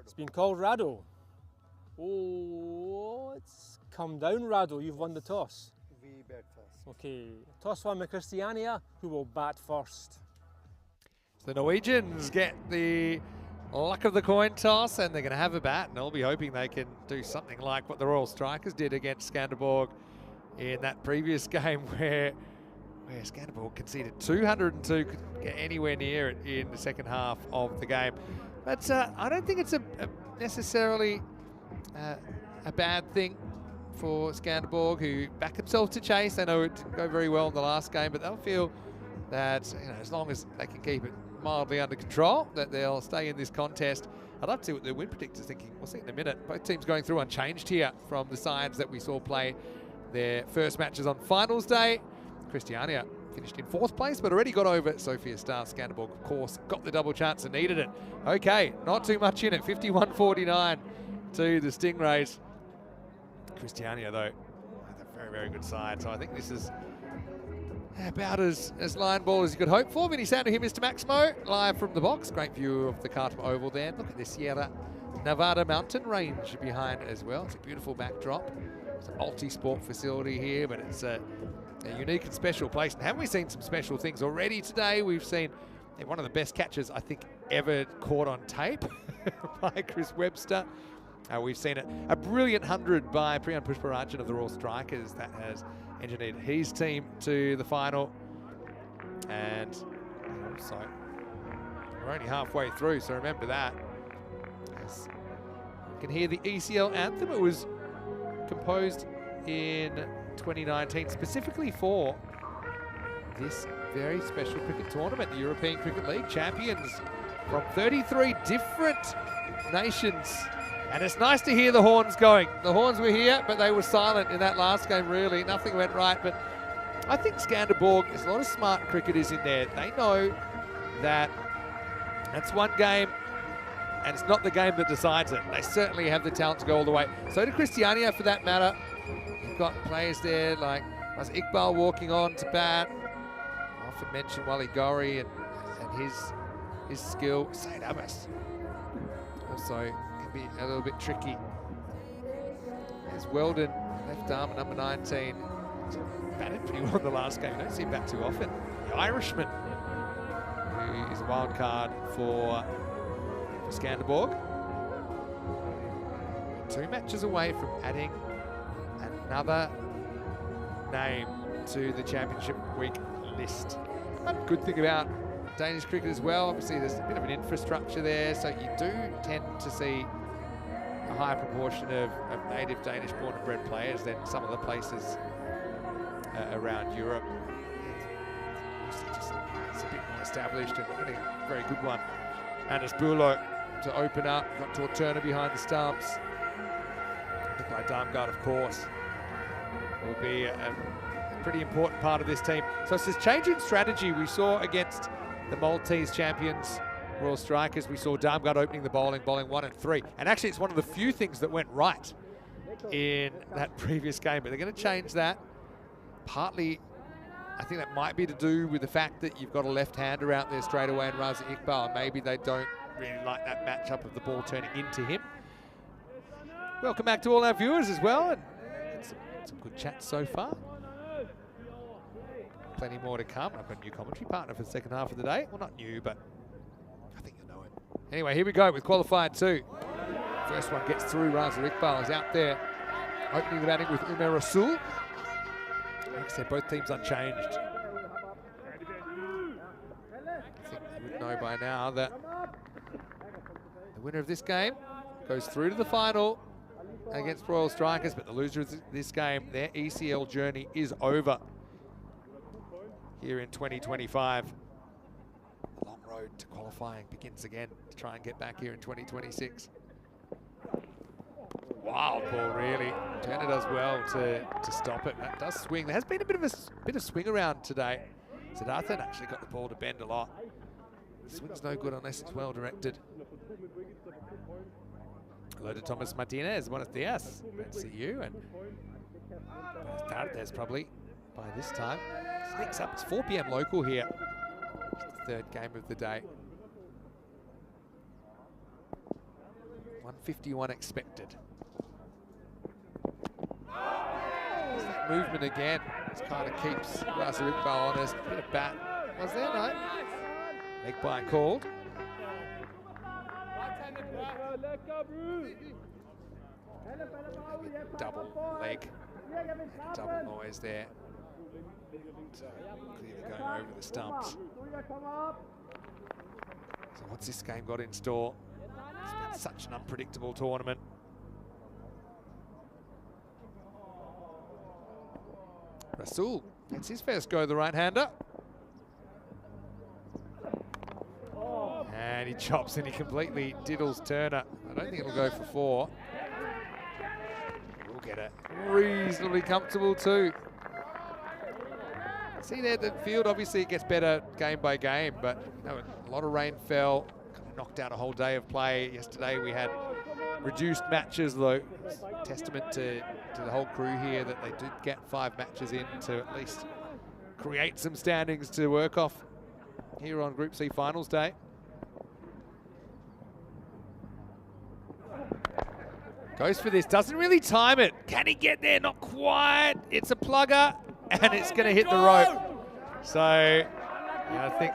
B: It's been called Rado. Oh, it's come down, Rado. You've won the toss.
E: We bet first.
B: Okay, toss one with Christiania, who will bat first.
F: So the Norwegians get the luck of the coin toss, and they're going to have a bat, and they'll be hoping they can do something like what the Royal Strikers did against Skanderborg in that previous game where Skanderborg conceded 202, couldn't get anywhere near it in the second half of the game. But I don't think it's necessarily a bad thing for Skanderborg, who back themselves to chase. They know it didn't go very well in the last game, but they'll feel that as long as they can keep it mildly under control, that they'll stay in this contest. I'd love to see what the win predictor's thinking. We'll see in a minute. Both teams going through unchanged here from the sides that we saw play their first matches on finals day. Christiania finished in 4th place, but already got over Sofia Star. Skanderborg, of course, got the double chance and needed it. Okay, not too much in it. 51-49 to the Stingrays. Christiania, though, a very, very good side. So I think this is about as line ball as you could hope for. Vinny Sandu here, Mr. Maximo, live from the box. Great view of the Khartoum Oval there. Look at the Sierra Nevada mountain range behind as well. It's a beautiful backdrop. It's a multi-sport facility here, but it's a unique and special place. And haven't we seen some special things already today? We've seen one of the best catches, I think, ever caught on tape by Chris Webster. We've seen a brilliant 100 by Priyan Pushparajan of the Royal Strikers that has engineered his team to the final. And also, we're only halfway through, so remember that. As you can hear the ECL anthem, it was composed in 2019 specifically for this very special cricket tournament, the European Cricket League. Champions from 33 different nations. And it's nice to hear the horns going. The horns were here, but they were silent in that last game, really. Nothing went right, but I think Skanderborg, there's a lot of smart cricketers in there. They know that that's one game, and it's not the game that decides it. They certainly have the talent to go all the way. So do Christiania, for that matter. You've got players there like Iqbal walking on to bat. I often mention Wally Gowrie and his skill. Said Abbas also can be a little bit tricky. There's Weldon, left arm, number 19. Batted pretty well in the last game. You don't see him bat too often. The Irishman, who is a wild card for Skanderborg. 2 matches away from adding another name to the Championship Week list. One good thing about Danish cricket as well, obviously there's a bit of an infrastructure there, so you do tend to see a higher proportion of native Danish born and bred players than some of the places around Europe. It's a bit more established and a very good one. Anders Bulo to open up, got Tor Turner behind the stumps. Nikolai Darmgaard, of course, will be a pretty important part of this team. So it's this change in strategy we saw against the Maltese champions, Royal Strikers. We saw Darmgaard opening the bowling 1 and 3. And actually it's one of the few things that went right in that previous game, but they're going to change that. Partly, I think that might be to do with the fact that you've got a left-hander out there straight away in Raza Iqbal. Maybe they don't really like that matchup of the ball turning into him. Welcome back to all our viewers as well, and some good chats so far. Plenty more to come. I've got a new commentary partner for the second half of the day. Well, not new, but I think you'll know him. Anyway, here we go with qualifier 2. First one gets through. Raza Iqbal is out there, opening the batting with Umar Rasul. Like I said, both teams unchanged. I think you would know by now that the winner of this game goes through to the final against Royal Strikers, but the loser of this game, their ECL journey is over here in 2025. The long road to qualifying begins again to try and get back here in 2026. Wild ball, really. Turner does well to stop it. That does swing. There has been a bit of swing around today. Siddharthan actually got the ball to bend a lot. Swing's no good unless it's well directed. Hello to Thomas Martinez. Buenos dias. Great to see you. And buenas tardes probably by this time. Sneaks up. It's 4 p.m. local here. It's the third game of the day. 151 expected. There's that movement again. This kind of keeps Raza Iqbal honest. Bit of bat. Was there? No. Leg bite called. Maybe double leg. Double noise there. So clearly going over the stumps. So what's this game got in store? It's been such an unpredictable tournament. Rasul gets his first go, the right-hander. And he chops and he completely diddles Turner. I don't think it'll go for 4. We'll get it reasonably comfortable too. See there, the field obviously it gets better game by game, but you know, a lot of rain fell, kind of knocked out a whole day of play. Yesterday we had reduced matches, though. It's testament to the whole crew here that they did get 5 matches in to at least create some standings to work off here on Group C Finals Day. Goes for this, doesn't really time it. Can he get there? Not quite. It's a plugger, and it's going to hit the rope. So, yeah, I think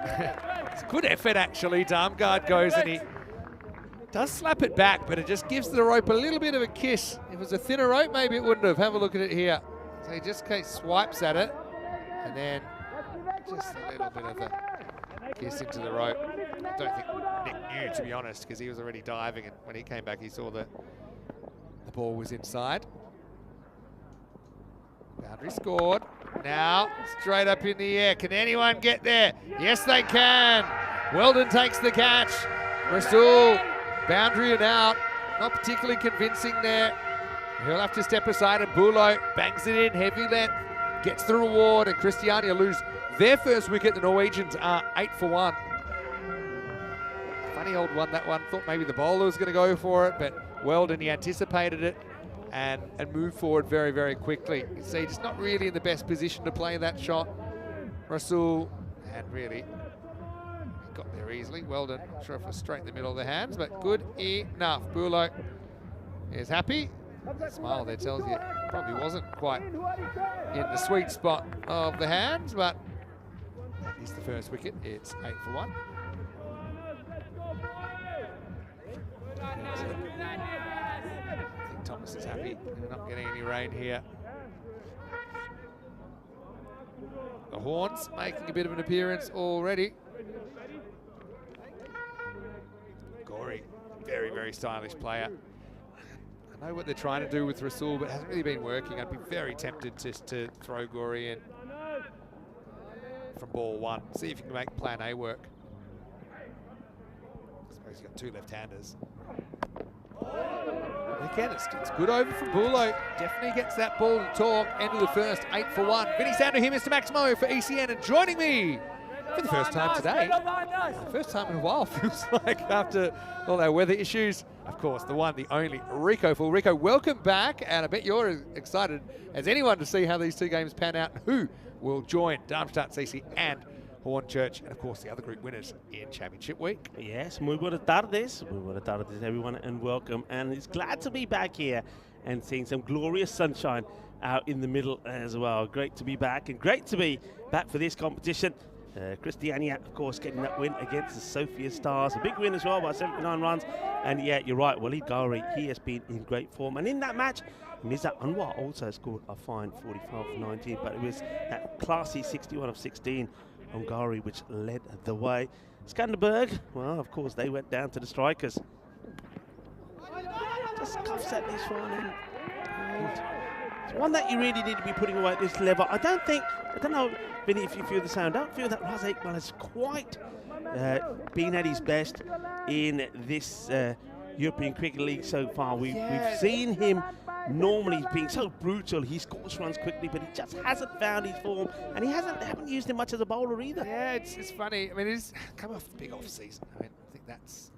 F: it's a good effort, actually. Darmgard goes, and he does slap it back, but it just gives the rope a little bit of a kiss. If it was a thinner rope, maybe it wouldn't have. Have a look at it here. So he just swipes at it, and then just a little bit of a kiss into the rope. I don't think Nick knew, to be honest, because he was already diving, and when he came back, he saw the ball was inside. Boundary scored. Now, straight up in the air. Can anyone get there? Yes, they can. Weldon takes the catch. Rasul, boundary and out. Not particularly convincing there. He'll have to step aside, and Bulo bangs it in, heavy length, gets the reward, and Christiania lose their first wicket. The Norwegians are 8 for 1. Funny old one, that one. Thought maybe the bowler was going to go for it, but Weldon, he anticipated it and moved forward very, very quickly. You can see just not really in the best position to play that shot. Rasul, and really, he got there easily. Weldon, not sure if it was straight in the middle of the hands, but good enough. Bulo is happy. That smile there tells you probably wasn't quite in the sweet spot of the hands, but he's the first wicket. It's 8 for 1. I think Thomas is happy. We're not getting any rain here. The Horns making a bit of an appearance already. Gorey, very, very stylish player. I know what they're trying to do with Rasul, but it hasn't really been working. I'd be very tempted just to throw Gorey in from ball 1. See if you can make plan A work. I suppose you've got 2 left-handers. Again, it's good over from Bulo. Definitely gets that ball to talk. End of the first, 8 for 1. Vinny Sandu here, Mr. Maximo for ECN, and joining me for the first time today. The first time in a while, feels like, after all our weather issues. Of course, the one, the only, Rico Full. Rico, welcome back, and I bet you're as excited as anyone to see how these 2 games pan out and who will join Darmstadt CC and Hornchurch, and of course the other group winners in Championship Week.
G: Yes, muy buenas tardes, everyone, and welcome. And it's glad to be back here and seeing some glorious sunshine out in the middle as well. Great to be back, and great to be back for this competition. Christiania, of course, getting that win against the Sophia Stars. A big win as well by 79 runs. And yeah, you're right, Walid Ghauri, he has been in great form. And in that match, Mirza Anwar also scored a fine 45 of 19, but it was that classy 61 of 16 on Ghauri which led the way. Skanderberg, well, of course, they went down to the strikers. Just cuffs at this one. And it's one that you really need to be putting away at this level. I don't know, Vinny, if you feel the same. I don't feel that Raza Iqbal has quite been at his best in this European Cricket League so far. We've seen him normally being so brutal. He scores runs quickly, but he just hasn't found his form, and haven't used him much as a bowler either.
F: Yeah, it's funny. I mean, he's come off the big off season. I mean, I think that's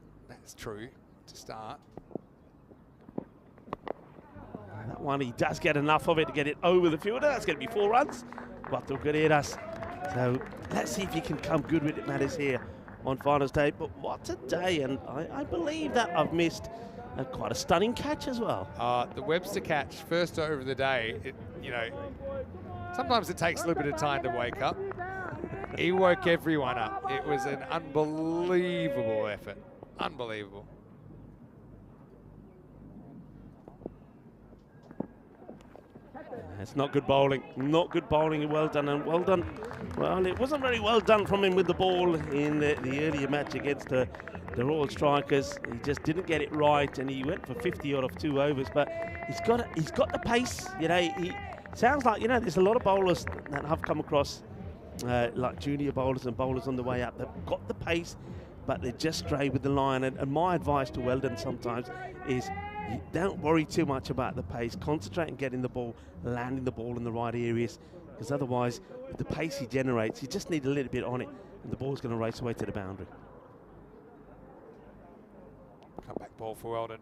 F: true to start.
G: That one, he does get enough of it to get it over the fielder. That's going to be 4 runs. Cuatro carreras. So let's see if he can come good with it matters here on finals day. But what a day, and I believe that I've missed quite a stunning catch as well.
F: The Webster catch, first over the day, sometimes it takes a little bit of time to wake up. He woke everyone up. It was an unbelievable effort. Unbelievable.
G: It's not good bowling. Not good bowling. Well done, and well done. Well, it wasn't very well done from him with the ball in the earlier match against the Royal Strikers. He just didn't get it right, and he went for 50 odd of 2 overs. But he's got the pace. He sounds like there's a lot of bowlers that have come across, like junior bowlers and bowlers on the way up. They've got the pace, but they just stray with the line. And my advice to Weldon sometimes is, you don't worry too much about the pace. Concentrate on getting the ball, landing the ball in the right areas, because otherwise, with the pace he generates, you just need a little bit on it, and the ball's going to race away to the boundary.
F: Comeback ball for Weldon.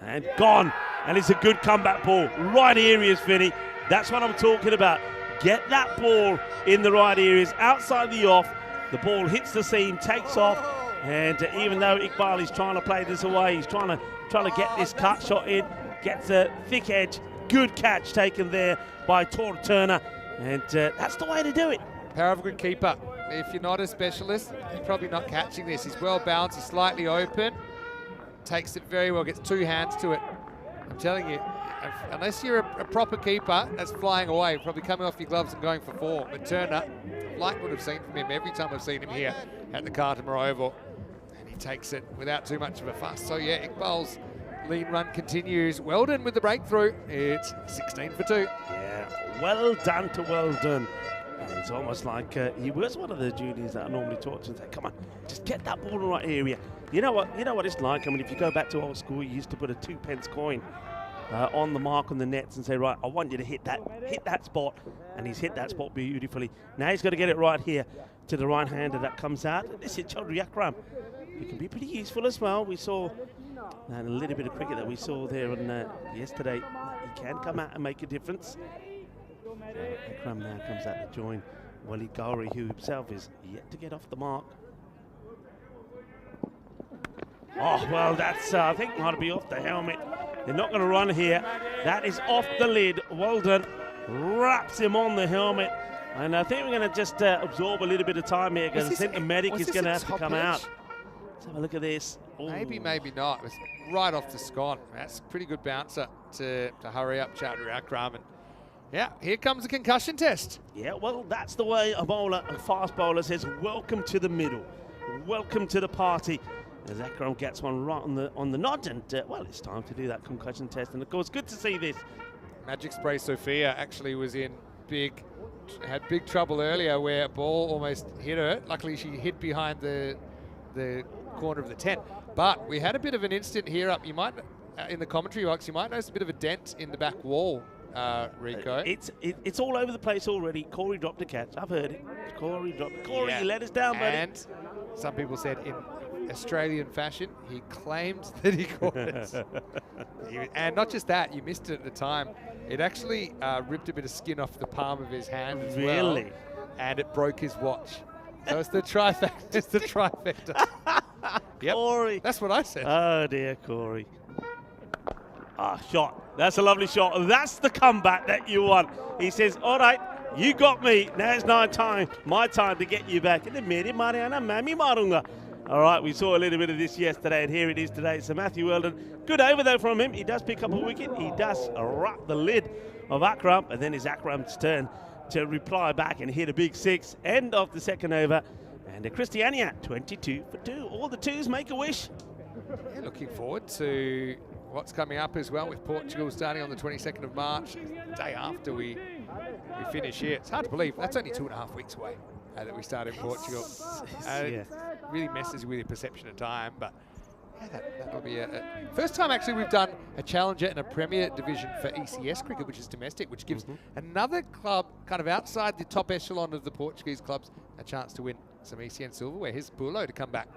G: And gone. And it's a good comeback ball. Right areas, Vinny. That's what I'm talking about. Get that ball in the right areas, outside the off. The ball hits the seam, takes off. And even though Iqbal is trying to play this away, he's trying to get this cut shot in, gets a thick edge. Good catch taken there by Tor Turner, and that's the way to do it.
F: Power of a good keeper. If you're not a specialist, you're probably not catching this. He's well balanced, he's slightly open, takes it very well, gets 2 hands to it. I'm telling you, unless you're a proper keeper, that's flying away, probably coming off your gloves and going for 4. But Turner, like what I've seen from him every time I've seen him here at the Cartamore Oval. He takes it without too much of a fuss. So yeah, Iqbal's lean run continues. Weldon with the breakthrough. It's 16 for 2.
G: Yeah, well done to Weldon. And it's almost like he was one of the juniors that I normally talk to and say, come on, just get that ball in the right area. You know what it's like. I mean, if you go back to old school, you used to put a 2p coin on the mark on the nets and say, right, I want you to hit that spot. And he's hit that spot beautifully. Now he's got to get it right here to the right-hander that comes out. This is Chaudhry Akram. He can be pretty useful as well. We saw a little bit of cricket that we saw there on yesterday. He can come out and make a difference. Akram now comes out to join Walid Ghauri, who himself is yet to get off the mark. Oh, well, that's, I think, might be off the helmet. They're not going to run here. That is off the lid. Weldon wraps him on the helmet. And I think we're going to just absorb a little bit of time here, because I think the medic is going to have to come out. Let's have a look at this. Ooh.
F: Maybe not. It was right off the scon. That's a pretty good bouncer to hurry up Chaudhry Akram. And yeah, here comes the concussion test.
G: Yeah, well, that's the way a fast bowler says, welcome to the middle. Welcome to the party. As Akram gets one right on the nod, and well, it's time to do that concussion test. And of course, good to see this.
F: Magic Spray Sophia actually was had big trouble earlier where a ball almost hit her. Luckily, she hid behind the corner of the tent. But we had a bit of an instant here up. You might, in the commentary box, you might notice a bit of a dent in the back wall, Rico.
G: It's all over the place already. Corey dropped a catch. I've heard it. Corey, you let us down, buddy.
F: And some people said in Australian fashion, he claimed that he caught it. And not just that, you missed it at the time. It actually ripped a bit of skin off the palm of his hand as well.
G: Really?
F: and it broke his watch. So it's the trifecta. It's the trifecta. Yep,
G: Corey.
F: that's what I said.
G: Oh dear, Corey. Ah, shot. That's a lovely shot. That's the comeback that you want. He says, all right, you got me. Now it's my time to get you back. All right, we saw a little bit of this yesterday, and here it is today. So Matthew Weldon, good over though from him. He does pick up a wicket. He does wrap the lid of Akram, and then it's Akram's turn to reply back and hit a big 6. End of the second over. And Christiania, 22 for 2. All the twos make a wish.
F: Yeah, looking forward to what's coming up as well with Portugal starting on the 22nd of March, the day after we finish here. It's hard to believe that's only 2.5 weeks away that we start in Portugal. It really messes with your perception of time, but yeah, that'll be a first time actually we've done a Challenger and a Premier Division for ECS cricket, which is domestic, which gives another club kind of outside the top echelon of the Portuguese clubs a chance to win some ECN silverware. Here's Bulo to come back.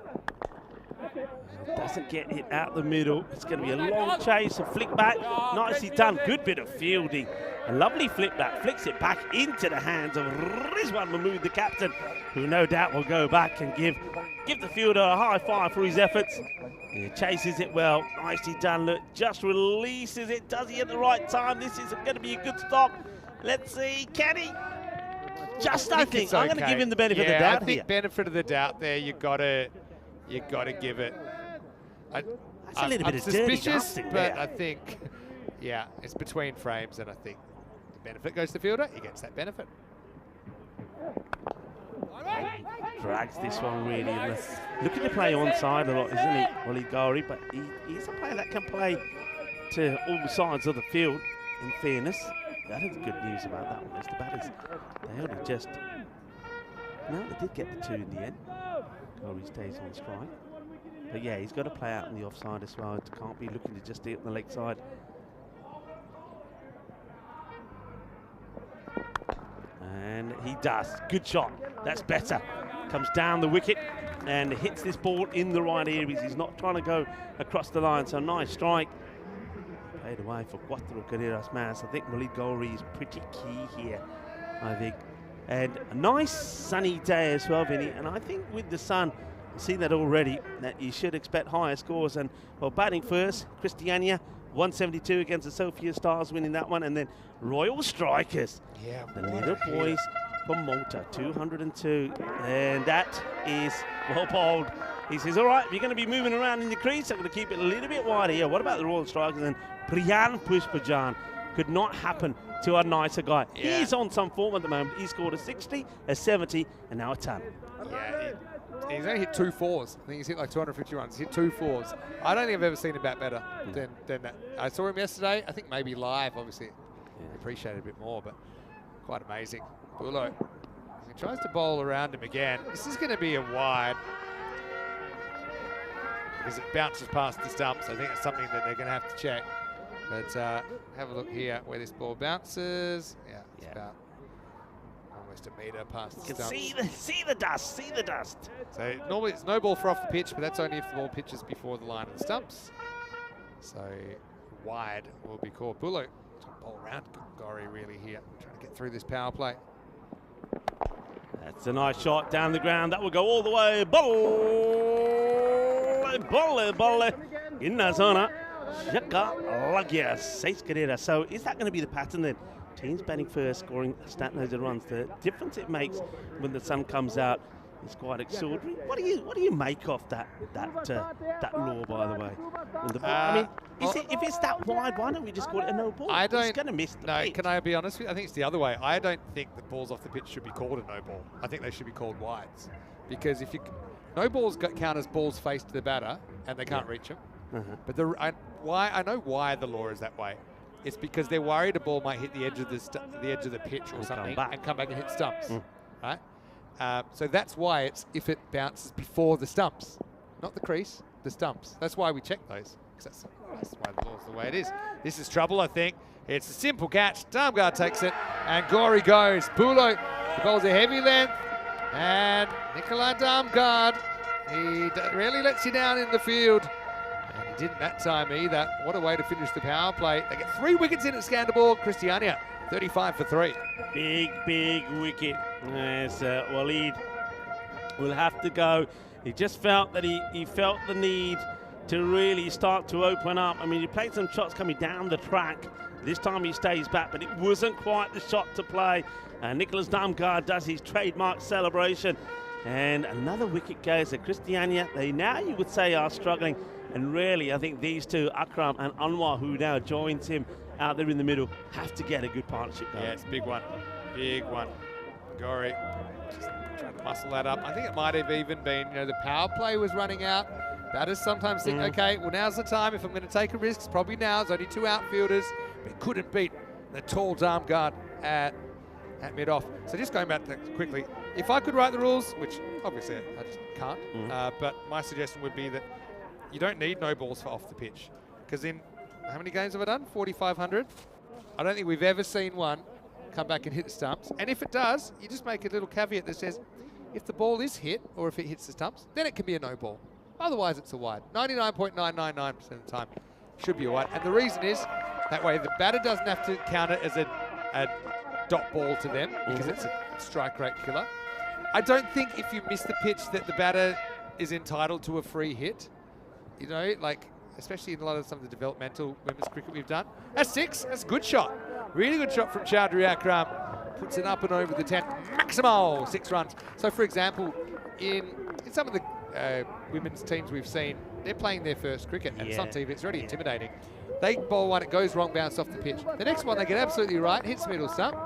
G: Doesn't get hit out the middle. It's going to be a long chase, a flick back. Nicely done. Good bit of fielding. A lovely flip back. Flicks it back into the hands of Rizwan Mahmood, the captain, who no doubt will go back and give the fielder a high five for his efforts. He chases it well. Nicely done. Look, just releases it. Does he at the right time? This is going to be a good stop. Let's see. Can he? Just, I think. I'm going to give him the benefit of the doubt
F: I think
G: here.
F: benefit of the doubt there. You got to give it.
G: That's a little bit of dirty
F: suspicious,
G: dancing
F: but
G: there.
F: I think, yeah, it's between frames, and I think the benefit goes to the fielder. He gets that benefit.
G: Drags this one really. Looking to play onside a lot, isn't he, Wally Gowrie? But he's a player that can play to all sides of the field, in fairness. That is the good news about that one, is the batters, they only just... No, they did get the 2 in the end. Gowrie stays on strike. But yeah, he's got to play out on the offside as well. Can't be looking to just stay on the leg side. And he does. Good shot. That's better. Comes down the wicket and hits this ball in the right areas. He's not trying to go across the line. So nice strike. Played away for Quattro Carreras Mas. I think Walid Gowrie is pretty key here, I think. And a nice sunny day as well, Vinny. And I think with the sun, I've seen that already, that you should expect higher scores. And well, batting first, Christiania, 172 against the Sofia Stars, winning that one. And then Royal Strikers, the little boys from Malta, 202. And that is well bowled. He says, all right, if you're going to be moving around in the crease, I'm going to keep it a little bit wider here. What about the Royal Strikers? And Priyan Pushpajan could not happen to a nicer guy.
F: Yeah.
G: He's on some form at the moment. He scored a 60, a 70, and now a 10.
F: Yeah, he's only hit 2 4s. I think he's hit like 250 runs. He's hit 2 4s. I don't think I've ever seen him bat better than that. I saw him yesterday. I think maybe live, obviously. I appreciate it a bit more, but quite amazing. Bulo, he tries to bowl around him again. This is going to be a wide because it bounces past the stumps. I think it's something that they're going to have to check. But have a look here where this ball bounces. Yeah, it's about almost a metre past the stumps.
G: See the dust, see the dust.
F: So normally it's no ball for off the pitch, but that's only if the ball pitches before the line of the stumps. So wide will be called. Bulo to bowl around Gowrie really here, trying to get through this power play.
G: That's a nice shot down the ground. That will go all the way. Bolle. In the zona. So is that going to be the pattern then? Teams batting first, scoring stat loads of runs. The difference it makes when the sun comes out is quite extraordinary. What do you make of that law, by the way? I mean, if it's that wide, why don't we just call it a no ball?
F: I don't.
G: It's going to miss the pitch.
F: Can I be honest with you? I think it's the other way. I don't think the balls off the pitch should be called a no ball. I think they should be called wides, because if no balls count as balls faced to the batter and they can't reach them. But I know why the law is that way. It's because they're worried a ball might hit the edge of the pitch or something and come back and hit stumps, right? So that's why it's if it bounces before the stumps, not the crease, the stumps. That's why we check those. That's why the law's the way it is. This is trouble, I think. It's a simple catch. Damgard takes it, and Gowrie goes. Bulo bowls a heavy length, and Nikolai Damgard, he rarely lets you down in the field. And he didn't that time either. What a way to finish the power play. They get 3 wickets in at Scandal. Christiania, 35 for 3.
G: Big wicket. Yes, Waleed will have to go. He just felt that he felt the need to really start to open up. I mean, he played some shots coming down the track. This time he stays back, but it wasn't quite the shot to play. Nicholas Damgard does his trademark celebration. And another wicket goes to Christiania. They now, you would say, are struggling. And really, I think these two, Akram and Anwar, who now joins him out there in the middle, have to get a good partnership going.
F: Yeah, it's a big one. Big one. Gori just trying to muscle that up. I think it might have even been, the power play was running out. Batters sometimes think, okay, well, now's the time. If I'm going to take a risk, it's probably now. There's only 2 outfielders. But it couldn't beat the tall Damgard at mid-off. So just going back to that quickly, if I could write the rules, which obviously I just can't, but my suggestion would be that you don't need no balls for off the pitch. Because in, how many games have I done? 4,500? I don't think we've ever seen one come back and hit the stumps. And if it does, you just make a little caveat that says, if the ball is hit, or if it hits the stumps, then it can be a no ball. Otherwise, it's a wide. 99.999% of the time should be a wide. And the reason is, that way the batter doesn't have to count it as a dot ball to them, because it's a strike rate killer. I don't think if you miss the pitch that the batter is entitled to a free hit. Like, especially in a lot of some of the developmental women's cricket we've done. That's 6. That's a good shot. Really good shot from Chowdhury Akram. Puts it up and over the 10. Maximal 6 runs. So, for example, in some of the women's teams we've seen, they're playing their first cricket, and it's on TV. It's already intimidating. They bowl one, it goes wrong, bounce off the pitch. The next one, they get absolutely right, hits the middle stump,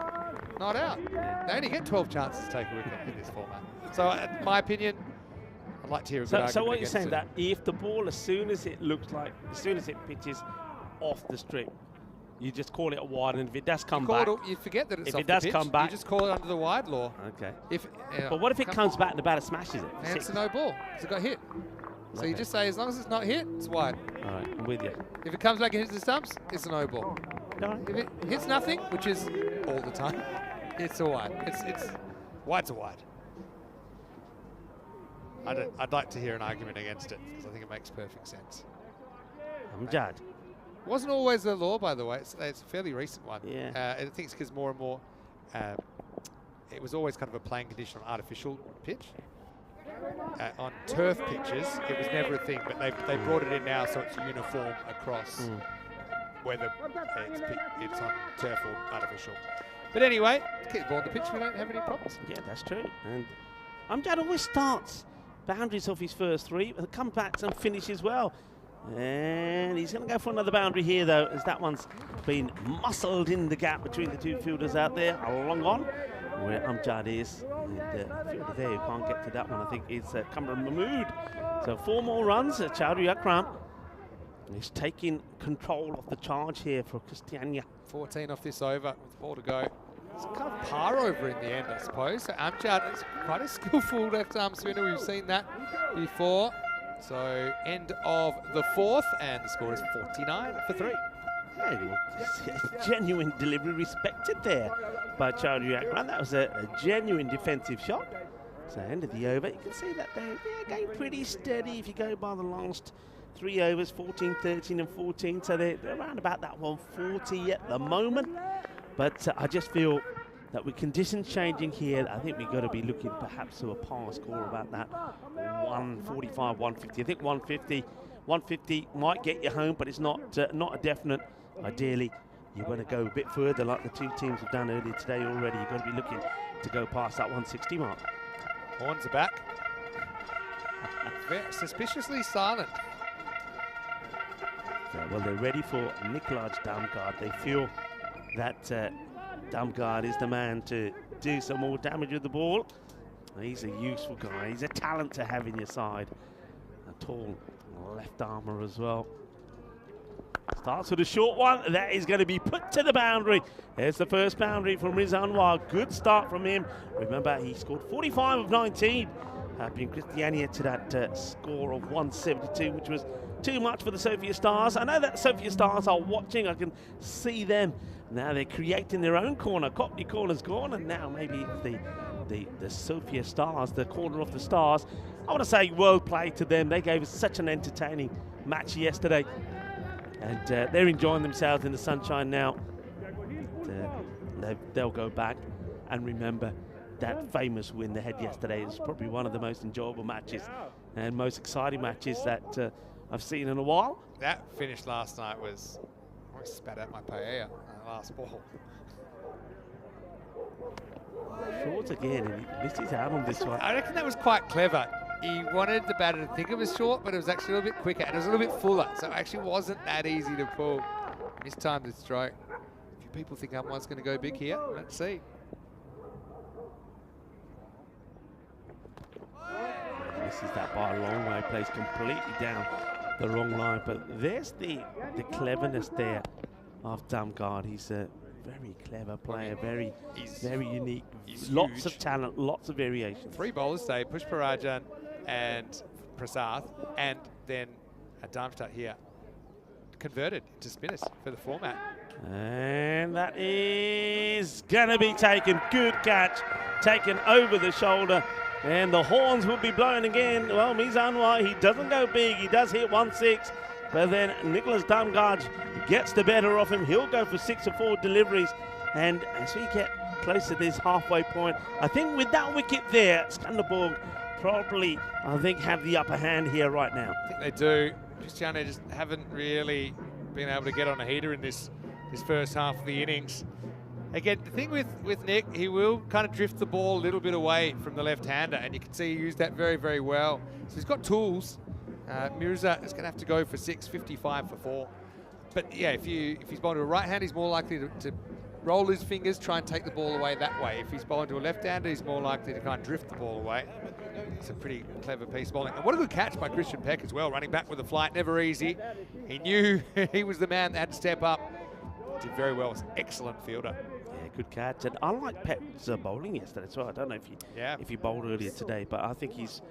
F: not out. They only get 12 chances to take a wicket in this format. So, in my opinion, I'd like to hear a good argument.
G: So what you're
F: against
G: saying
F: it.
G: that if the ball, as soon as it pitches off the strip, you just call it a wide, and if it does come back,
F: you forget that it's
G: if
F: off
G: it does
F: the pitch,
G: come back,
F: you just call it under the wide law.
G: Okay.
F: But
G: what if it comes back and the batter smashes it?
F: And it's a no ball, because it got hit. So you just say, as long as it's not hit, it's wide.
G: All right, I'm with you.
F: If it comes back and hits the stumps, it's a no ball.
G: No.
F: If it hits nothing, which is all the time, it's a wide. It's wide's a wide. I'd like to hear an argument against it, because I think it makes perfect sense.
G: Amjad.
F: Wasn't always the law, by the way. It's a fairly recent one.
G: Yeah.
F: I think it's because more and more, it was always kind of a playing condition on artificial pitch. On turf pitches, it was never a thing, but they brought it in now, so it's uniform across whether it's on turf or artificial. But anyway, keep the ball on the pitch, we don't have any problems.
G: Yeah, that's true. And Amjad always starts boundaries off his first 3, but comes back and finishes well. And he's going to go for another boundary here, though, as that one's been muscled in the gap between the 2 fielders out there. Long on, where Amjad is. And the fielder there who can't get to that one, I think, is Kamran Mahmood. So 4 more runs. Chowdhury Akram is taking control of the charge here for Christiania.
F: 14 off this over with ball to go. It's kind of par over in the end, I suppose. So Amjad is quite a skillful left-arm spinner. We've seen that before. So end of the 4th, and the score is 49 for 3.
G: Yeah, genuine delivery respected there by Chowdhury Akram. That was a genuine defensive shot. So end of the over, you can see that they're going pretty steady if you go by the last 3 overs, 14, 13 and 14. So they're around about that 140 at the moment. But I just feel that with conditions changing here, I think we've got to be looking perhaps to a par score about that 145, 150. I think 150 might get you home, but it's not a definite. Ideally, you want to go a bit further like the 2 teams have done earlier today already. You've got to be looking to go past that 160 mark.
F: Horns are back. Suspiciously silent.
G: Well, they're ready for Nikolaj Damgard. They feel that Damgard is the man to do some more damage with the ball. He's a useful guy. He's a talent to have in your side. A tall left armour as well. Starts with a short one. That is going to be put to the boundary. There's the first boundary from Riz Anwar. Good start from him. Remember, he scored 45 of 19. Helping Christiania to that score of 172, which was too much for the Sophia Stars. I know that Sophia Stars are watching. I can see them. Now they're creating their own corner. Cockney corner's gone, and now maybe it's the Sophia Stars, the corner of the Stars. I want to say well played to them. They gave us such an entertaining match yesterday. And they're enjoying themselves in the sunshine now. They'll go back and remember that famous win they had yesterday. It was probably one of the most enjoyable matches and most exciting matches that I've seen in a while.
F: That finish last night was, I almost spat out my paella last ball.
G: Short again, and he missed his out on this one.
F: I reckon that was quite clever. He wanted the batter to think it was short, but it was actually a little bit quicker and it was a little bit fuller, so it actually wasn't that easy to pull. Mistimed the stroke. A few people think umpires going to go big here. Let's see.
G: Misses that by a long way, plays completely down the wrong line, but there's the cleverness there of Damgard. He's a very clever player, very unique, lots
F: huge.
G: of talent, lots of variations.
F: 3 bowlers today, Pushparajan and Prasath, and then a Darmstadt here, converted to spinners for the format.
G: And that is gonna be taken, good catch, taken over the shoulder, and the horns will be blown again. Well, Mizanwa, he doesn't go big, he does hit 1-6, but then Nicholas Damgard gets the better of him. He'll go for 6 or 4 deliveries, and as we get close to this halfway point, I think with that wicket there, Skanderborg probably, I think, have the upper hand here right now.
F: I think they do. Cristiano just haven't really been able to get on a heater in this first half of the innings. Again, the thing with Nick, he will kind of drift the ball a little bit away from the left-hander, and you can see he used that very, very well. So he's got tools. Mirza is going to have to go for 6, 55 for 4. But yeah, if he's bowling to a right hand, he's more likely to roll his fingers, try and take the ball away that way. If he's bowling to a left-hander, he's more likely to kind of drift the ball away. It's a pretty clever piece of bowling. And what a good catch by Christian Peck as well, running back with the flight, never easy. He knew he was the man that had to step up. Did very well, was an excellent fielder.
G: Yeah, good catch. And I like Peck's bowling yesterday as well. I don't know if he bowled earlier today, but I think he's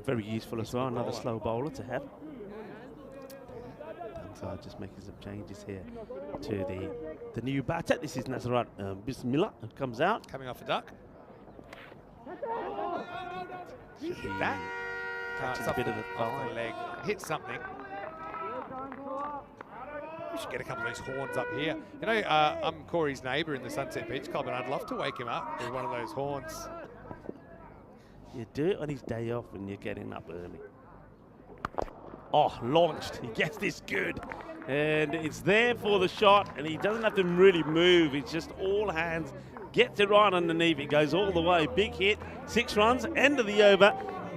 G: very useful as well. Another slow bowler to have. So just making some changes here to the new batter. This is Nazrat Bismillah who comes out.
F: Coming off a duck. Did he hit that?
G: Catches a bit of the thigh.
F: leg. Hit something. We should get a couple of those horns up here. You know, I'm Corey's neighbour in the Sunset Beach Club, and I'd love to wake him up with one of those horns.
G: You do it on his day off when you're getting up early. Oh, launched. He gets this good. And it's there for the shot, and he doesn't have to really move. It's just all hands. Gets it right underneath. It goes all the way. Big hit. 6 runs. End of the over.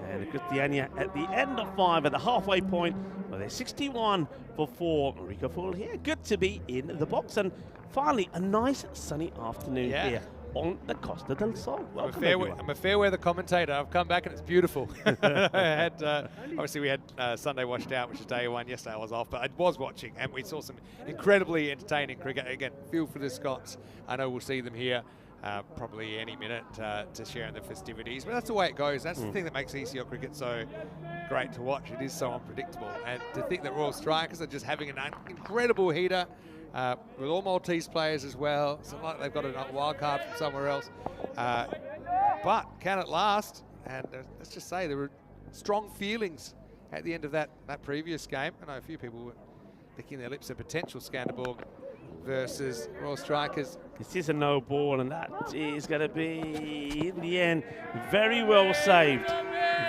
G: And Christiania at the end of 5 at the halfway point. Well, they're 61 for 4. Rico Full here. Good to be in the box. And finally, a nice sunny afternoon here on the Costa del Sol.
F: I'm a fair weather commentator. I've come back and it's beautiful. I had, obviously we had Sunday washed out, which is day 1. Yesterday I was off, but I was watching and we saw some incredibly entertaining cricket. Again, feel for the Scots. I know we'll see them here probably any minute to share in the festivities, but that's the way it goes. That's the thing that makes ECL cricket so great to watch. It is so unpredictable, and to think that Royal Strikers are just having an incredible heater with all Maltese players as well. It's not like they've got a wild card from somewhere else, but can it last? And let's just say there were strong feelings at the end of that previous game. I know a few people were licking their lips at potential Skanderborg versus Royal Strikers.
G: This is a no ball, and that is going to be, in the end, very well saved.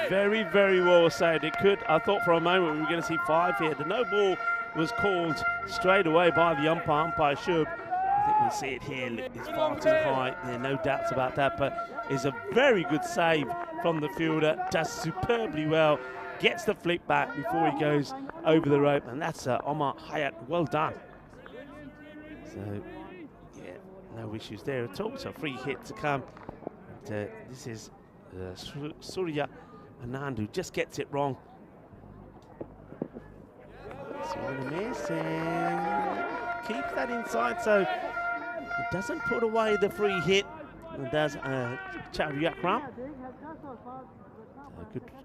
G: Very, very well saved. It could, I thought for a moment we were going to see 5 here. The no ball was called straight away by the umpire Shub. I think we'll see it here. It's far too high. There are no doubts about that, but it's a very good save from the fielder. Does superbly well. Gets the flick back before he goes over the rope, and that's Omar Hayat. Well done. So, yeah, no issues there at all. So, free hit to come. And, this is Surya Anand, who just gets it wrong. So, we're going to miss and keeps that inside. So, it doesn't put away the free hit. It does Chaudhry Akram.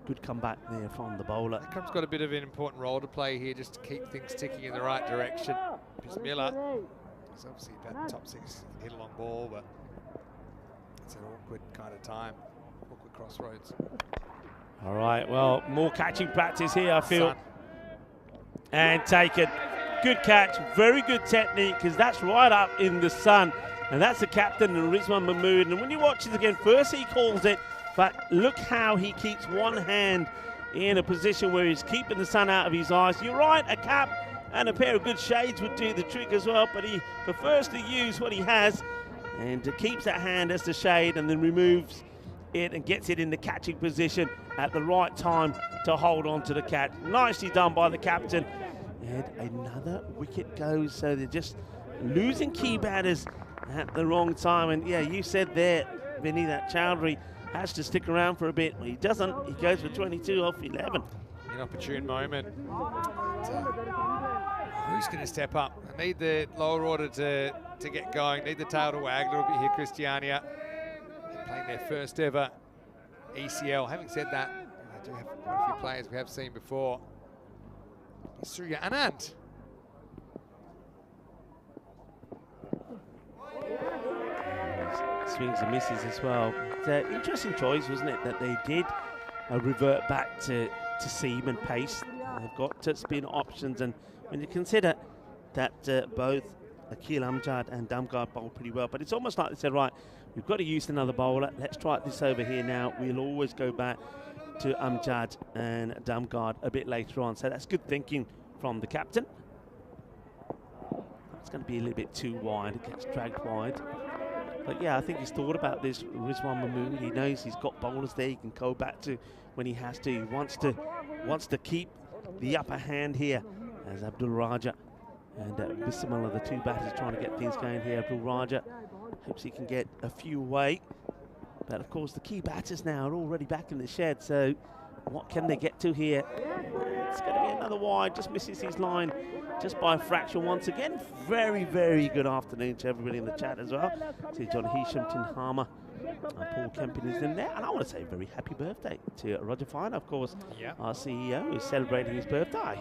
G: Good comeback there from the bowler.
F: Akram's got a bit of an important role to play here just to keep things ticking in the right direction. Bismillah. He's obviously about top 6, hit a long ball, but it's an awkward kind of time, awkward crossroads.
G: All right, well, more catching practice here, I feel. And taken. Good catch, very good technique, because that's right up in the sun. And that's the captain, Rizwan Mahmood. And when you watch it again, first he calls it, but look how he keeps one hand in a position where he's keeping the sun out of his eyes. You're right, a cap and a pair of good shades would do the trick as well, but he prefers to use what he has and keeps that hand as the shade and then removes it and gets it in the catching position at the right time to hold on to the catch. Nicely done by the captain. And another wicket goes, so they're just losing key batters at the wrong time. And yeah, you said there, Vinny, that Chowdhury has to stick around for a bit. Well, he doesn't. He goes for 22 off 11.
F: Inopportune moment. Who's going to step up? I need the lower order to get going. Need the tail to wag a little bit here, Christiania. They're playing their first ever ECL. Having said that, I do have quite a few players we have seen before. Surya Anand.
G: Swings and misses as well. It's an interesting choice, wasn't it, that they did revert back to seam and pace. They've got spin options, and when you consider that both Akil Amjad and Damgard bowl pretty well, but it's almost like they said, right, we've got to use another bowler. Let's try this over here now. We'll always go back to Amjad and Damgard a bit later on. So that's good thinking from the captain. It's going to be a little bit too wide. It gets dragged wide. But yeah, I think he's thought about this, Rizwan Mahmood. He knows he's got bowlers there he can go back to when he has to. He wants to keep the upper hand here as Abdul Raja and Bismillah, the two batters trying to get things going here. Abdul Raja hopes he can get a few away. But of course the key batters now are already back in the shed, so what can they get to here? It's going to be another wide, just misses his line just by a fraction once again. Very, very good afternoon to everybody in the chat as well. See John Hisham, Tin Harmer, Paul Kempin is in there. And I want to say a very happy birthday to Roger Fine, of course, our CEO, who's celebrating his birthday.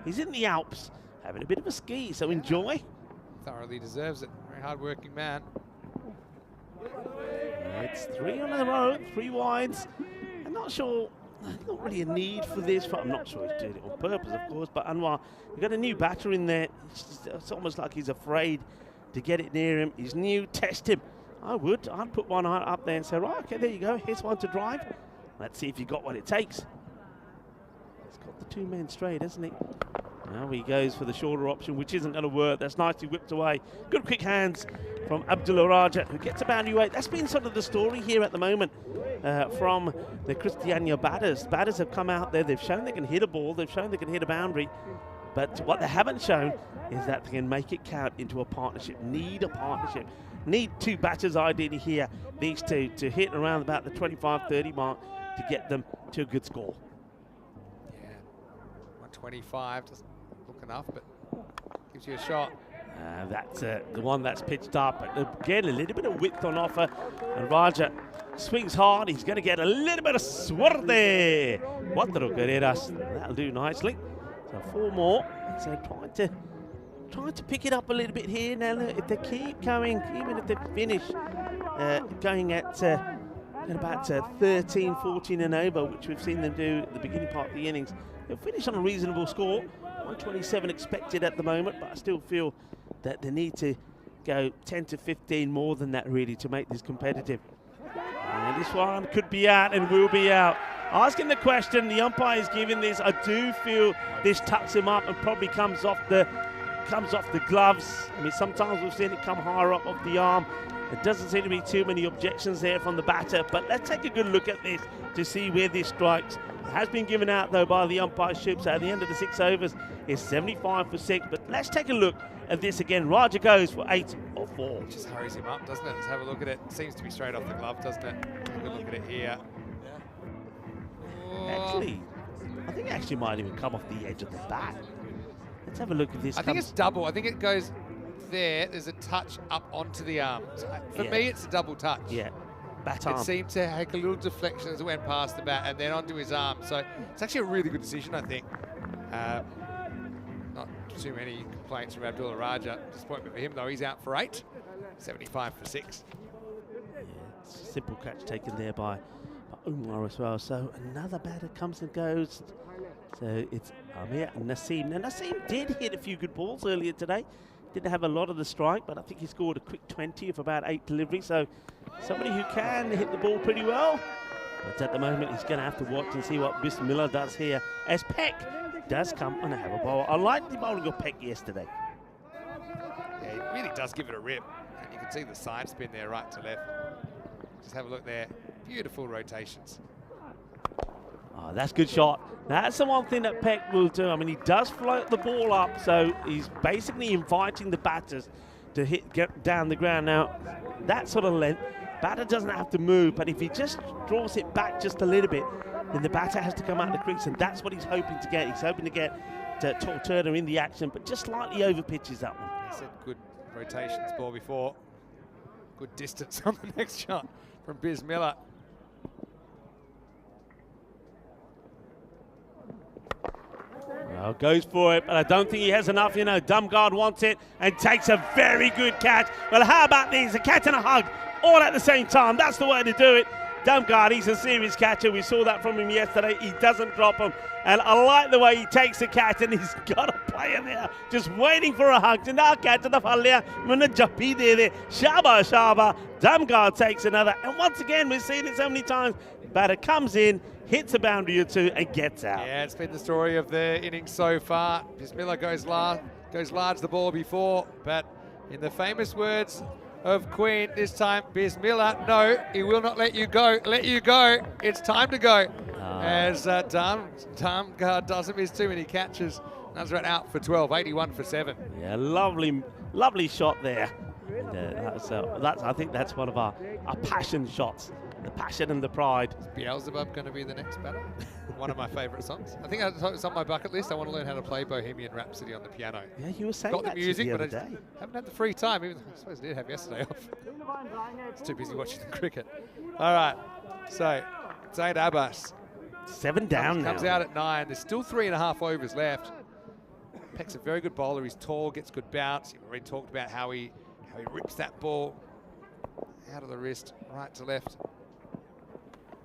G: He's in the Alps having a bit of a ski, so enjoy.
F: Thoroughly deserves it. Very hard-working man.
G: It's 3 on the row, 3 wides. I'm not sure, not really a need for this. I'm not sure he's doing it on purpose, of course, but Anwar, you've got a new batter in there. It's almost like he's afraid to get it near him. He's new, test him. I'd put one up there and say, right, okay, there you go. Here's one to drive. Let's see if you got what it takes. He's got the 2 men straight, hasn't he? Now he goes for the shorter option, which isn't going to work. That's nicely whipped away. Good quick hands from Abdullah Raja, who gets a boundary weight. That's been sort of the story here at the moment from the Christiania batters. Batters have come out there. They've shown they can hit a ball. They've shown they can hit a boundary. But what they haven't shown is that they can make it count into a partnership. Need a partnership. Need 2 batters ideally here, these two, to hit around about the 25-30 mark to get them to a good score.
F: Yeah, 125 doesn't look enough, but gives you a shot.
G: That's the one that's pitched up. Again, a little bit of width on offer. And Raja swings hard. He's going to get a little bit of suerte. Cuatro carreras. That'll do nicely. So 4 more. So trying to pick it up a little bit here. Now, look, if they keep going, even if they finish going at about 13, 14 and over, which we've seen them do at the beginning part of the innings, they'll finish on a reasonable score. 127 expected at the moment, but I still feel that they need to go 10 to 15 more than that really to make this competitive. And this one could be out and will be out. Asking the question, the umpire is giving this. I do feel this tucks him up and probably comes off the gloves. I mean, sometimes we've seen it come higher up off the arm. There doesn't seem to be too many objections there from the batter, but let's take a good look at this to see where this strikes. It has been given out though by the umpireship, so at the end of the 6 overs it's 75 for 6, but let's take a look at this again. Raja goes for 8 or 4.
F: It just hurries him up, doesn't it? Let's have a look at it. Seems to be straight off the glove, doesn't it? Have a look at it here.
G: Actually, I think it actually might even come off the edge of the bat. Let's have a look at this.
F: I think it's double. I think it goes there. There's a touch up onto the arm. For me, it's a double touch.
G: Yeah, bat arm.
F: It seemed to take a little deflection as it went past the bat and then onto his arm. So it's actually a really good decision, I think. Not too many complaints from Abdullah Raja. Disappointment for him, though. He's out for 8. 75 for 6.
G: Yeah, simple catch taken there by Umar as well. So another batter comes and goes. So it's Amir Naseem. Now Naseem did hit a few good balls earlier today. Didn't have a lot of the strike, but I think he scored a quick 20 of about 8 deliveries. So somebody who can hit the ball pretty well. But at the moment, he's going to have to watch and see what Bismillah does here, as Peck does come and have a bowl. I liked the bowling of Peck yesterday.
F: Yeah, he really does give it a rip. And you can see the side spin there, right to left. Just have a look there. Beautiful rotations.
G: Oh, that's a good shot. That's the one thing that Peck will do. I mean, he does float the ball up, so he's basically inviting the batters to get down the ground. Now, that sort of length, batter doesn't have to move, but if he just draws it back just a little bit, then the batter has to come out of the crease, and that's what he's hoping to get. He's hoping to get Tor Turner in the action, but just slightly over pitches that one.
F: He said good rotations ball before. Good distance on the next shot from Bismillah.
G: Well, goes for it, but I don't think he has enough. You know, Dumgard wants it and takes a very good catch. Well, how about these? A catch and a hug all at the same time. That's the way to do it. Dumgard, he's a serious catcher. We saw that from him yesterday. He doesn't drop him. And I like the way he takes the catch, and he's got a player there just waiting for a hug. Shaba. Dumgard takes another. And once again, we've seen it so many times. Batter comes in, hits a boundary or two, and gets out.
F: Yeah, it's been the story of the innings so far. Bismillah goes large the ball before, but in the famous words of Queen, this time, Bismillah, no, he will not let you go. Let you go. It's time to go. As Dumgard doesn't miss too many catches. Nazrat out for 12, 81 for 7.
G: Yeah, lovely shot there. And, I think that's one of our passion shots. The passion and the pride.
F: Is Beelzebub going to be the next batter? One of my favourite songs. I think it's on my bucket list. I want to learn how to play Bohemian Rhapsody on the piano.
G: Yeah, you were saying
F: got
G: that
F: the music,
G: the
F: but I
G: other day.
F: haven't had the free time. Even I suppose I did have yesterday off. It's too busy watching the cricket. All right, so Zaid Abbas.
G: 7 down now.
F: Comes out at 9. There's still 3.5 overs left. Peck's a very good bowler. He's tall, gets good bounce. You've already talked about how he rips that ball out of the wrist, right to left.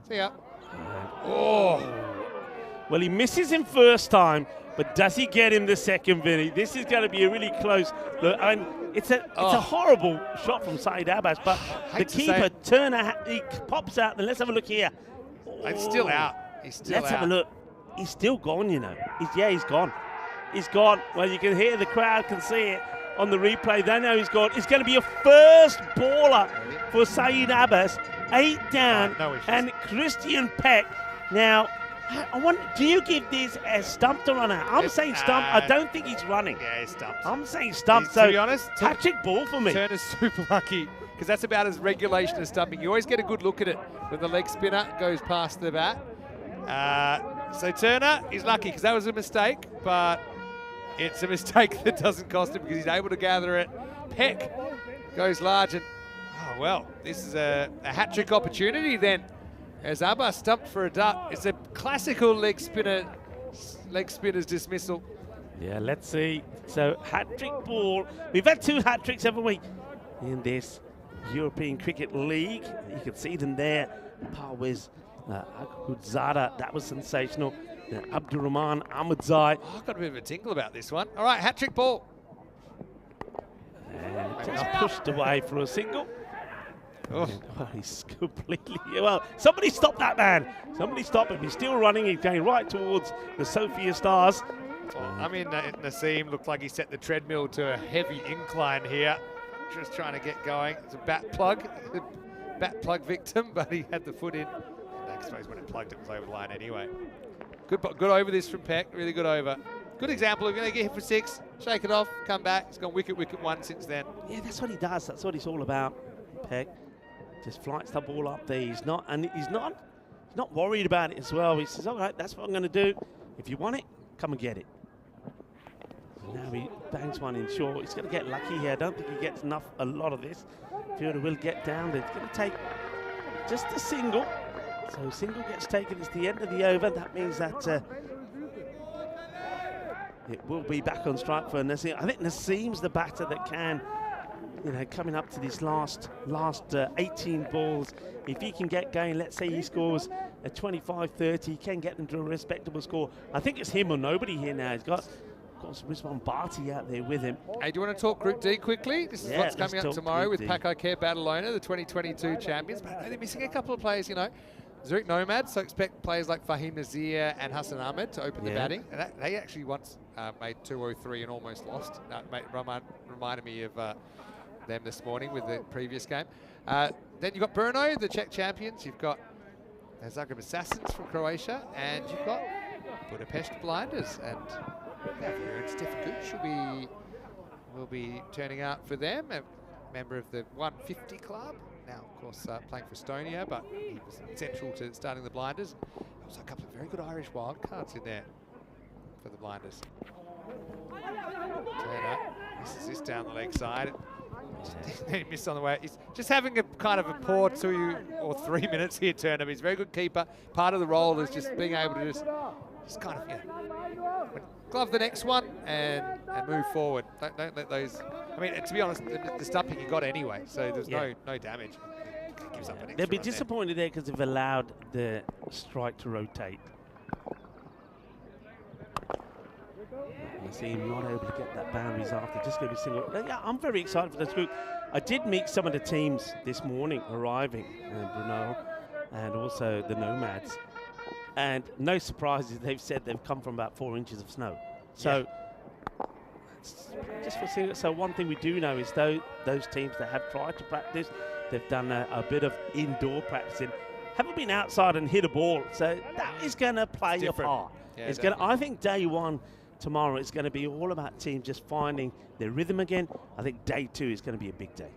F: See ya. Oh.
G: Well, he misses him first time, but does he get him the second, Vinny? This is going to be a really close look. And it's a horrible shot from Saeed Abbas, but the keeper, Turner, he pops out. And let's have a look here.
F: It's still out. He's still out.
G: Let's have a look. He's still gone, you know. He's gone. He's gone. Well, you can hear the crowd, can see it on the replay. They know he's gone. It's going to be a first baller for Saeed Abbas. 8 down, and Christian Peck. Now, I wonder, do you give this as stump to run out? I'm saying stump. I don't think he's running.
F: Yeah, he's stumped.
G: I'm saying stump.
F: To be honest,
G: hat-trick ball for me.
F: Turner's super lucky because that's about as regulation as stumping. You always get a good look at it when the leg spinner goes past the bat. So Turner is lucky because that was a mistake, but it's a mistake that doesn't cost him because he's able to gather it. Peck goes large and well, this is a hat-trick opportunity then, as Abbas stumped for a duck. It's a classical leg spinner's dismissal.
G: Yeah, let's see. So hat-trick ball. We've had 2 hat-tricks, haven't we, in this European Cricket League. You can see them there. Parwiz Aghuzada, that was sensational. Abdurrahman Ahmadzai.
F: Oh, I've got a bit of a tinkle about this one. All right, hat-trick ball.
G: And just pushed away for a single. Oh, he's completely... Well, somebody stop that man. Somebody stop him. He's still running. He's going right towards the Sophia Stars.
F: I mean, Naseem looked like he set the treadmill to a heavy incline here. Just trying to get going. It's a bat plug victim, but he had the foot in. I suppose when it plugged, it was over the line anyway. Good over this from Peck. Really good over. Good example. If you're going to get hit for 6, shake it off, come back. He's gone wicket 1 since then.
G: Yeah, that's what he does. That's what it's all about, Peck. Just flights the ball up there. He's not worried about it as well. He says, all right, that's what I'm going to do. If you want it, come and get it. So now he bangs one in short. He's going to get lucky here. I don't think he gets a lot of this. Fielder will get down. It's going to take just a single. So single gets taken. It's the end of the over. That means that it will be back on strike for Naseem. I think Naseem's the batter that can, coming up to these last 18 balls, if he can get going, let's say he scores a 25-30, he can get them to a respectable score. I think it's him or nobody here now. He's got Of course, Brisbane Barty out there with him.
F: Hey, do you want to talk Group D quickly? This is
G: Yeah,
F: what's
G: let's
F: coming up
G: talk
F: tomorrow
G: Group
F: with
G: D.
F: Paco Care Badalona, the 2022 champions. But they're missing a couple of players, you know. Zurich Nomads, so expect players like Fahim Nazir and Hassan Ahmed to open the batting. And they actually once made 203 and almost lost. Reminded me of them this morning with the previous game. Then you've got Brno, the Czech champions. You've got Zagreb Assassins from Croatia, and you've got Budapest Blinders. And Steph Gooch will be turning out for them, a member of the 150 club. Now, of course, playing for Estonia, but he was central to starting the Blinders. Also, a couple of very good Irish wildcards in there for the Blinders. Turner misses this down the leg side. He missed on the way. He's just having a kind of a poor 2 or 3 minutes here, Turner. He's a very good keeper. Part of the role is just being able to just kind of, glove the next one and move forward. Don't let those. I mean, to be honest, the stumping you got anyway, so there's no damage. Gives up an extra
G: They'll be
F: run there.
G: disappointed there because they've allowed the strike to rotate. You see him not able to get that boundaries after, just going to be single. Yeah, I'm very excited for this group. I did meet some of the teams this morning arriving, Brno and also the Nomads. And no surprises, they've said they've come from about 4 inches of snow. So, just for seeing it. So one thing we do know is those teams that have tried to practice, they've done a bit of indoor practicing, haven't been outside and hit a ball. So that is going to play a part.
F: Yeah,
G: it's going. I think day one tomorrow is going to be all about teams just finding their rhythm again. I think day 2 is going to be a big day.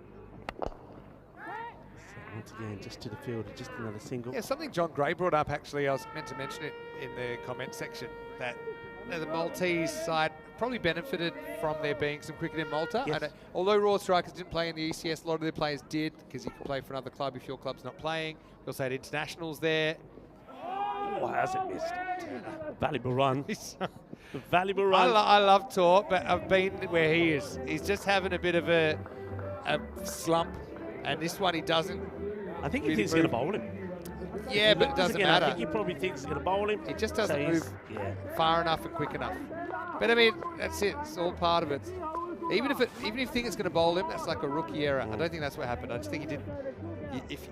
G: Once again, just to the field, just another single.
F: Yeah, something John Gray brought up, actually. I was meant to mention it in the comment section, that the Maltese side probably benefited from there being some cricket in Malta.
G: Yes.
F: Although Raw Strikers didn't play in the ECS, a lot of their players did, because you can play for another club if your club's not playing. We also had internationals there.
G: Oh, how's it missed? Valuable run. Valuable run.
F: I love Tor, but I've been where he is. He's just having a bit of a slump, and this one he doesn't.
G: I think he
F: really
G: thinks he's going to bowl him.
F: Yeah, but it doesn't matter.
G: I think he probably thinks he's going to bowl him.
F: He just doesn't move far enough and quick enough. But I mean, that's it. It's all part of it. Even if you think it's going to bowl him, that's like a rookie error. I don't think that's what happened. I just think he didn't. If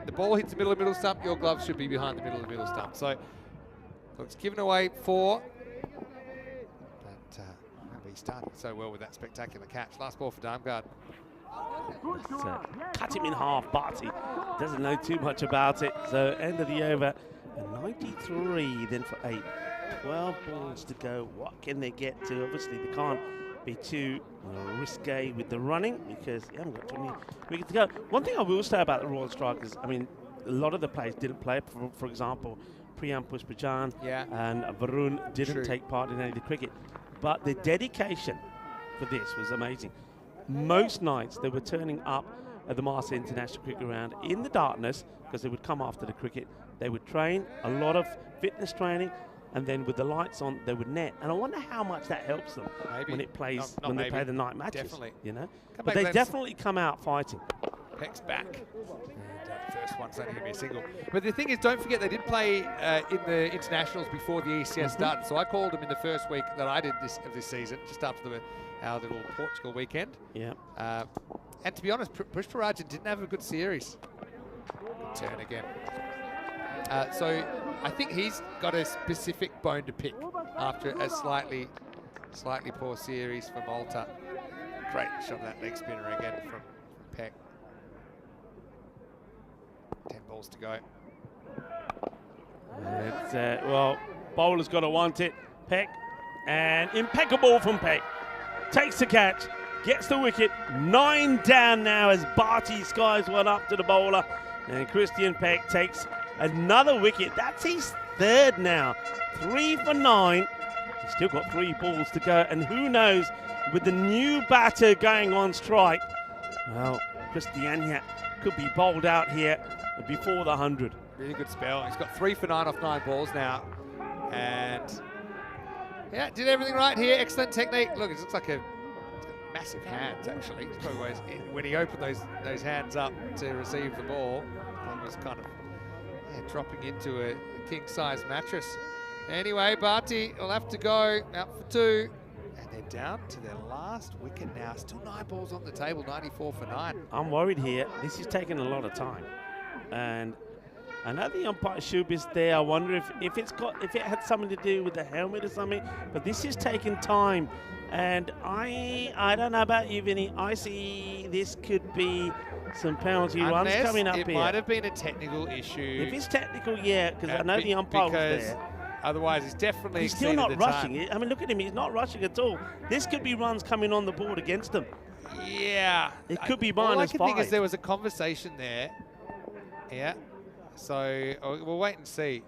F: the ball hits the middle stump, your gloves should be behind the middle stump. So looks given away 4. But he started so well with that spectacular catch. Last ball for Darmgard.
G: Cut him in half. Barty doesn't know too much about it. So end of the over. And 93 then for 8. 12 balls to go. What can they get to? Obviously, they can't be too risque with the running because you haven't got too many wickets to go. One thing I will say about the Royal Strikers, I mean, a lot of the players didn't play. For example, Priyam Pushpajan and Varun didn't take part in any of the cricket. But the dedication for this was amazing. Most nights they were turning up at the Marseille International Cricket Ground in the darkness because they would come after the cricket. They would train, a lot of fitness training, and then with the lights on, they would net. And I wonder how much that helps them when it plays when they play the night matches.
F: Definitely.
G: You know, but they definitely come out fighting.
F: Peck's back. And the first one's only going to be a single. But the thing is, don't forget they did play in the internationals before the ECS started. So I called them in the first week that I did this season, just after our little Portugal weekend.
G: Yeah.
F: And to be honest, Pushparajan didn't have a good series. Good turn again. So I think he's got a specific bone to pick after a slightly poor series for Malta. Great shot of that leg spinner again from Peck. 10 balls to go.
G: It's, well, bowler's got to want it. Peck, and impeccable from Peck. Takes the catch, gets the wicket. 9 down now as Barty skies one up to the bowler. And Christian Peck takes another wicket. That's his 3rd now. 3 for 9. He's still got 3 balls to go. And who knows, with the new batter going on strike, well, Christiania could be bowled out here before the 100.
F: Really good spell. He's got 3 for 9 off 9 balls now. And yeah, did everything right here. Excellent technique. Look, it looks like a massive hands, actually. It's probably when he opened those hands up to receive the ball, he was kind of dropping into a king-size mattress. Anyway, Barty will have to go out for 2. They're down to their last wicket now. Still 9 balls on the table, 94 for 9.
G: I'm worried here. This is taking a lot of time, and I know the umpire Shub is there. I wonder if it had something to do with the helmet or something. But this is taking time, and I don't know about you, Vinny. I see this could be some penalty runs coming up here.
F: It might have been a technical issue.
G: If it's technical, yeah, because I know the umpire was there.
F: Otherwise, he's definitely
G: He's still not rushing
F: time.
G: it. I mean, look at him. He's not rushing at all. This could be runs coming on the board against him.
F: Yeah.
G: It could be
F: All I
G: minus
F: can
G: 5.
F: think is there was a conversation there. Yeah. So we'll wait and see.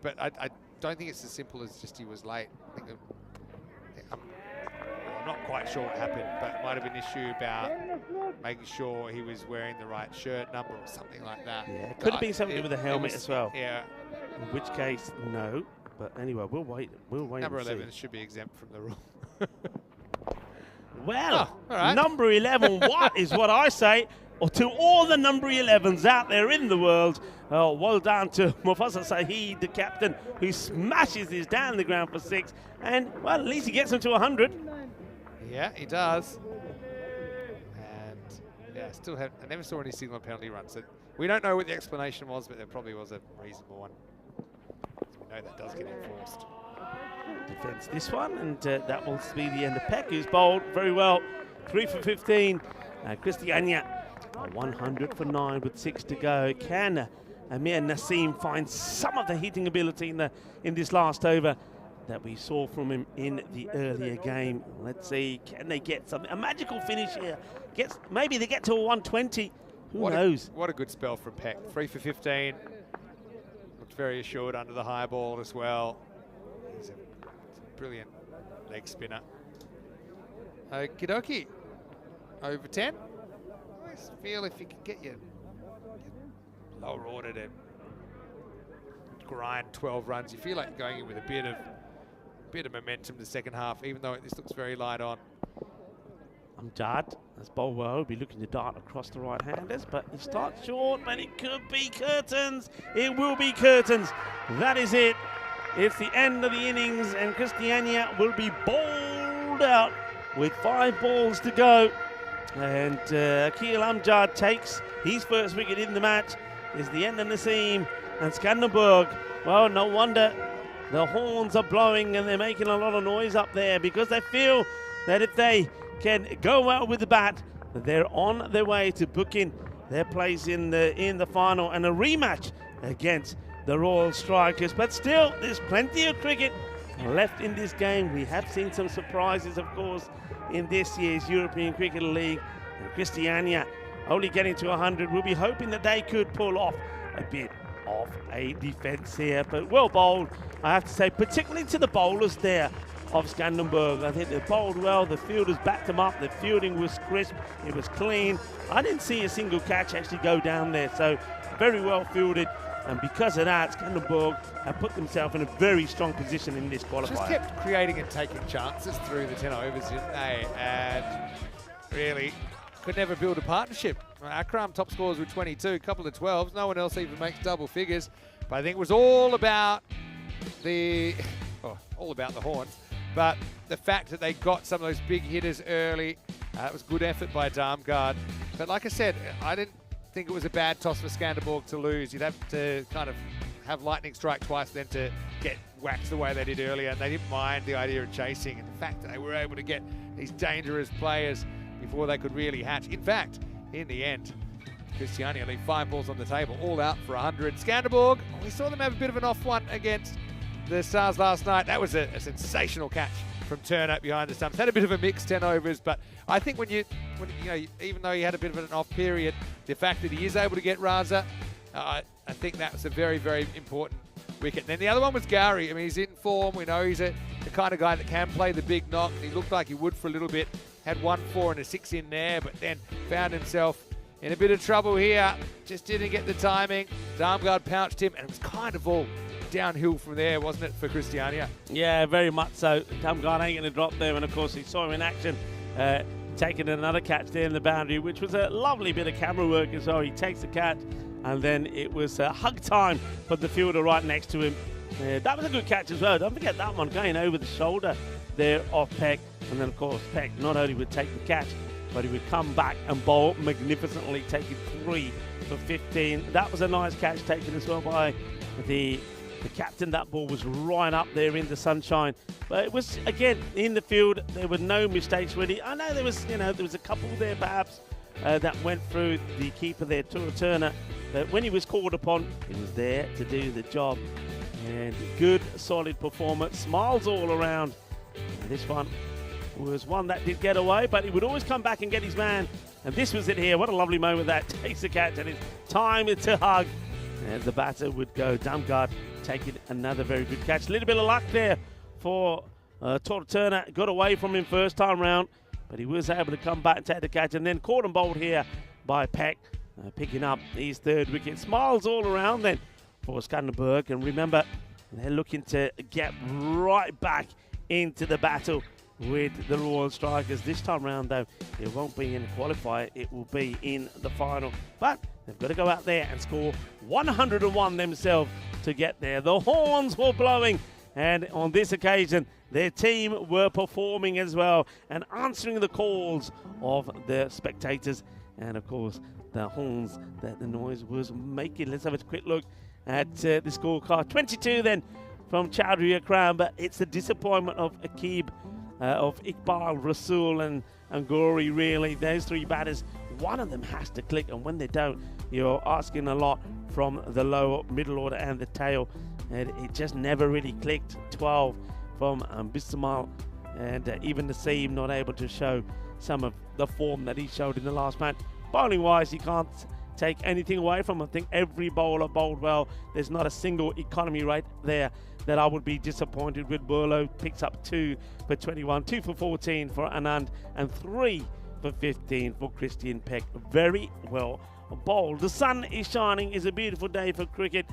F: But I don't think it's as simple as just he was late. I think I'm not quite sure what happened, but it might have been an issue about making sure he was wearing the right shirt number or something like that.
G: Yeah, it could have been something to do with the helmet as well.
F: Yeah.
G: In which case, no. But anyway, we'll wait. We'll wait.
F: Number
G: and see.
F: 11 should be exempt from the rule.
G: Well,
F: all right.
G: number 11, what is what I say? Or to all the number 11s out there in the world, well done to Mufasa Saeed, the captain, who smashes this down the ground for 6. And, well, at least he gets him to 100.
F: Yeah, he does. And, yeah, I never saw any signal penalty runs. So we don't know what the explanation was, but there probably was a reasonable one. We know that does get enforced.
G: Defends this one, and that will be the end of Peck, who's bowled very well. 3 for 15. Christiania, 100 for 9 with 6 to go. Can Amir Naseem find some of the hitting ability in this last over that we saw from him in the earlier game? Let's see, can they get something? A magical finish here. Maybe they get to a 120. Who knows?
F: What a good spell from Peck. 3 for 15. Looked very assured under the high ball as well. He's a brilliant leg spinner. Okie dokie. Over 10. I just feel if you can get your lower order to grind 12 runs, you feel like going in with a bit of momentum the second half, even though this looks very light on.
G: Amjad, as bowled well, will be looking to dart across the right-handers, but he starts short, but it could be curtains. It will be curtains. That is it. It's the end of the innings, and Christiania will be bowled out with 5 balls to go. And Akil Amjad takes his first wicket in the match. It's the end of Naseem and Skanderberg. Well, no wonder the horns are blowing and they're making a lot of noise up there, because they feel that if they can go well with the bat, they're on their way to booking their place in the final and a rematch against the Royal Strikers. But still, there's plenty of cricket left in this game. We have seen some surprises, of course, in this year's European Cricket League. And Christiania only getting to 100. We'll be hoping that they could pull off a bit of a defence here. But well bowled, I have to say, particularly to the bowlers there of Skanderberg. I think they bowled well. The fielders backed them up. The fielding was crisp. It was clean. I didn't see a single catch actually go down there. So very well fielded. And because of that, Skanderberg have put themselves in a very strong position in this qualifier.
F: Just kept creating and taking chances through the 10 overs, didn't they? And really could never build a partnership. Akram top scores with 22, a couple of 12s. No one else even makes double figures. But I think it was all about the horns. But the fact that they got some of those big hitters early, it was good effort by Darmgard. But like I said, I didn't think it was a bad toss for Skanderberg to lose. You'd have to kind of have lightning strike twice then to get whacked the way they did earlier, and they didn't mind the idea of chasing and the fact that they were able to get these dangerous players before they could really hatch. In fact, in the end, Christiania leave 5 balls on the table, all out for 100. Skanderberg, we saw them have a bit of an off one against the Stars last night. That was a sensational catch from Turner behind the stumps. Had a bit of a mix, 10 overs, but I think when you know, even though he had a bit of an off period, the fact that he is able to get Raza, I think that was a very, very important wicket. And then the other one was Gary. I mean, he's in form. We know he's the kind of guy that can play the big knock. He looked like he would for a little bit. Had 1 4 and a 6 in there, but then found himself in a bit of trouble here. Just didn't get the timing. Darmgard pounched him, and it was kind of all downhill from there, wasn't it, for Christiania?
G: Yeah, very much so. Darmgard ain't going to drop there, and of course he saw him in action, taking another catch there in the boundary, which was a lovely bit of camera work as well. He takes the catch, and then it was hug time for the fielder right next to him. That was a good catch as well. Don't forget that one going over the shoulder there off Peck. And then, of course, Peck not only would take the catch, but he would come back and bowl magnificently, taking 3 for 15. That was a nice catch taken as well by the captain. That ball was right up there in the sunshine. But it was, again, in the field. There were no mistakes, really. I know there was a couple there, perhaps, that went through the keeper there, Turner. But when he was called upon, he was there to do the job. And good, solid performance. Smiles all around. And this one was one that did get away, but he would always come back and get his man. And this was it here. What a lovely moment that takes the catch, and it's time to hug. And the batter would go. Damgard taking another very good catch. A little bit of luck there for Turner. Got away from him first time round, but he was able to come back and take the catch. And then caught and bowled here by Peck, picking up his third wicket. Smiles all around then for Skanderberg. And remember, they're looking to get right back into the battle with the Royal Strikers. This time round, though, it won't be in the qualifier, it will be in the final. But they've got to go out there and score 101 themselves to get there. The horns were blowing, and on this occasion, their team were performing as well and answering the calls of the spectators. And of course, the horns that the noise was making. Let's have a quick look at the scorecard. 22 then from Chowdhury Akram, but it's the disappointment of Akib, of Iqbal, Rasul and Gori, really. Those three batters, one of them has to click, and when they don't, you're asking a lot from the lower middle order and the tail, and it just never really clicked. 12 from Bismal, and even Naseem not able to show some of the form that he showed in the last match. Bowling wise, you can't take anything away from him. I think every bowler bowled well. There's not a single economy rate there that I would be disappointed with. Burlow picks up 2 for 21, 2 for 14 for Anand, and 3 for 15 for Christian Peck. Very well bowled. The sun is shining. It's a beautiful day for cricket,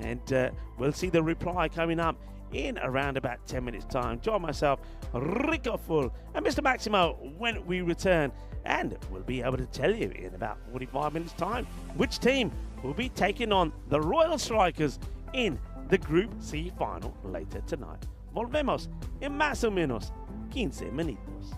G: and we'll see the reply coming up in around about 10 minutes time. Join myself, Rico Full, and Mr. Maximo when we return, and we'll be able to tell you in about 45 minutes time which team will be taking on the Royal Strikers in the Group C final later tonight. Volvemos en más o menos 15 minutos.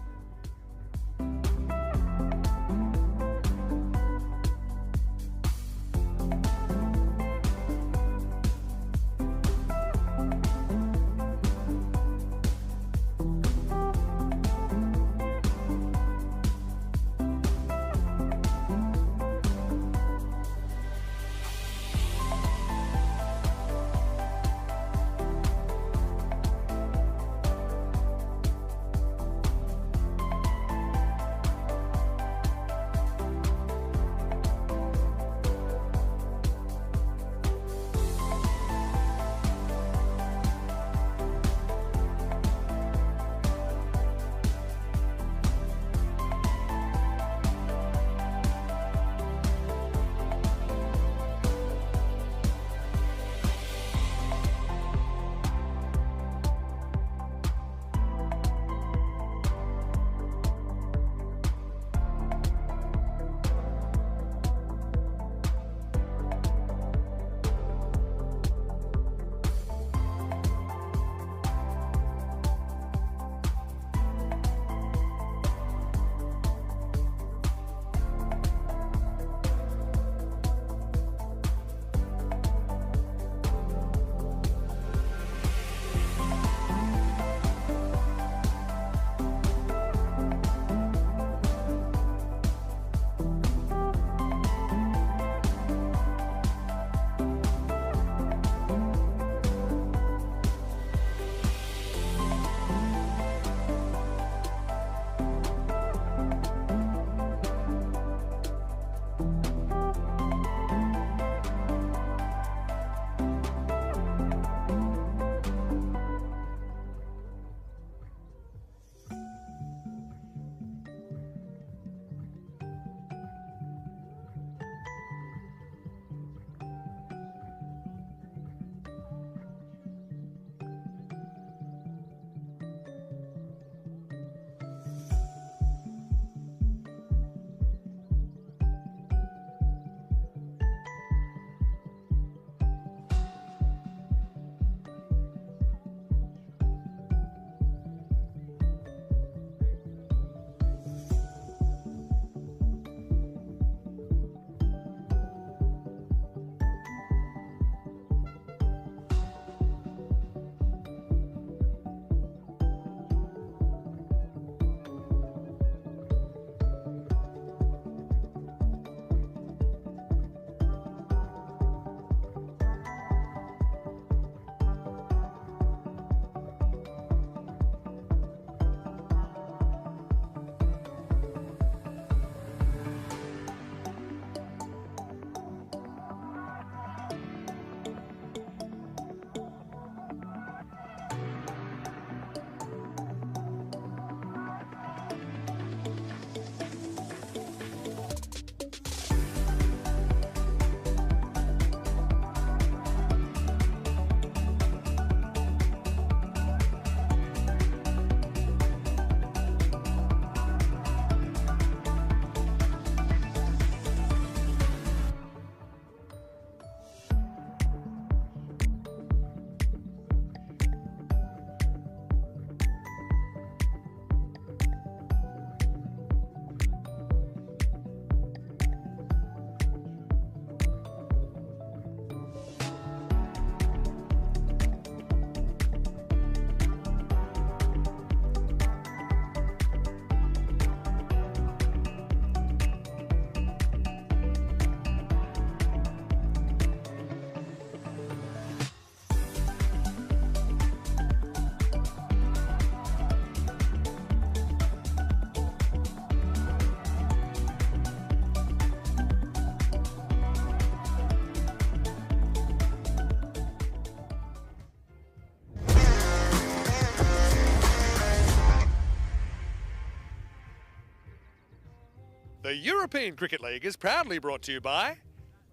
A: The European Cricket League is proudly brought to you by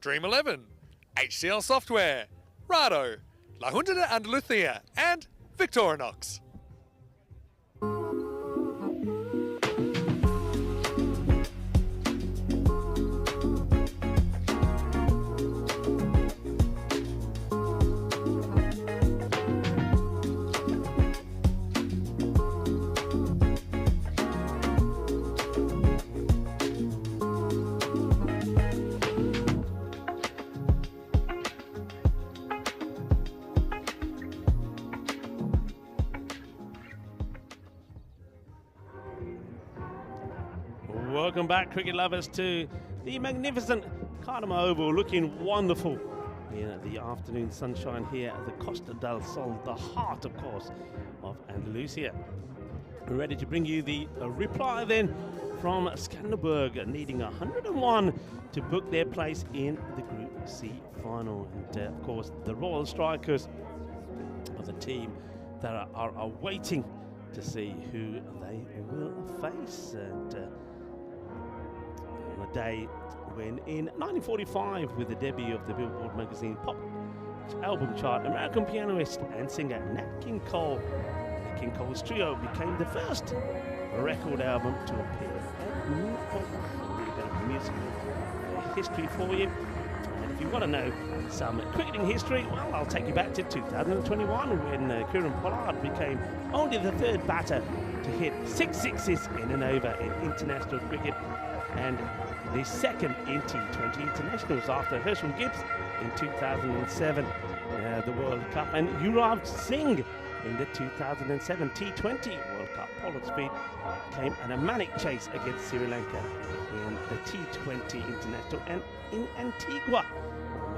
A: Dream 11, HCL Software, Rado, La Junta de Andalucía, and Victorinox.
G: Welcome back, cricket lovers, to the magnificent Cardiff Oval, looking wonderful in the afternoon sunshine here at the Costa del Sol, the heart, of course, of Andalusia. We're ready to bring you the reply then from Skanderberg, needing 101 to book their place in the Group C final. And of course, the Royal Strikers are the team that are waiting to see who they will face. And on a day when in 1945, with the debut of the Billboard magazine pop album chart, American pianist and singer Nat King Cole, Nat King Cole's trio became the first record album to appear at Newport. A little bit of musical history for you. And if you want to know some cricketing history, well, I'll take you back to 2021 when Kieran Pollard became only the third batter to hit 6 sixes in and over in international cricket, and the second in T20 internationals after Herschel Gibbs in 2007, the World Cup, and Yuvraj Singh in the 2007 T20 World Cup. Pollard's feat came at a manic chase against Sri Lanka in the T20 international and in Antigua.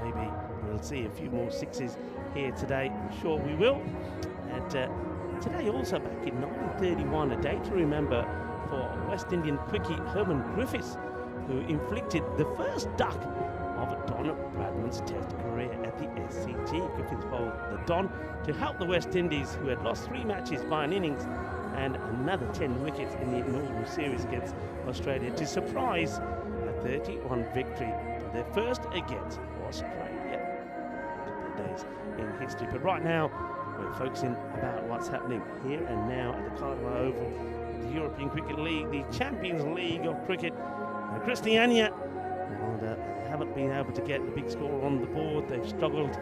G: Maybe we'll see a few more sixes here today. I'm sure we will. And today also back in 1931, a day to remember for West Indian quickie Herman Griffiths, who inflicted the first duck of Don Bradman's Test career at the SCG. Griffiths bowled the Don to help the West Indies, who had lost 3 matches by an innings and another 10 wickets in the inaugural series against Australia, to surprise a 31 victory, their first against Australia. A couple of days in history, but right now we're focusing about what's happening here and now at the Cardiff Oval, the European Cricket League, the Champions League of cricket. Christiania haven't been able to get the big score on the board. They've struggled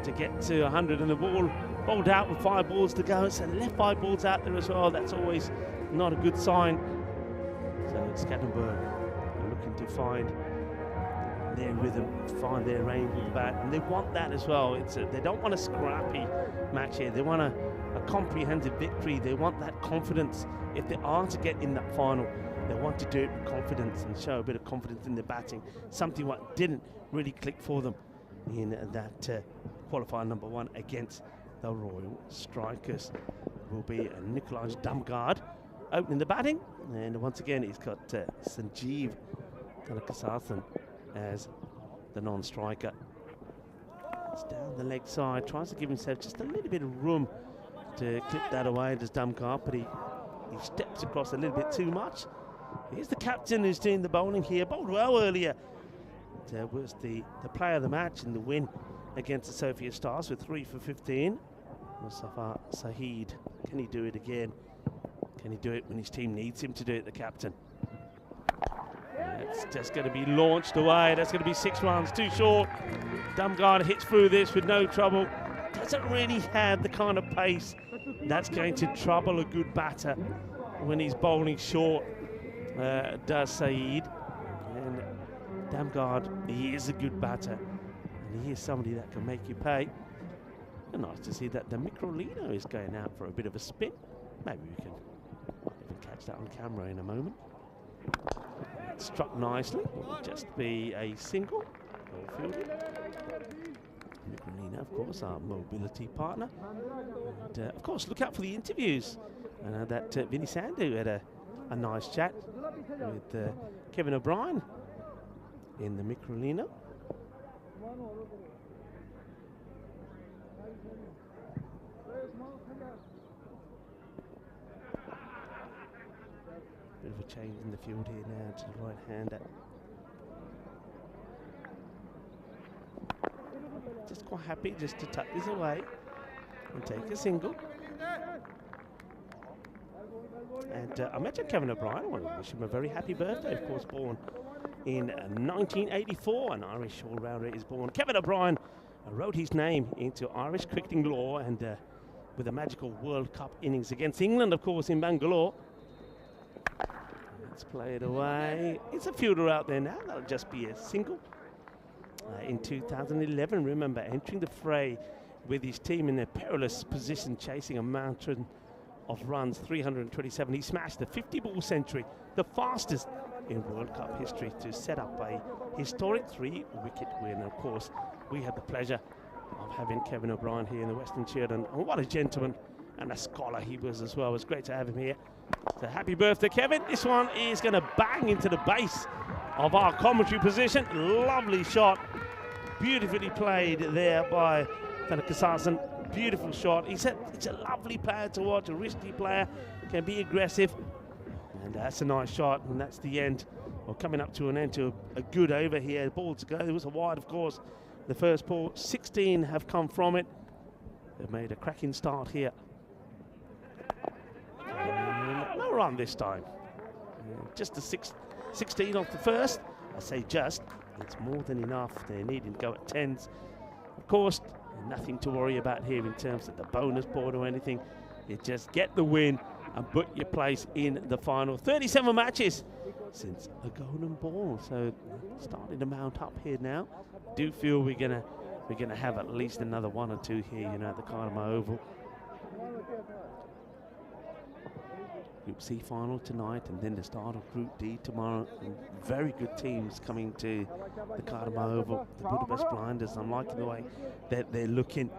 G: to get to 100, and the ball bowled out with 5 balls to go. So left 5 balls out there as well. That's always not a good sign. So Scattenberg are looking to find their rhythm, find their range with the bat, and they want that as well. They don't want a scrappy match here. They want a comprehensive victory. They want that confidence. If they are to get in that final, they want to do it with confidence and show a bit of confidence in their batting, something what didn't really click for them in that qualifier number 1 against the Royal Strikers. It will be Nikolaj Damgard opening the batting, and once again he's got Sanjeev Tanakasathan as the non-striker. It's down the leg side, tries to give himself just a little bit of room to clip that away, does Damgard, but he steps across a little bit too much. Here's the captain who's doing the bowling here. Bowled well earlier. Was the player of the match in the win against the Sofia Stars with 3 for 15. Mustafa Saeed, can he do it again? Can he do it when his team needs him to do it, the captain? That's just going to be launched away. That's going to be 6 runs, too short. Damgard hits through this with no trouble. Doesn't really have the kind of pace that's going to trouble a good batter when he's bowling short. Does Saeed, and Damgard, he is a good batter, and he is somebody that can make you pay. And nice to see that the Microlino is going out for a bit of a spin. Maybe we can even catch that on camera in a moment. Struck nicely, will just be a single. Microlino, of course, our mobility partner. And of course, look out for the interviews. That Vinny Sandhu had a nice chat with Kevin O'Brien in the Microlino. Bit of a change in the field here now to the right-hander. Just quite happy just to tuck this away and take a single. And I mentioned Kevin O'Brien. I want to wish him a very happy birthday. Of course, born in 1984, an Irish all-rounder is born. Kevin O'Brien wrote his name into Irish cricketing law, and with a magical World Cup innings against England, of course, in Bangalore. Let's play it away. It's a fielder out there now. That'll just be a single. In 2011, remember, entering the fray with his team in a perilous position, chasing a mountain of runs, 327. He smashed the 50-ball century, the fastest in World Cup history, to set up a historic 3-wicket win. Of course, we had the pleasure of having Kevin O'Brien here in the Western Sheridan. And what a gentleman and a scholar he was as well. It was great to have him here. So happy birthday, Kevin. This one is going to bang into the base of our commentary position. Lovely shot. Beautifully played there by Thanakasasan. Beautiful shot. It's a lovely player to watch, a risky player, can be aggressive. And that's a nice shot, and that's the end. Well, coming up to an end to a good over here. Ball to go. There was a wide, of course. The first ball, 16 have come from it. They've made a cracking start here. No run this time. Just a 16 off the first. I say just. It's more than enough. They're needing to go at 10s. Of course, nothing to worry about here in terms of the bonus board or anything. You just get the win and put your place in the final. 37 matches since a golden ball. So starting to mount up here now. Do feel we're gonna have at least another 1 or 2 here, you know, at the Karma Oval. Group C final tonight, and then the start of Group D tomorrow. And very good teams coming to the Karma Oval. The Budapest Blinders, I'm liking the way that they're looking.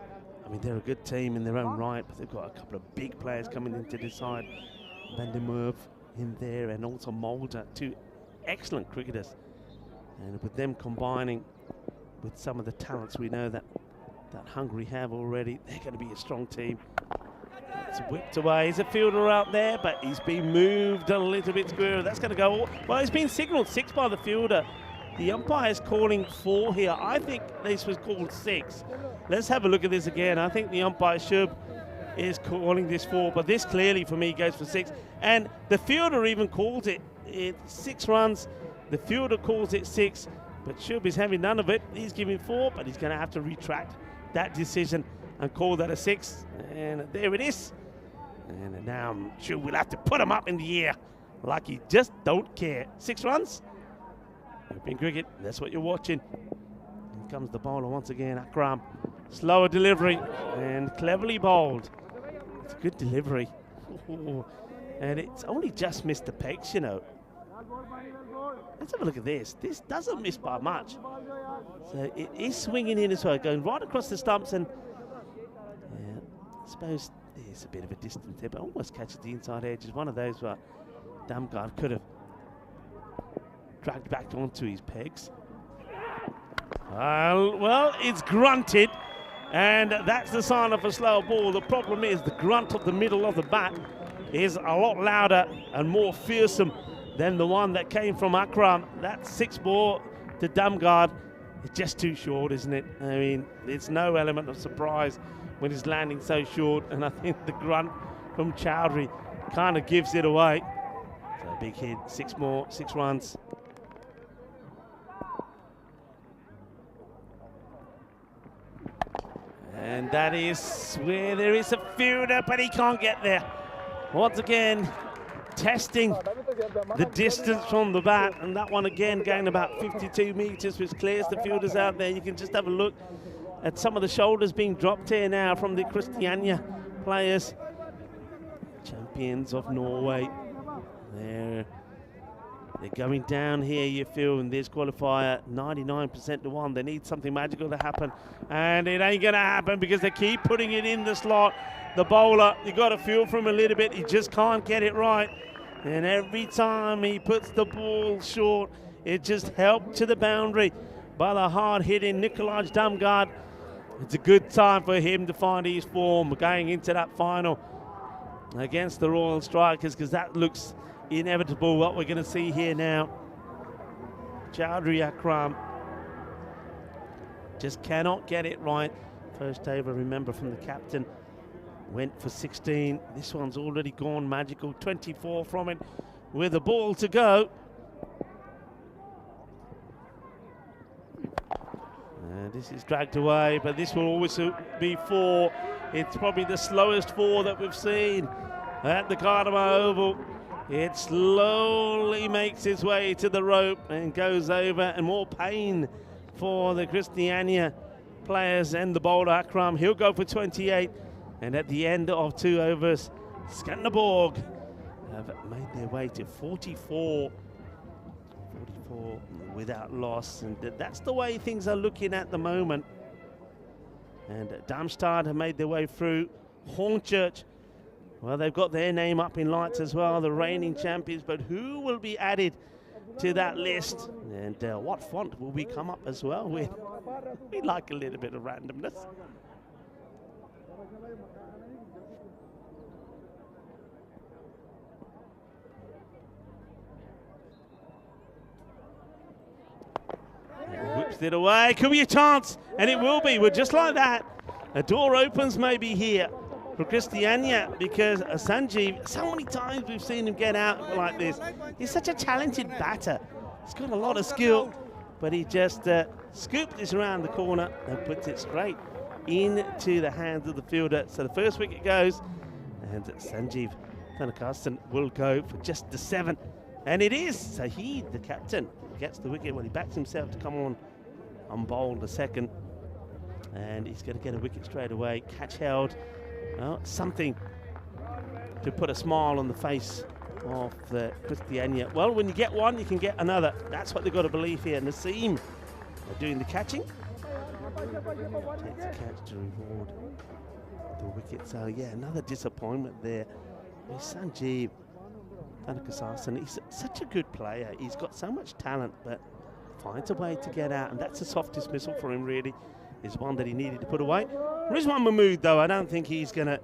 G: I mean, they're a good team in their own right, but they've got a couple of big players coming into this side. Van der Merwe in there, and also Mulder, 2 excellent cricketers. And with them combining with some of the talents we know that Hungary have already, they're going to be a strong team. It's whipped away. He's a fielder out there, but he's been moved a little bit square. That's going to go. Well, it's been signalled 6 by the fielder. The umpire is calling 4 here. I think this was called 6. Let's have a look at this again. I think the umpire is calling this 4, but this clearly for me goes for 6. And the fielder even calls it 6 runs. The fielder calls it 6, but Shub is having none of it. He's giving 4, but he's going to have to retract that decision and call that a 6. And there it is. And now Shub will have to put him up in the air like he just don't care. 6 runs. European cricket, that's what you're watching. Here comes the bowler once again, Akram. Slower delivery and cleverly bowled. It's a good delivery. Ooh. And it's only just missed the pegs, you know. Let's have a look at this. This doesn't miss by much. So it is swinging in as well, going right across the stumps, and I suppose there's a bit of a distance there, but almost catches the inside edge. It's one of those where Damgard could have dragged back onto his pegs. Well, it's grunted, and that's the sign of a slow ball. The problem is the grunt of the middle of the bat is a lot louder and more fearsome than the one that came from Akram. That 6 ball to Damgard is just too short, isn't it? I mean, there's no element of surprise when he's landing so short, and I think the grunt from Chowdhury kind of gives it away. So a big hit, 6 runs. And that is where there is a fielder, but he can't get there. Once again, testing the distance from the bat, and that one again going about 52 metres, which clears the fielders out there. You can just have a look at some of the shoulders being dropped here now from the Christiania players. Champions of Norway. They're going down here, you feel, in this qualifier, 99% to 1. They need something magical to happen, and it ain't going to happen because they keep putting it in the slot. The bowler, you got to feel for him a little bit. He just can't get it right. And every time he puts the ball short, it just helped to the boundary by the hard-hitting Nikolaj Damgard. It's a good time for him to find his form going into that final against the Royal Strikers, because that looks inevitable what we're going to see here now. Chaudhry Akram just cannot get it right. First over, remember, from the captain, went for 16. This one's already gone magical. 24 from it with a ball to go. And this is dragged away, but this will always be 4. It's probably the slowest 4 that we've seen at the Gardner Oval. It slowly makes its way to the rope and goes over, and more pain for the Christiania players and the bowler Akram. He'll go for 28, and at the end of 2 overs, Skanderborg have made their way to 44 without loss, and that's the way things are looking at the moment. And Darmstadt have made their way through. Hornchurch, well, they've got their name up in lights as well, the reigning champions, but who will be added to that list? And what font will we come up as well with? We like a little bit of randomness. Whips it away, could be a chance, and it will be. We're just like that. A door opens maybe here for Christiania, because Sanjeev, so many times we've seen him get out like this. He's such a talented batter. He's got a lot of skill, but he just scoops this around the corner and puts it straight into the hands of the fielder. So the first wicket goes, and Sanjeev Thanakasan will go for just the 7. And it is Saheed, the captain, gets the wicket when he backs himself to come on bowl the second. And he's going to get a wicket straight away. Catch held. Well, something to put a smile on the face of the Christiania. Well, when you get one, you can get another. That's what they've got to believe here. Naseem doing the catching. Takes a catch to reward the wicket. So, yeah, another disappointment there. Sanjeev Thanakasan, he's such a good player. He's got so much talent, but finds a way to get out. And that's the soft dismissal for him, really, is one that he needed to put away. Rizwan Mahmood, though, I don't think he's going to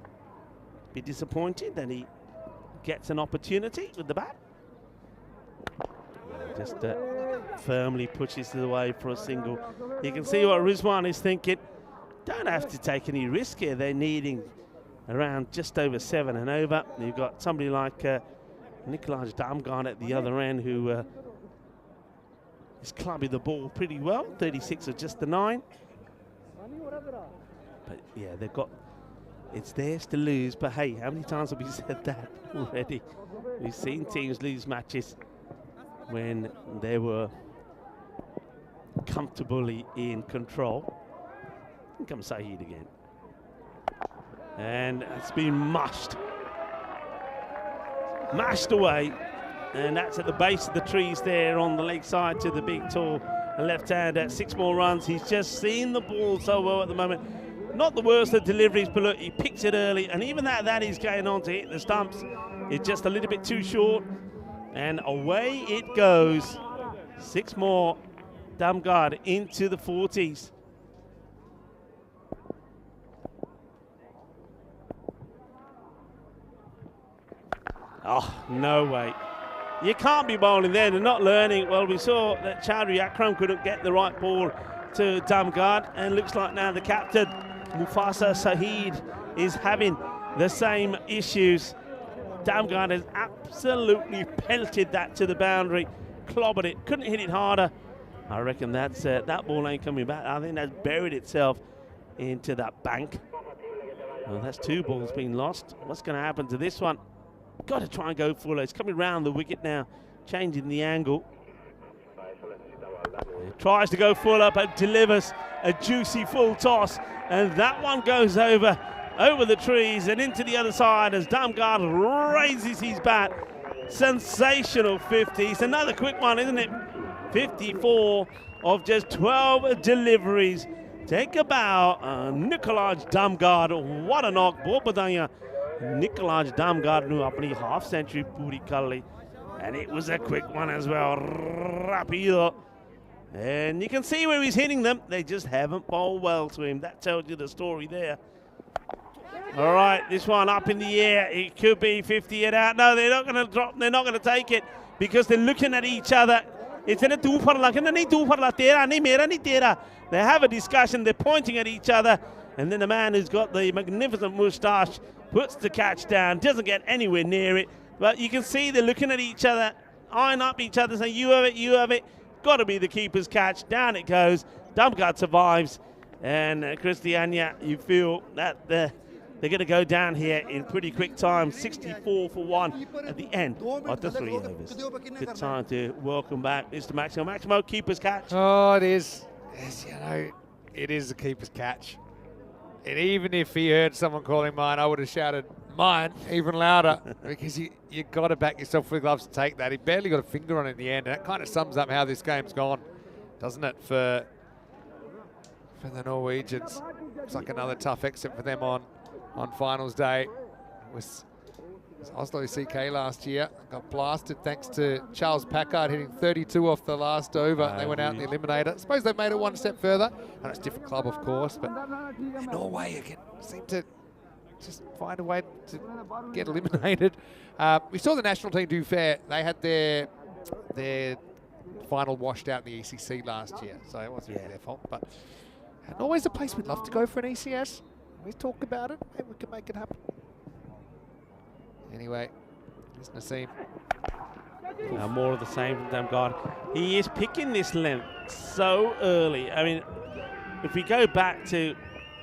G: be disappointed that he gets an opportunity with the bat. Just firmly pushes it away for a single. You can see what Rizwan is thinking. Don't have to take any risk here. They're needing around just over 7 and over. You've got somebody like Nikolaj Damgard at the other end, who is clubbing the ball pretty well. 36 of just the 9. But yeah, they've got, it's theirs to lose. But hey, how many times have we said that already? We've seen teams lose matches when they were comfortably in control. Here comes Saheed again. And it's been mashed away. And that's at the base of the trees there on the leg side to the big tall left-hander. 6 more runs. He's just seen the ball so well at the moment. Not the worst of deliveries, but look, he picks it early. And even that he's going on to hit the stumps. It's just a little bit too short. And away it goes. 6 more. Damgard into the 40s. Oh, no way. You can't be bowling there. They're not learning. Well, we saw that Chaudhry Akram couldn't get the right ball to Damgard, and looks like now the captain, Mufasa Saheed, is having the same issues. Damgard has absolutely pelted that to the boundary, clobbered it, couldn't hit it harder. I reckon that's that ball ain't coming back. I think that's buried itself into that bank. Well, that's 2 balls being lost. What's going to happen to this one? Got to try and go fuller. It's coming round the wicket now, changing the angle. He tries to go fuller, but delivers a juicy full toss, and that one goes over the trees and into the other side as Damgard raises his bat. Sensational 50s. Another quick one, isn't it? 54 of just 12 deliveries. Take a bow, Nikolaj Damgard. What a knock. Bahut badaiyan. Nikolaj Damgard nu apni half century puri kar li. And it was a quick one as well. Rapido. And you can see where he's hitting them. They just haven't bowled well to him. That tells you the story there. All right, this one up in the air. It could be 50 and out. No, they're not going to drop. They're not going to take it because they're looking at each other. They have a discussion. They're pointing at each other. And then the man who's got the magnificent moustache puts the catch down, doesn't get anywhere near it. But you can see they're looking at each other, eyeing up each other, saying, you have it, you have it. Got to be the keeper's catch. Down it goes. Damgard survives. And Christiania, you feel that they're going to go down here in pretty quick time. 64 for 1 at the end of the 3 overs. Good time to welcome back Mr. Maximo. Maximo, keeper's catch.
F: Oh, it is. Yes, you know, it is a keeper's catch. And even if he heard someone calling mine, I would have shouted mine even louder because you got to back yourself with gloves to take that. He barely got a finger on it in the end. And that kind of sums up how this game's gone, doesn't it, for the Norwegians. Looks like another tough exit for them on finals day. It was Oslo CK last year. Got blasted thanks to Charles Packard hitting 32 off the last over. They went out in the eliminator. I suppose they've made it one step further. And it's a different club, of course, but Norway again seem to just find a way to get eliminated. We saw the national team do fair. They had their final washed out in the ECC last year, so it wasn't really their fault. But Norway's a place we'd love to go for an ECS. We talk about it. Maybe we can make it happen. Anyway, here's Nassim.
G: More of the same from Damgard. He is picking this length so early. I mean, if we go back to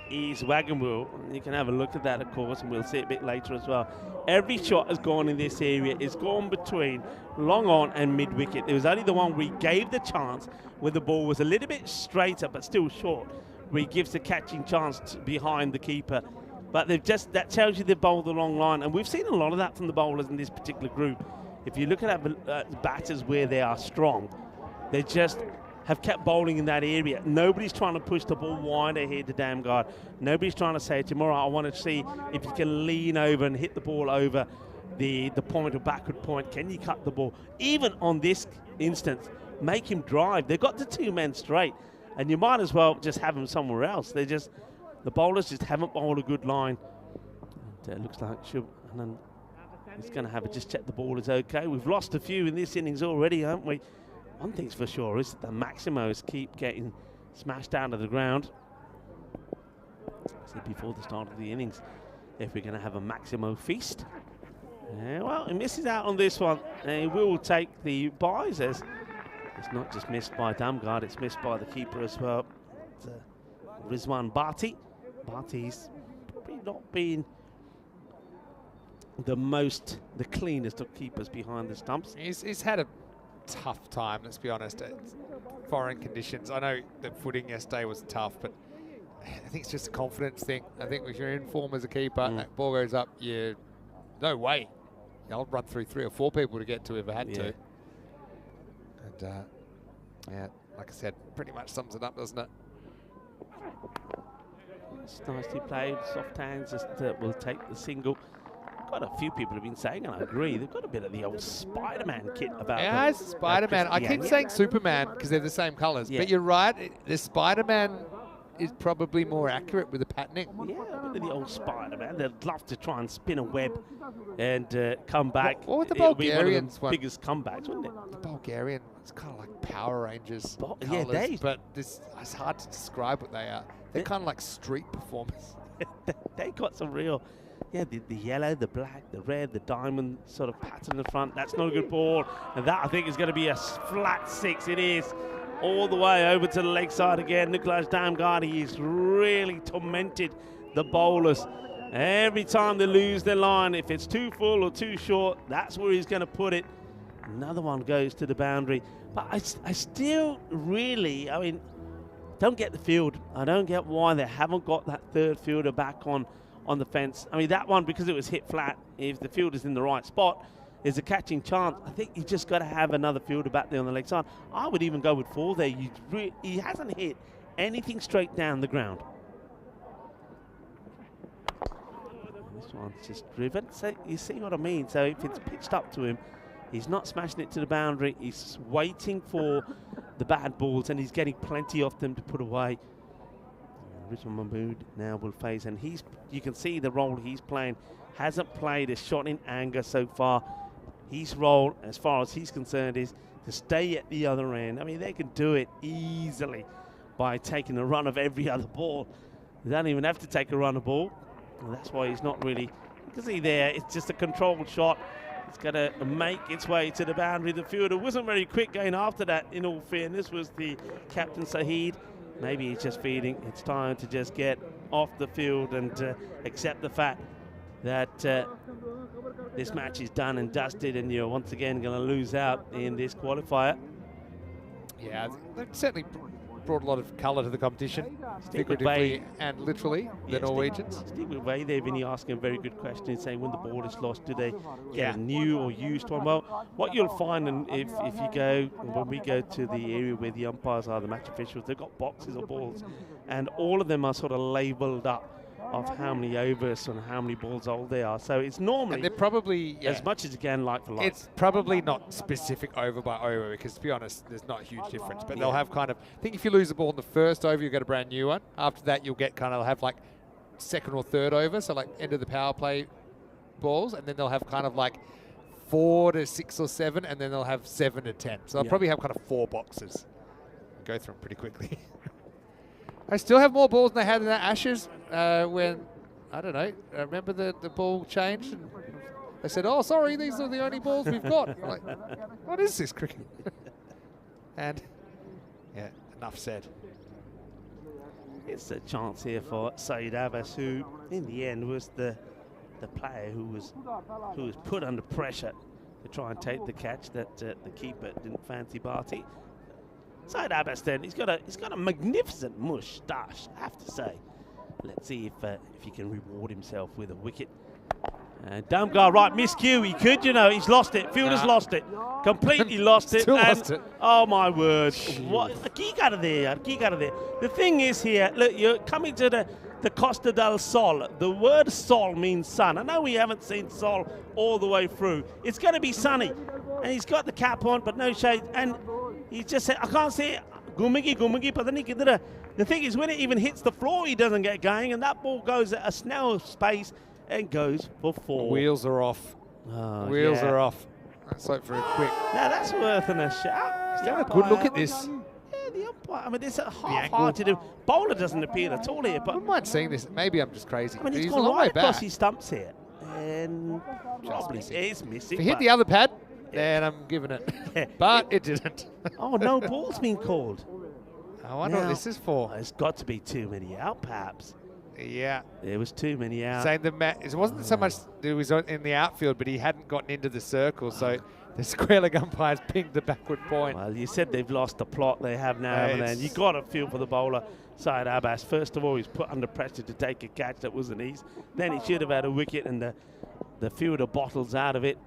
G: his wagon wheel, you can have a look at that, of course, and we'll see it a bit later as well. Every shot has gone in this area. It's gone between long on and mid-wicket. There was only the one where he gave the chance where the ball was a little bit straighter but still short, where he gives the catching chance behind the keeper. But that tells you they've bowled the long line. And we've seen a lot of that from the bowlers in this particular group. If you look at batters where they are strong, they just have kept bowling in that area. Nobody's trying to push the ball wider here to Damgard. Nobody's trying to say tomorrow, I want to see if you can lean over and hit the ball over the point or backward point. Can you cut the ball? Even on this instance, make him drive. They've got the 2 men straight. And you might as well just have them somewhere else. The bowlers just haven't bowled a good line. And it looks like he's going to have a just check the ball is okay. We've lost a few in this innings already, haven't we? One thing's for sure is that the Maximos keep getting smashed down to the ground. See before the start of the innings if we're going to have a Maximo feast. Well, he misses out on this one. He will take the buys as it's not just missed by Damgard, it's missed by the keeper as well. Rizwan Bhatti. Bhatti's probably not been the cleanest of keepers behind the stumps.
F: He's had a tough time, let's be honest. Foreign conditions. I know the footing yesterday was tough, but I think it's just a confidence thing. I think if you're in form as a keeper, that ball goes up, no way. I'll run through 3 or 4 people to get to if I had to. And yeah, like I said, pretty much sums it up, doesn't it?
G: It's nicely played, soft hands, just will take the single. Quite a few people have been saying, and I agree, they've got a bit of the old Spider-Man kit about them.
F: Yeah, it's Spider-Man. I keep saying Superman because they're the same colours, but you're right, the Spider-Man is probably more accurate with the patterning.
G: Yeah, a bit of the old Spider-Man. They'd love to try and spin a web and come back.
F: What would the Bulgarians
G: one? Biggest comebacks, wouldn't it?
F: The Bulgarian, it's kind of like Power Rangers
G: colours,
F: but it's hard to describe what they are. They're kind of like street performers.
G: They got some real, the yellow, the black, the red, the diamond sort of pattern in the front. That's not a good ball. And that, I think, is going to be a flat 6. It is. All the way over to the leg side again. Nicholas Damgard, he's really tormented the bowlers. Every time they lose their line, if it's too full or too short, that's where he's going to put it. Another one goes to the boundary. But I still really, don't get the field. I don't get why they haven't got that third fielder back on the fence. That one, because it was hit flat, if the fielder's in the right spot, is a catching chance. I think you just got to have another fielder back there on the leg side. I would even go with 4 there. He hasn't hit anything straight down the ground. And this one's just driven. So you see what I mean? So if it's pitched up to him, he's not smashing it to the boundary. He's waiting for the bad balls, and he's getting plenty of them to put away. Rizwan Mahmood now will face, and you can see the role he's playing. Hasn't played a shot in anger so far. His role, as far as he's concerned, is to stay at the other end. I mean, they can do it easily by taking a run of every other ball. They don't even have to take a run of ball. And that's why he's not really, you can see there, it's just a controlled shot. It's got to make its way to the boundary. The fielder wasn't very quick going after that, in all fairness, was the captain Saheed. Maybe he's just feeling it's time to just get off the field and accept the fact that this match is done and dusted, and you're once again going to lose out in this qualifier.
F: Yeah, they've certainly brought a lot of colour to the competition,
G: Steve
F: figuratively and literally, the
G: Yeah,
F: Norwegians.
G: Steve McVeigh, they've been asking a very good question, saying when the ball is lost, do they get a new or used one? Well, what you'll find, and if you go, when we go to the area where the umpires are, the match officials, they've got boxes of balls, and all of them are sort of labelled up of how many overs and how many balls old they are. So it's normally,
F: And they're probably,
G: as much as you can, like for like.
F: it's probably not specific over by over, because to be honest, there's not a huge difference. But they'll have kind of, I think if you lose the ball in the first over, you'll get a brand new one. After that, you'll get kind of have like second or third over, so like end of the power play balls, and then they'll have kind of like 4 to 6 or 7, and then they'll have 7 to 10. So they'll probably have kind of 4 boxes. Go through them pretty quickly. I still have more balls than they had in that Ashes when, I don't know, remember the ball changed? And they said, oh, sorry, these are the only balls we've got. I'm like, what is this cricket? And, yeah, enough said.
G: It's a chance here for Saeed Abbas, who in the end was the player who was put under pressure to try and take the catch that the keeper didn't fancy Barty. Saeed Abbas then, he's got a magnificent moustache, I have to say. Let's see if he can reward himself with a wicket. Damgar, right, miscue, he could, you know, he's lost it. Fielder's lost it, completely lost it.
F: Still lost it.
G: Oh my word, what a kick out of there, The thing is here, look, you're coming to the Costa del Sol. The word sol means sun. I know we haven't seen sol all the way through. It's going to be sunny, and he's got the cap on, but no shade, and he just said, I can't see it. Gumigi, but then he can do it. The thing is, when it even hits the floor, he doesn't get going, and that ball goes at a snail's pace and goes for 4.
F: Wheels are off. Wheels are off. Let's hope for a quick.
G: Now that's worth a shout.
F: Have a good look at this.
G: Yeah, the umpire. I mean, it's a half-hearted. Bowler doesn't appear at all here,
F: I
G: but
F: wouldn't mind seeing this. Maybe I'm just crazy.
G: I mean, he's
F: a
G: gone
F: long way
G: right across
F: back.
G: his stumps here, and probably
F: missing.
G: is missing.
F: If he hit the other pad, then I'm giving it. But it didn't.
G: Oh, no ball's been called.
F: I wonder what this is for.
G: There's got to be too many out, perhaps.
F: Yeah.
G: There was too many out.
F: Saying it wasn't so much that he was in the outfield, but he hadn't gotten into the circle, so the square leg umpires pinged the backward point.
G: Well, you said they've lost the plot. They have now, haven't they? And you got to feel for the bowler, Saeed Abbas. First of all, he's put under pressure to take a catch that wasn't easy. Then he should have had a wicket, and the fielder bottles out of it.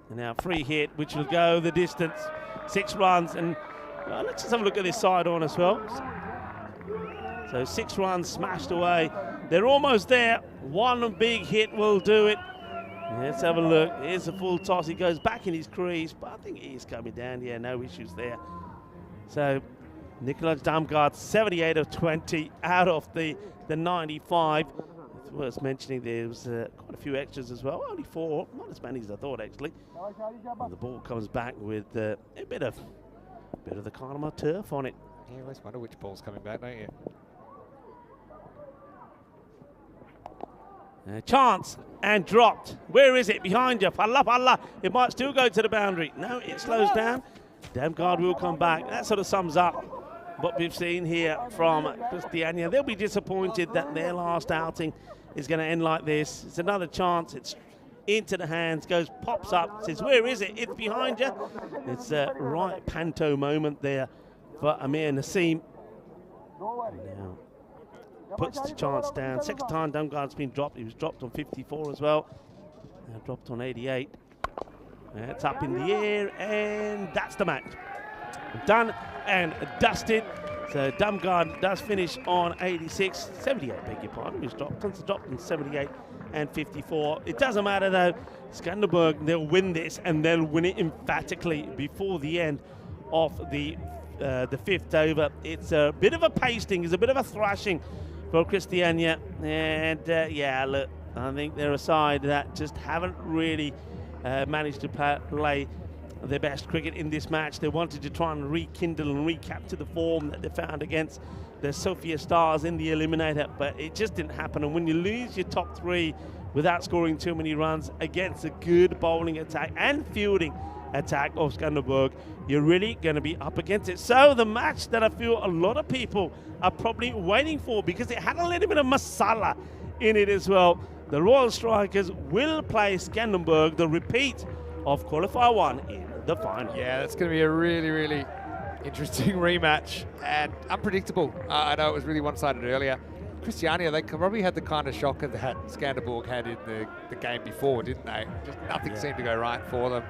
G: And now free hit, which will go the distance. 6 runs, and well, let's just have a look at this side on as well. So 6 runs smashed away. They're almost there. One big hit will do it. Let's have a look. Here's a full toss. He goes back in his crease, but I think he is coming down. Yeah, no issues there. So Nicholas Damgaard, 78 of 20 out of the 95. It's worth mentioning there was quite a few extras as well. Only 4, not as many as I thought actually. And the ball comes back with a bit of the Karma turf on it.
F: You always wonder which ball's coming back, don't you?
G: Chance and dropped. Where is it? Behind you. Falla. It might still go to the boundary. No, it slows down. Damgaard will come back. That sort of sums up what we've seen here from Christiania. They'll be disappointed that their last outing is going to end like this. It's another chance. It's into the hands, pops up, says, where is it? It's behind you. It's a right panto moment there for Amir Naseem. Now puts the chance down. Second time Damgaard's been dropped. He was dropped on 54 as well. Now dropped on 88. It's up in the air, and that's the match. Done and dusted. So Damgaard does finish on 86, 78, beg your pardon. He was dropped on 78 and 54. It doesn't matter though. Skanderberg, they'll win this, and they'll win it emphatically before the end of the 5th over. It's a bit of a pasting, it's a bit of a thrashing for Christiania. And yeah, look, I think they're a side that just haven't really managed to play their best cricket in this match. They wanted to try and rekindle and recapture the form that they found against the Sophia Stars in the eliminator, but it just didn't happen. And when you lose your top three without scoring too many runs against a good bowling attack and fielding attack of Skanderborg, you're really going to be up against it. So the match that I feel a lot of people are probably waiting for, because it had a little bit of masala in it as well. The Royal Strikers will play Skanderborg, the repeat of Qualifier 1 in the final.
F: Yeah, that's going to be a really, really interesting rematch and unpredictable. I know it was really one-sided earlier. Christiania, they probably had the kind of shocker that Skanderborg had in the game before, didn't they? Just nothing seemed to go right for them.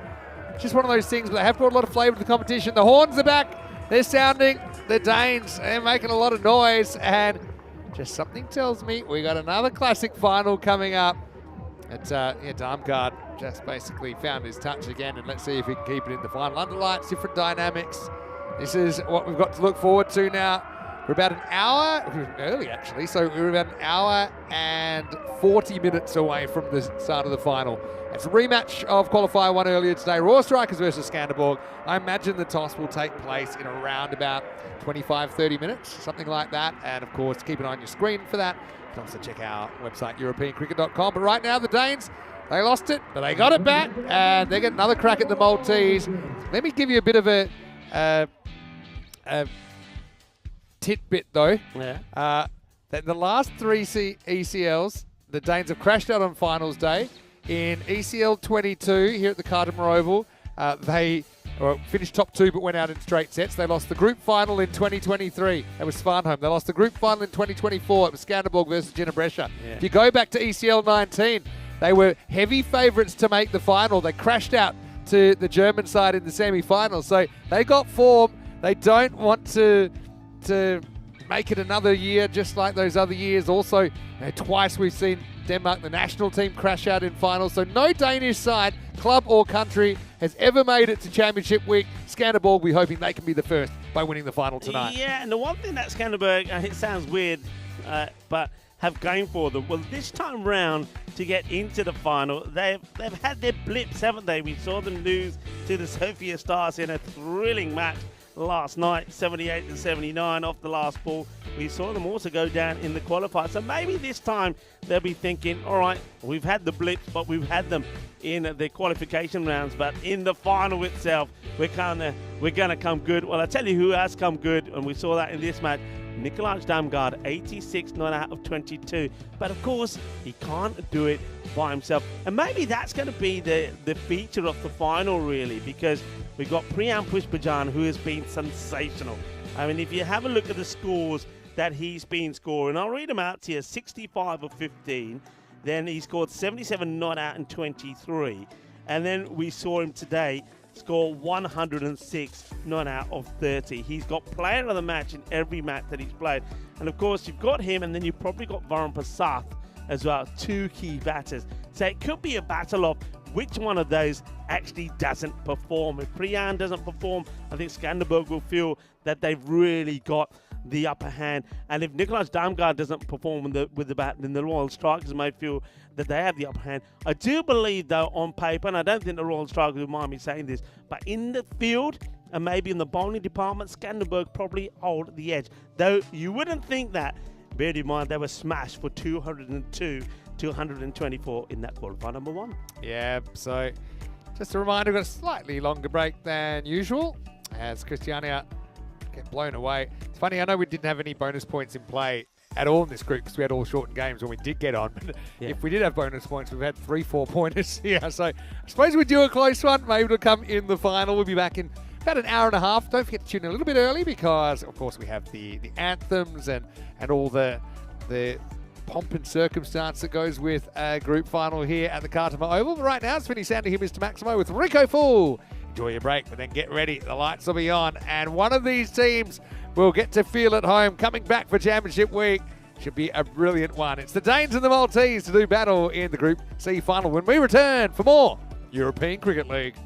F: Just one of those things, but they have brought a lot of flavour to the competition. The horns are back. They're sounding. The Danes, they're making a lot of noise, and just something tells me we got another classic final coming up. It's Darmgard just basically found his touch again, and let's see if he can keep it in the final. Under lights, different dynamics. This is what we've got to look forward to now. We're about an hour, early actually, so we're about an hour and 40 minutes away from the start of the final. It's a rematch of Qualifier 1 earlier today, Royal Strikers versus Skanderborg. I imagine the toss will take place in around about 25, 30 minutes, something like that. And of course, keep an eye on your screen for that. You can also check our website, europeancricket.com. But right now, the Danes, they lost it, but they got it back, and they get another crack at the Maltese. Let me give you a bit of a tidbit though.
G: Yeah.
F: That the last three ECLs, the Danes have crashed out on finals day. In ECL 22 here at the Cartermore Oval, they finished top two but went out in straight sets. They lost the group final in 2023. That was Farnholm. They lost the group final in 2024. It was Skanderborg versus Ginebrescia.
G: Yeah.
F: If you go back to ECL 19, they were heavy favourites to make the final. They crashed out to the German side in the semi-final. So they got form. They don't want to make it another year just like those other years. Also, twice we've seen Denmark, the national team, crash out in finals. So no Danish side, club or country, has ever made it to Championship Week. Skanderborg, we're hoping they can be the first by winning the final tonight.
G: Yeah, and the one thing that Skanderborg, it sounds weird, but have going for them, well, this time round to get into the final, they've had their blips, haven't they? We saw them lose to the Sophia Stars in a thrilling match last night, 78-79 off the last ball. We saw them also go down in the qualifier. So maybe this time they'll be thinking, all right, we've had the blips, but we've had them in the qualification rounds. But in the final itself, we're gonna come good. Well, I tell you who has come good, and we saw that in this match. Nikolaj Damgaard, 86 not out of 22. But of course, he can't do it by himself. And maybe that's going to be the feature of the final, really, because we've got Priyan Pushpajan, who has been sensational. I mean, if you have a look at the scores that he's been scoring, I'll read them out to you. 65 of 15. Then he scored 77 not out in 23. And then we saw him today score 106 not out of 30. He's got player of the match in every match that he's played. And of course, you've got him, and then you've probably got Varun Prasad as well, two key batters. So it could be a battle of which one of those actually doesn't perform. If Priyan doesn't perform, I think Skanderborg will feel that they've really got the upper hand. And if Nikolaj Damgaard doesn't perform with the bat, then the Royal Strikers may feel that they have the upper hand. I do believe, though, on paper, and I don't think the Royal Strikers will mind me saying this, but in the field and maybe in the bowling department, Skanderborg probably hold the edge. Though you wouldn't think that. Bear in mind, they were smashed for 202 to 124 in that qualifier number one.
F: Yeah, so just a reminder, we've got a slightly longer break than usual as Christiania get blown away. It's funny, I know we didn't have any bonus points in play at all in this group because we had all shortened games when we did get on. But if we did have bonus points, we've had 3-4 pointers here. So I suppose we do a close one. Maybe it'll come in the final. We'll be back in about an hour and a half. Don't forget to tune in a little bit early because, of course, we have the anthems and all the pomp and circumstance that goes with a group final here at the Cartermore Oval. But right now, it's Vinny Sander here, Mr. Maximo, with Rico Full. Enjoy your break, but then get ready. The lights will be on, and one of these teams will get to feel at home coming back for Championship Week. Should be a brilliant one. It's the Danes and the Maltese to do battle in the Group C final when we return for more European Cricket League.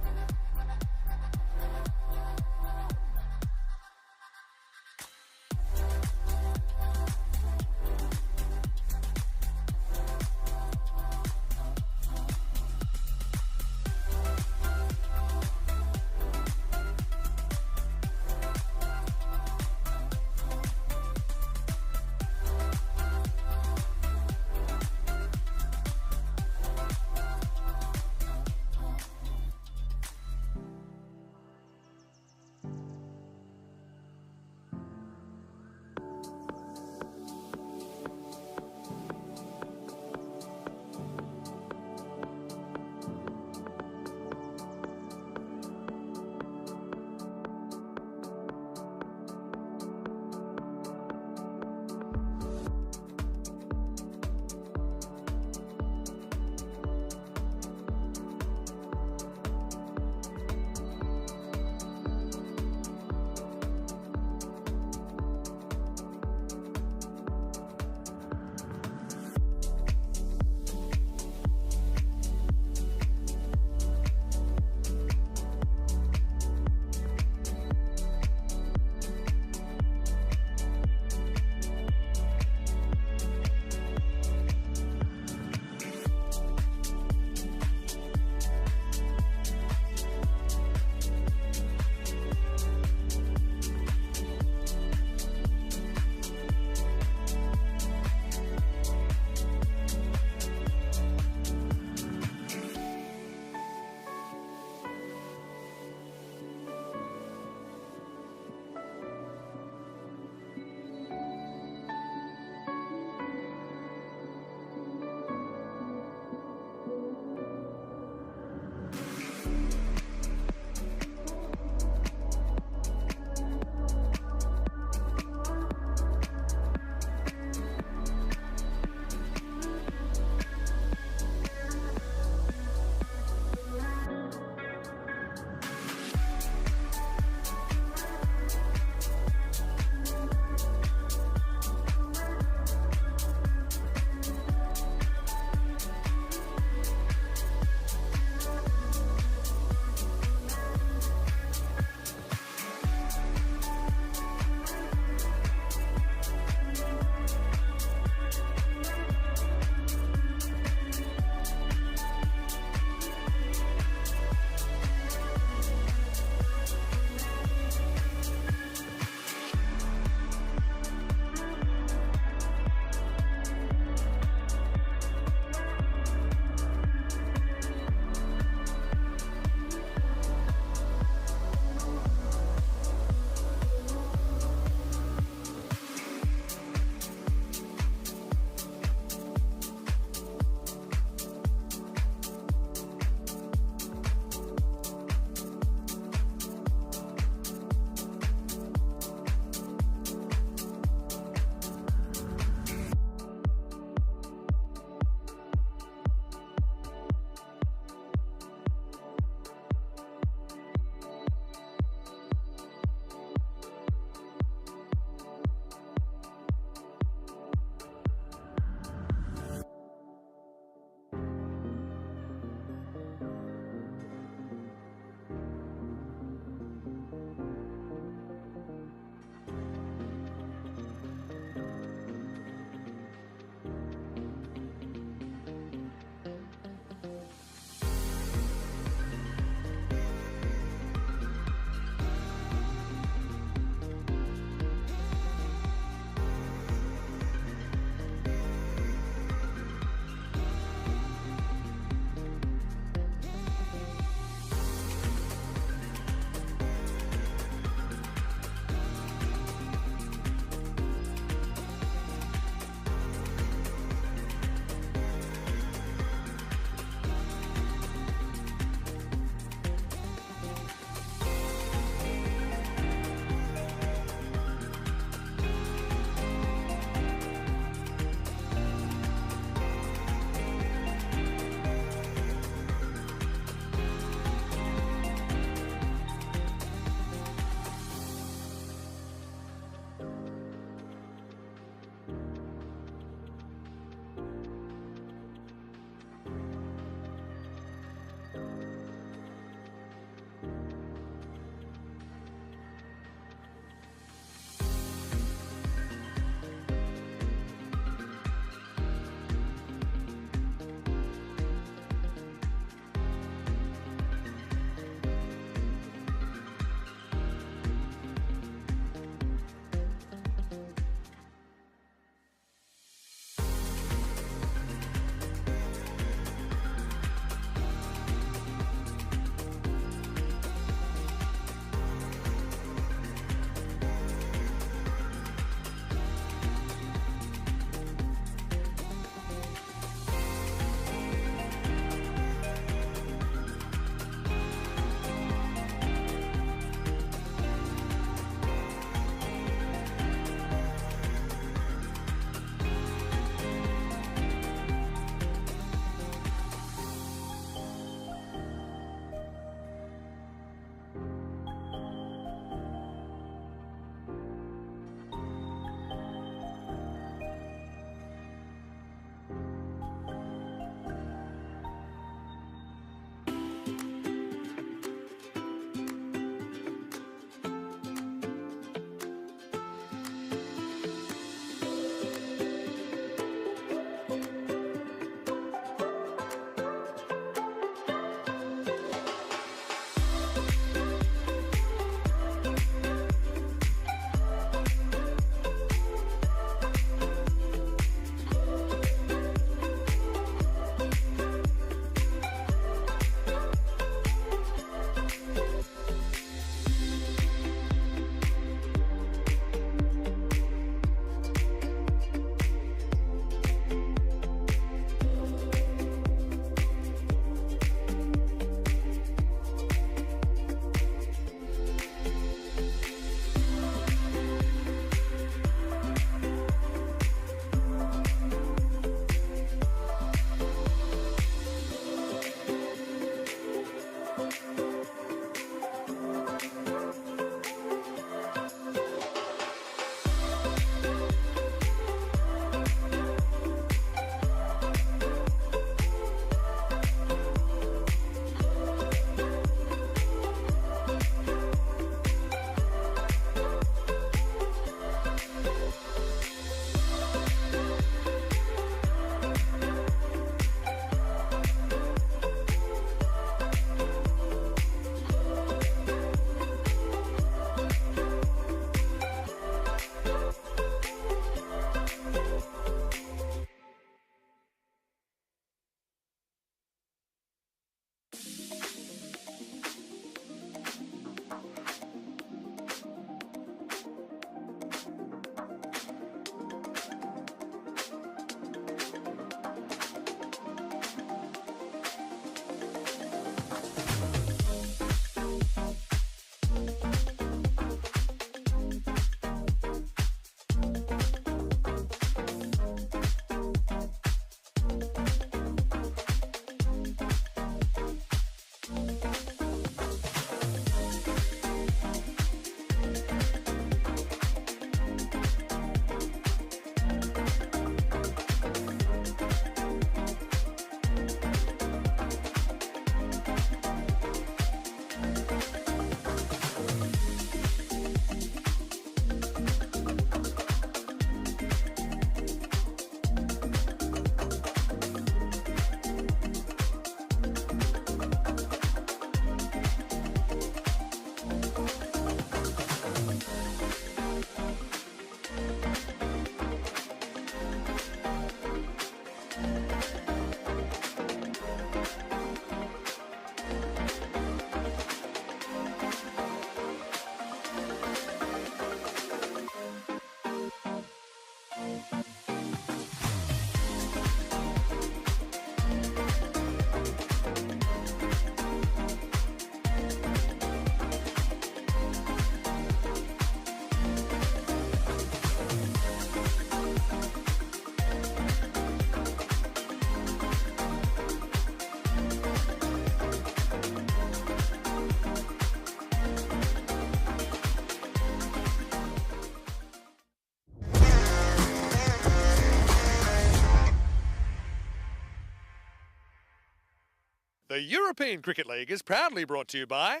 A: The European Cricket League is proudly brought to you by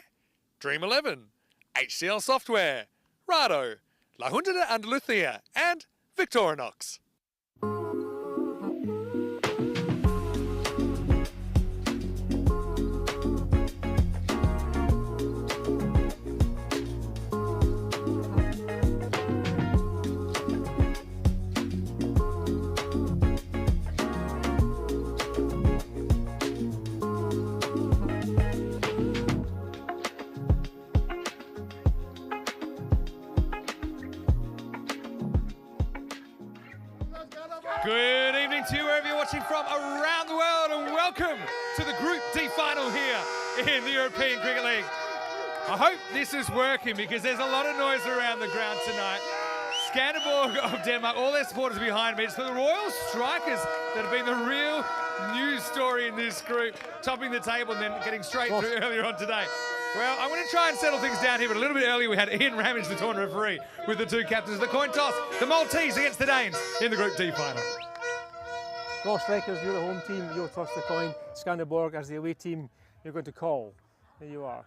A: Dream 11, HCL Software, Rado, La Junta de Andalucía, and Victorinox. Good evening to you wherever you're watching from around the world, and welcome to the Group D final here in the European Cricket League. I hope this is working because there's a lot of noise around the ground tonight. Skanderborg of Denmark, all their supporters behind me. It's for the Royal Strikers that have been the real news story in this group, topping the table and then getting straight through earlier on today. Well, I'm going to try and settle things down here, but a little bit earlier we had Ian Ramage, the tournament referee, with the two captains. The coin toss, the Maltese against the Danes in the Group D final.
B: Royal Strikers, you're the home team, you'll toss the coin. Skanderborg, as the away team, you're going to call. There you are.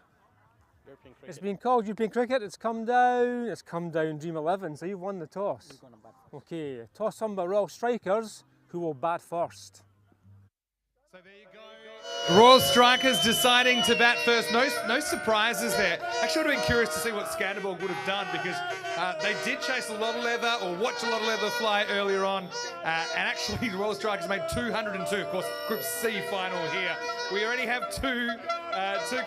B: It's been called European Cricket, it's come down Dream 11, so you've won the toss. Okay, toss on by Royal Strikers, who will bat first.
A: So there you go. Royal Strikers deciding to bat first. No surprises there. Actually, I would have been curious to see what Skanderborg would have done because they did chase a lot of leather or watch a lot of leather fly earlier on. And actually, the Royal Strikers made 202. Of course, Group C final here. We already have two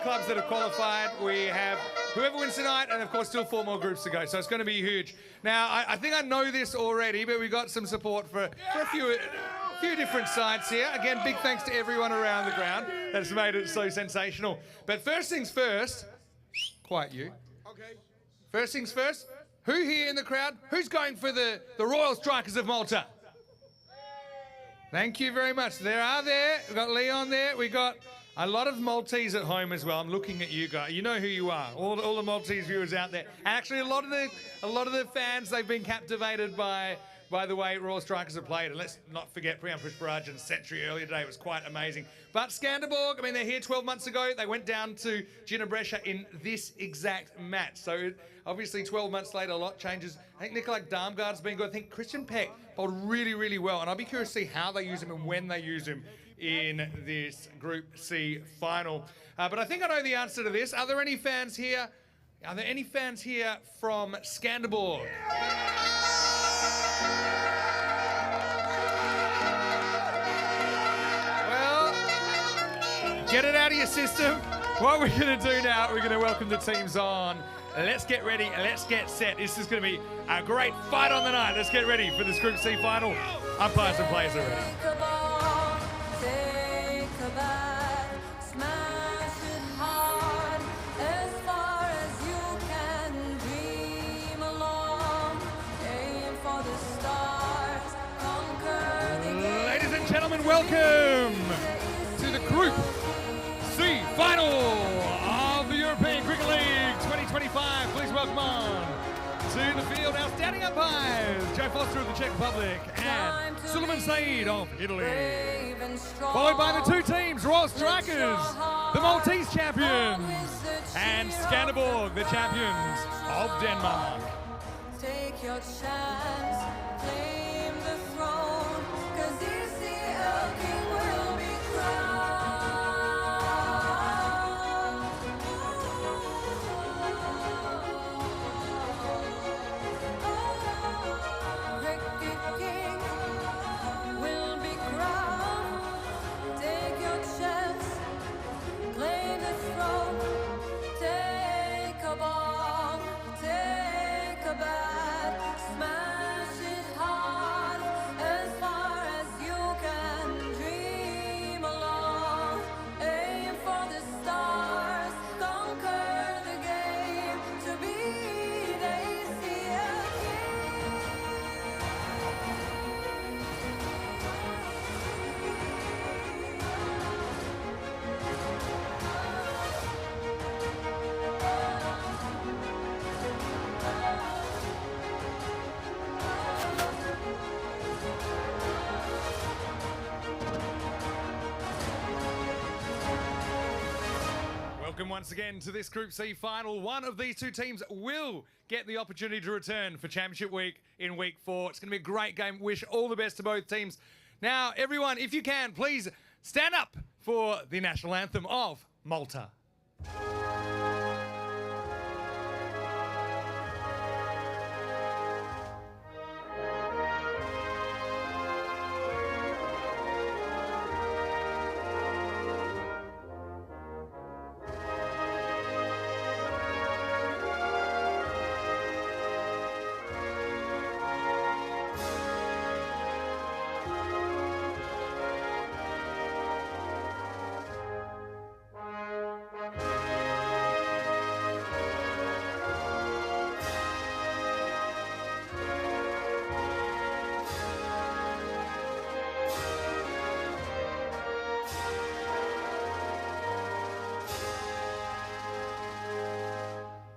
A: clubs that have qualified. We have whoever wins tonight, and of course, still 4 more groups to go. So it's going to be huge. Now, I think I know this already, but we got some support for a few different sides here. Again, big thanks to everyone around the ground that's made it so sensational. But first things first, quiet you. Okay. First things first, who here in the crowd, who's going for the Royal Strikers of Malta? Thank you very much. We've got Leon there. We got a lot of Maltese at home as well. I'm looking at you guys. You know who you are. All the Maltese viewers out there. And actually, a lot of the fans, they've been captivated by the way Royal Strikers have played. And let's not forget Priyan Pushparajan's century earlier today. It was quite amazing. But Skanderborg, I mean, they're here 12 months ago. They went down to Gina Brescia in this exact match. So obviously 12 months later, a lot changes. I think Nikolai Darmgaard's been good. I think Christian Peck bowled really, really well. And I'll be curious to see how they use him and when they use him in this Group C final. But I think I know the answer to this. Are there any fans here? Are there any fans here from Skanderborg? Well, get it out of your system. What we're going to do now, we're going to welcome the teams on. Let's get ready, let's get set. This is going to be a great fight on the night. Let's get ready for this Group C final. Umpires and players are ready. Gentlemen, welcome to the Group C final of the European Cricket League 2025. Please welcome on to the field our standing umpires, Joe Foster of the Czech Republic and Suleiman Saeed of Italy. Followed by the two teams, Royal Strikers, the Maltese champions, and Skanderborg, the champions of Denmark.
H: Take your chance, claim the throne, 'cause king will be crowned. Cricket king will be crowned. Take your chance, claim the throne. Take a ball, take a bat, smash it hard.
A: Welcome once again to this Group C final. One of these two teams will get the opportunity to return for Championship Week in Week 4. It's going to be a great game. Wish all the best to both teams. Now, everyone, if you can, please stand up for the national anthem of Malta.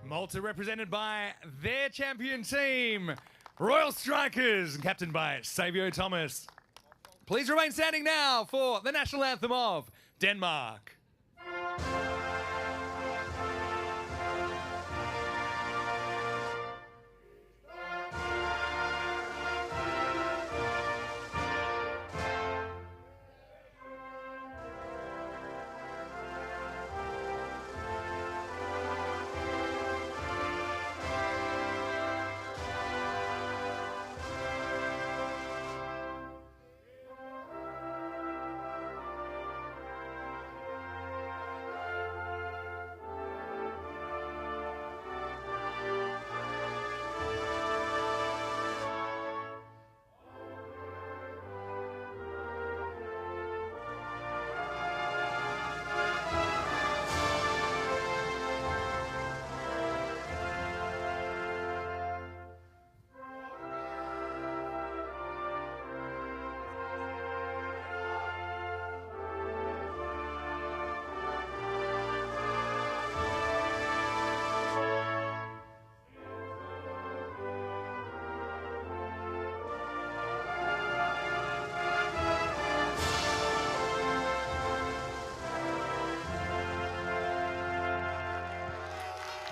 A: Malta represented by their champion team, Royal Strikers, captained by Savio Thomas. Please remain standing now for the national anthem of Denmark.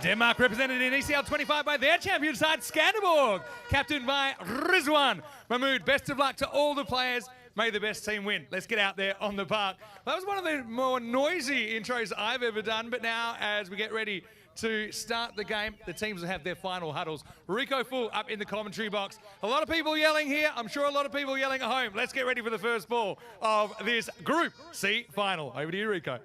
A: Denmark represented in ECL 25 by their champion side, Skanderborg, captained by Rizwan Mahmood. Best of luck to all the players. May the best team win. Let's get out there on the park. That was one of the more noisy intros I've ever done, but now as we get ready to start the game, the teams will have their final huddles. Rico Full up in the commentary box. A lot of people yelling here. I'm sure a lot of people yelling at home. Let's get ready for the first ball of this Group C final. Over to you, Rico.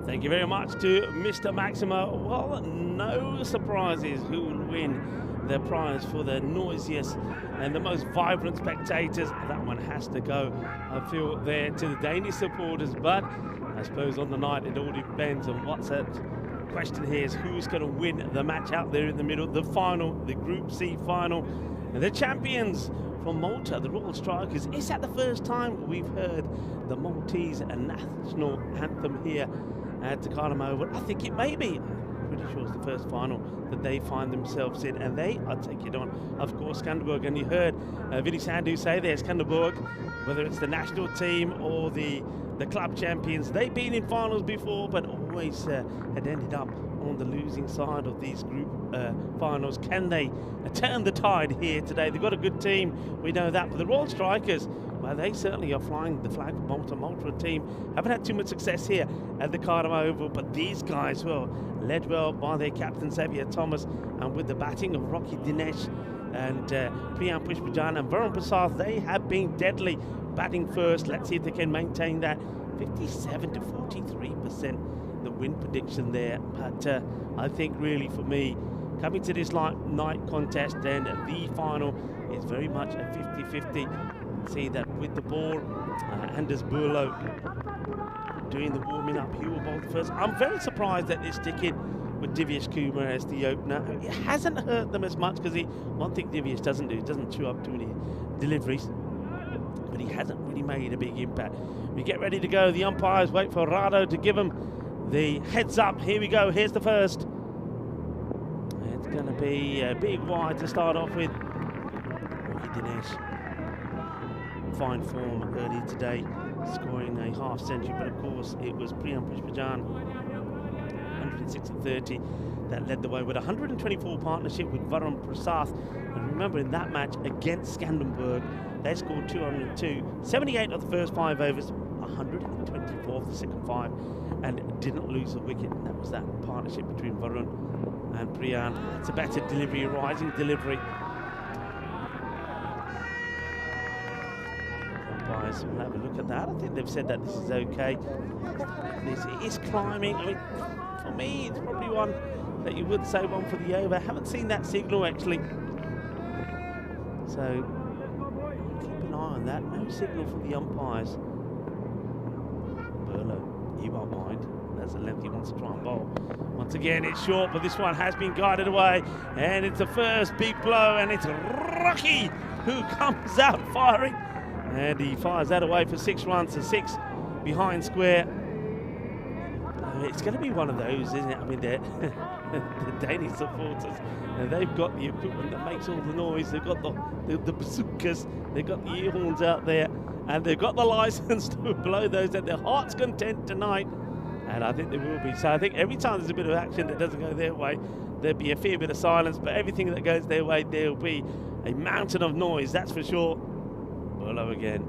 G: Thank you very much to Mr. Maximo. Well, no surprises who will win the prize for the noisiest and the most vibrant spectators. That one has to go, I feel, there to the Danish supporters. But I suppose on the night it all depends on what's that question here is who's going to win the match out there in the middle, the final, the Group C final. And the champions from Malta, the Royal Strikers. Is that the first time we've heard the Maltese national anthem here at the Carnival? I think it may be. I'm pretty sure it's the first final that they find themselves in, and they are taking on, of course, Skanderborg. And you heard Vinny Sandhu say there, Skanderborg, whether it's the national team or the club champions, they've been in finals before, but always had ended up on the losing side of these group finals. Can they turn the tide here today? They've got a good team, we know that, but the Royal Strikers, well, they certainly are flying the flag for Malta. Malta team haven't had too much success here at the Cardiff Oval, but these guys, well, led well by their captain Xavier Thomas, and with the batting of Rocky Dinesh and Priyan Pushpajan and Varun Prasad, they have been deadly batting first. Let's see if they can maintain that 57 to 43% the win prediction there. But I think really for me, coming to this night contest and the final is very much a 50-50. See that with the ball, Anders Burlow doing the warming up. He will bowl first. I'm very surprised that they're sticking with Divyesh Kumar as the opener. It hasn't hurt them as much because one thing Divyesh doesn't do, he doesn't chew up too many deliveries, but he hasn't really made a big impact. We get ready to go. The umpires wait for Rado to give him the heads up. Here we go. Here's the first. It's going to be a big wide to start off with. Rocky Dinesh, fine form earlier today. scoring a half century, but of course it was Priyan Pushpajan, 106 and 30, that led the way with a 124 partnership with Varun Prasath. And remember, in that match against Skanderborg, they scored 202, 78 of the first 5 overs, 124 of the second 5, and didn't lose a wicket. And that was that partnership between Varun and Priyan. It's a better delivery, rising delivery. Umpires will have a look at that. I think they've said that this is okay. This is climbing. I mean, for me, it's probably one that you would say one for the over. I haven't seen that signal actually. So keep an eye on that. No signal from the umpires. Burlow, you won't mind. That's a length he wants to try and bowl. Once again, it's short, but this one has been guided away. And it's the first big blow, and it's Rocky who comes out firing. And he fires that away for 6 runs to 6 behind square. It's going to be one of those, isn't it? I mean, the Danish supporters, and they've got the equipment that makes all the noise. They've got the bazookas, they've got the ear horns out there, and they've got the license to blow those at their heart's content tonight. And I think there will be. So I think every time there's a bit of action that doesn't go their way, there'll be a fair bit of silence. But everything that goes their way, there'll be a mountain of noise, that's for sure. Burlow again.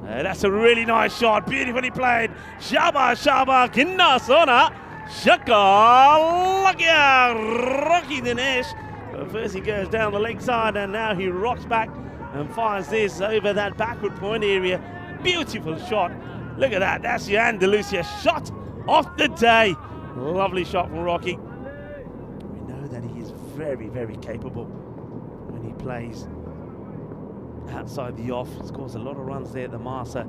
G: That's a really nice shot, beautifully played. Shaba, Shaba, Kinna Sona, Shaka, Lakia, Rocky Dinesh. But first he goes down the leg side, and now he rocks back and fires this over that backward point area. Beautiful shot. Look at that, that's your Andalusia shot of the day. Lovely shot from Rocky. We know that he is very, very capable when he plays outside the off. Scores a lot of runs there at the Marsa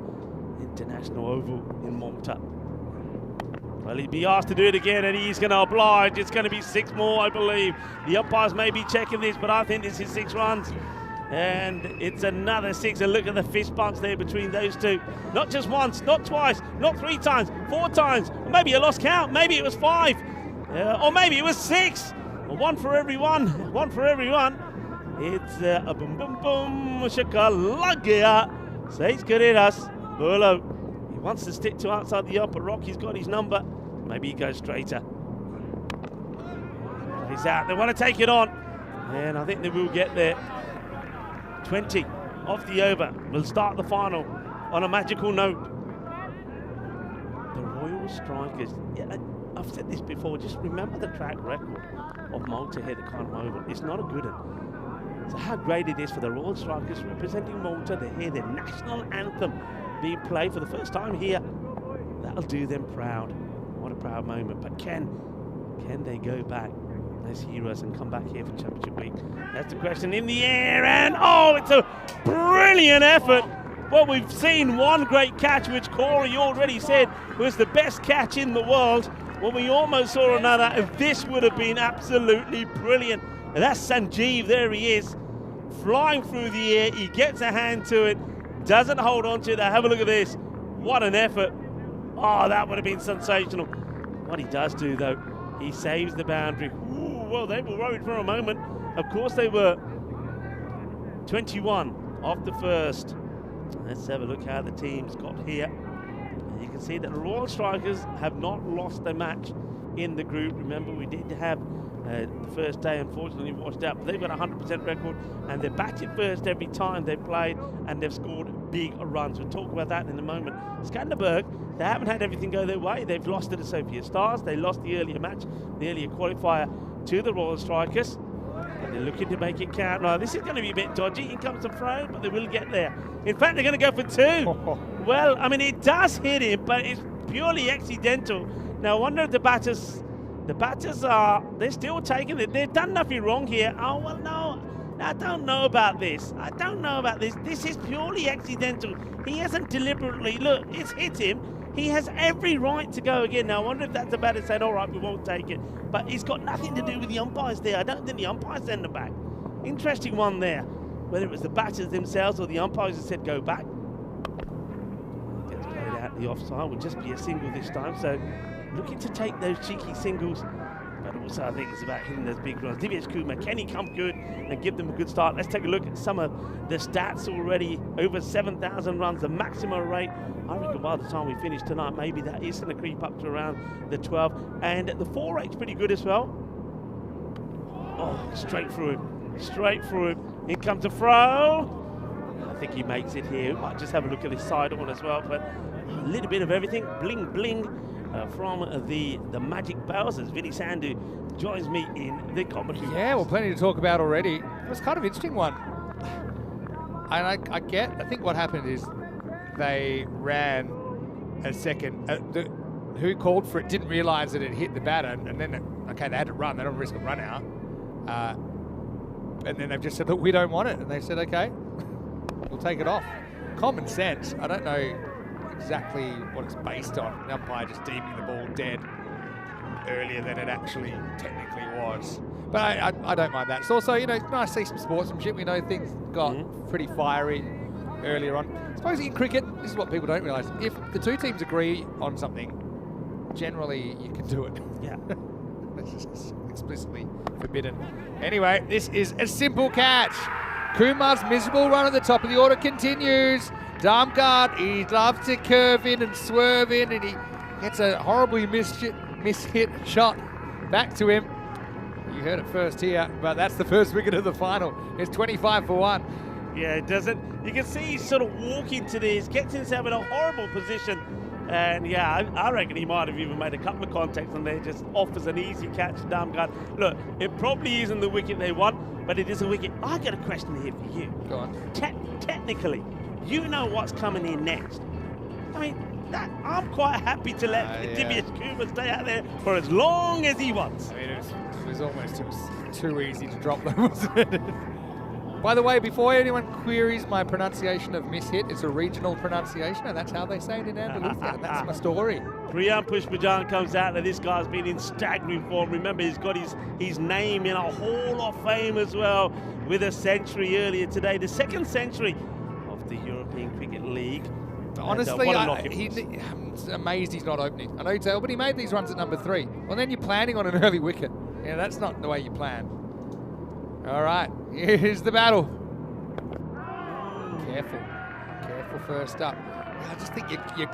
G: International Oval in Malta. Well, he'd be asked to do it again, and he's going to oblige. It's going to be 6 more, I believe. The umpires may be checking this, but I think this is 6 runs. And it's another 6, and look at the fist bumps there between those two. Not just once, not twice, not 3 times, 4 times. Maybe you lost count. Maybe it was 5, or maybe it was 6. One for everyone. One for everyone. It's a boom boom boom Shakalagia. 6 carreras. Burlow. He wants to stick to outside the upper rock. He's got his number. Maybe he goes straighter. He's out. They want to take it on, and I think they will get there. 20 off the over. We'll start the final on a magical note. The Royal Strikers. Yeah, I've said this before. Just remember the track record of Malta here at the Carnival Oval. It's not a good one. So how great it is for the Royal Strikers representing Malta to hear their national anthem being played for the first time here. That'll do them proud. What a proud moment. But can they go back as heroes and come back here for Championship Week? That's the question. In the air, and oh, it's a brilliant effort. Well, we've seen one great catch, which Corey already said was the best catch in the world. Well, we almost saw another, and this would have been absolutely brilliant. And that's Sanjeev, there he is, flying through the air. He gets a hand to it, doesn't hold on to it. Have a look at this. What an effort. Oh, that would have been sensational. What he does do, though, he saves the boundary. Ooh, well, they were worried for a moment. Of course they were. 21 off the first. Let's have a look how the team's got here. And you can see that the Royal Strikers have not lost a match in the group. Remember, we did have the first day unfortunately washed out, but they've got a 100% record, and they've batted first every time they've played, and they've scored big runs. We'll talk about that in a moment. Skanderborg, they haven't had everything go their way. They've lost to the Sophia Stars. They lost the earlier match, the earlier qualifier, to the Royal Strikers. And they're looking to make it count. Now, this is going to be a bit dodgy. In comes the throw, but they will get there. In fact, they're going to go for 2. Well, I mean, it does hit him, but it's purely accidental. Now, I wonder if the batters are, they're still taking it. They've done nothing wrong here. Oh, well, no, I don't know about this. I don't know about this. This is purely accidental. He hasn't deliberately, look, it's hit him. He has every right to go again. Now, I wonder if that's the batter saying, all right, we won't take it. But it's got nothing to do with the umpires there. I don't think the umpires send them back. Interesting one there. Whether it was the batters themselves or the umpires that said go back. Gets played out the offside. Will just be a single this time. So looking to take those cheeky singles, but also, I think it's about hitting those big runs. Divyas Kumar, can he come good and give them a good start? Let's take a look at some of the stats already. Over 7,000 runs, the maximum rate. I reckon by the time we finish tonight, maybe that is going to creep up to around the 12. And the 4 rate's pretty good as well. Oh, straight through him. Straight through him. In comes a throw. I think he makes it here. We might just have a look at his side on as well. But a little bit of everything. Bling, bling. From the Magic Bowsers. Vinny Sandhu joins me in the commentary.
F: Yeah, well, plenty to talk about already. It was kind of an interesting one. And I think what happened is they ran a second. Who called for it didn't realise that it hit the batter, and then, okay, they had to run. They don't risk a run out. And then they've just said, look, we don't want it. And they said, okay, we'll take it off. Common sense. I don't know exactly what it's based on. The umpire just deeming the ball dead earlier than it actually technically was. But I don't mind that. It's also, you know, it's nice to see some sportsmanship. We know things got pretty fiery earlier on. I suppose in cricket, this is what people don't realise. If the two teams agree on something, generally you can do it.
G: Yeah.
F: It's just explicitly forbidden. Anyway, this is a simple catch. Kumar's miserable run at the top of the order continues. Damgard, he loves to curve in and swerve in, and he gets a horribly mishit shot back to him. You heard it first here, but that's the first wicket of the final. It's 25 for 1.
G: Yeah, it doesn't. You can see he's sort of walking to this, gets himself in a horrible position. And yeah, I reckon he might have even made a couple of contacts and there, just offers an easy catch to Damgard. Look, it probably isn't the wicket they want, but it is a wicket. I got a question here for you.
F: Go on.
G: Technically, you know what's coming in next. I mean, I'm quite happy to let Divyas Kumar stay out there for as long as he wants.
F: I mean, it was almost too easy to drop them, wasn't it? By the way, before anyone queries my pronunciation of mishit, it's a regional pronunciation, and that's how they say it in Andalusia, and that's my story.
G: Priyam Pushpajan comes out, and this guy's been in staggering form. Remember, he's got his name in a Hall of Fame as well, with a century earlier today. The second century of the European Cricket League.
F: Honestly, I'm amazed he's not opening. I know you tell, but he made these runs at number 3. Well, then you're planning on an early wicket. Yeah, that's not the way you plan. All right, here's the battle. Careful first up. I just think you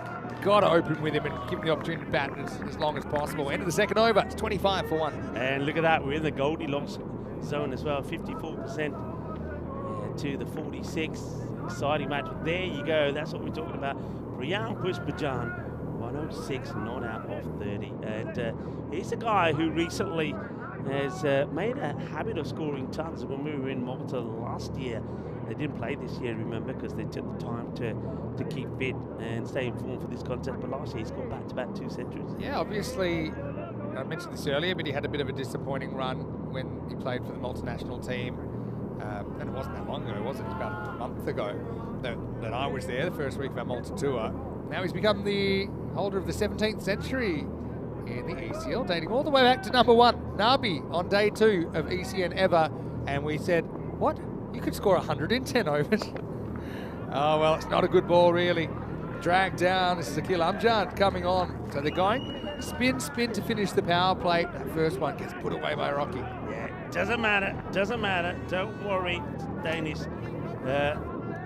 F: got to open with him and give him the opportunity to bat as long as possible. End of the second over, it's 25 for 1.
G: And look at that, we're in the Goldilocks zone as well, 54% to the 46. Exciting match. There you go, that's what we're talking about. Priyam Pushpajan, 106, not out of 30. And he's a guy who recently has made a habit of scoring tons. When we were in Malta last year, they didn't play this year, remember, because they took the time to keep fit and stay in form for this contest. But last year he scored back-to-back 2 centuries.
F: Yeah, obviously, I mentioned this earlier, but he had a bit of a disappointing run when he played for the multinational team. And it wasn't that long ago, was it? It was about a month ago that I was there, the first week of our Malta tour. Now he's become the holder of the 17th century in the ECL, dating all the way back to number 1, Nabi, on day 2 of ECN ever. And we said, what? You could score 110 overs. Oh, well, it's not a good ball, really. Dragged down. This is Akil Amjad coming on. So they're going spin to finish the power play. That first one gets put away by Rocky.
G: Yeah, doesn't matter. Don't worry, Danish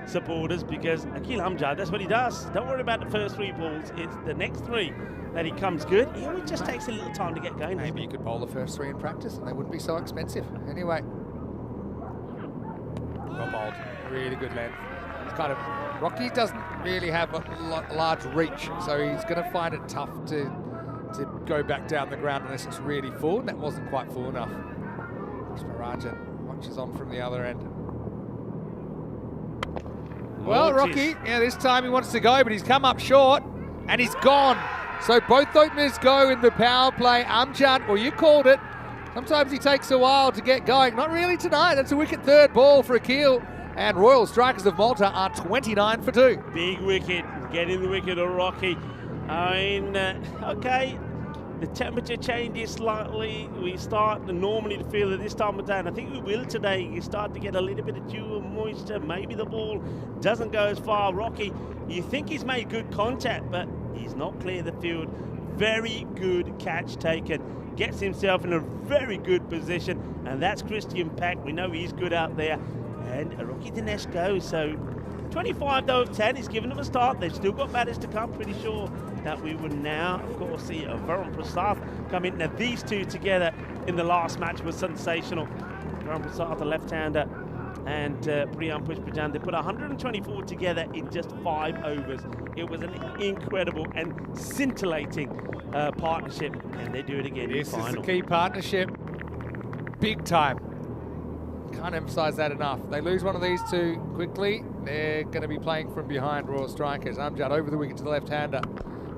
G: supporters, because Akil Amjad, that's what he does. Don't worry about the first 3 balls. It's the next 3 that he comes good. He always just takes a little time to get going.
F: Maybe you could bowl the first 3 in practice and they wouldn't be so expensive. Anyway. Well bowled. Really good length. It's kind of, Rocky doesn't really have a large reach, so he's going to find it tough to go back down the ground unless it's really full, and that wasn't quite full enough. Rajan watches on from the other end. Well, Rocky, yeah, this time he wants to go, but he's come up short, and he's gone. So both openers go in the power play. Amjad, well, you called it. Sometimes he takes a while to get going. Not really tonight. That's a wicket third ball for Akil. And Royal Strikers of Malta are 29 for 2.
G: Big wicket, getting the wicket of Rocky. I mean, okay, the temperature changes slightly. We start normally to feel it this time of day, and I think we will today. You start to get a little bit of dew and moisture. Maybe the ball doesn't go as far. Rocky, you think he's made good contact, but he's not clear the field. Very good catch taken. gets himself in a very good position, and that's Christian Peck. We know he's good out there, and Rocky Dinesh goes. So 25 though of 10, he's given them a start. They've still got batters to come. Pretty sure that we would now, of course, see Varun Prasad come in. Now these two together in the last match was sensational. Varun Prasad, the left-hander, and Priyan Pushpajan, they put 124 together in just 5 overs. It was an incredible and scintillating partnership, and they do it again in
F: This
G: the final.
F: is the key partnership, big time. Can't emphasise that enough. They lose one of these two quickly, they're going to be playing from behind, Royal Strikers. Amjad over the wicket to the left-hander.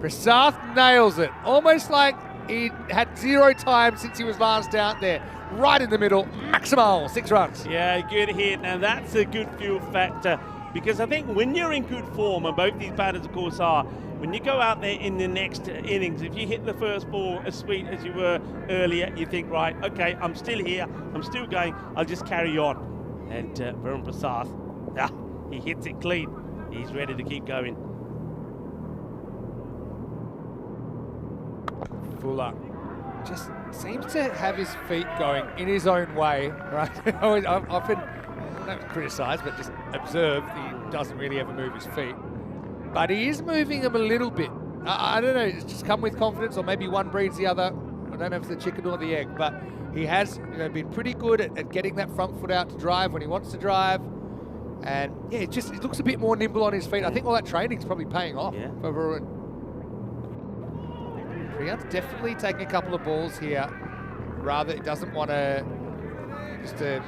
F: Prasad nails it, almost like he had 0 time since he was last out there. Right in the middle, maximal, 6 runs.
G: Yeah, good hit. Now that's a good fuel factor, because I think when you're in good form, and both these batters of course are, when you go out there in the next innings, if you hit the first ball as sweet as you were earlier, you think, right, okay, I'm still here, I'm still going, I'll just carry on. And Varun Prasad, he hits it clean. He's ready to keep going.
F: Fuller just seems to have his feet going in his own way, right? I've often, not criticised, but just observed he doesn't really ever move his feet. But he is moving them a little bit. I don't know, it's just come with confidence, or maybe one breeds the other. I don't know if it's the chicken or the egg, but he has been pretty good at getting that front foot out to drive when he wants to drive. And yeah, it looks a bit more nimble on his feet. I think all that training's probably paying off for Varun. Priyan's definitely taking a couple of balls here. Rather, he doesn't want to just an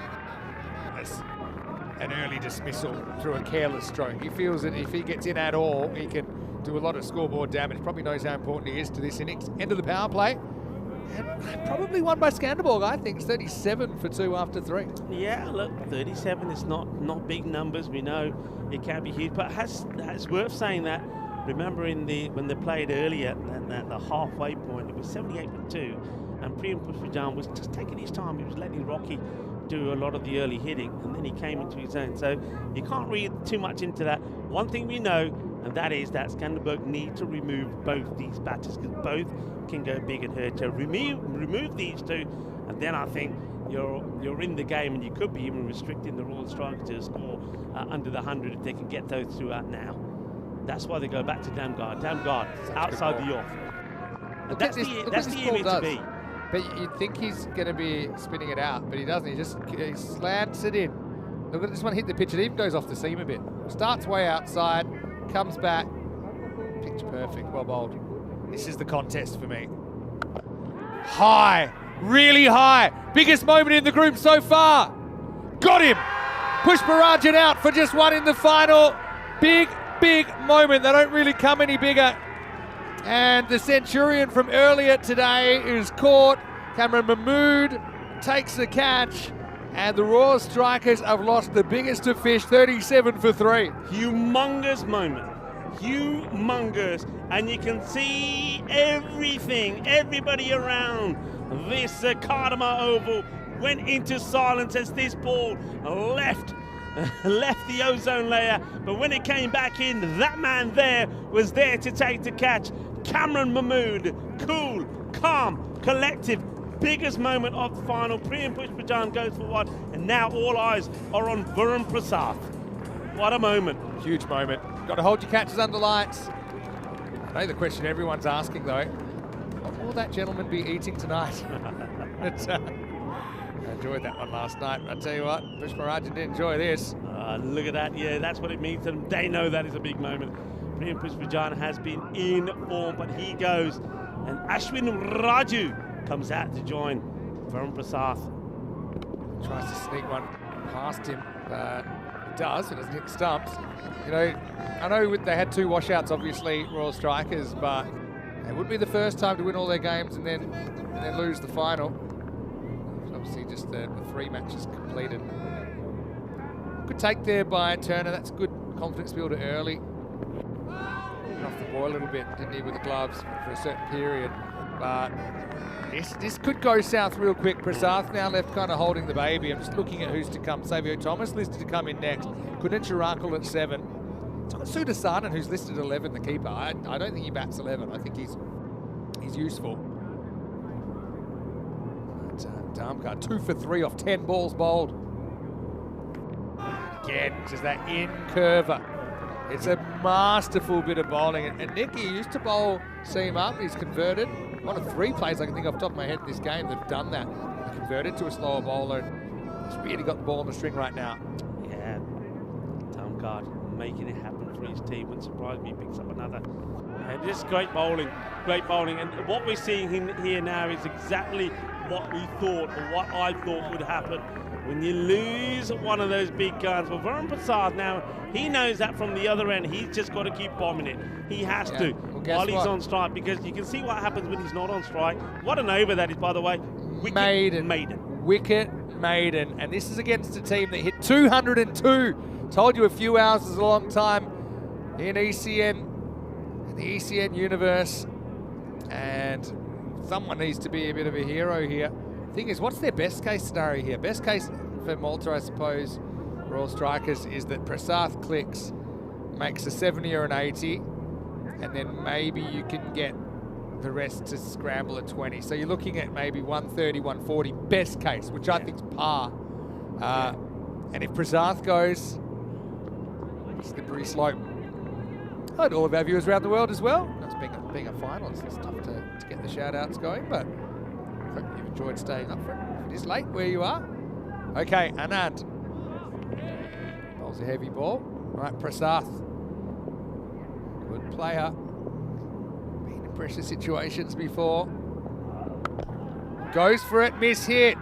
F: early dismissal through a careless stroke. He feels that if he gets in at all, he can do a lot of scoreboard damage. Probably knows how important he is to this innings. End of the power play. And probably won by Skanderborg, I think. It's 37 for 2 after 3.
G: Yeah, look, 37 is not big numbers. We know it can be huge, but it's worth saying that. Remember when they played earlier at the halfway point, it was 78 for 2, and Priyan Pushpajan was just taking his time. He was letting Rocky do a lot of the early hitting, and then he came into his own. So you can't read too much into that. One thing we know, and that is that Skanderborg need to remove both these batters, because both can go big and hurt. So remove these two, and then I think you're in the game, and you could be even restricting the Royal Strikers to a score under the 100 if they can get those two out now. That's why they go back to Damgard. Damgard outside the off. That's the area to be.
F: But you'd think he's going to be spinning it out, but he doesn't. He slants it in. Look at this one, hit the pitch. It even goes off the seam a bit. Starts way outside, comes back. Pitch perfect, well bowled. This is the contest for me. High, really high. Biggest moment in the group so far. Got him. Pushparajan out for just 1 in the final. Big moment. They don't really come any bigger. And the Centurion from earlier today is caught. Cameron Mahmood takes the catch. And the Royal Strikers have lost the biggest of fish, 37 for 3.
G: Humongous moment. Humongous. And you can see everything, everybody around this Cardamom Oval went into silence as this ball left the ozone layer, but when it came back in, that man there was there to take the catch. Cameron Mahmood, cool, calm, collective, biggest moment of the final. Priyan Pushpajan goes for 1, and now all eyes are on Varun Prasad. What a moment.
F: Huge moment. Got to hold your catches under lights. I know the question everyone's asking though, what will that gentleman be eating tonight? I enjoyed that one last night. I tell you what, Pushparajan didn't enjoy this.
G: Look at that, yeah, that's what it means to them. They know that is a big moment. Priyan Pushpajan has been in form, but he goes, and Ashwin Raju comes out to join Varun Prasad.
F: Tries to sneak one past him, but he does. He doesn't hit the stumps. You know, I know they had 2 washouts, obviously, Royal Strikers, but it wouldn't be the first time to win all their games and then lose the final. Obviously, just the 3 matches completed. Good take there by Turner. That's good confidence builder early. Went off the ball a little bit, didn't he, with the gloves for a certain period. But this could go south real quick. Prasad now left kind of holding the baby. I'm just looking at who's to come. Savio Thomas listed to come in next. Kunin Chirakul at 7. It's got Sudasanan who's listed at 11, the keeper. I don't think he bats 11. I think he's useful. Darmgard. 2 for 3 off 10 balls bowled. Again, just that in curver. It's a masterful bit of bowling. And Nicky used to bowl seam up. He's converted. One of 3 players I can think off the top of my head in this game that have done that. Converted to a slower bowler. He's really got the ball on the string right now.
G: Yeah, Darmgard making it happen for his team. Wouldn't surprise me he picks up another. And just great bowling. And what we're seeing here now is exactly what we thought, or what I thought would happen. When you lose one of those big guns, well, Varun Prasad now, he knows that from the other end, he's just got to keep bombing it. He has to, while he's on strike, because you can see what happens when he's not on strike. What an over that is, by the way. Wicket maiden.
F: Wicket maiden. And this is against a team that hit 202. Told you a few hours is a long time in ECN, in the ECN universe. And someone needs to be a bit of a hero here. Thing is, what's their best case scenario here? Best case for Malta, I suppose, for all strikers, is that Prasath clicks, makes a 70 or an 80, and then maybe you can get the rest to scramble at 20. So you're looking at maybe 130, 140, best case, which I think is par. And if Prasath goes, slippery slope. Hello to all of our viewers around the world as well. That's being a final, it's tough to get the shout-outs going, but I hope you've enjoyed staying up for it. If it is late where you are. Okay, Anand. Bowls a heavy ball. Right, Prasath. Good player. Been in pressure situations before. Goes for it, miss hit.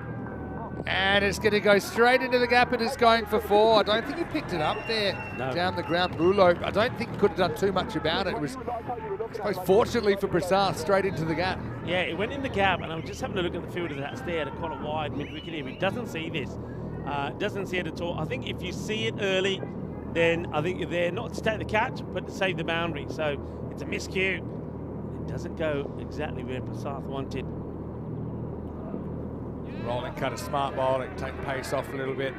F: And it's going to go straight into the gap, and it's going for 4. I don't think he picked it up there down the ground. Brulo, I don't think he could have done too much about it. It was, I suppose, fortunately for Prasath, straight into the gap. Yeah, it went in the gap, and I'm just having a look at the fielder that's there to quite a wide mid-wicket here. He doesn't see this. Doesn't see it at all. I think if you see it early, then I think you're there not to take the catch, but to save the boundary. So it's a miscue. It doesn't go exactly where Prasath wanted. Rolling cut, a smart bowling, take the pace off a little bit.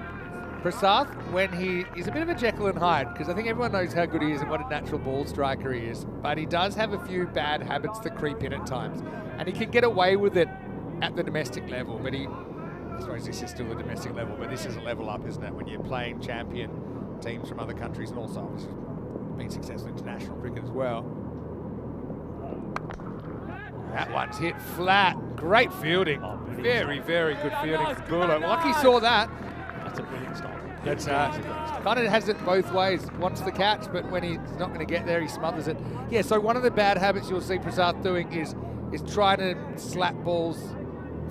F: Prasath, when he's a bit of a Jekyll and Hyde, because I think everyone knows how good he is and what a natural ball striker he is, but he does have a few bad habits that creep in at times, and he can get away with it at the domestic level, but I suppose this is still a domestic level, but this is a level up, isn't it, when you're playing champion teams from other countries, and also obviously being successful in international cricket as well. That one's hit flat. Great fielding. Very, very good fielding from Brulo. Lucky saw that. That's a brilliant stop. That's kind of has it both ways. Wants the catch, but when he's not going to get there, he smothers it. Yeah, so one of the bad habits you'll see Prasath doing is trying to slap balls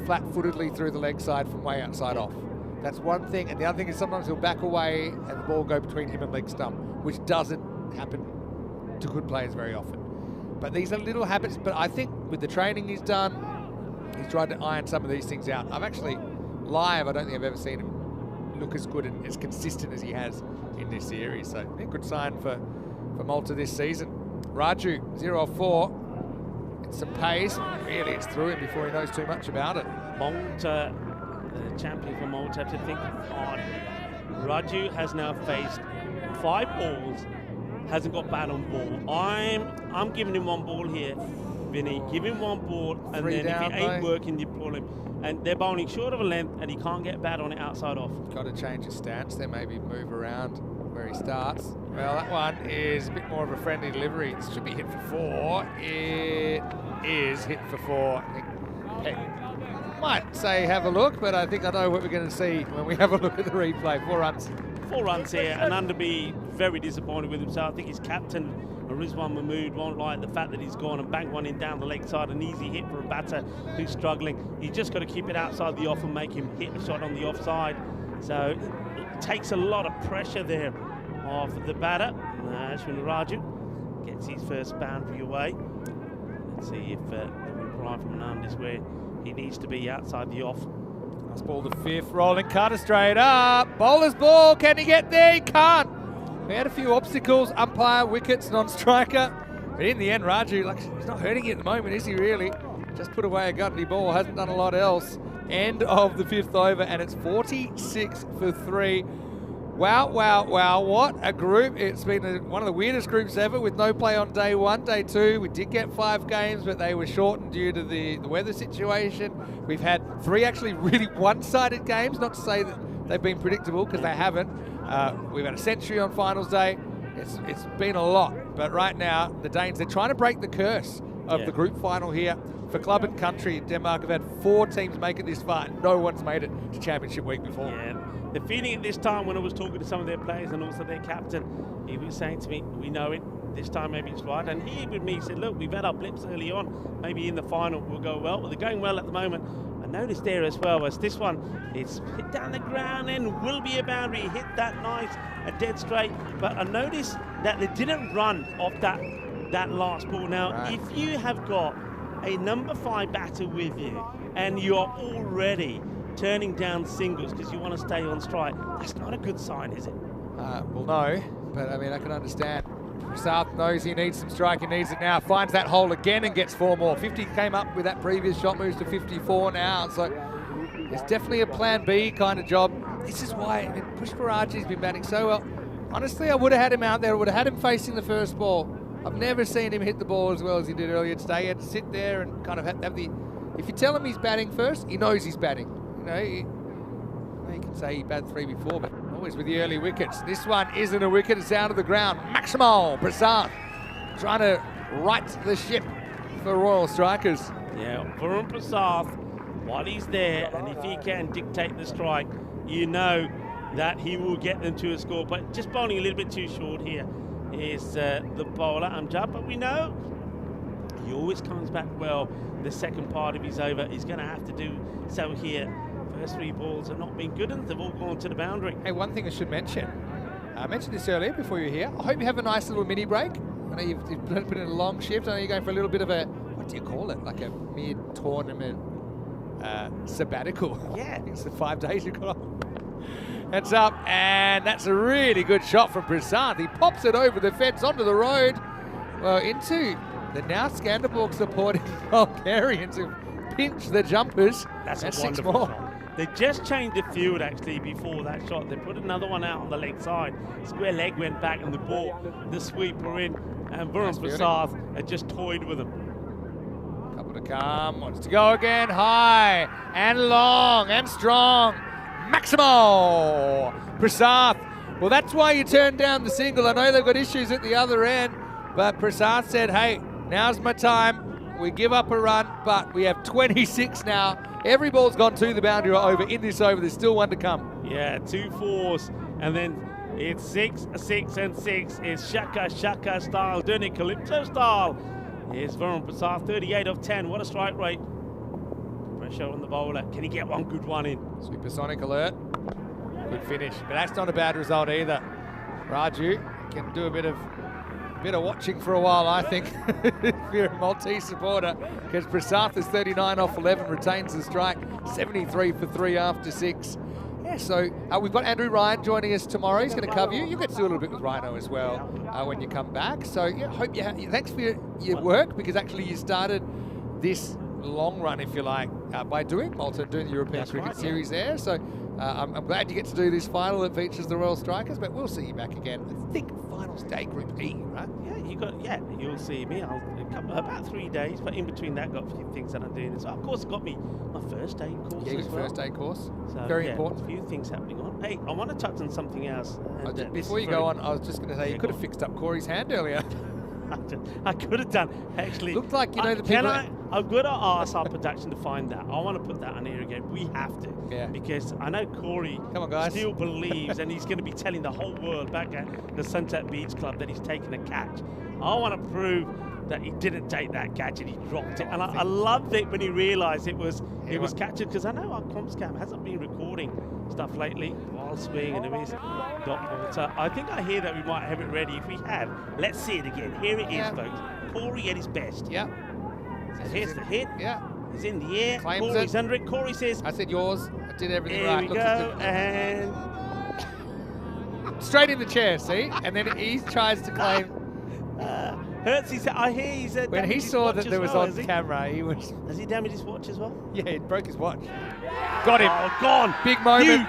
F: flat-footedly through the leg side from way outside off. That's one thing. And the other thing is sometimes he'll back away and the ball go between him and leg stump, which doesn't happen to good players very often. But these are little habits, but I think with the training he's done, he's tried to iron some of these things out. I've actually, live, I don't think I've ever seen him look as good and as consistent as he has in this series. So a good sign for Malta this season. Raju, 0 of 4. It's some pace. Really, it's through him before he knows too much about it. Malta, the champion for Malta, have to think hard. Raju has now faced 5 balls. Hasn't got bat on ball. I'm giving him 1 ball here, Vinny. Give him 1 ball, and then if it ain't working, you pull him. And they're bowling short of a length, and he can't get bat on it outside off. Got to change his stance there, maybe move around where he starts. Well, that one is a bit more of a friendly delivery. It should be hit for 4. It is hit for 4. I think might say have a look, but I think I know what we're going to see when we have a look at the replay. 4 runs. 4 runs here, and Underby very disappointed with himself. I think his captain, Rizwan Mahmood, won't like the fact that he's gone and banged one in down the leg side, an easy hit for a batter who's struggling. He's just got to keep it outside the off and make him hit a shot on the offside. So it takes a lot of pressure there off the batter. Ashwin Raju gets his first boundary away. Let's see if the reply from Anand is where he needs to be outside the off. Nice ball to 5th, rolling cutter straight up. Bowler's ball, can he get there? He can't. We had a few obstacles, umpire, wickets, non-striker. But in the end, Raju, he's not hurting it at the moment, is he really? Just put away a gutty ball, hasn't done a lot else. End of the 5th over, and it's 46 for 3.
A: Wow, wow, wow, what a group. It's been one of the weirdest groups ever with no play on day one. Day two, we did get 5 games, but they were shortened due to the weather situation. We've had 3 actually really one-sided games, not to say that they've been predictable, because they haven't. We've had a century on finals day. It's been a lot, but right now, the Danes, they're trying to break the curse of the group final here. For club and country, Denmark have had 4 teams make it this far, and no one's made it to championship week before.
G: Yeah. The feeling at this time, when I was talking to some of their players and also their captain, he was saying to me, we know it, this time maybe it's right. And he with me said, look, we've had our blips early on, maybe in the final we'll go well. Well, they're going well at the moment. I noticed there as well as this one, it's hit down the ground and will be a boundary, hit that nice, a dead straight. But I noticed that they didn't run off that last ball. Now, if you have got a number 5 batter with you and you are already turning down singles because you want to stay on strike, that's not a good sign, is it?
A: Well, no, but I mean, I can understand. South knows he needs some strike, he needs it now, finds that hole again and gets 4 more. 50 came up with that previous shot, moves to 54 now, so it's definitely a plan B kind of job. This is why, I mean, Pushparaji's been batting so well. Honestly, I would have had him out there, I would have had him facing the first ball. I've never seen him hit the ball as well as he did earlier today. He had to sit there and kind of have the... If you tell him he's batting first, he knows he's batting. You know, you can say he batted 3 before, but always with the early wickets. This one isn't a wicket, it's down to the ground. Maximal Prasad trying to right the ship for Royal Strikers.
G: Yeah, Varun Prasad, while he's there, and if he can dictate the strike, you know that he will get them to a score. But just bowling a little bit too short here is the bowler, Amjad. But we know he always comes back well. The second part of his over, he's going to have to do so here. First 3 balls have not been good, and they've all gone to the boundary.
A: Hey, one thing I should mention. I mentioned this earlier before you were here. I hope you have a nice little mini break. I know you've put in a long shift. I know you're going for a little bit of a, what do you call it? Like a mid-tournament sabbatical.
G: Yeah.
A: I think it's the 5 days you've got off. Heads up, and that's a really good shot from Prasad. He pops it over the fence onto the road, well, into the now Skanderborg supporting Bulgarians who pinch the jumpers.
G: That's a
A: 6
G: wonderful
A: more.
G: shot. They just changed the field actually before that shot. They put another one out on the leg side. Square leg went back and the ball, the sweeper in, and Varun Prasad had just toyed with him.
A: Couple to come, wants to go again, high and long and strong. Maximal Prasad. Well, that's why you turned down the single. I know they've got issues at the other end, but Prasad said, hey, now's my time. We give up a run, but we have 26 now. Every ball's gone to the boundary or over in this over. There's still one to come.
G: Yeah, 2 4s, and then it's 6, 6, and 6. It's Shaka style, doing it Calypso style. Here's Varun Prasad, 38 of 10. What a strike rate. Pressure on the bowler. Can he get one good one in?
A: Supersonic alert. Good finish, but that's not a bad result either. Raju can do a bit of watching for a while, I think, if you're a Maltese supporter, because Prasad is 39 off 11, retains the strike, 73 for 3 after 6. Yeah, so we've got Andrew Ryan joining us tomorrow. He's going to cover you. You get to do a little bit with Rhino as well when you come back. So yeah, hope you thanks for your work, because actually you started this long run, if you like, by doing Malta, doing the European Cricket Series there. So I'm glad you get to do this final that features the Royal Strikers, but we'll see you back again. I think finals day, Group E, right?
G: Yeah, you'll see me. I'll come about 3 days, but in between that, got a few things that I'm doing. So of course, got me my first aid course.
A: Yeah,
G: as well.
A: first aid course.
G: So,
A: very important.
G: A few things happening on. Hey, I want to touch on something else. And,
A: before you go on, I was just going to say, you could have fixed up Corey's hand earlier.
G: I could have done, actually.
A: Looked like, you know, the people...
G: I'm going to ask our production to find that. I want to put that on here again. We have to.
A: Yeah.
G: Because I know Corey
A: Come on, guys.
G: still believes, and he's going to be telling the whole world back at the Sunset Beach Club that he's taken a catch. I want to prove that he didn't take that catch and he dropped it. And I loved it when he realised it was captured, because I know our comms cam hasn't been recording stuff lately. Wild swing and a miss. So I think I hear that we might have it ready. If we have, let's see it again. Here it is, folks. Corey at his best.
A: Yeah.
G: So here's the hit.
A: Yeah.
G: He's in the air.
A: Claims
G: Corey's
A: it.
G: under it. Corey says,
A: I said yours. I did everything
G: here
A: right.
G: we go. And
A: straight in the chair, see? And then he tries to claim.
G: Hurts his. I hear he's
A: when he saw that there was on camera, he was.
G: Has he damaged his watch as well?
A: Yeah, he broke his watch. Got him.
G: Oh, gone.
A: Big moment.
G: Huge.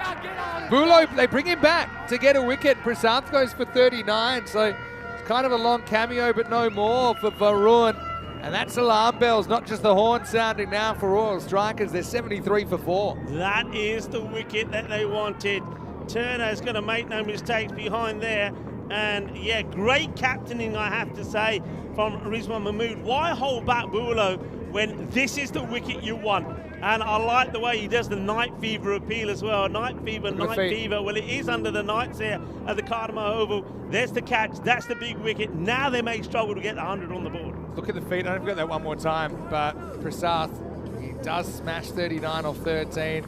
A: Bulo, they bring him back to get a wicket. Prasanth goes for 39, so it's kind of a long cameo, but no more for Varun. And that's alarm bells, not just the horn sounding now for Royal Strikers. They're 73 for 4.
G: That is the wicket that they wanted. Turner's going to make no mistakes behind there. And yeah, great captaining, I have to say, from Rizwan Mahmood. Why hold back Bulo when this is the wicket you want? And I like the way he does the night fever appeal as well. Night fever, night fever. Well, it is under the nights here at the Cardamom Oval. There's the catch. That's the big wicket. Now they may struggle to get the 100 on the board.
A: Look at the feet. I don't forget that one more time, but Prasanth, he does smash 39 off 13.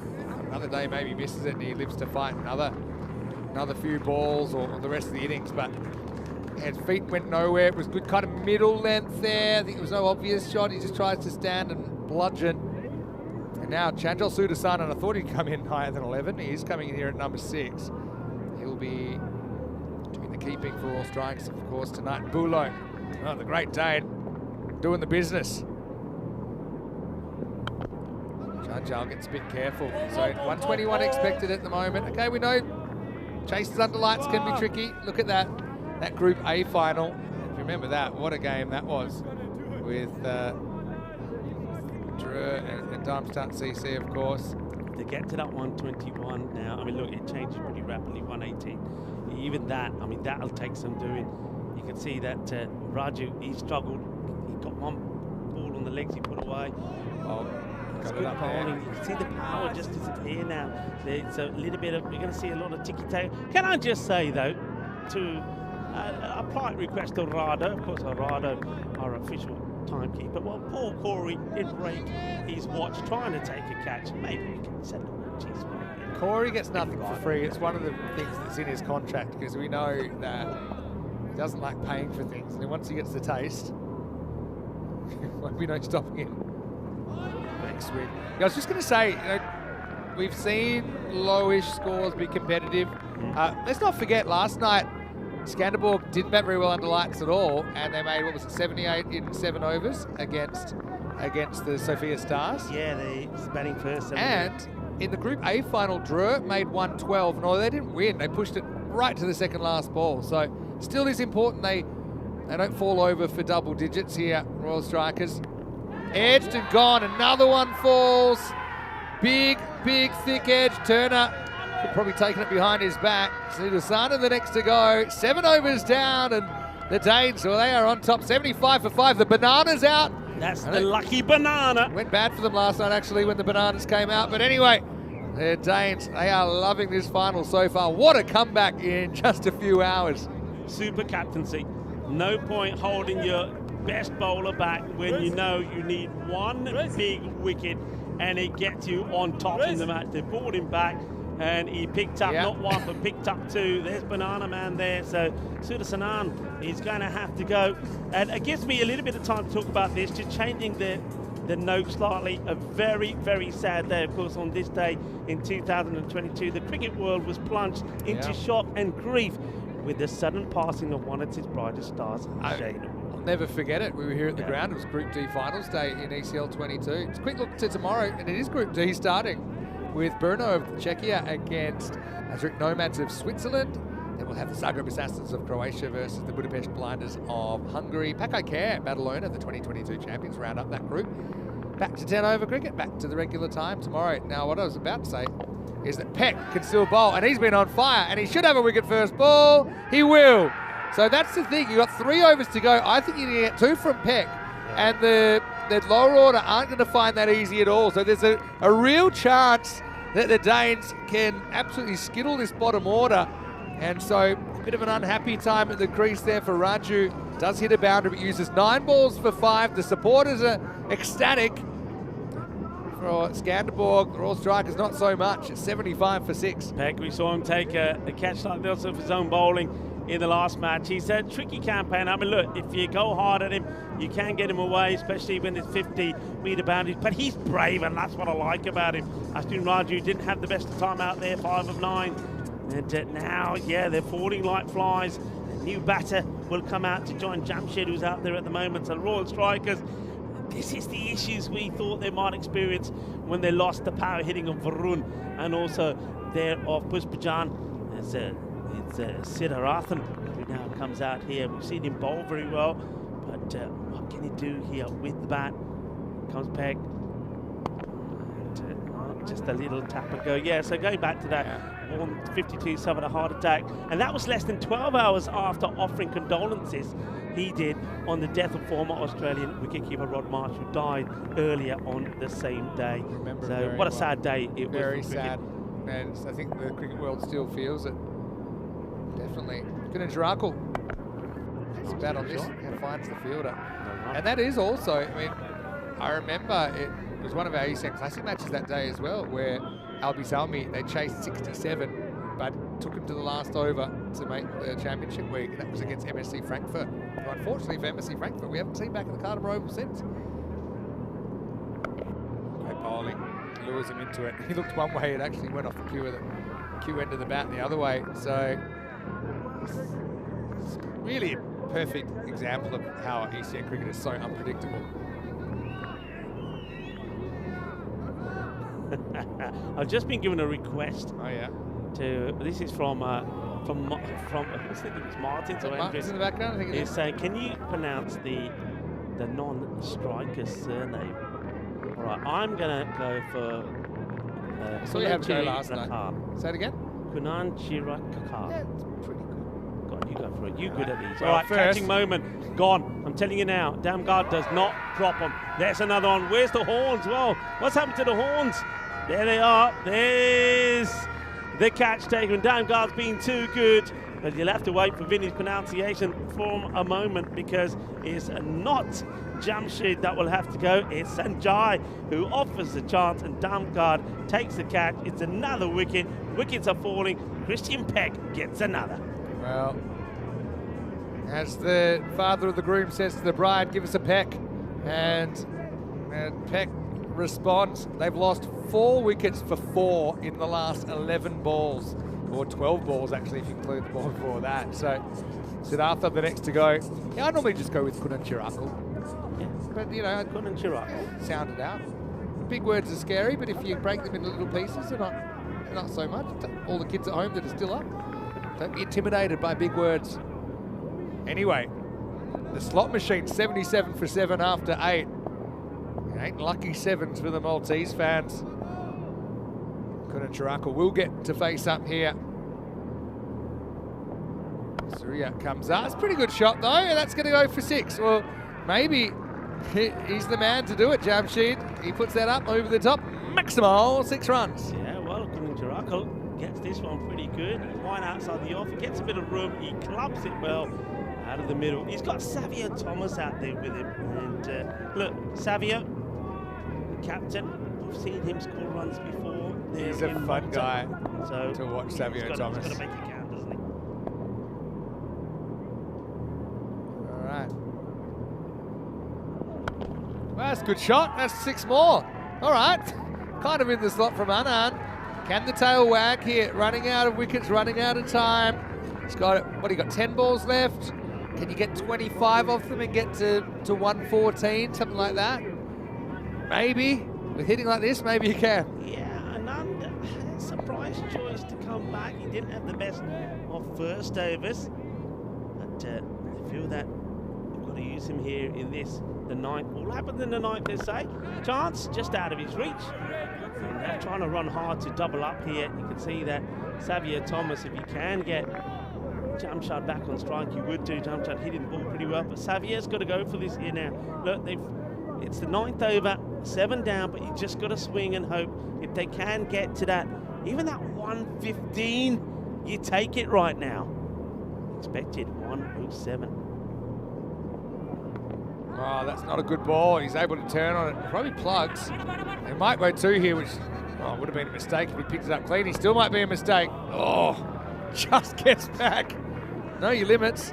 A: Another day maybe misses it and he lives to fight another few balls or the rest of the innings, but his feet went nowhere. It was good kind of middle length there. I think it was no obvious shot. He just tries to stand and bludgeon. And now Chanjal Sudasan, and I thought he'd come in higher than 11. He is coming in here at number 6. He'll be doing the keeping for all strikes, of course, tonight. Bulo, oh, the Great Dane, doing the business. Chanjal gets a bit careful. So 121 expected at the moment. Okay, we know chases under lights can be tricky. Look at that Group A final. If you remember that, what a game that was with Drew and Darmstadt CC, of course.
G: To get to that 121 now, I mean, look, it changes pretty rapidly, 118. Even that, I mean, that'll take some doing. You can see that Raju, he struggled. He got one ball on the legs he put away.
A: Oh,
G: it's good bowling. You can see the power just disappear now. There's a little bit of, we're going to see a lot of ticky-tack. Can I just say, though, to a polite request to Rado, of course, Rado, our official timekeeper. Well, poor Corey did break his watch trying to take a catch. Maybe we can send him a cheese.
A: Corey gets nothing for free. It's one of the things that's in his contract, because we know that he doesn't like paying for things. And then once he gets the taste, won't be no stopping him. Next week. I was just going to say, you know, we've seen lowish scores be competitive. Let's not forget last night, Skanderborg didn't bat very well under lights at all, and they made, what was it, 78 in 7 overs against the Sophia Stars.
G: Yeah, they batting first.
A: And in the Group A final, Drew made 112, and although they didn't win, they pushed it right to the second last ball. So still is important they don't fall over for double digits here, Royal Strikers. Edged and gone, another one falls. Big, thick edge. Turner probably taking it behind his back. Sudasan the next to go. 7 overs down, and the Danes, well, they are on top. 75 for 5. The banana's out.
G: That's the lucky banana.
A: Went bad for them last night, actually, when the bananas came out. But anyway, the Danes, they are loving this final so far. What a comeback in just a few hours.
G: Super captaincy. No point holding your best bowler back when you know you need one big wicket and it gets you on top in the match. They brought him back and he picked up not one but picked up 2. There's Banana Man there, so Sudasan is going to have to go. And it gives me a little bit of time to talk about this, just changing the note slightly. A very, very sad day, of course, on this day in 2022. The cricket world was plunged into shock and grief with the sudden passing of one of its brightest stars, Shane.
A: I'll never forget it. We were here at the ground. It was Group D finals day in ECL 22. It's a quick look to tomorrow, and it is Group D starting with Brno of Czechia against Azrik Nomads of Switzerland. Then we'll have the Zagreb Assassins of Croatia versus the Budapest Blinders of Hungary. Pakai Care, Badalona, the 2022 champions, round up that group. Back to 10 over cricket, back to the regular time tomorrow. Now, what I was about to say is that Peck can still bowl, and he's been on fire, and he should have a wicket first ball. He will. So that's the thing. You've got 3 overs to go. I think you need to get 2 from Peck, and the lower order aren't going to find that easy at all. So there's a real chance that the Danes can absolutely skittle this bottom order. And so a bit of an unhappy time at the crease there for Raju. Does hit a boundary, but uses 9 balls for 5. The supporters are ecstatic. For Skanderborg, the Royal Strikers not so much. It's 75 for 6.
G: Peck, we saw him take a catch like this of his own bowling in the last match. He's a tricky campaign. I mean, look, if you go hard at him, you can get him away, especially when it's 50-metre boundaries. But he's brave, and that's what I like about him. Ashton Raju didn't have the best of time out there, 5 of 9. And now, they're falling like flies. A new batter will come out to join Jamshed, who's out there at the moment. So Royal Strikers, this is the issues we thought they might experience when they lost the power hitting of Varun and also there of Pushpajan. It's Siddharathan who now comes out here. We've seen him bowl very well, but what can he do here with the bat? Comes back. Just a little tap and go. Yeah, so going back to that, 152 suffered a heart attack, and that was less than 12 hours after offering condolences he did on the death of former Australian wicketkeeper Rod Marsh, who died earlier on the same day. So what a sad day it was.
F: Very sad, and I think the cricket world still feels it. Definitely. Jarakal. It's bad on this. He finds the fielder, and that is also. I mean, I remember it was one of our ECN Classic matches that day as well, where Albi Salmi, they chased 67, but took him to the last over to make the championship week, and that was against MSC Frankfurt. But unfortunately for MSC Frankfurt, we haven't seen back at the Carter Oval since. Great bowling, lures him into it. He looked one way, it actually went off the cue end of the bat the other way. So it's really a perfect example of how ECN cricket is so unpredictable.
G: I've just been given a request.
F: Oh yeah.
G: This is from I think it was Martin's or
F: Martin's in the background. I think
G: He's saying, can you pronounce the non-striker's surname? All right, I'm gonna go for.
F: So you have to go last night. Say it again.
G: Kunan Chirakakar.
F: Yeah, it's pretty good.
G: God, you go for it. You good at these.
F: Well,
G: All right,
F: first,
G: catching moment gone. I'm telling you now. Damgard does not drop them. There's another one. Where's the horns? Well, what's happened to the horns? There they are. There's the catch taken. Damgard's been too good. But you'll have to wait for Vinny's pronunciation for a moment, because it's not Jamshid that will have to go. It's Sanjay who offers the chance, and Damgard takes the catch. It's another wicket. Wickets are falling. Christian Peck gets another.
F: Well, as the father of the groom says to the bride, give us a peck. And Peck responds. They've lost 4 wickets for 4 in the last 11 balls, or 12 balls actually if you include the ball before that. So Siddhartha the next to go. Yeah, I normally just go with Kunan Chirakal.
G: Yeah.
F: But you know,
G: Kunan Chirakal.
F: Sound it out. Big words are scary, but if you break them into little pieces, they're not so much. All the kids at home that are still up, don't be intimidated by big words. Anyway, the slot machine 77 for 7 after 8. 8 lucky 7s for the Maltese fans. Kunan Chirakal will get to face up here. Surya comes up. It's a pretty good shot though, and that's going to go for 6. Well, maybe he's the man to do it, Jamshid. He puts that up over the top. Maximal 6 runs.
G: Yeah, well, Kunan Chirakal gets this one pretty good. He's wide outside the off. He gets a bit of room. He clubs it well out of the middle. He's got Savio Thomas out there with him. And look, Savio, captain, we've seen him score runs before.
F: He's a fun guy
G: so
F: to watch, Savio Thomas.
G: He's got to make it count, doesn't he?
F: All right. Well, that's a good shot. That's 6 more. All right. Kind of in the slot from Anand. Can the tail wag here? Running out of wickets, running out of time. He's got it. What, he got 10 balls left? Can you get 25 off them and get to 114, something like that? Maybe. With hitting like this, maybe you can.
G: Yeah, Anand, surprise choice to come back. He didn't have the best of first overs, but I feel that they've got to use him here in this, the 9th. What happened in the 9th, they say? Chance just out of his reach. And they're trying to run hard to double up here. You can see that Savio Thomas, if you can get Jamshad back on strike, you would do. Jamshad hitting the ball pretty well, but Savio's got to go for this here now. Look, it's the 9th over, 7 down, but you just got to swing and hope. If they can get to that, even that 115, you take it right now. Expected 107.
F: Oh, that's not a good ball. He's able to turn on it. Probably plugs. It might go 2 here, which would have been a mistake if he picked it up clean. He still might be a mistake. Oh, just gets back. Know your limits.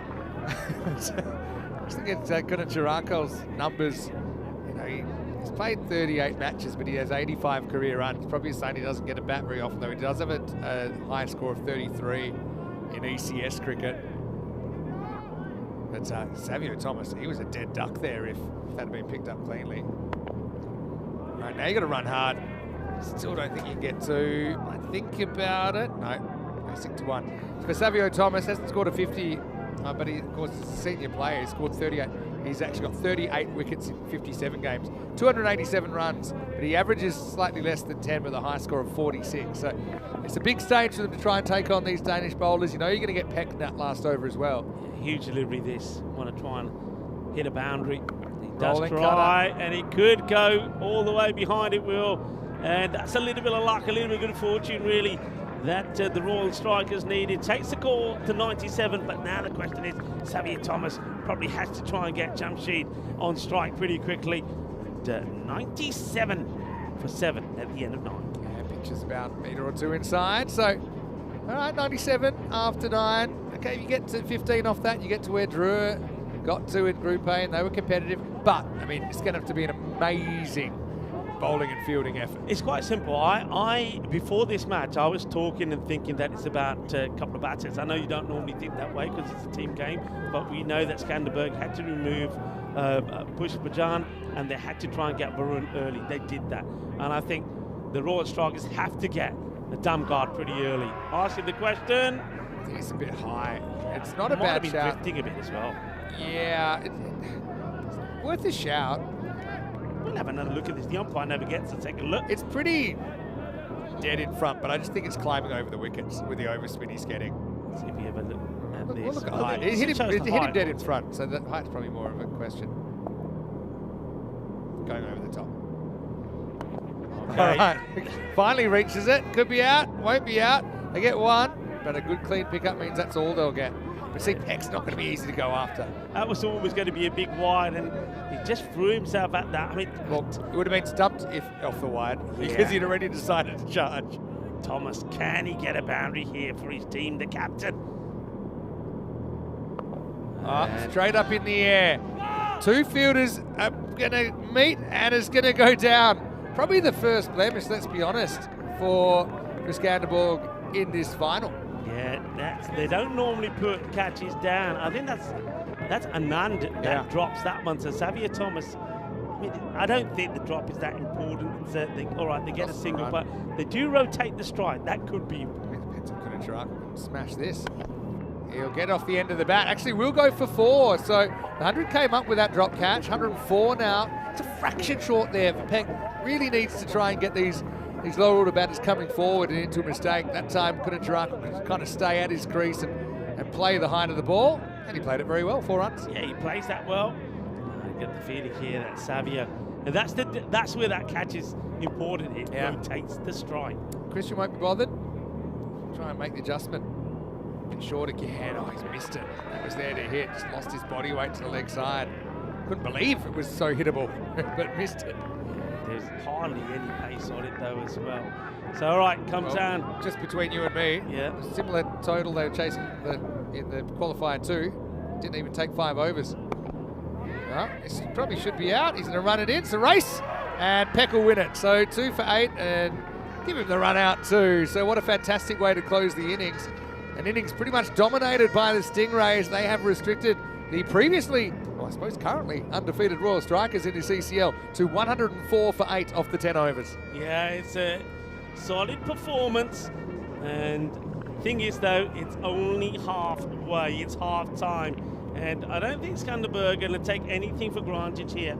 F: Just look at Kunan Chirakal's numbers. You know, he's played 38 matches, but he has 85 career runs. Probably saying he doesn't get a bat very often, though. He does have a high score of 33 in ECS cricket. But Savio Thomas, he was a dead duck there if that had been picked up cleanly. All right, now you got to run hard.
A: Still don't think you can get 2. I think about it. No, they stick to 1. For Savio Thomas, hasn't scored a 50, but he, of course, is a senior player. He scored 38. He's actually got 38 wickets in 57 games, 287 runs, but he averages slightly less than 10 with a high score of 46. So it's a big stage for them to try and take on these Danish bowlers. You know you're going to get pecked in that last over as well.
G: Huge delivery this. Want to try and hit a boundary. He does
A: Rolling
G: try, and it could go all the way behind it, Will. And that's a little bit of luck, a little bit of good fortune, really, that the Royal Strikers needed. Takes the call to 97, but now the question is, Xavier Thomas probably has to try and get Jamshid on strike pretty quickly. 97 for 7 at the end of 9.
A: Yeah, pitches about a metre or 2 inside. So, all right, 97 after 9. Okay, if you get to 15 off that, you get to where Drew got to in Group A, and they were competitive. But, I mean, it's going to have to be an amazing bowling and fielding effort.
G: It's quite simple. I before this match, I was talking and thinking that it's about a couple of batters. I know you don't normally think that way because it's a team game, but we know that Skanderberg had to remove Push Bajan, and they had to try and get Varun early. They did that, and I think the Royal Strikers have to get the Damgard pretty early. Asking the question.
A: I think it's a bit high. It's not a
G: Might have
A: bad
G: been
A: shout.
G: drifting a bit as well.
A: Yeah, it's worth a shout.
G: We'll have another look at this. The umpire never gets to take a look.
A: It's pretty dead in front, but I just think it's climbing over the wickets with the overspin he's getting.
G: Let's see if we have a look at
A: Look,
G: this.
A: look at
G: Oh,
A: height.
G: it
A: It hit
G: shows
A: him
G: the height.
A: dead in front, so the height's probably more of a question. Going over the top.
G: Okay.
A: All right, finally reaches it. Could be out, won't be out. They get 1, but a good clean pickup means that's all they'll get. But see, Peck's not going to be easy to go after.
G: That was always going to be a big wide, and he just threw himself at that. I mean,
A: Well, it would have been stumped if off the wide because
G: Yeah.
A: he'd already decided to charge.
G: Thomas, can he get a boundary here for his team, the captain?
A: Straight up in the air. 2 fielders are going to meet and it's going to go down. Probably the first blemish, let's be honest, for Skanderborg in this final.
G: Yeah, they don't normally put catches down. I think that's Anand that drops that one. So Xavier Thomas, I mean, I don't think the drop is that important. It's all right, they get a single, but they do rotate the strike. That could be.
A: Depends on Kunacharaku can smash this. He'll get off the end of the bat. Actually, we'll go for 4. So the 100 came up with that drop catch. 104 now. It's a fraction short there for Peck. Really needs to try and get these lower order batters coming forward and into a mistake. That time, Kunacharaku could kind of stay at his crease and play the height of the ball. And he played it very well, 4 runs.
G: Yeah, he plays that well. I get the feeling here that Xavier, and that's where that catch is important. It rotates the strike.
A: Christian won't be bothered. Try and make the adjustment. Bit short again. Oh, he's missed it. That was there to hit. Just lost his body weight to the leg side. Couldn't believe it was so hittable, but missed it.
G: There's hardly any pace on it though as well. So all right, comes down.
A: Just between you and me.
G: Yeah.
A: Similar total they were chasing in the qualifier 2. Didn't even take 5 overs. Well, this probably should be out. He's going to run it in. It's a race, and Peck will win it. So 2 for 8, and give him the run out too. So what a fantastic way to close the innings. An innings pretty much dominated by the Stingrays. They have restricted the previously, well, I suppose currently, undefeated Royal Strikers in this ECL to 104 for 8 off the 10 overs.
G: Yeah, it's a solid performance. And thing is though, it's only halfway, it's half time. And I don't think Skanderberg are going to take anything for granted here.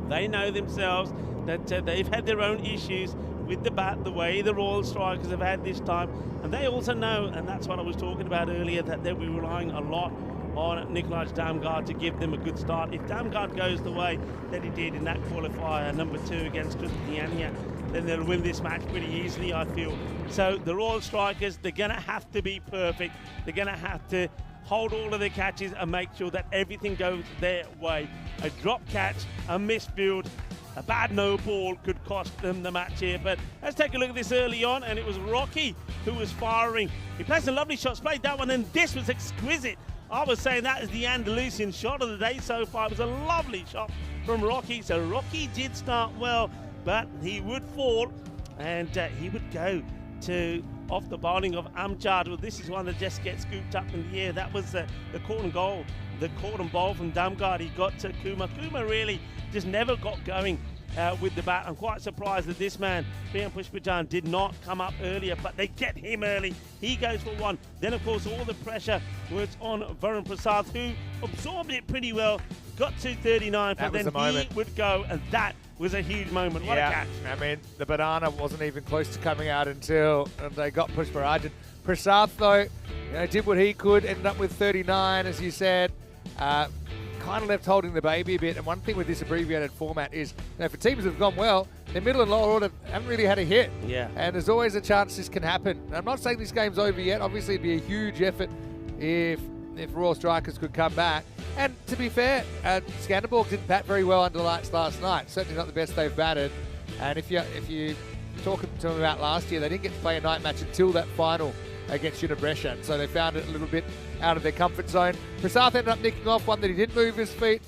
G: They know themselves that they've had their own issues with the bat, the way the Royal Strikers have had this time. And they also know, and that's what I was talking about earlier, that they'll be relying a lot on Nikolaj Damgard to give them a good start. If Damgard goes the way that he did in that qualifier, number 2 against Christiania, then they'll win this match pretty easily, I feel. So the Royal Strikers, they're going to have to be perfect. They're going to have to hold all of their catches and make sure that everything goes their way. A drop catch, a misfield, a bad no ball could cost them the match here. But let's take a look at this early on, and it was Rocky who was firing. He played some lovely shots, played that one, and this was exquisite. I was saying that is the Andalusian shot of the day so far. It was a lovely shot from Rocky. So Rocky did start well, but he would fall, and he would go to off the bowling of Amjad. Well, this is one that just gets scooped up in the air. That was the caught and goal, the caught and bowl from Damgard. He got to Kuma. Kuma really just never got going with the bat. I'm quite surprised that this man, Priyam Pushpajan, did not come up earlier, but they get him early. He goes for one. Then, of course, all the pressure was on Varun Prasad, who absorbed it pretty well, got to 39, but then he would go, and that was a huge moment. What a catch.
F: I mean, the banana wasn't even close to coming out until they got Pushparajan. Prasad, though, did what he could, ended up with 39, as you said. Kind of left holding the baby a bit. And one thing with this abbreviated format is, for teams that have gone well, their middle and lower order haven't really had a hit.
G: Yeah.
F: And there's always a chance this can happen. And I'm not saying this game's over yet. Obviously, it'd be a huge effort if Royal Strikers could come back. And to be fair, Skanderborg didn't bat very well under lights last night. Certainly not the best they've batted. And if you talking to them about last year, they didn't get to play a night match until that final against Unibrescia. So they found it a little bit out of their comfort zone. Prasad ended up nicking off one that he didn't move his feet.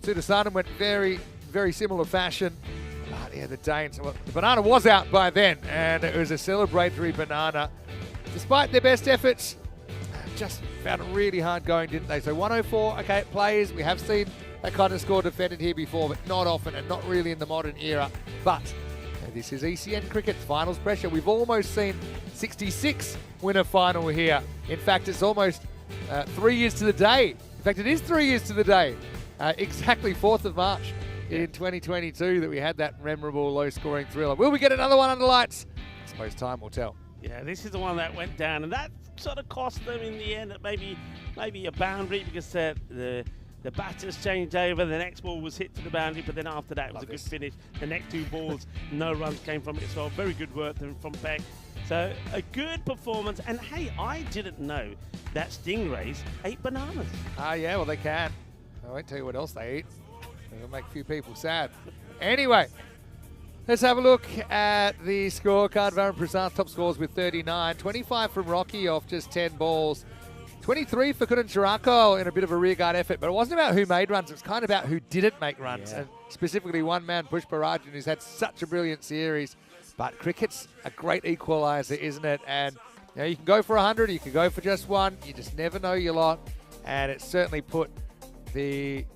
F: Sudasanam went very, very similar fashion. But yeah, the Danes, well, the banana was out by then, and it was a celebratory banana. Despite their best efforts, just found it really hard going, didn't they? So 104, okay, it plays. We have seen that kind of score defended here before, but not often and not really in the modern era. But this is ECN cricket's finals pressure. We've almost seen 66 win a final here. In fact, it's almost 3 years to the day. In fact, it is 3 years to the day. Exactly 4th of March in 2022 that we had that memorable low-scoring thriller. Will we get another one under lights? I suppose time will tell.
G: Yeah, this is the one that went down, and that sort of cost them in the end. Maybe a boundary, because the batters changed over. The next ball was hit to the boundary, but then after that, it was a good finish. The next two balls, no runs came from it. So very good work from Beck. So a good performance. And hey, I didn't know that stingrays ate bananas.
F: Yeah, well, they can. I won't tell you what else they eat. It'll make a few people sad. Anyway, let's have a look at the scorecard. Varun Prasad's top scores with 39. 25 from Rocky off just 10 balls. 23 for Kundan Chirako in a bit of a rearguard effort, but it wasn't about who made runs, it was kind of about who didn't make runs, and specifically one man, Pushparajan, who's had such a brilliant series. But cricket's a great equaliser, isn't it? And you can go for 100, you can go for just one, you just never know your lot, and it certainly put the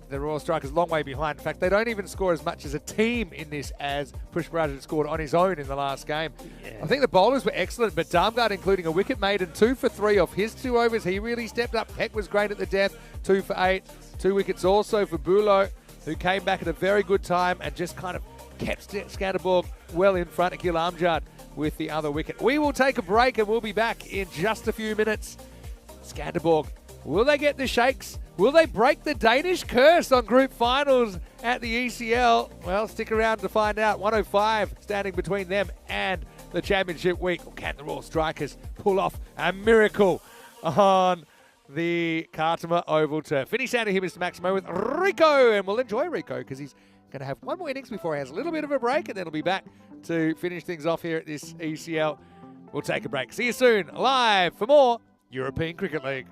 F: Royal Strikers a long way behind. In fact, they don't even score as much as a team in this as Pushparajan scored on his own in the last game. Yeah. I think the bowlers were excellent, but Damgard, including a wicket made and 2 for 3 off his 2 overs, he really stepped up. Peck was great at the death, 2 for 8. 2 wickets also for Bulo, who came back at a very good time and just kind of kept Skanderborg well in front of Gil Amjad with the other wicket. We will take a break and we'll be back in just a few minutes. Skanderborg, will they get the shakes? Will they break the Danish curse on group finals at the ECL? Well, stick around to find out. 105 standing between them and the championship week. Or can the Royal Strikers pull off a miracle on the Kartama Oval turf? Vinny Sander here, Mr. Maximo, with Rico. And we'll enjoy Rico because he's going to have one more innings before he has a little bit of a break. And then he'll be back to finish things off here at this ECL. We'll take a break. See you soon, live for more European Cricket League.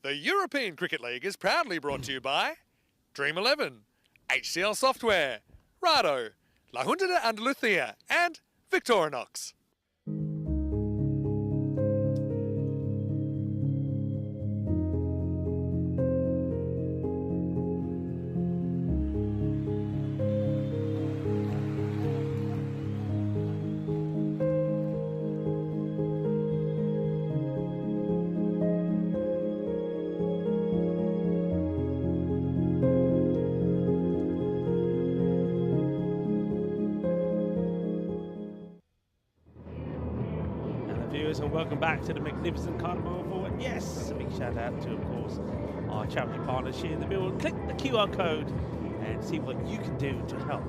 A: The European Cricket League is proudly brought to you by Dream 11, HCL Software, Rado, La Junta de Andalucía, and Victorinox.
G: And welcome back to the magnificent Carnival Forward. Yes, a big shout out to, of course, our charity partners here in the middle. Click the QR code and see what you can do to help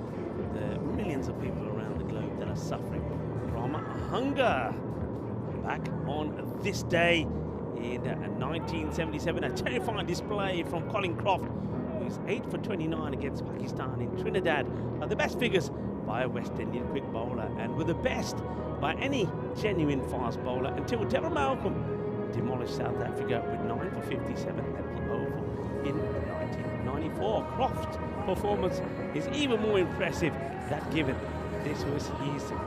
G: the millions of people around the globe that are suffering from hunger. Back on this day in 1977, a terrifying display from Colin Croft, who's 8 for 29 against Pakistan in Trinidad. The best figures by a West Indian quick bowler, and were the best by any genuine fast bowler until Devon Malcolm demolished South Africa with 9 for 57 at the Oval in 1994. Croft's performance is even more impressive, that given this was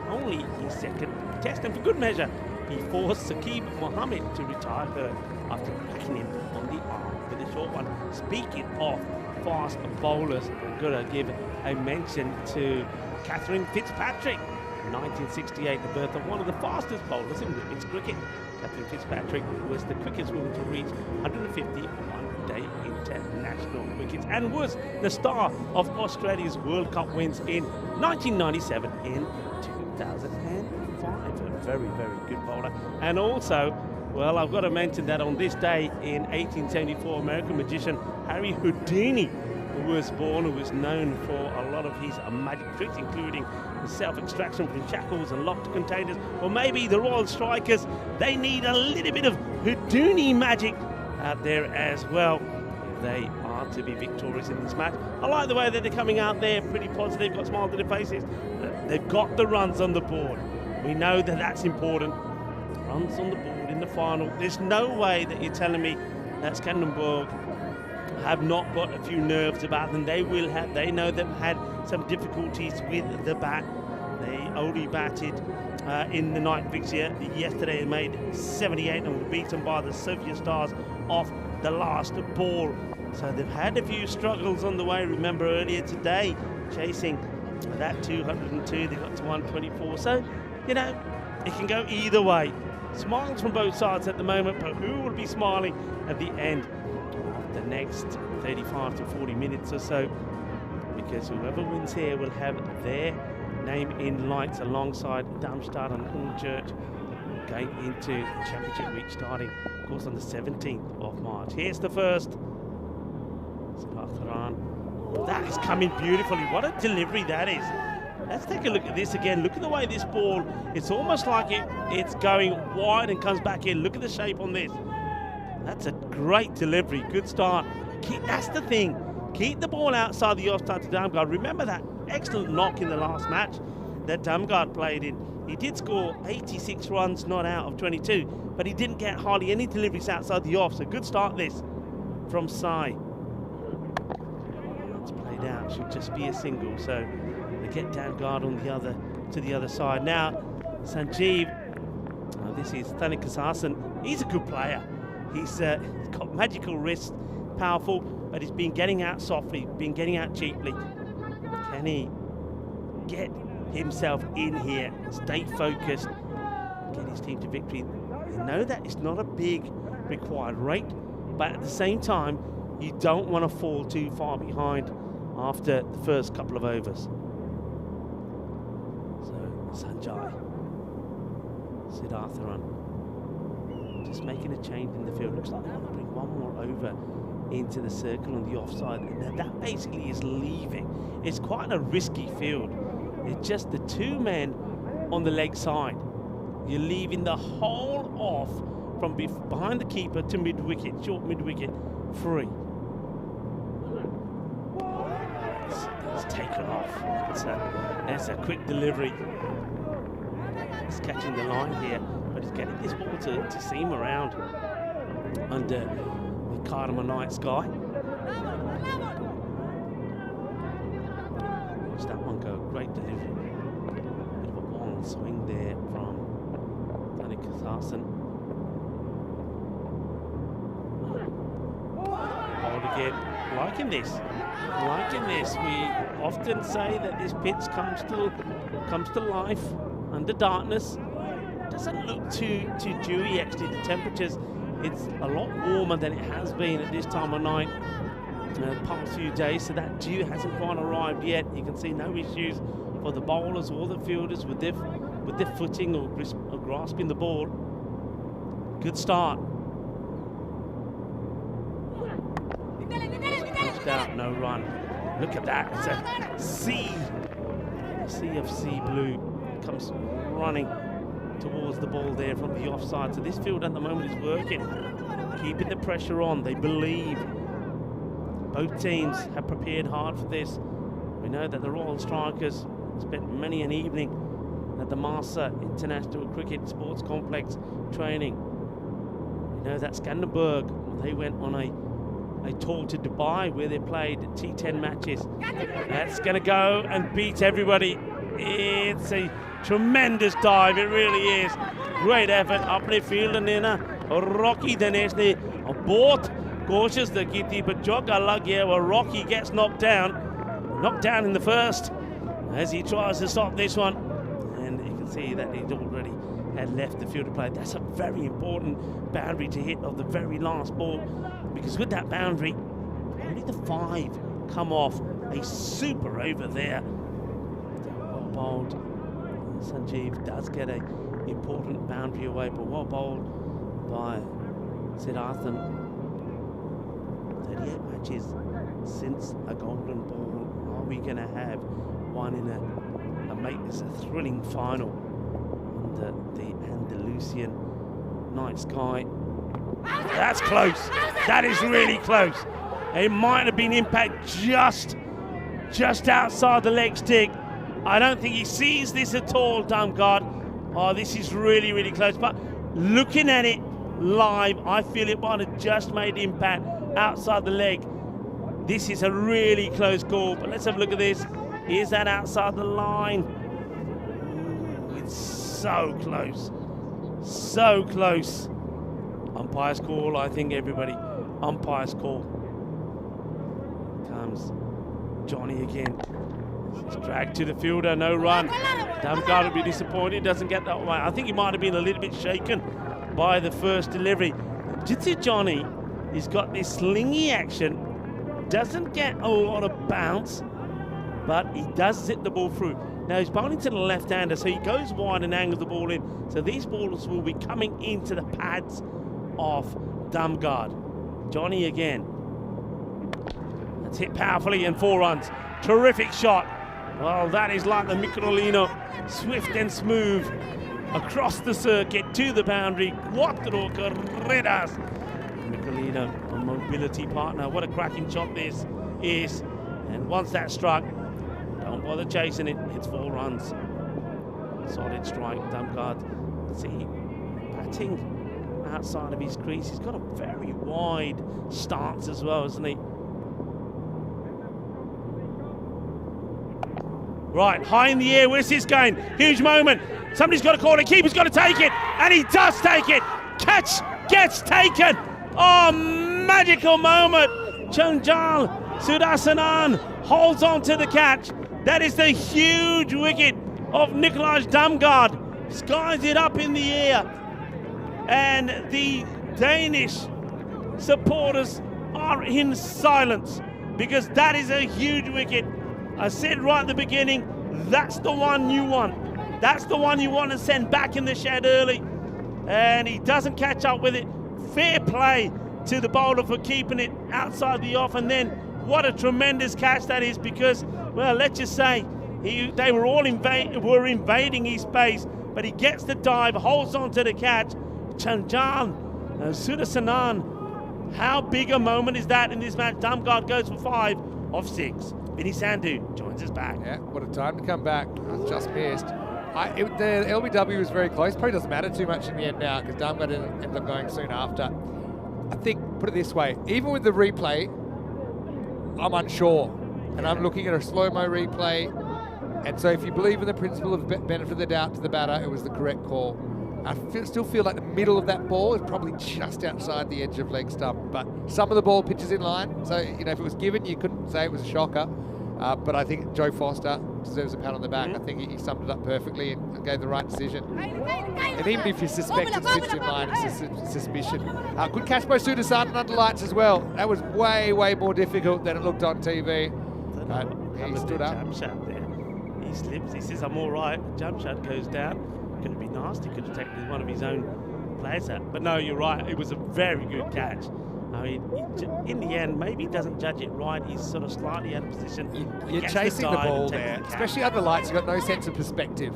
G: only his second test, and for good measure he forced Saqib Mohammed to retire hurt after cracking him on the arm with a short one. Speaking of fast bowlers, I'm going to give a mention to Catherine Fitzpatrick. In 1968, the birth of one of the fastest bowlers in women's cricket. Catherine Fitzpatrick was the quickest woman to reach 150 one-day international wickets and was the star of Australia's World Cup wins in 1997 and 2005. A very, very good bowler. And also, well, I've got to mention that on this day in 1874, American magician Harry Houdini was born, who was known for a lot of his magic tricks, including self-extraction from shackles and locked containers. Or maybe the Royal Strikers, they need a little bit of Houdini magic out there as well if they are to be victorious in this match. I like the way that they're coming out there, pretty positive, got smiles on their faces. They've got the runs on the board. We know that that's important. Runs on the board in the final. There's no way that you're telling me that Skanderborg have not got a few nerves about them. They will have. They know they've had some difficulties with the bat. They only batted in the night fixture yesterday and made 78 and were beaten by the Sophia Stars off the last ball. So they've had a few struggles on the way. Remember earlier today, chasing that 202, they got to 124. So, you know, it can go either way. Smiles from both sides at the moment, but who will be smiling at the end of the next 35 to 40 minutes or so? Because whoever wins here will have their name in lights alongside Darmstadt and Hornchurch going into Championship Week, starting, of course, on the 17th of March. Here's the first. That is coming beautifully. What a delivery that is. Let's take a look at this again. Look at the way this ball, it's almost like it's going wide and comes back in. Look at the shape on this. That's a great delivery. Good start. That's the thing. Keep the ball outside the offside to Damgard. Remember that excellent knock in the last match that Damgard played in. He did score 86 runs not out of 22, but he didn't get hardly any deliveries outside the off. So good start this from Sai. It's played out. Should just be a single. So they get Damgard on the other side. Now Sanjeev. This is Thanik Kasasan. He's a good player. He's got magical wrists, powerful, but he's been getting out softly, been getting out cheaply. Can he get himself in here, stay focused, get his team to victory? You know that it's not a big required rate, but at the same time, you don't want to fall too far behind after the first couple of overs. So Sanjay, Siddhartharan, just making a change in the field. Looks like they want to bring one more over into the circle on the offside, and that basically is leaving. It's quite a risky field. It's just the two men on the leg side. You're leaving the whole off from behind the keeper to mid-wicket, short mid-wicket, free. It's taken off. That's a quick delivery. He's catching the line here, but he's getting this ball to seam around under Cardamom Night Sky. Watch that one go. Great delivery. Bit of a long swing there from Danny Katharson. Hold again. Liking this. Liking this. We often say that this pitch comes to life under darkness. Doesn't look too dewy actually. The temperatures, it's a lot warmer than it has been at this time of night the past few days, so that dew hasn't quite arrived yet. You can see no issues for the bowlers or the fielders with their footing or grasping the ball. Good start. Punched out, no run. Look at that, it's a sea of sea blue. Comes running towards the ball there from the offside. So this field at the moment is working, keeping the pressure on. They believe. Both teams have prepared hard for this. We know that the Royal Strikers spent many an evening at the Marsa International Cricket Sports Complex training. We know that Skanderberg, they went on a tour to Dubai where they played T10 matches. That's going to go and beat everybody. It's a tremendous dive, it really is. Great effort, अपने field लेना Rocky Dinesh ने बहुत कोशिश की थी, but जगह लग गया. Well, Rocky gets knocked down in the first as he tries to stop this one, and you can see that he'd already had left the field to play. That's a very important boundary to hit of the very last ball, because with that boundary, only the 5 come off. A super over there. Well bowled. Sanjeev does get an important boundary away, but well bowled by Siddharthan. 38 matches since a golden ball. Are we going to have one in a make this a thrilling final under the Andalusian night sky? That's close. That is really close. It might have been impact just outside the leg stick. I don't think he sees this at all, Damgard. Oh, this is really, really close. But looking at it live, I feel it might have just made impact outside the leg. This is a really close call, but let's have a look at this. Is that outside the line? Ooh, it's so close. So close. Umpire's call, I think, everybody. Umpire's call. Comes Johnny again. It's dragged to the fielder, no run. Damgard will be disappointed, doesn't get that way. I think he might have been a little bit shaken by the first delivery. Jitsi Johnny, he's got this slingy action, doesn't get a lot of bounce, but he does zip the ball through. Now he's bowling to the left-hander, so he goes wide and angles the ball in. So these ballers will be coming into the pads of Damgard. Johnny again. That's hit powerfully and 4 runs. Terrific shot. Well, that is like the Microlino, swift and smooth across the circuit to the boundary. Cuatro carreras. Microlino, a mobility partner. What a cracking shot this is. And once that's struck, don't bother chasing it. It's 4 runs. Solid strike. Damgard, see, batting outside of his crease. He's got a very wide stance as well, hasn't he? Right, high in the air, where's this going? Huge moment. Somebody's got to call it, keeper's got to take it, and he does take it. Catch gets taken. Oh, magical moment. Chanjal Sudasanan holds on to the catch. That is the huge wicket of Nikolaj Damgard. Skies it up in the air. And the Danish supporters are in silence, because that is a huge wicket. I said right at the beginning, that's the one you want. That's the one you want to send back in the shed early. And he doesn't catch up with it. Fair play to the bowler for keeping it outside the off. And then what a tremendous catch that is, because, well, let's just say they were all invading his space, but he gets the dive, holds on to the catch. Chanjan Sudasanan, how big a moment is that in this match? Damgard goes for 5 off 6. Vinny Sandhu joins us back.
F: Yeah, what a time to come back. Just missed. The LBW was very close. Probably doesn't matter too much in the end now, because Damgard ended up going soon after. I think, put it this way, even with the replay, I'm unsure. And I'm looking at a slow-mo replay. And so if you believe in the principle of benefit of the doubt to the batter, it was the correct call. I still feel like the middle of that ball is probably just outside the edge of leg stump. But some of the ball pitches in line. So, you know, if it was given, you couldn't say it was a shocker. But I think Joe Foster deserves a pat on the back. I think he summed it up perfectly and gave the right decision. And even if you suspect it's pitched in line, it's a suspicion. Good catch by Sudasan under lights as well. That was way, way more difficult than it looked on TV. But he stood up.
G: Jump shot there. He slips. He says, I'm all right. Jump shot goes down. Could have been nasty. Could have taken one of his own players out. But no, you're right. It was a very good catch. I mean, in the end, maybe he doesn't judge it right. He's sort of slightly out of position.
F: You're chasing the ball there, especially under lights. You've got no sense of perspective.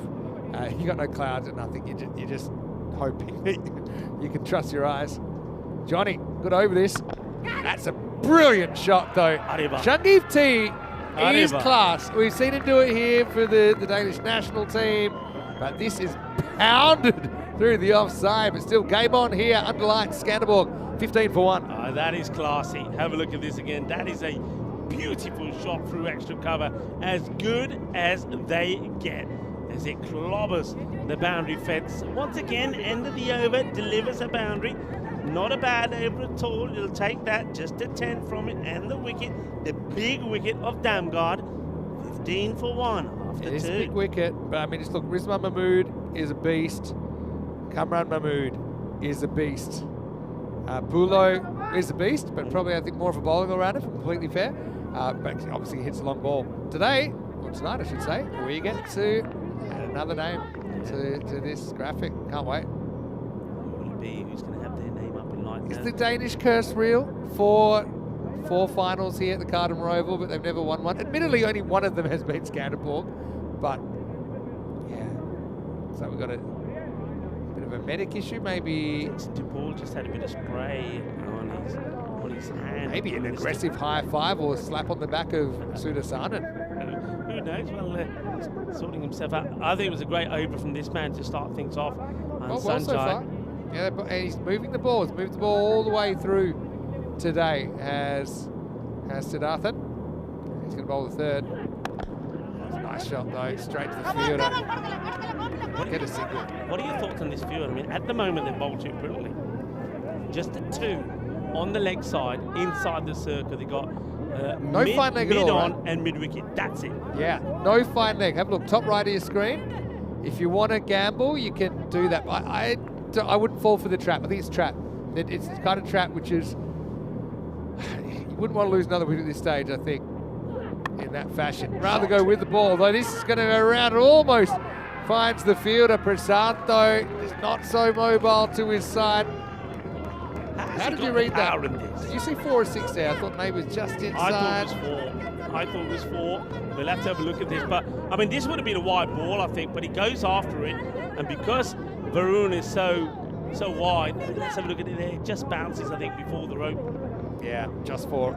F: You've got no clouds and nothing. You're just hoping that you can trust your eyes. Johnny, good over this. That's a brilliant shot, though. Shundeep T is class. We've seen him do it here for the Danish national team, but this is pounded through the offside. But still, game on here under lights. Skanderborg. 15 for 1.
G: Oh, that is classy. Have a look at this again. That is a beautiful shot through extra cover. As good as they get. As it clobbers the boundary fence. Once again, end of the over, delivers a boundary. Not a bad over at all. You'll take that, just a 10 from it. And the wicket, the big wicket of Damgard. 15 for 1 after 2.
F: It is a big wicket, but I mean, just look, Rizwan Mahmood is a beast. Kamran Mahmood is a beast. Bulo is a beast, but probably I think more of a bowling all-rounder, completely fair. But obviously he hits a long ball. Today, or tonight I should say, we get to add another name to this graphic. Can't wait.
G: Will it be who's going to have their name up in lights?
F: Is the Danish curse real? Four finals here at the Cardamom Oval, but they've never won one. Admittedly, only one of them has been Skanderborg, but yeah. So we've got a bit of a medic issue, maybe.
G: Paul just had a bit of spray on his hand.
F: Maybe an aggressive high five or slap on the back of Sudasanan.
G: Who knows? Well, sorting himself out. I think it was a great over from this man to start things off.
F: Well so far. Yeah, and he's moving the ball. He's moved the ball all the way through today as Siddharthan. He's going to bowl the third. That's a nice shot though, straight to the fielder. Get a single.
G: What are your thoughts on this field? I mean, at the moment they've bowled too brilliantly. Just a 2 on the leg side, inside the circle. They got
F: no fine leg at all,
G: on
F: right?
G: and mid wicket. That's it.
F: Yeah, no fine leg. Have a look, top right of your screen. If you want to gamble, you can do that. I wouldn't fall for the trap. I think it's trap. It's the kind of trap which is you wouldn't want to lose another wicket at this stage. I think in that fashion, rather go with the ball. Though this is going to go around. It almost finds the fielder. Prasad though is not so mobile to his side. How did you read that? Did you see 4 or 6 there? I thought maybe it was just inside.
G: I thought it was 4. We'll have to have a look at this. But, I mean, this would have been a wide ball, I think. But he goes after it. And because Varun is so wide, let's have a look at it there. It just bounces, I think, before the rope.
F: Yeah, just four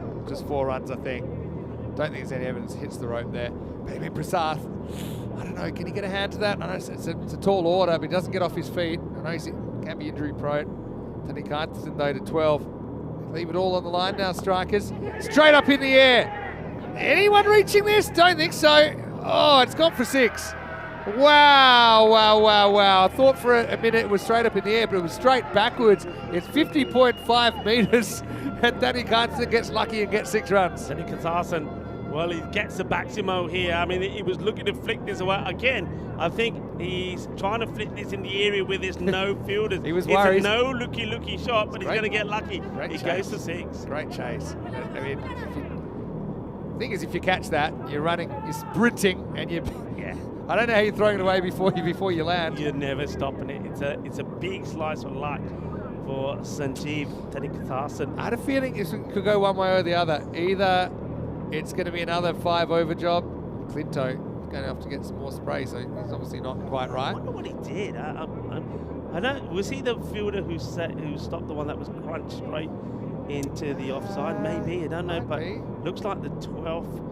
F: runs, I think. Don't think there's any evidence it hits the rope there. But I mean, Prasad, I don't know, can he get a hand to that? I know it's a tall order, but he doesn't get off his feet. I know he can be injury prone. Tony Carterson though to 12. Leave it all on the line now, strikers. Straight up in the air. Anyone reaching this? Don't think so. Oh, it's gone for 6. Wow. I thought for a minute it was straight up in the air, but it was straight backwards. It's 50.5 metres, and Danny Carterson gets lucky and gets 6 runs.
G: Danny Carterson, well, he gets the Baximo here. I mean, he was looking to flick this away. Again, I think he's trying to flick this in the area where there's no fielders.
F: He was worried.
G: It's a no looky shot, but he's going to get lucky. He goes to 6.
F: Great chase. I mean, the thing is, if you catch that, you're running, you're sprinting, and you.
G: Yeah.
F: I don't know how you're throwing it away before you land.
G: You're never stopping it. It's a big slice of luck for Sanjeev Tadikatarsan.
F: I had a feeling it could go one way or the other. Either it's going to be another 5 over job. Clinto is going to have to get some more spray, so he's obviously not quite right.
G: I wonder what he did. I don't. Was he the fielder who stopped the one that was crunched straight into the offside? Maybe, I don't know, but looks like the 12th.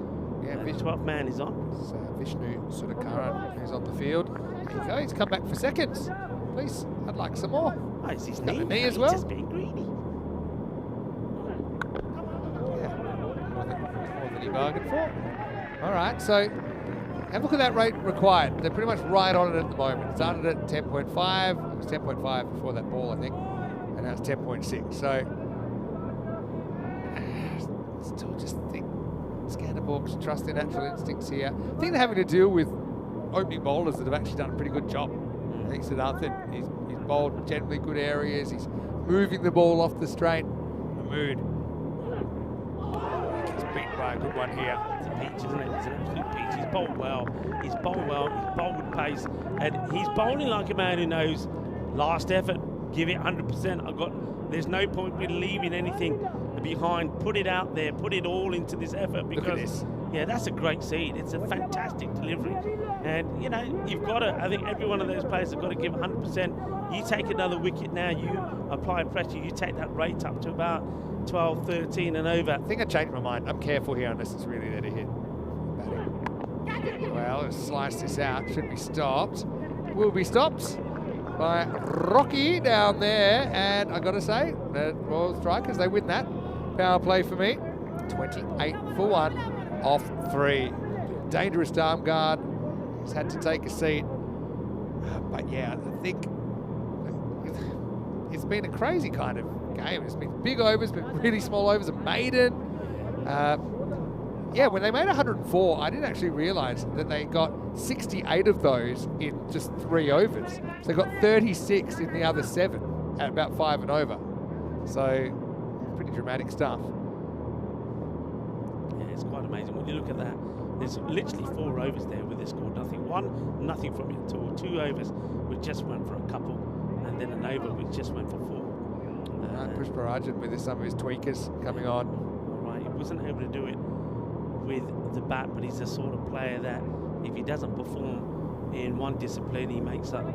G: Yeah, 12th man is on.
F: So Vishnu Sudhakaran, who's on the field. There you go, he's come back for seconds. Please, I'd like some more.
G: Oh, it's his
F: knee.
G: knee
F: As well.
G: He's just being greedy.
F: bargained for. All right, so have a look at that rate required. They're pretty much right on it at the moment. It started at 10.5. It was 10.5 before that ball, I think. And now it's 10.6. So still just think Skanderborg's trust their natural instincts here. I think they're having to deal with opening bowlers that have actually done a pretty good job. I think Siddharthan, he's bowled generally good areas. He's moving the ball off the straight. Mahmood. He's beaten by a good one here.
G: It's a peach, isn't it? It's an absolute peach. He's bowled well. He's bowled well. He's bowled with pace. And he's bowling like a man who knows last effort, give it 100%. There's no point in leaving anything behind. Put it out there. Put it all into this effort. Because,
F: look at this.
G: Yeah, that's a great seed. It's a fantastic delivery. And, you know, you've got to, I think every one of those players have got to give 100%. You take another wicket now, you apply pressure, you take that rate up to about 12, 13 and over.
F: I think I changed my mind. I'm careful here unless it's really there to hit. Batting. Well, let's slice this out. Should be stopped. Will be stopped by Rocky down there. And I got to say, the Royal Strikers, they win that. Power play for me. 28 for 1 off 3. Dangerous arm guard. He's had to take a seat. But yeah, I think it's been a crazy kind of game. It's been big overs, been really small overs. A maiden. Yeah, when they made 104, I didn't actually realise that they got 68 of those in just 3 overs. So they got 36 in the other 7 at about 5 and over. So pretty dramatic stuff.
G: Yeah, it's quite amazing when you look at that. There's literally 4 overs there where they scored nothing. Nothing from it at all. 2 overs which just went for a couple, and then an over which just went for 4.
F: Pushparajan with some of his tweakers coming on.
G: Right, he wasn't able to do it with the bat, but he's the sort of player that if he doesn't perform in one discipline, he makes up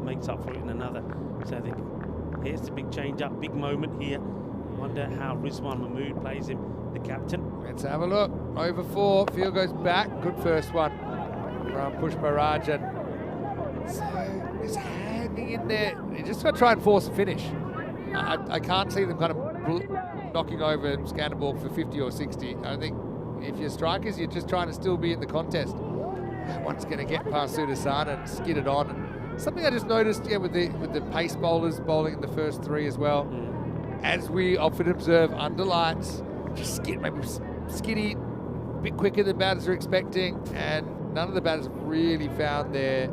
G: for it in another. So I think here's the big change up, big moment here. Wonder how Rizwan Mahmood plays him, the captain.
F: Let's have a look. Over 4, field goes back. Good first one from Pushparajan. So it's hanging in there. You just got to try and force a finish. I can't see them kind of knocking over Skanderborg for 50 or 60. I think if you're strikers, you're just trying to still be in the contest. One's going to get past Sudasan and skid it on. And something I just noticed, yeah, with the pace bowlers bowling in the first 3 as well. As we often observe under lights, just maybe skiddy, a bit quicker than batters are expecting, and none of the batters have really found their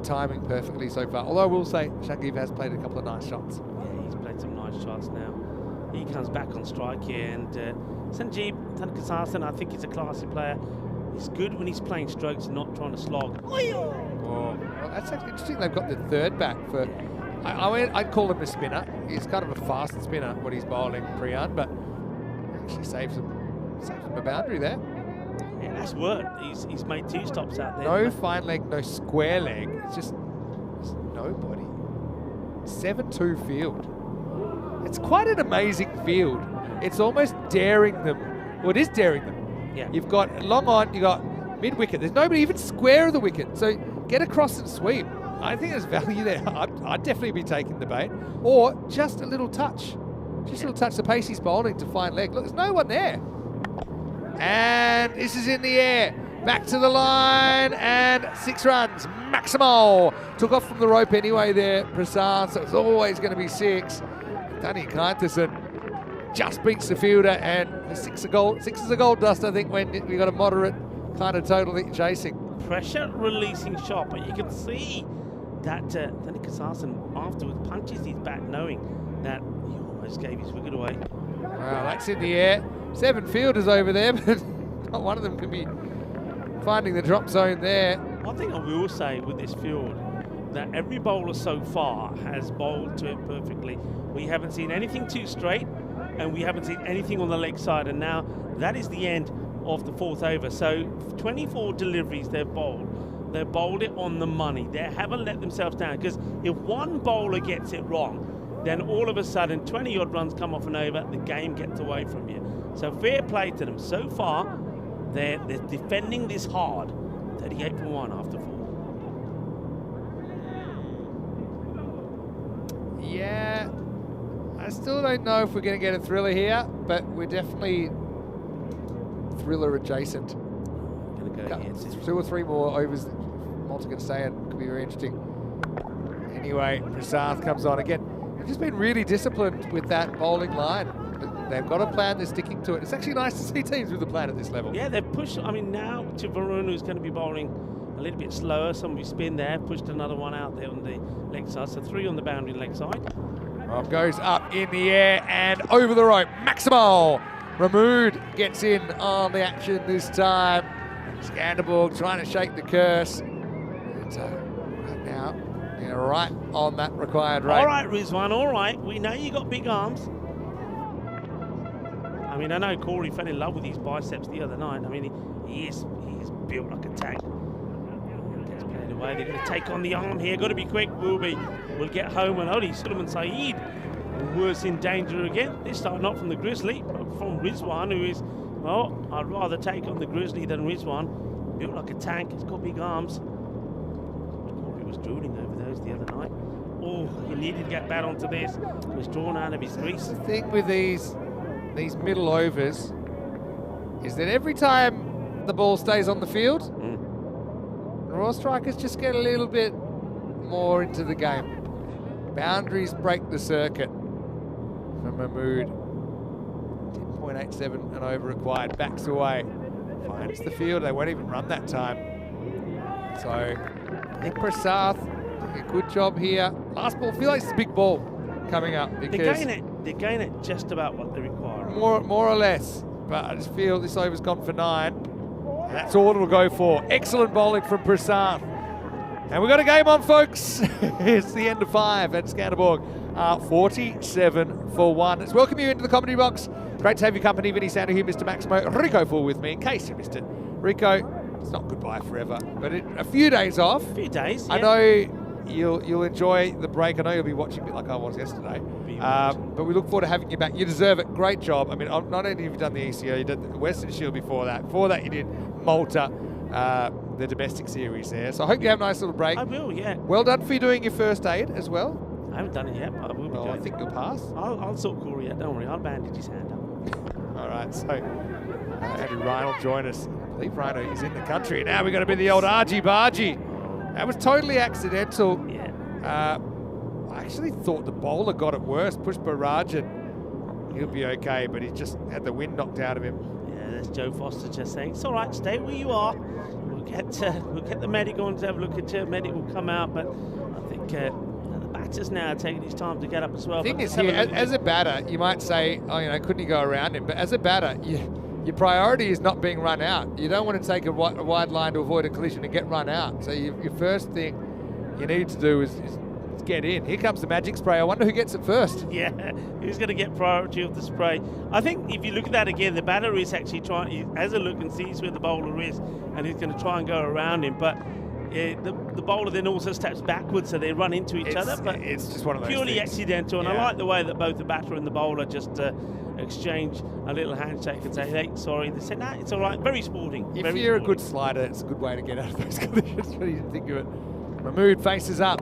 F: timing perfectly so far. Although I will say, Shangiv has played a couple of nice shots.
G: Yeah, he's played some nice shots now. He comes back on strike here, and Sanjeev Thanakasarsan, I think he's a classy player. He's good when he's playing strokes and not trying to slog.
F: Well, that's actually interesting. They've got the 3rd back for. I'd call him a spinner. He's kind of a fast spinner when he's bowling Priyan, but actually saves him a boundary there.
G: Yeah, that's worked. He's made 2 stops out there.
F: No fine leg, no square leg. It's just nobody. 7-2 field. It's quite an amazing field. It's almost daring them. Well, it is daring them.
G: Yeah.
F: You've got long on, you've got mid-wicket. There's nobody even square of the wicket. So get across and sweep. I think there's value there. I'd definitely be taking the bait. Or just a little touch. Just a little touch. The pace he's bowling to fine leg. Look, there's no one there. And this is in the air. Back to the line. And 6 runs. Maximal. Took off from the rope anyway there, Prasad. So it's always going to be 6. Danny Kainterson just beats the fielder. And 6 is a gold dust, I think, when we've got a moderate kind of total that you're chasing.
G: Pressure releasing shot, but you can see that Thanakasarsan afterwards punches his bat knowing that he almost gave his wicket away.
F: Well, that's in the air. 7 fielders over there, but not one of them can be finding the drop zone there.
G: One thing I will say with this field, that every bowler so far has bowled to it perfectly. We haven't seen anything too straight, and we haven't seen anything on the leg side, and now that is the end of the 4th over. So 24 deliveries they've bowled. They've bowled it on the money. They haven't let themselves down, because if one bowler gets it wrong, then all of a sudden 20-odd runs come off and over, the game gets away from you. So fair play to them. So far, they're defending this hard. 38 for 1 after 4.
F: Yeah, I still don't know if we're going to get a thriller here, but we're definitely thriller adjacent.
G: Gonna go here.
F: 2 or 3 more overs. Malta going to stay in. Could be very interesting. Anyway, Prasad comes on again. They've just been really disciplined with that bowling line. They've got a plan, they're sticking to it. It's actually nice to see teams with a plan at this level.
G: Yeah, they've pushed, I mean, now to Varun, who's going to be bowling a little bit slower. Somebody spin there, pushed another one out there on the leg side. So 3 on the boundary leg side.
F: Goes up in the air and over the rope. Maximal. Ramood gets in on the action this time. Skanderborg trying to shake the curse. And, right now, they're right on that required rate.
G: All right, Rizwan, all right. We know you got big arms. I mean, I know Corey fell in love with his biceps the other night. I mean, he is built like a tank. Gets played away. They're going to take on the arm here. Got to be quick. We'll get home. And only Sulaiman Saeed was in danger again. This time not from the Grizzly, but from Rizwan, who is, well, I'd rather take on the Grizzly than Rizwan. Built like a tank. He's got big arms. Corey was drooling over those the other night. Oh, he needed to get back onto this. He was drawn out of his crease.
F: The thing with these middle overs is that every time the ball stays on the field, the Royal Strikers just get a little bit more into the game. Boundaries break the circuit from Mahmood. 10.87 and over required, backs away, finds the field, they won't even run that time. So I think Prasad doing a good job here. Last ball, feel like it's a big ball coming up because
G: they're going at just about what they require.
F: More or less, but I just feel this over's gone for 9. And that's all it'll go for. Excellent bowling from Prasad. And we've got a game on, folks. It's the end of 5 at Skanderborg. 47 for 1. Let's welcome you into the comedy box. Great to have your company. Vinny Sandu here, Mr. Maximo. Rico Full with me, in case you missed it. Rico, it's not goodbye forever, but a few days off.
G: A few days, yeah.
F: I know you'll enjoy the break. I know you'll be watching a bit like I was yesterday. But we look forward to having you back. You deserve it. Great job. I mean, not only have you done the ECN, you did the Western Shield before that. Before that, you did Malta, the domestic series there. So I hope you have a nice little break.
G: I will, yeah.
F: Well done for you doing your first aid as well.
G: I haven't done it yet, but I will be doing
F: I think you'll pass.
G: I'll sort Corey out, don't worry. I'll bandage his hand up.
F: All right, so Andrew Ryan will join us. I believe Rhino is in the country. Now we're going to be the old argy-bargy. That was totally accidental.
G: Yeah.
F: I actually thought the bowler got it worse. Pushpa Rajan, he'll be okay, but he just had the wind knocked out of him.
G: Yeah, that's Joe Foster just saying, it's all right, stay where you are. We'll get the medic on to have a look at you. Medic will come out, but I think the batter's now taking his time to get up as well.
F: The thing is, here, as a batter, you might say, oh, couldn't he go around him? But as a batter, your priority is not being run out. You don't want to take a wide line to avoid a collision and get run out. So your first thing you need to do is get in. Here comes the magic spray. I wonder who gets it first.
G: Yeah, who's going to get priority of the spray? I think if you look at that again, the batter is actually trying, he has a look and sees where the bowler is, and he's going to try and go around him. But the bowler then also steps backwards, so they run into each other. But
F: it's just one of those
G: purely
F: things.
G: accidental, and I like the way that both the batter and the bowler just exchange a little handshake and say, hey, sorry. They said, nah, it's all right. Very sporting.
F: If
G: very
F: you're
G: sporting.
F: a good slider, it's a good way to get out of those collisions, but he didn't think of it. Mahmood faces up.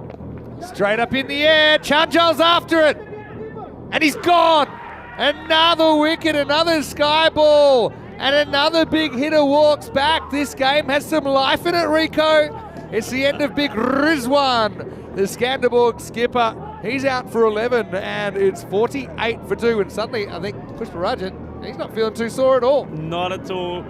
F: Straight up in the air. Chanjal's after it. And he's gone. Another wicket, another sky ball. And another big hitter walks back. This game has some life in it, Rico. It's the end of Big Rizwan, the Skanderborg skipper. He's out for 11, and it's 48 for 2. And suddenly, I think Pushpa Rajan, he's not feeling too sore at all.
G: Not at all.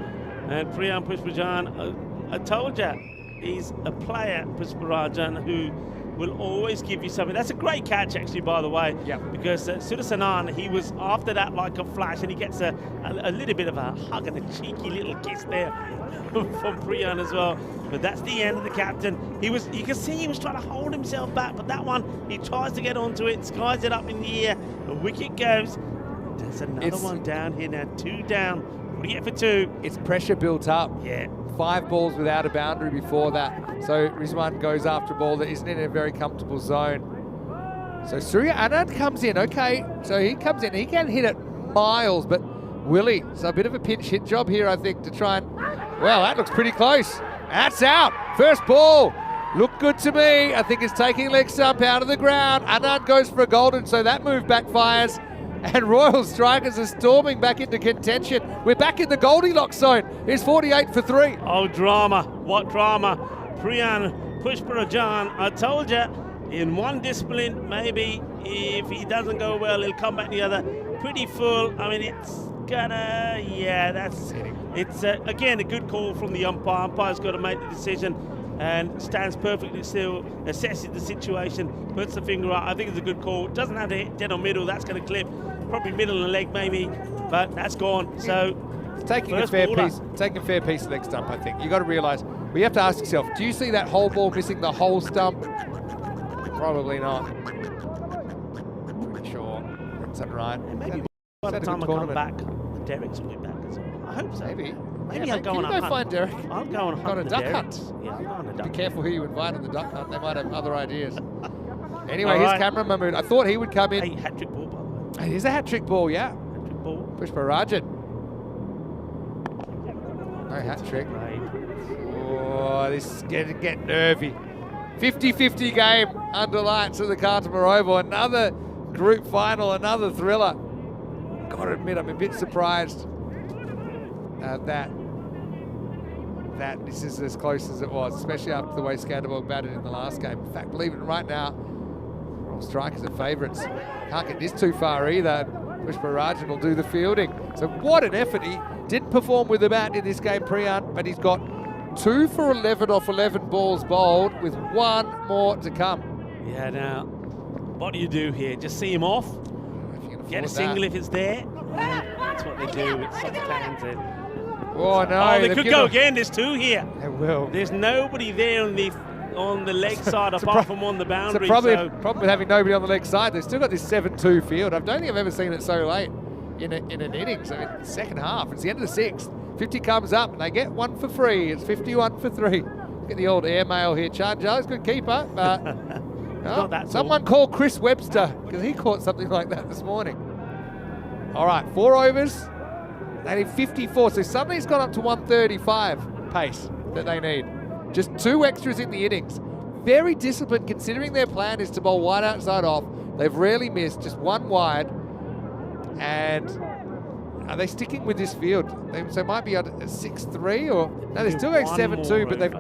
G: And Priyan Pushpajan, I told you, he's a player, Pushpa Rajan, who will always give you something. That's a great catch, actually, by the way.
F: Yeah.
G: Because Sudasanan, he was after that like a flash, and he gets a little bit of a hug and a cheeky little kiss there from Priyan as well. But that's the end of the captain. You can see he was trying to hold himself back, but that one, he tries to get onto it, skies it up in the air, the wicket goes. There's another one down here now, 2 down. What do you get for 2?
F: It's pressure built up.
G: Yeah.
F: 5 balls without a boundary before that. So Rizwan goes after a ball that isn't in a very comfortable zone. So Surya Anand comes in, okay. So he comes in, he can hit it miles, but Willie, so a bit of a pinch hit job here, I think, to try and, well, that looks pretty close. That's out. First ball. Looked good to me. I think it's taking leg stump out of the ground. Anand goes for a golden, so that move backfires. And Royal Strikers are storming back into contention. We're back in the Goldilocks zone. It's 48 for 3.
G: Oh, drama. What drama. Priyan Pushparajan, I told you, in one discipline, maybe if he doesn't go well, he'll come back the other. Pretty full. I mean, it's gonna, it's again a good call from the umpire. Umpire's got to make the decision and stands perfectly still, assesses the situation, puts the finger up. I think it's a good call. Doesn't have to hit dead on middle. That's going to clip. Probably middle of the leg maybe, but that's gone. So
F: taking a fair piece of leg stump, I think. You've got to realise, we have to ask yourself, do you see that whole ball missing the whole stump? Probably not. Pretty sure that's right.
G: And maybe by the time I come back, Derek's will be back as well. I hope so.
F: Maybe
G: I'll go on a hunt.
F: Find Derek.
G: I'll go on a hunt.
F: On a duck
G: Derek.
F: hunt.
G: Yeah, I'll go on a duck
F: Be careful who you invite on the duck hunt. They might have other ideas. Anyway,
G: All
F: here's
G: right.
F: Cameron Mahmood. I thought he would come in.
G: Hey, hat-trick ball, by the way.
F: It is a hat-trick ball, yeah.
G: Hat-trick ball.
F: Pushparajan. No hat-trick. Oh, this is going to get nervy. 50-50 game under lights at the Khartoum Oval. Another group final, another thriller. Got to admit, I'm a bit surprised that this is as close as it was, especially after the way Skanderborg batted in the last game. In fact, believe it, right now, Royal Strikers are favourites. Can't get this too far either. Pushparajan will do the fielding. So what an effort. He didn't perform with the bat in this game, Priyan, but he's got 2 for 11 off 11 balls bowled with 1 more to come.
G: Yeah, now, what do you do here? Just see him off? Get a single if it's there? That's what they do with soft hands.
F: Oh, no.
G: Oh, they could go again. There's 2 here.
F: They will.
G: There's nobody there on the leg side apart from on the boundary.
F: It's a problem with having nobody on the leg side. They've still got this 7-2 field. I don't think I've ever seen it so late in an innings. I mean, second half. It's the end of the 6th. 50 comes up and they get 1 for free. It's 51 for 3. Look at the old airmail here. Charnjar's good keeper, but someone call Chris Webster because he caught something like that this morning. All right, 4 overs. They need 54, so suddenly it's gone up to 135 pace that they need. Just 2 extras in the innings. Very disciplined considering their plan is to bowl wide outside off. They've rarely missed, just 1 wide. And are they sticking with this field? So it might be at 6-3 or... No, they're still going 7-2, but they've...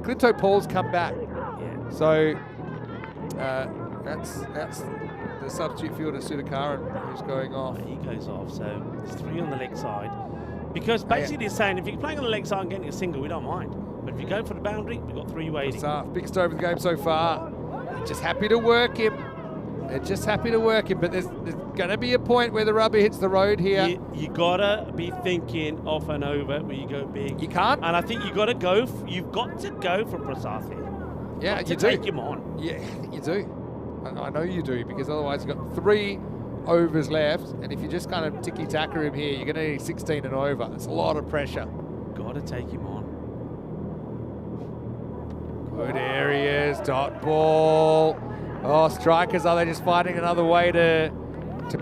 F: Clinto Paul's come back.
G: Yeah.
F: So that's the substitute fielder, Sudakaran, who's going off.
G: He goes off, so there's 3 on the leg side. Because basically they're saying, if you're playing on the leg side and getting a single, we don't mind. But if you go for the boundary, we've got 3 waiting.
F: Biggest over the game so far. They're just happy to work him. But there's going to be a point where the rubber hits the road here.
G: You got to be thinking off and over where you go big.
F: You can't.
G: And I think you've got to go for Prasad here.
F: Yeah,
G: you
F: do.
G: Take him on.
F: Yeah, I think you do. I know you do, because otherwise you've got 3 overs left, and if you just kind of ticky-tacker him here, you're going to need 16 and over. That's a lot of pressure.
G: Got to take him on.
F: Good areas, dot ball. Oh, Strikers, are they just finding another way to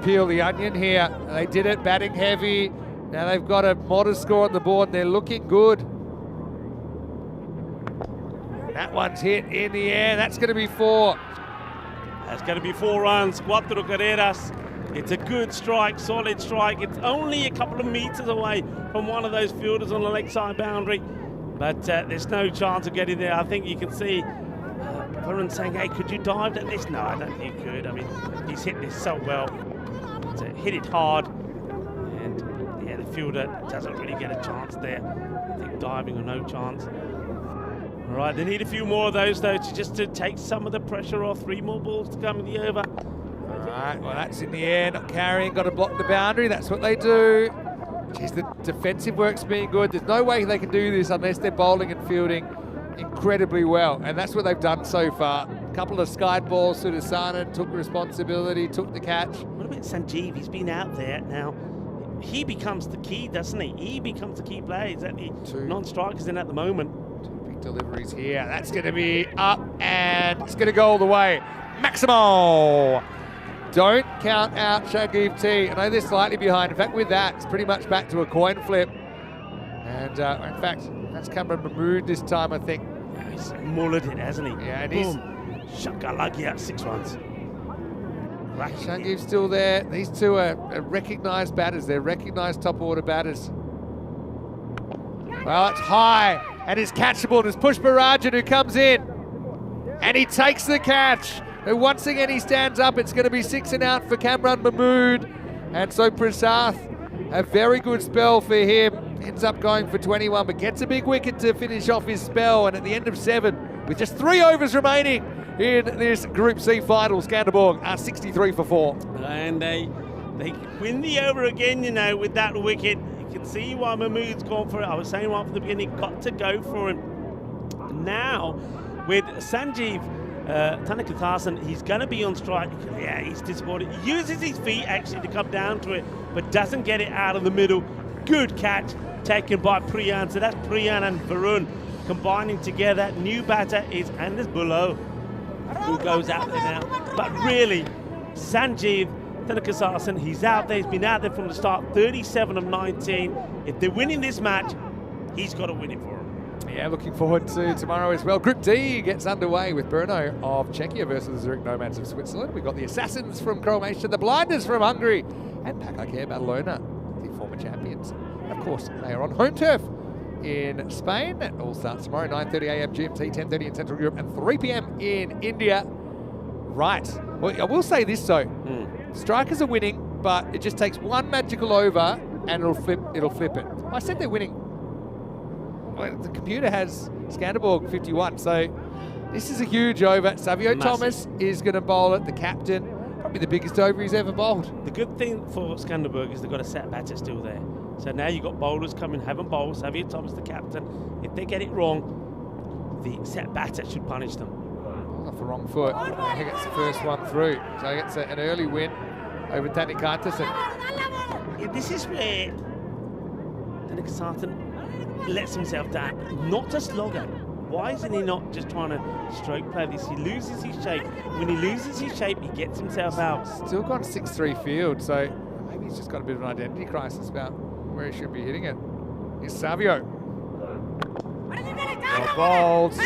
F: peel the onion here? They did it, batting heavy. Now they've got a modest score on the board, and they're looking good. That one's hit in the air. That's going to be 4.
G: That's going to be 4 runs, 4 carreras. It's a good strike, solid strike. It's only a couple of meters away from one of those fielders on the leg side boundary, but there's no chance of getting there. I think you can see Varun saying, hey, could you dive at this? No, I don't think you could. I mean, he's hit this so well. So hit it hard, and yeah, the fielder doesn't really get a chance there. I think diving or no chance. All right, they need a few more of those, though, to take some of the pressure off. 3 more balls to come in the over.
F: All right, well, that's in the air, not carrying, got to block the boundary. That's what they do. Jeez, the defensive work's being good. There's no way they can do this unless they're bowling and fielding incredibly well, and that's what they've done so far. A couple of skied balls, Sudasana took responsibility, took the catch.
G: What about Sanjeev? He's been out there now. He becomes the key, doesn't he? He becomes the key player. He's at the non-strikers in at the moment.
F: 2 big deliveries here. That's going to be up, and it's going to go all the way. Maximo! Don't count out Shagib T. I know they're slightly behind. In fact, with that, it's pretty much back to a coin flip. And in fact, that's Cameron Mahmood this time, I think.
G: He's mullered it, hasn't he?
F: Yeah, and
G: boom. Shakalagia, 6 runs.
F: Shangiv's still there. These two are recognised batters. They're recognised top order batters. Well, it's high and it's catchable. There's Pushparajan who comes in and he takes the catch. And once again he stands up. It's going to be 6 and out for Kamran Mahmood. And so Prasath, a very good spell for him. Ends up going for 21, but gets a big wicket to finish off his spell. And at the end of 7, with just 3 overs remaining in this Group C final, Skanderborg are 63 for 4.
G: And they win the over again, you know, with that wicket. You can see why Mahmood's gone for it. I was saying right from the beginning, got to go for him. Now, with Sanjeev Thanakathasan, he's going to be on strike. Yeah, he's disappointed. He uses his feet actually to come down to it, but doesn't get it out of the middle. Good catch taken by Priyan. So that's Priyan and Varun combining together. New batter is Anders Bullough, who goes out there now. But really, Sanjeev Thanakathasan, he's out there. He's been out there from the start, 37 of 19. If they're winning this match, he's got to win it for them.
F: Yeah, looking forward to tomorrow as well. Group D gets underway with Brno of Czechia versus the Zurich Nomads of Switzerland. We've got the Assassins from Croatia, the Blinders from Hungary, and Pakakare Badalona, the former champions. Of course, they are on home turf in Spain. That all starts tomorrow, 9:30 a.m. GMT, 10:30 in Central Europe, and 3 p.m. in India. Right. Well, I will say this though: strikers are winning, but it just takes one magical over, and it'll flip it. I said they're winning. Well, the computer has Skanderborg 51, so this is a huge over. Savio Thomas is going to bowl it, the captain. Probably the biggest over he's ever bowled.
G: The good thing for Skanderborg is they've got a set batter still there. So now you've got bowlers coming, haven't bowled. Savio Thomas, the captain. If they get it wrong, the set batter should punish them.
F: Off the wrong foot. He gets the first one through. So he gets an early win over Thanakathasan.
G: Yeah, this is where Thanakathasan lets himself down. Not just log out. Why isn't he not just trying to stroke play this? He loses his shape. When he loses his shape, he gets himself out.
F: Still got 6-3 field, so maybe he's just got a bit of an identity crisis about where he should be hitting it. Here's Savio. Well bowled,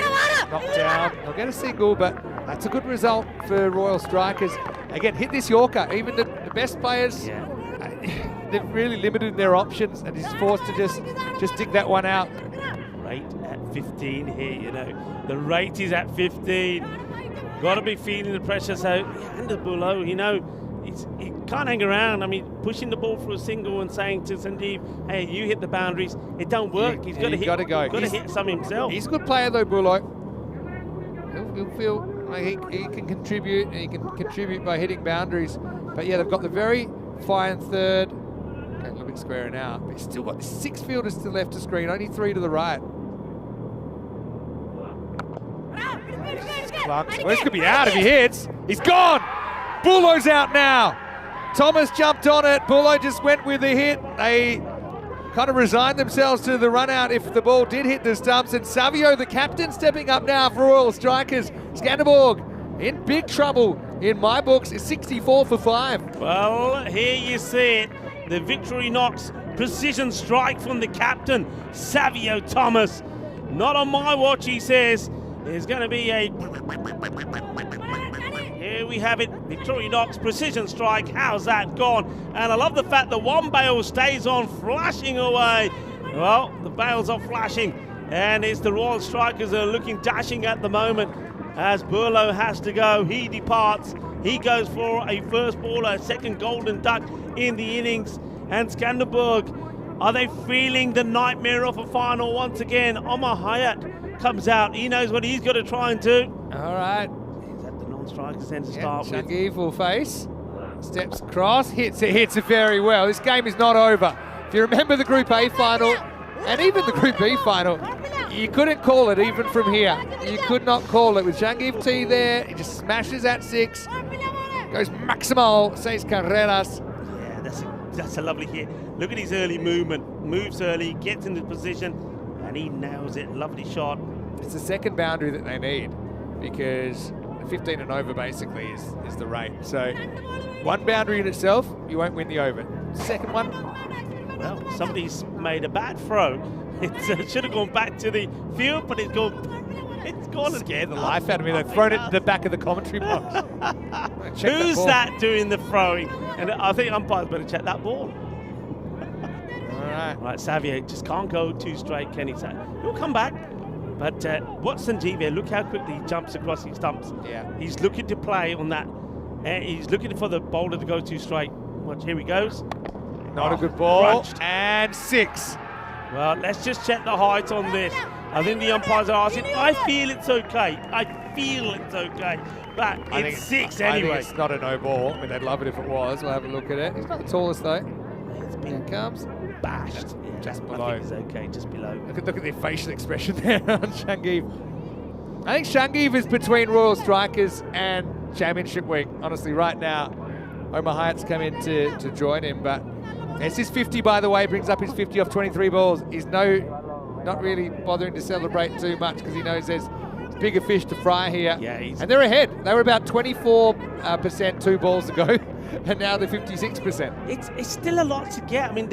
F: knocked down. They'll get a single, but that's a good result for Royal Strikers. Again, hit this Yorker. Even the best players, they're really limited in their options, and he's forced to just dig that one out.
G: Rate at 15 here, you know. The rate is at 15. Got to be feeling the pressure. So, Anders Bullough, you know, he can't hang around. I mean, pushing the ball for a single and saying to Sanjeev, hey, you hit the boundaries. It don't work. He's got to hit. Got to hit some himself.
F: He's a good player though, Bullough. He'll feel like he can contribute, and he can contribute by hitting boundaries. But yeah, they've got the very fine third. Okay, a little bit squaring out, but he's still got 6 fielders to the left of screen, only 3 to the right. Well, this could be out if he hits. He's gone. Bullough's out now. Thomas jumped on it. Bullough just went with the hit. They kind of resigned themselves to the run out if the ball did hit the stumps. And Savio, the captain, stepping up now for Royal Strikers. Skanderborg in big trouble in my books. Is 64 for 5.
G: Well, here you see it. The victory knocks. Precision strike from the captain, Savio Thomas. Not on my watch, he says. There's going to be a... Here we have it. Victoria Knox, precision strike. How's that gone? And I love the fact that one bail stays on, flashing away. Well, the bails are flashing. And it's the Royal Strikers that are looking dashing at the moment. As Bullough has to go, he departs. He goes for a first ball, a second golden duck in the innings. And Skanderborg, are they feeling the nightmare of a final once again? Omar Hayat comes out. He knows what he's got to try and do.
F: All right.
G: He's at the non-strikers then to start with.
F: Shanghi will face. Steps across, hits it very well. This game is not over. If you remember the Group A final, and even the Group B final, you couldn't call it even from here. You could not call it. With Shanghi T there, he just smashes at 6. Goes maximal, 6 carreras.
G: Yeah, that's a lovely hit. Look at his early movement. Moves early, gets into position, and he nails it. Lovely shot.
F: It's the second boundary that they need, because 15 and over basically is the rate. So one boundary in itself, you won't win the over. Second one.
G: Well, somebody's made a bad throw. It should have gone back to the field, but it's gone It's gone.
F: Scared the life out of me. They've thrown it to the back of the commentary box.
G: Who's that doing the throwing? And I think umpires better check that ball.
F: All right.
G: Right, Xavier just can't go too straight, can he? He'll come back. But what's Sanjeev here? Look how quickly he jumps across his stumps.
F: Yeah.
G: He's looking to play on that. He's looking for the bowler to go too straight. Watch, here he goes.
F: Not a good ball.
G: Crunched.
F: And 6.
G: Well, let's just check the height on this. I think the umpires are asking. I feel it's okay. I feel it's okay. But it's 6 anyway.
F: I think it's not a no ball. I mean, they'd love it if it was. We'll have a look at it. He's not the tallest, though. Here it comes.
G: Bashed.
F: Just below.
G: I think it's okay, just below.
F: Look at the facial expression there on Shangiv. I think Shangiv is between Royal Strikers and Championship Week. Honestly, right now, Omar Hyatt's come in to join him, but it's his 50, by the way. Brings up his 50 off 23 balls. He's not really bothering to celebrate too much because he knows there's bigger fish to fry here.
G: Yeah,
F: and they're ahead. They were about 24% 2 balls ago, and now they're 56%.
G: It's still a lot to get. I mean,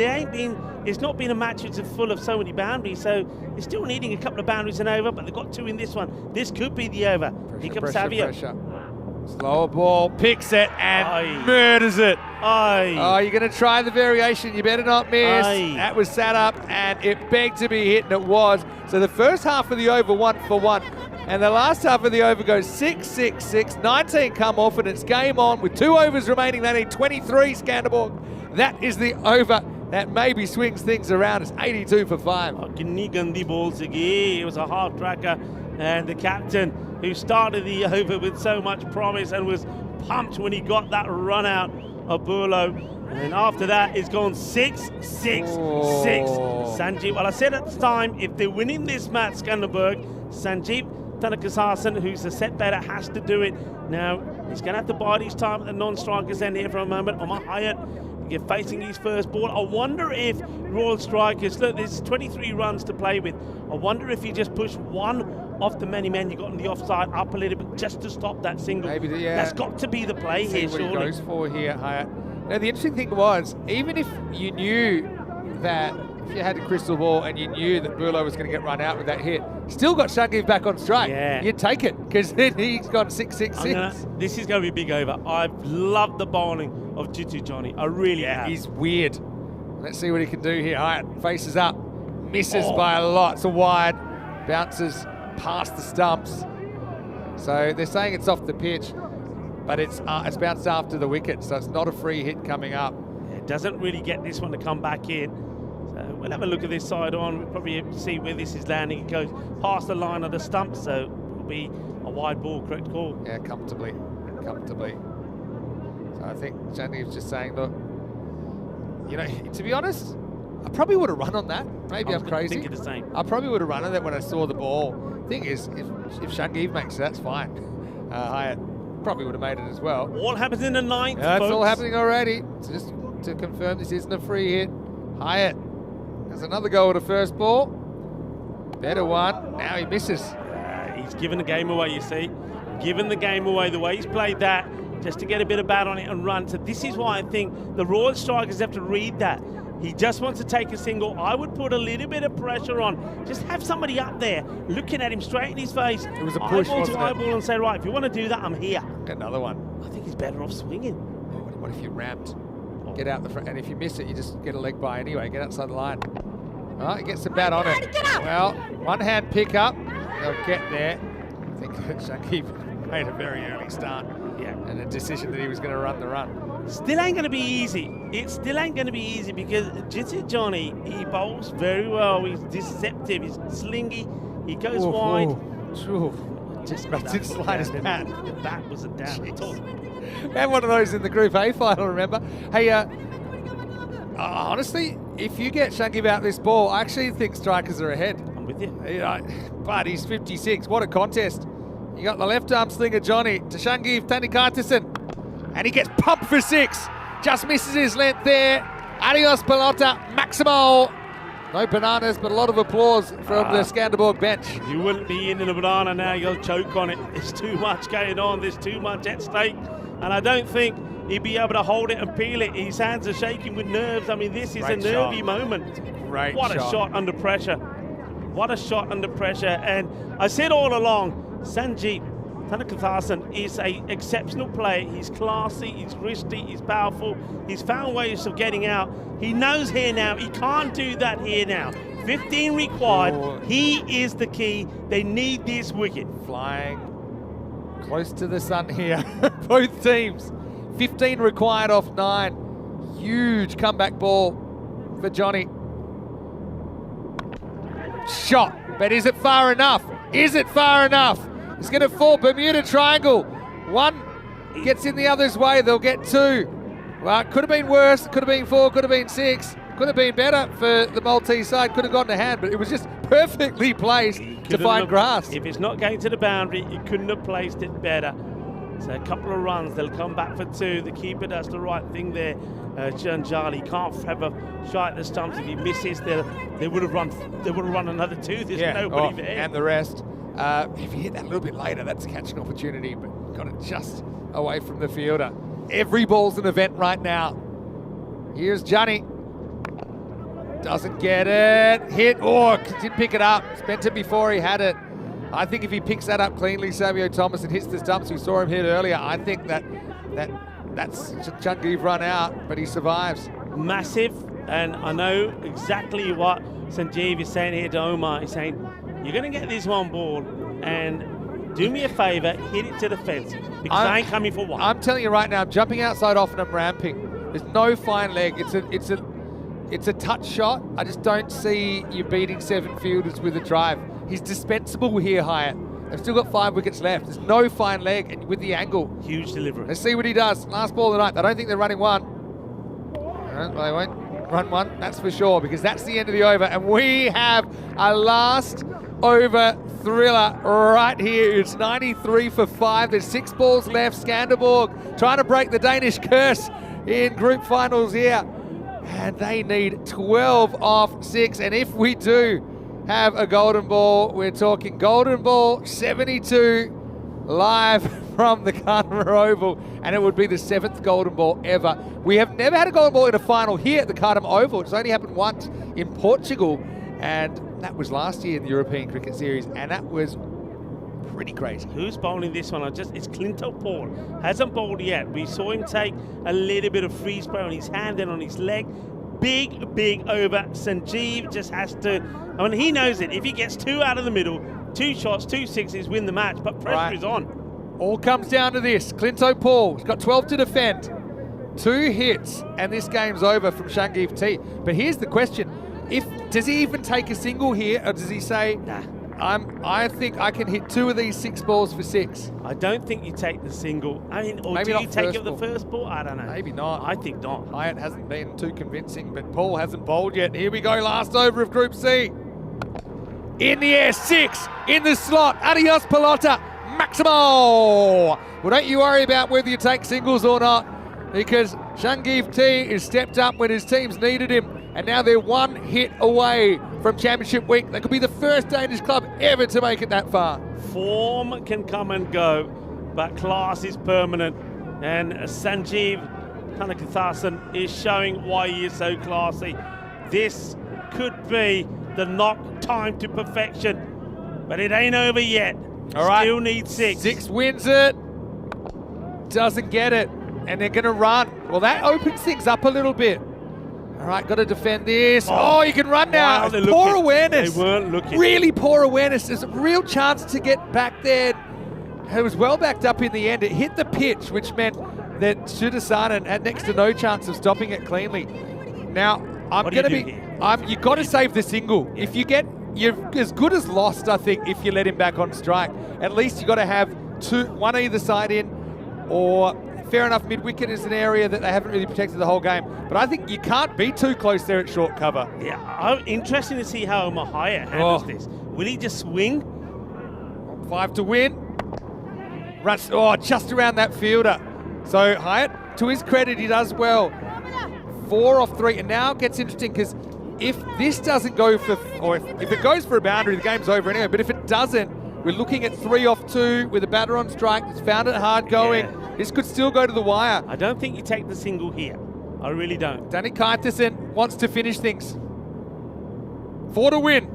G: it's not been a match which is full of so many boundaries, so they're still needing a couple of boundaries and over, but they've got 2 in this one. This could be the over. Here comes Xavier.
F: Slower ball, picks it and murders it. Oh, you're going to try the variation. You better not miss. That was sat up and it begged to be hit, and it was. So the first half of the over 1 for 1. And the last half of the over goes 6, 6, 6. 19 come off, and it's game on with 2 overs remaining. They need 23, Skanderborg. That is the over. That maybe swings things around. It's 82 for 5.
G: It was a half tracker, and the captain who started the over with so much promise and was pumped when he got that run out of Burlow. And then after that, it's gone 6, 6, 6. Sanjeev, well, I said at the time, if they're winning this match, Skanderborg, Sanjeev Thanakasasan, who's the set batter, has to do it. Now, he's going to have to bide his time at the non-strikers end here for a moment. Omar Hyatt, you're facing his first ball. I wonder if Royal Strikers, look, there's 23 runs to play with. I wonder if you just push one off the many men you got on the offside up a little bit just to stop that single.
F: Maybe, yeah.
G: That's got to be the play here,
F: See what
G: surely.
F: he goes for here, Hyatt. Now, the interesting thing was, even if you knew that, if you had a crystal ball and you knew that Burlow was going to get run out with that hit, still got Shangiv back on strike.
G: Yeah.
F: You'd take it, because then he's gone 6, 6, 6.
G: This is going to be a big over. I've loved the bowling of Jitu Johnny. I really have.
F: He's weird. Let's see what he can do here. Hyatt faces up, misses by a lot. It's a wide, bounces past the stumps. So they're saying it's off the pitch, but it's bounced after the wicket, so it's not a free hit coming up.
G: It doesn't really get this one to come back in. So we'll have a look at this side on. We'll probably see where this is landing. It goes past the line of the stump, so it'll be a wide ball, correct call.
F: Yeah, comfortably. So I think Shangiv's just saying, look, you know, to be honest, I probably would have run on that. Maybe I'm crazy.
G: Thinking the same.
F: I probably would have run on that when I saw the ball. Thing is, if Shangiv makes it, that's fine. Hyatt probably would have made it as well.
G: All happens in the ninth,
F: That's
G: folks.
F: all happening already. So just to confirm, this isn't a free hit. Hyatt has another go at the first ball. Better one. Now he misses.
G: He's given the game away, you see. Given the game away, the way he's played that, just to get a bit of bat on it and run. So this is why I think the Royal Strikers have to read that. He just wants to take a single. I would put a little bit of pressure on. Just have somebody up there looking at him straight in his face.
F: It was a push,
G: eyeball
F: wasn't
G: to
F: it?
G: eyeball, and say, right, if you want to do that, I'm here.
F: Get another one.
G: I think he's better off swinging.
F: What if you ramped? Get out the front, and if you miss it, you just get a leg by anyway. Get outside the line. All right, get some bat on it. Well, one hand pick up. They'll get there. I think Shangiv made a very early start.
G: Yeah.
F: And a decision that he was going to run the run.
G: Still ain't going to be easy. It still ain't going to be easy because Jitu Johnny, he bowls very well. He's deceptive. He's slingy. He goes wide.
F: Just didn't slide his bat.
G: The bat wasn't down at all.
F: We had one of those in the Group A final, remember? Hey, honestly, if you get Shangiv out this ball, I actually think strikers are ahead.
G: I'm with you.
F: But he's 56. What a contest. You got the left arm slinger Johnny to Shangiv Thanakasasan. And he gets pumped for 6. Just misses his length there. Adios pelota, Maximo. No bananas, but a lot of applause from the Skanderborg bench.
G: You wouldn't be in a banana now, you'll choke on it. There's too much going on, there's too much at stake. And I don't think he'd be able to hold it and peel it. His hands are shaking with nerves. I mean, this is a nervy moment.
F: Great
G: What
F: shot.
G: a shot under pressure. What a shot under pressure. And I said all along, Sanjeev Thanakathasan is an exceptional player. He's classy, he's wristy, he's powerful. He's found ways of getting out. He knows here now. He can't do that here now. 15 required.
A: Oh.
G: He is the key. They need this wicket.
A: Flying close to the sun here, both teams. 15 required off 9. Huge comeback ball for Johnny. Shot, but is it far enough? Is it far enough? It's going to fall. Bermuda Triangle. 1 gets in the other's way. They'll get 2. Well, it could have been worse. Could have been 4. Could have been 6. Could have been better for the Maltese side. Could have gone to hand, but it was just perfectly placed to find grass.
G: If it's not going to the boundary, you couldn't have placed it better. So a couple of runs, they'll come back for 2. The keeper does the right thing there. Janjali can't have a shot at the stumps. If he misses, they would have run another 2. There's nobody there.
A: And the rest. If you hit that a little bit later, that's a catching opportunity, but got it just away from the fielder. Every ball's an event right now. Here's Johnny. Doesn't get it. Hit. Oh, didn't pick it up. Spent it before he had it. I think if he picks that up cleanly, Savio Thomas, and hits the stumps, we saw him hit earlier, I think that's Changiv run out, but he survives.
G: Massive, and I know exactly what Sanjeev is saying here to Omar. He's saying, you're going to get this one ball, and do me a favour, hit it to the fence, because I ain't coming for 1.
A: I'm telling you right now, I'm jumping outside off and I'm ramping. There's no fine leg. It's a touch shot. I just don't see you beating 7 fielders with a drive. He's dispensable here, Hyatt. They've still got 5 wickets left. There's no fine leg, and with the angle.
G: Huge delivery.
A: Let's see what he does. Last ball of the night. I don't think they're running 1. No, they won't run 1, that's for sure, because that's the end of the over. And we have a last over thriller right here. It's 93 for 5. There's 6 balls left. Skanderborg trying to break the Danish curse in group finals here. And they need 12 off 6. And if we do have a golden ball, we're talking golden ball 72 live from the Carter Oval, and it would be the 7th golden ball ever. We have never had a golden ball in a final here at the Carter Oval. It's only happened once in Portugal, and that was last year in the European Cricket Series, and that was pretty crazy.
G: Who's bowling this one? It's Clinton Paul. Hasn't bowled yet. We saw him take a little bit of free spray on his hand and on his leg. Big over. Sanjeev just has to, I mean, he knows it. If he gets 2 out of the middle, 2 shots, 2 sixes, win the match, but pressure is on.
A: All comes down to this. Clinto Paul, he's got 12 to defend. 2 hits, and this game's over from Changiv T. But here's the question. Does he even take a single here, or does he say, nah, I think I can hit 2 of these 6 balls for 6?
G: I don't think you take the single. I mean, or
A: maybe
G: do you take it the first ball? I don't know.
A: Maybe not.
G: I think not.
A: Hyatt hasn't been too convincing, but Paul hasn't bowled yet. Here we go, last over of Group C. In the air, 6, in the slot. Adios, Pelota, Maximo. Well, don't you worry about whether you take singles or not, because Changiv T has stepped up when his teams needed him, and now they're 1 hit away from Championship Week. They could be the first Danish club ever to make it that far.
G: Form can come and go, but class is permanent. And Sanjeev Thanakathasan is showing why he is so classy. This could be the knock time to perfection, but it ain't over yet.
A: All right.
G: Still needs 6.
A: 6 wins it. Doesn't get it, and they're going to run. Well, that opens things up a little bit. All right, got to defend this. Oh, you can run now.
G: Wow,
A: poor awareness.
G: They weren't looking.
A: Really poor awareness. There's a real chance to get back there. It was well backed up in the end. It hit the pitch, which meant that Shudasanan had next to no chance of stopping it cleanly. Now, you've got to save the single. Yeah. If you get, you're as good as lost, I think, if you let him back on strike. At least you've got to have 1 either side in, or fair enough, mid-wicket is an area that they haven't really protected the whole game. But I think you can't be too close there at short cover.
G: Yeah, interesting to see how Mahaya handles this. Will he just swing?
A: 5 to win. Runs, just around that fielder. So Hyatt, to his credit, he does well. 4 off 3, and now it gets interesting, because if this doesn't go for, or if it goes for a boundary, the game's over anyway. But if it doesn't, we're looking at 3 off 2 with a batter on strike that's found it hard going. Yeah. This could still go to the wire.
G: I don't think you take the single here. I really don't.
A: Danny Kaitasen wants to finish things. 4 to win.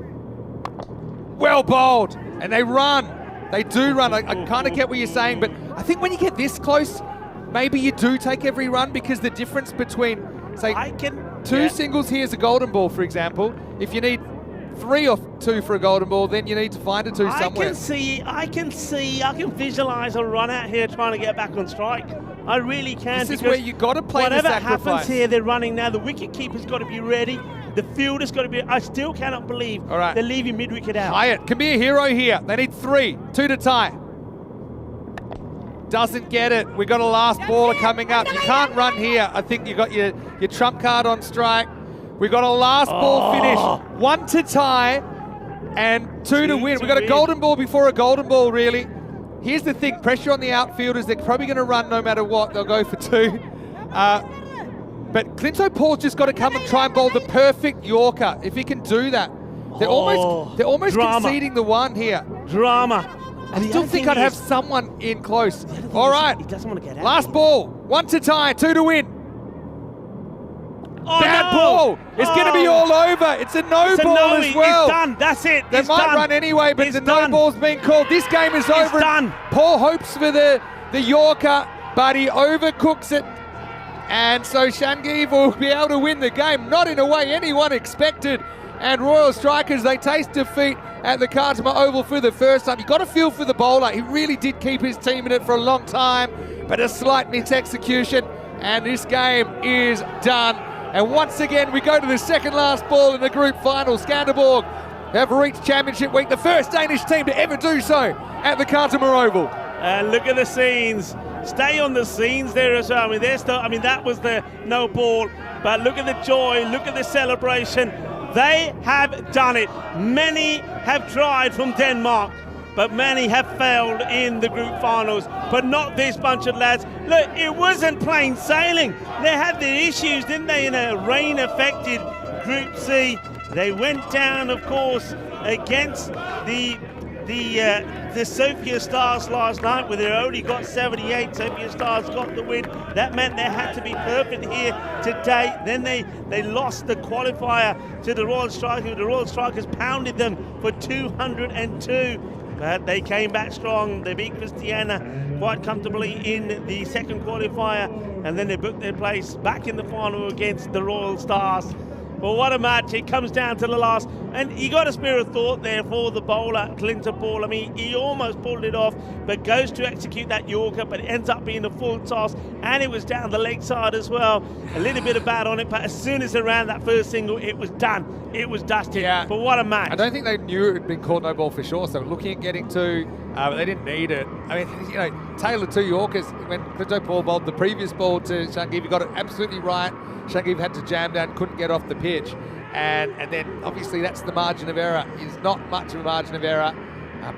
A: Well bowled. And they run. They do run. I kind of get what you're saying, but I think when you get this close, maybe you do take every run, because the difference between, say, two singles here is a golden ball, for example. If you need 3 or 2 for a golden ball, then you need to find a 2 somewhere.
G: I can visualise a run out here trying to get back on strike. I really can.
A: This is where you got to play the
G: sacrifice.
A: sacrifice.
G: Whatever happens here, they're running now. The wicket keeper's got to be ready. The fielder's got to be. I still cannot believe they're leaving mid-wicket out.
A: Hyatt can be a hero here. They need 3, 2 to tie. Doesn't get it. We got a last baller coming up. You can't run here. I think you got your trump card on strike. We got a last ball finish. 1 to tie and 2 to win. We got a golden ball before a golden ball, really. Here's the thing, pressure on the outfielders. They're probably going to run no matter what. They'll go for 2. But Clinto Paul's just got to come and try and bowl the perfect Yorker. If he can do that. They're almost conceding the 1 here.
G: Drama.
A: I still think I'd have someone in close. All right.
G: He doesn't want to get out.
A: Last ball. 1 to tie, 2 to win. Bad ball. It's going to be all over. It's a no ball as well.
G: It's done. That's it.
A: They might run anyway, but the no ball's been called. This game is over.
G: Done.
A: Paul hopes for the Yorker, but he overcooks it. And so Shangiv will be able to win the game, not in a way anyone expected. And Royal Strikers, they taste defeat at the Khartoum Oval for the first time. You've got to feel for the bowler. He really did keep his team in it for a long time, but a slight mis-execution, and this game is done. And once again, we go to the second last ball in the group final. Skanderborg have reached Championship Week, the first Danish team to ever do so at the Khartoum Oval.
G: And look at the scenes. Stay on the scenes there as well. I mean, that was the no ball, but look at the joy, look at the celebration. They have done it. Many have tried from Denmark, but many have failed in the group finals, but not this bunch of lads. Look, it wasn't plain sailing. They had their issues, didn't they, in a rain-affected Group C. They went down, of course, against the Sophia Stars last night, where they only got 78. Sophia Stars got the win. That meant they had to be perfect here today. Then they lost the qualifier to the Royal Strikers. The Royal Strikers pounded them for 202. But they came back strong. They beat Christiana quite comfortably in the second qualifier, and then they booked their place back in the final against the Royal Stars. But what a match. It comes down to the last. And he got a spare of thought there for the bowler, Clinton Paul. I mean, he almost pulled it off, but goes to execute that Yorker, but it ends up being a full toss. And it was down the leg side as well. A little bit of bat on it, but as soon as they ran that first single, it was done. It was dusted. Yeah. But what a match.
A: I don't think they knew it had been called no ball for sure, so looking at getting 2, but they didn't need it. I mean, you know, Taylor 2 Yorkers, when Clinto Paul bowled the previous ball to Shangiv, he got it absolutely right. Shangiv had to jam down, couldn't get off the pitch. And then obviously that's the margin of error. Is not much of a margin of error.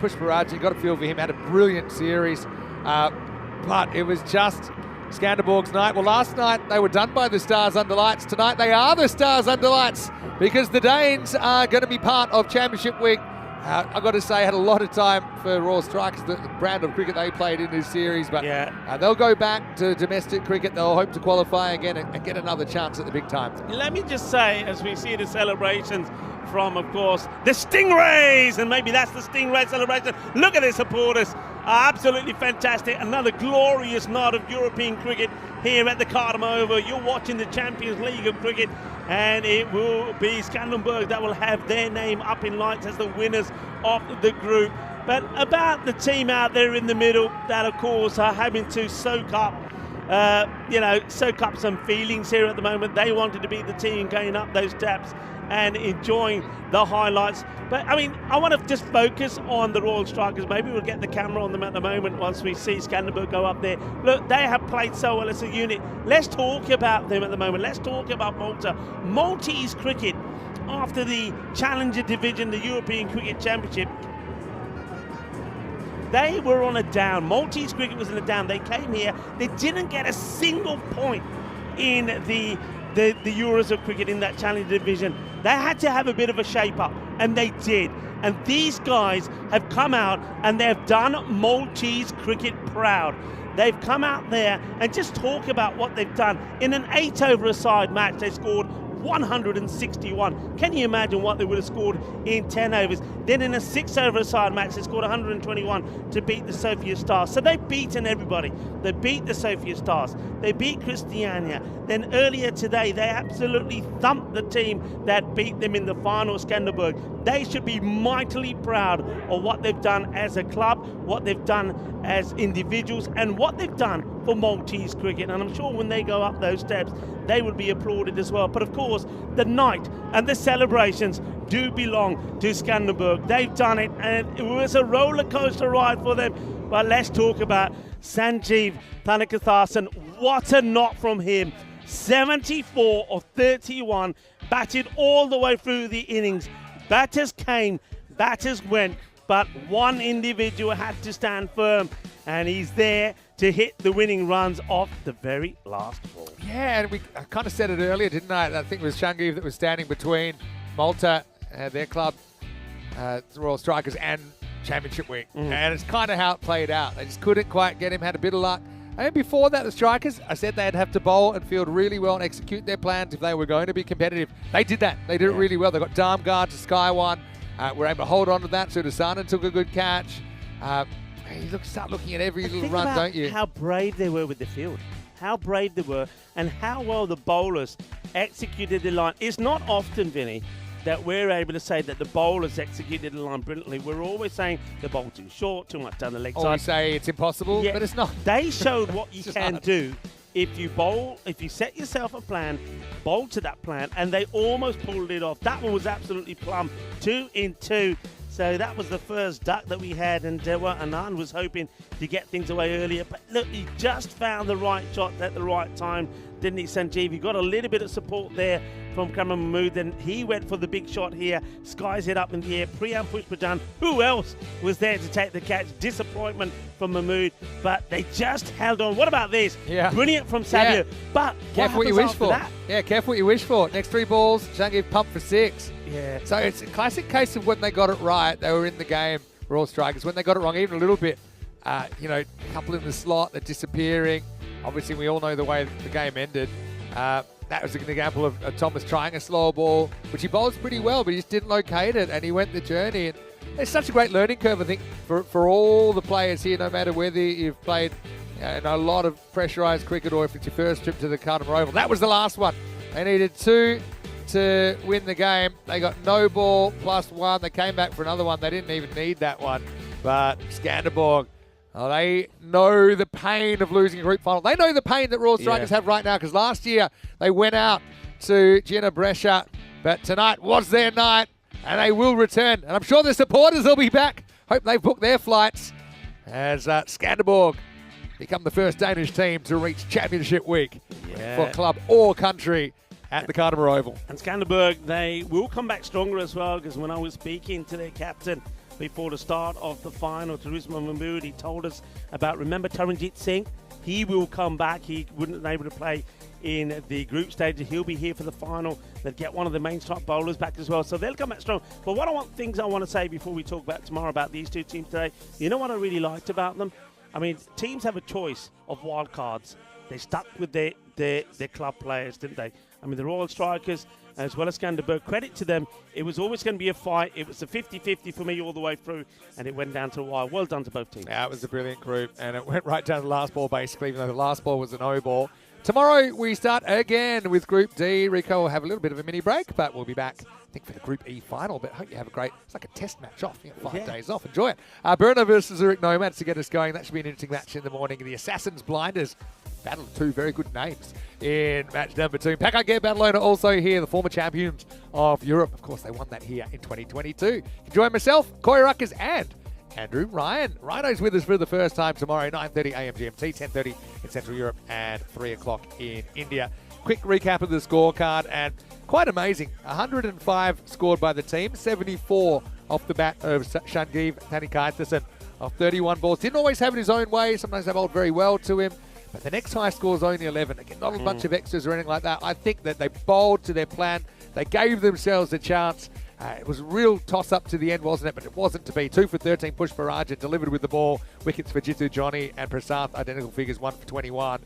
A: Pushparaji, got a feel for him, had a brilliant series. But it was just Skanderborg's night. Well, last night they were done by the Stars Under Lights. Tonight they are the Stars Under Lights, because the Danes are going to be part of Championship Week. I've got to say, I had a lot of time for Royal Strikers, the brand of cricket they played in this series, but they'll go back to domestic cricket. They'll hope to qualify again and get another chance at the big time.
G: Let me just say, as we see the celebrations from, of course, the Stingrays, and maybe that's the Stingray celebration. Look at their supporters. Absolutely fantastic. Another glorious night of European cricket here at the Khartoum Oval. You're watching the Champions League of cricket, and it will be Skanderborg that will have their name up in lights as the winners of the group. But about the team out there in the middle that, of course, are having to soak up some feelings here at the moment. They wanted to be the team going up those steps and enjoying the highlights. But I mean, I want to just focus on the Royal Strikers. Maybe we'll get the camera on them at the moment once we see Skanderborg go up there. Look, they have played so well as a unit. Let's talk about them at the moment. Let's talk about Malta. Maltese cricket, after the Challenger Division, the European Cricket Championship, they were on a down. Maltese cricket was in a down. They came here. They didn't get a single point in the Euros of cricket in that Challenger Division. They had to have a bit of a shape-up, and they did. And these guys have come out, and they've done Maltese cricket proud. They've come out there and just talk about what they've done. In an 8-over-a-side match, they scored 161. Can you imagine what they would have scored in 10 overs? Then in a 6-over-a-side match, they scored 121 to beat the Sofia Stars. So they've beaten everybody. They beat the Sofia Stars. They beat Christiania. Then earlier today, they absolutely thumped the team that beat them in the final, Skanderberg. They should be mightily proud of what they've done as a club, what they've done as individuals, and what they've done for Maltese cricket. And I'm sure when they go up those steps, they will be applauded as well. But of course, the night and the celebrations do belong to Skanderberg. They've done it, and it was a roller coaster ride for them. But let's talk about Sanjeev Thanakathasan. What a knock from him. 74 of 31, batted all the way through the innings. Batters came, batters went, but one individual had to stand firm, and he's there to hit the winning runs off the very last ball.
F: Yeah, and I kind of said it earlier, didn't I? I think it was Sanjeev that was standing between Malta, their club, the Royal Strikers, and Championship Week. And it's kind of how it played out. They just couldn't quite get him, had a bit of luck. And before that, the Strikers, I said they'd have to bowl and field really well and execute their plans if they were going to be competitive. They did that. They did it really well. They got Damgard to sky one. Were able to hold on to that. Sudarsana took a good catch. You start looking at every little run, don't you?
G: How brave they were with the field. How brave they were, and how well the bowlers executed the line. It's not often, Vinny, that we're able to say that the bowlers executed the line brilliantly. We're always saying the ball too short, too much down the leg side.
F: We say it's impossible, but it's not.
G: They showed what you can do if you bowl, if you set yourself a plan, bowl to that plan, and they almost pulled it off. That one was absolutely plumb. 2 in 2. So that was the first duck that we had, and Anand was hoping to get things away earlier. But look, he just found the right shot at the right time, didn't he, Sanjeev? He got a little bit of support there from Kamran Mahmood, then he went for the big shot here, skies it up in the air. Priyam Pushpajan, who else was there to take the catch? Disappointment from Mahmood, but they just held on. What about this?
F: Yeah.
G: Brilliant from Savio, but
F: careful what you wish for. Yeah, careful what you wish for. Next 3 balls, Sanjeev pumped for 6.
G: Yeah.
F: So it's a classic case of when they got it right, they were in the game, Royal Strikers. When they got it wrong, even a little bit, a couple in the slot, they're disappearing. Obviously, we all know the way the game ended. That was an example of Thomas trying a slow ball, which he bowls pretty well, but he just didn't locate it, and he went the journey. And it's such a great learning curve, I think, for all the players here, no matter whether you've played in a lot of pressurised cricket or if it's your first trip to the Cardiff Oval. That was the last one. They needed 2 to win the game. They got no ball plus 1. They came back for another one. They didn't even need that one. But Skanderborg, they know the pain of losing a group final. They know the pain that Royal Strikers have right now, because last year they went out to Gina Brescia, but tonight was their night, and they will return. And I'm sure the supporters will be back. Hope they've booked their flights as Skanderborg become the first Danish team to reach Championship Week for club or country at the Cardiff Oval.
G: And Skanderberg, they will come back stronger as well, because when I was speaking to their captain before the start of the final, Charisma Mahmood, he told us about, remember Taranjit Singh? He will come back. He wouldn't have been able to play in the group stage. He'll be here for the final. They'll get one of the main strike bowlers back as well. So they'll come back strong. But what I want to say before we talk about tomorrow about these two teams today, you know what I really liked about them? I mean, teams have a choice of wild cards. They stuck with their club players, didn't they? I mean, the Royal Strikers, as well as Skanderberg, credit to them. It was always going to be a fight. It was a 50-50 for me all the way through, and it went down to a wire. Well done to both teams.
F: Yeah, it was a brilliant group, and it went right down to the last ball, basically, even though the last ball was an O ball. Tomorrow, we start again with Group D. Rico will have a little bit of a mini break, but we'll be back, I think, for the Group E final. But I hope you have a great, it's like a test match off. You got 5 days off. Enjoy it. Burner versus Zurich Nomads to get us going. That should be an interesting match in the morning. The Assassins Blinders battle of 2 very good names in match number 2. Pakage Badalona also here, the former champions of Europe. Of course, they won that here in 2022. You can join myself, Corey Ruckers, and Andrew Ryan. Rhino's with us for the first time tomorrow, 9:30 a.m. GMT, 10:30 in Central Europe, and 3 o'clock in India. Quick recap of the scorecard, and quite amazing. 105 scored by the team, 74 off the bat of Sanjeev Thanakathasan off 31 balls. Didn't always have it his own way. Sometimes they bowled very well to him. But the next high score is only 11. Again, not a bunch of extras or anything like that. I think that they bowled to their plan. They gave themselves a chance. It was a real toss-up to the end, wasn't it? But it wasn't to be. 2 for 13, Push Parajan delivered with the ball. Wickets for Jitu Johnny and Prasath, identical figures, 1 for 21.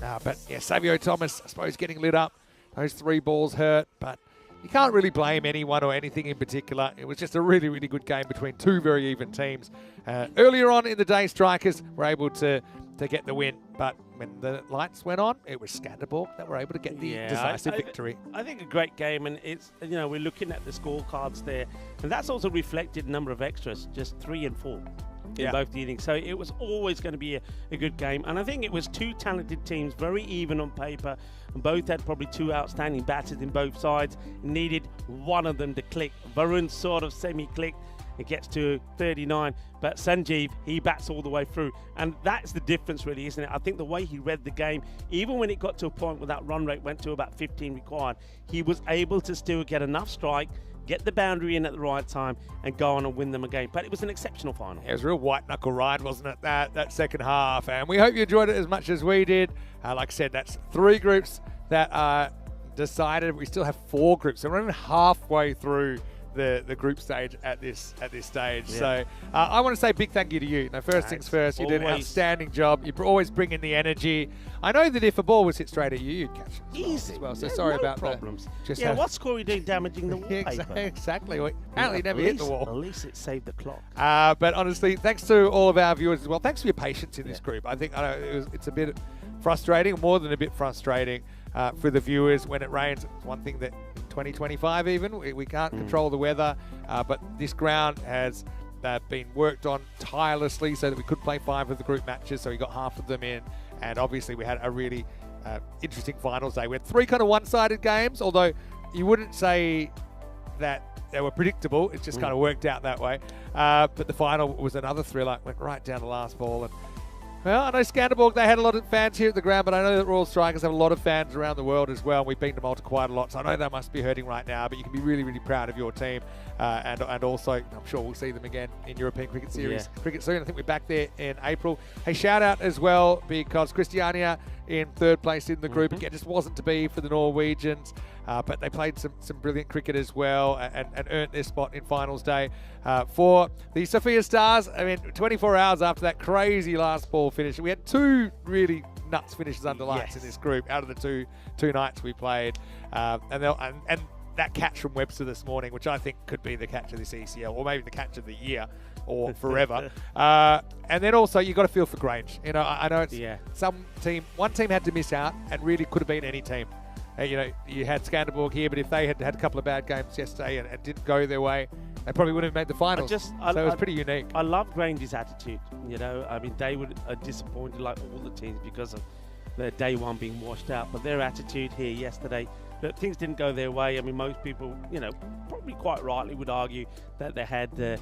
F: But yeah, Savio Thomas, I suppose, getting lit up. Those 3 balls hurt, but you can't really blame anyone or anything in particular. It was just a really, really good game between 2 very even teams. Earlier on in the day, Strikers were able to get the win, but when the lights went on, it was Skanderborg that were able to get the decisive victory.
G: I think a great game, and it's, we're looking at the scorecards there, and that's also reflected number of extras, just 3 and 4 in both the innings. So it was always going to be a good game, and I think it was 2 talented teams, very even on paper, and both had probably 2 outstanding batters in both sides. Needed one of them to click. Varun sort of semi-clicked. It gets to 39, but Sanjeev, he bats all the way through. And that's the difference really, isn't it? I think the way he read the game, even when it got to a point where that run rate went to about 15 required, he was able to still get enough strike, get the boundary in at the right time, and go on and win them a game. But it was an exceptional final.
F: It was a real white-knuckle ride, wasn't it, that second half? And we hope you enjoyed it as much as we did. Like I said, that's 3 groups that are decided. We still have 4 groups, so we're not even halfway through the group stage at this stage. Yeah. So I want to say a big thank you to you. First things first, you did an outstanding job. You always bring in the energy. I know that if a ball was hit straight at you, you'd catch it
G: easy
F: as well. So sorry about
G: problems.
F: That.
G: What's Corey doing damaging the wallpaper?
F: Exactly. Well, apparently never hit the wall.
G: At least it saved the clock.
F: But honestly, thanks to all of our viewers as well. Thanks for your patience in this group. I think it's a bit frustrating, more than a bit frustrating for the viewers when it rains. It's one thing that 2025 even, we can't control the weather, but this ground has been worked on tirelessly so that we could play 5 of the group matches, so we got half of them in, and obviously we had a really interesting finals day. We had 3 kind of one-sided games, although you wouldn't say that they were predictable, it just kind of worked out that way. But the final was another thriller, went right down the last ball. And well, I know Skanderborg, they had a lot of fans here at the ground, but I know that Royal Strikers have a lot of fans around the world as well. We've beaten them all to quite a lot, so I know they must be hurting right now, but you can be really, really proud of your team. And also, I'm sure we'll see them again in European Cricket Series cricket soon. I think we're back there in April. Hey, shout out as well, because Christiania in 3rd place in the group. Again, just wasn't to be for the Norwegians, but they played some brilliant cricket as well and earned their spot in finals day. For the Sophia Stars, I mean, 24 hours after that crazy last ball finish, we had 2 really nuts finishes under lights in this group out of the two nights we played. And that catch from Webster this morning, which I think could be the catch of this ECL, or maybe the catch of the year, or forever. And then also, you got to feel for Grange. I know it's one team had to miss out, and really could have been any team. You had Skanderborg here, but if they had a couple of bad games yesterday and didn't go their way, they probably wouldn't have made the finals. So it was pretty unique.
G: I love Grange's attitude. I mean, they are disappointed like all the teams because of their day one being washed out, but their attitude here yesterday, but things didn't go their way. I mean, most people, probably quite rightly would argue that they had the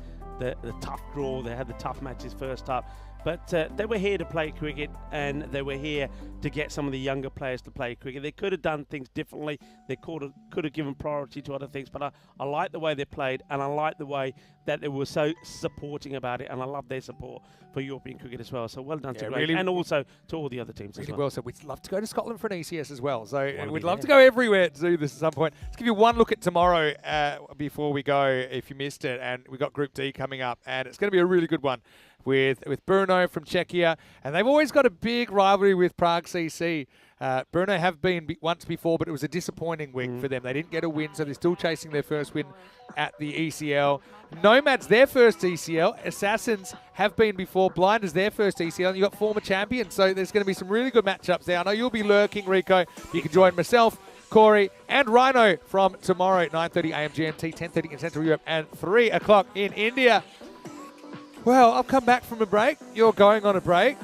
G: tough draw, they had the tough matches first up. But they were here to play cricket, and they were here to get some of the younger players to play cricket. They could have done things differently. They could have given priority to other things. But I like the way they played, and I like the way that they were so supporting about it. And I love their support for European cricket as well. So well done to Grange, and also to all the other teams as well.
F: So we'd love to go to Scotland for an ECS as well. So we'd love to go everywhere to do this at some point. Let's give you one look at tomorrow before we go, if you missed it. And we've got Group D coming up, and it's going to be a really good one with Brno from Czechia, and they've always got a big rivalry with Prague CC. Brno have been once before, but it was a disappointing week for them. They didn't get a win, so they're still chasing their first win at the ECL. Nomads, their first ECL. Assassins have been before. Blinders, their first ECL. And you've got former champions, so there's going to be some really good matchups there. I know you'll be lurking, Rico. You can join myself, Corey, and Rhino from tomorrow at 9:30 a.m. GMT, 10:30 in Central Europe, and 3 o'clock in India. Well, I've come back from a break. You're going on a break.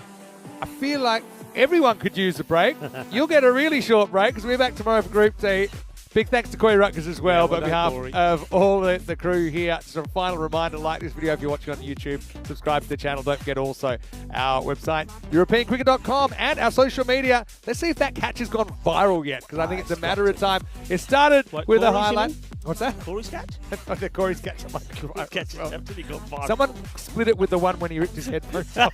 F: I feel like everyone could use a break. You'll get a really short break because we're back tomorrow for Group D. Big thanks to Corey Rutgers as well, but on behalf of all the crew here, just a final reminder, like this video if you're watching on YouTube, subscribe to the channel. Don't forget also our website, EuropeanCricket.com, and our social media. Let's see if that catch has gone viral yet, because I think it's a matter of time. It started with a highlight. What's that?
G: Corey's catch?
F: Corey's catch.
G: Someone
F: split it with the one when he ripped his headphones off.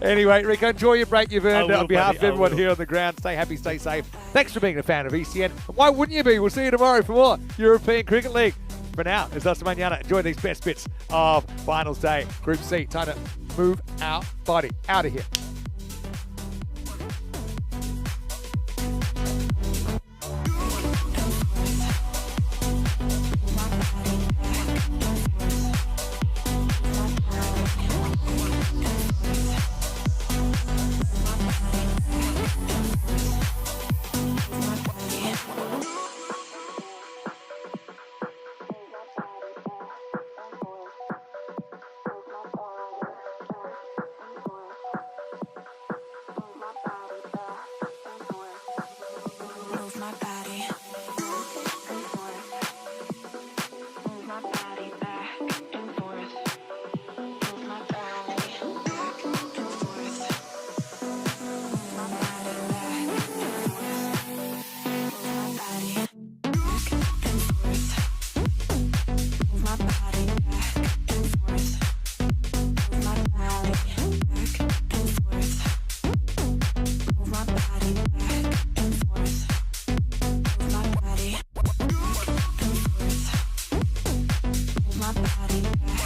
F: Anyway, Rico, enjoy your break. You've earned it. On behalf of everyone here on the ground, stay happy, stay safe. Thanks for being a fan of ECN. Why wouldn't you be? We'll see you tomorrow for more European Cricket League. For now, it's us, Manana. Enjoy these best bits of finals day. Group C. Time to move our body out of here.
H: my body back.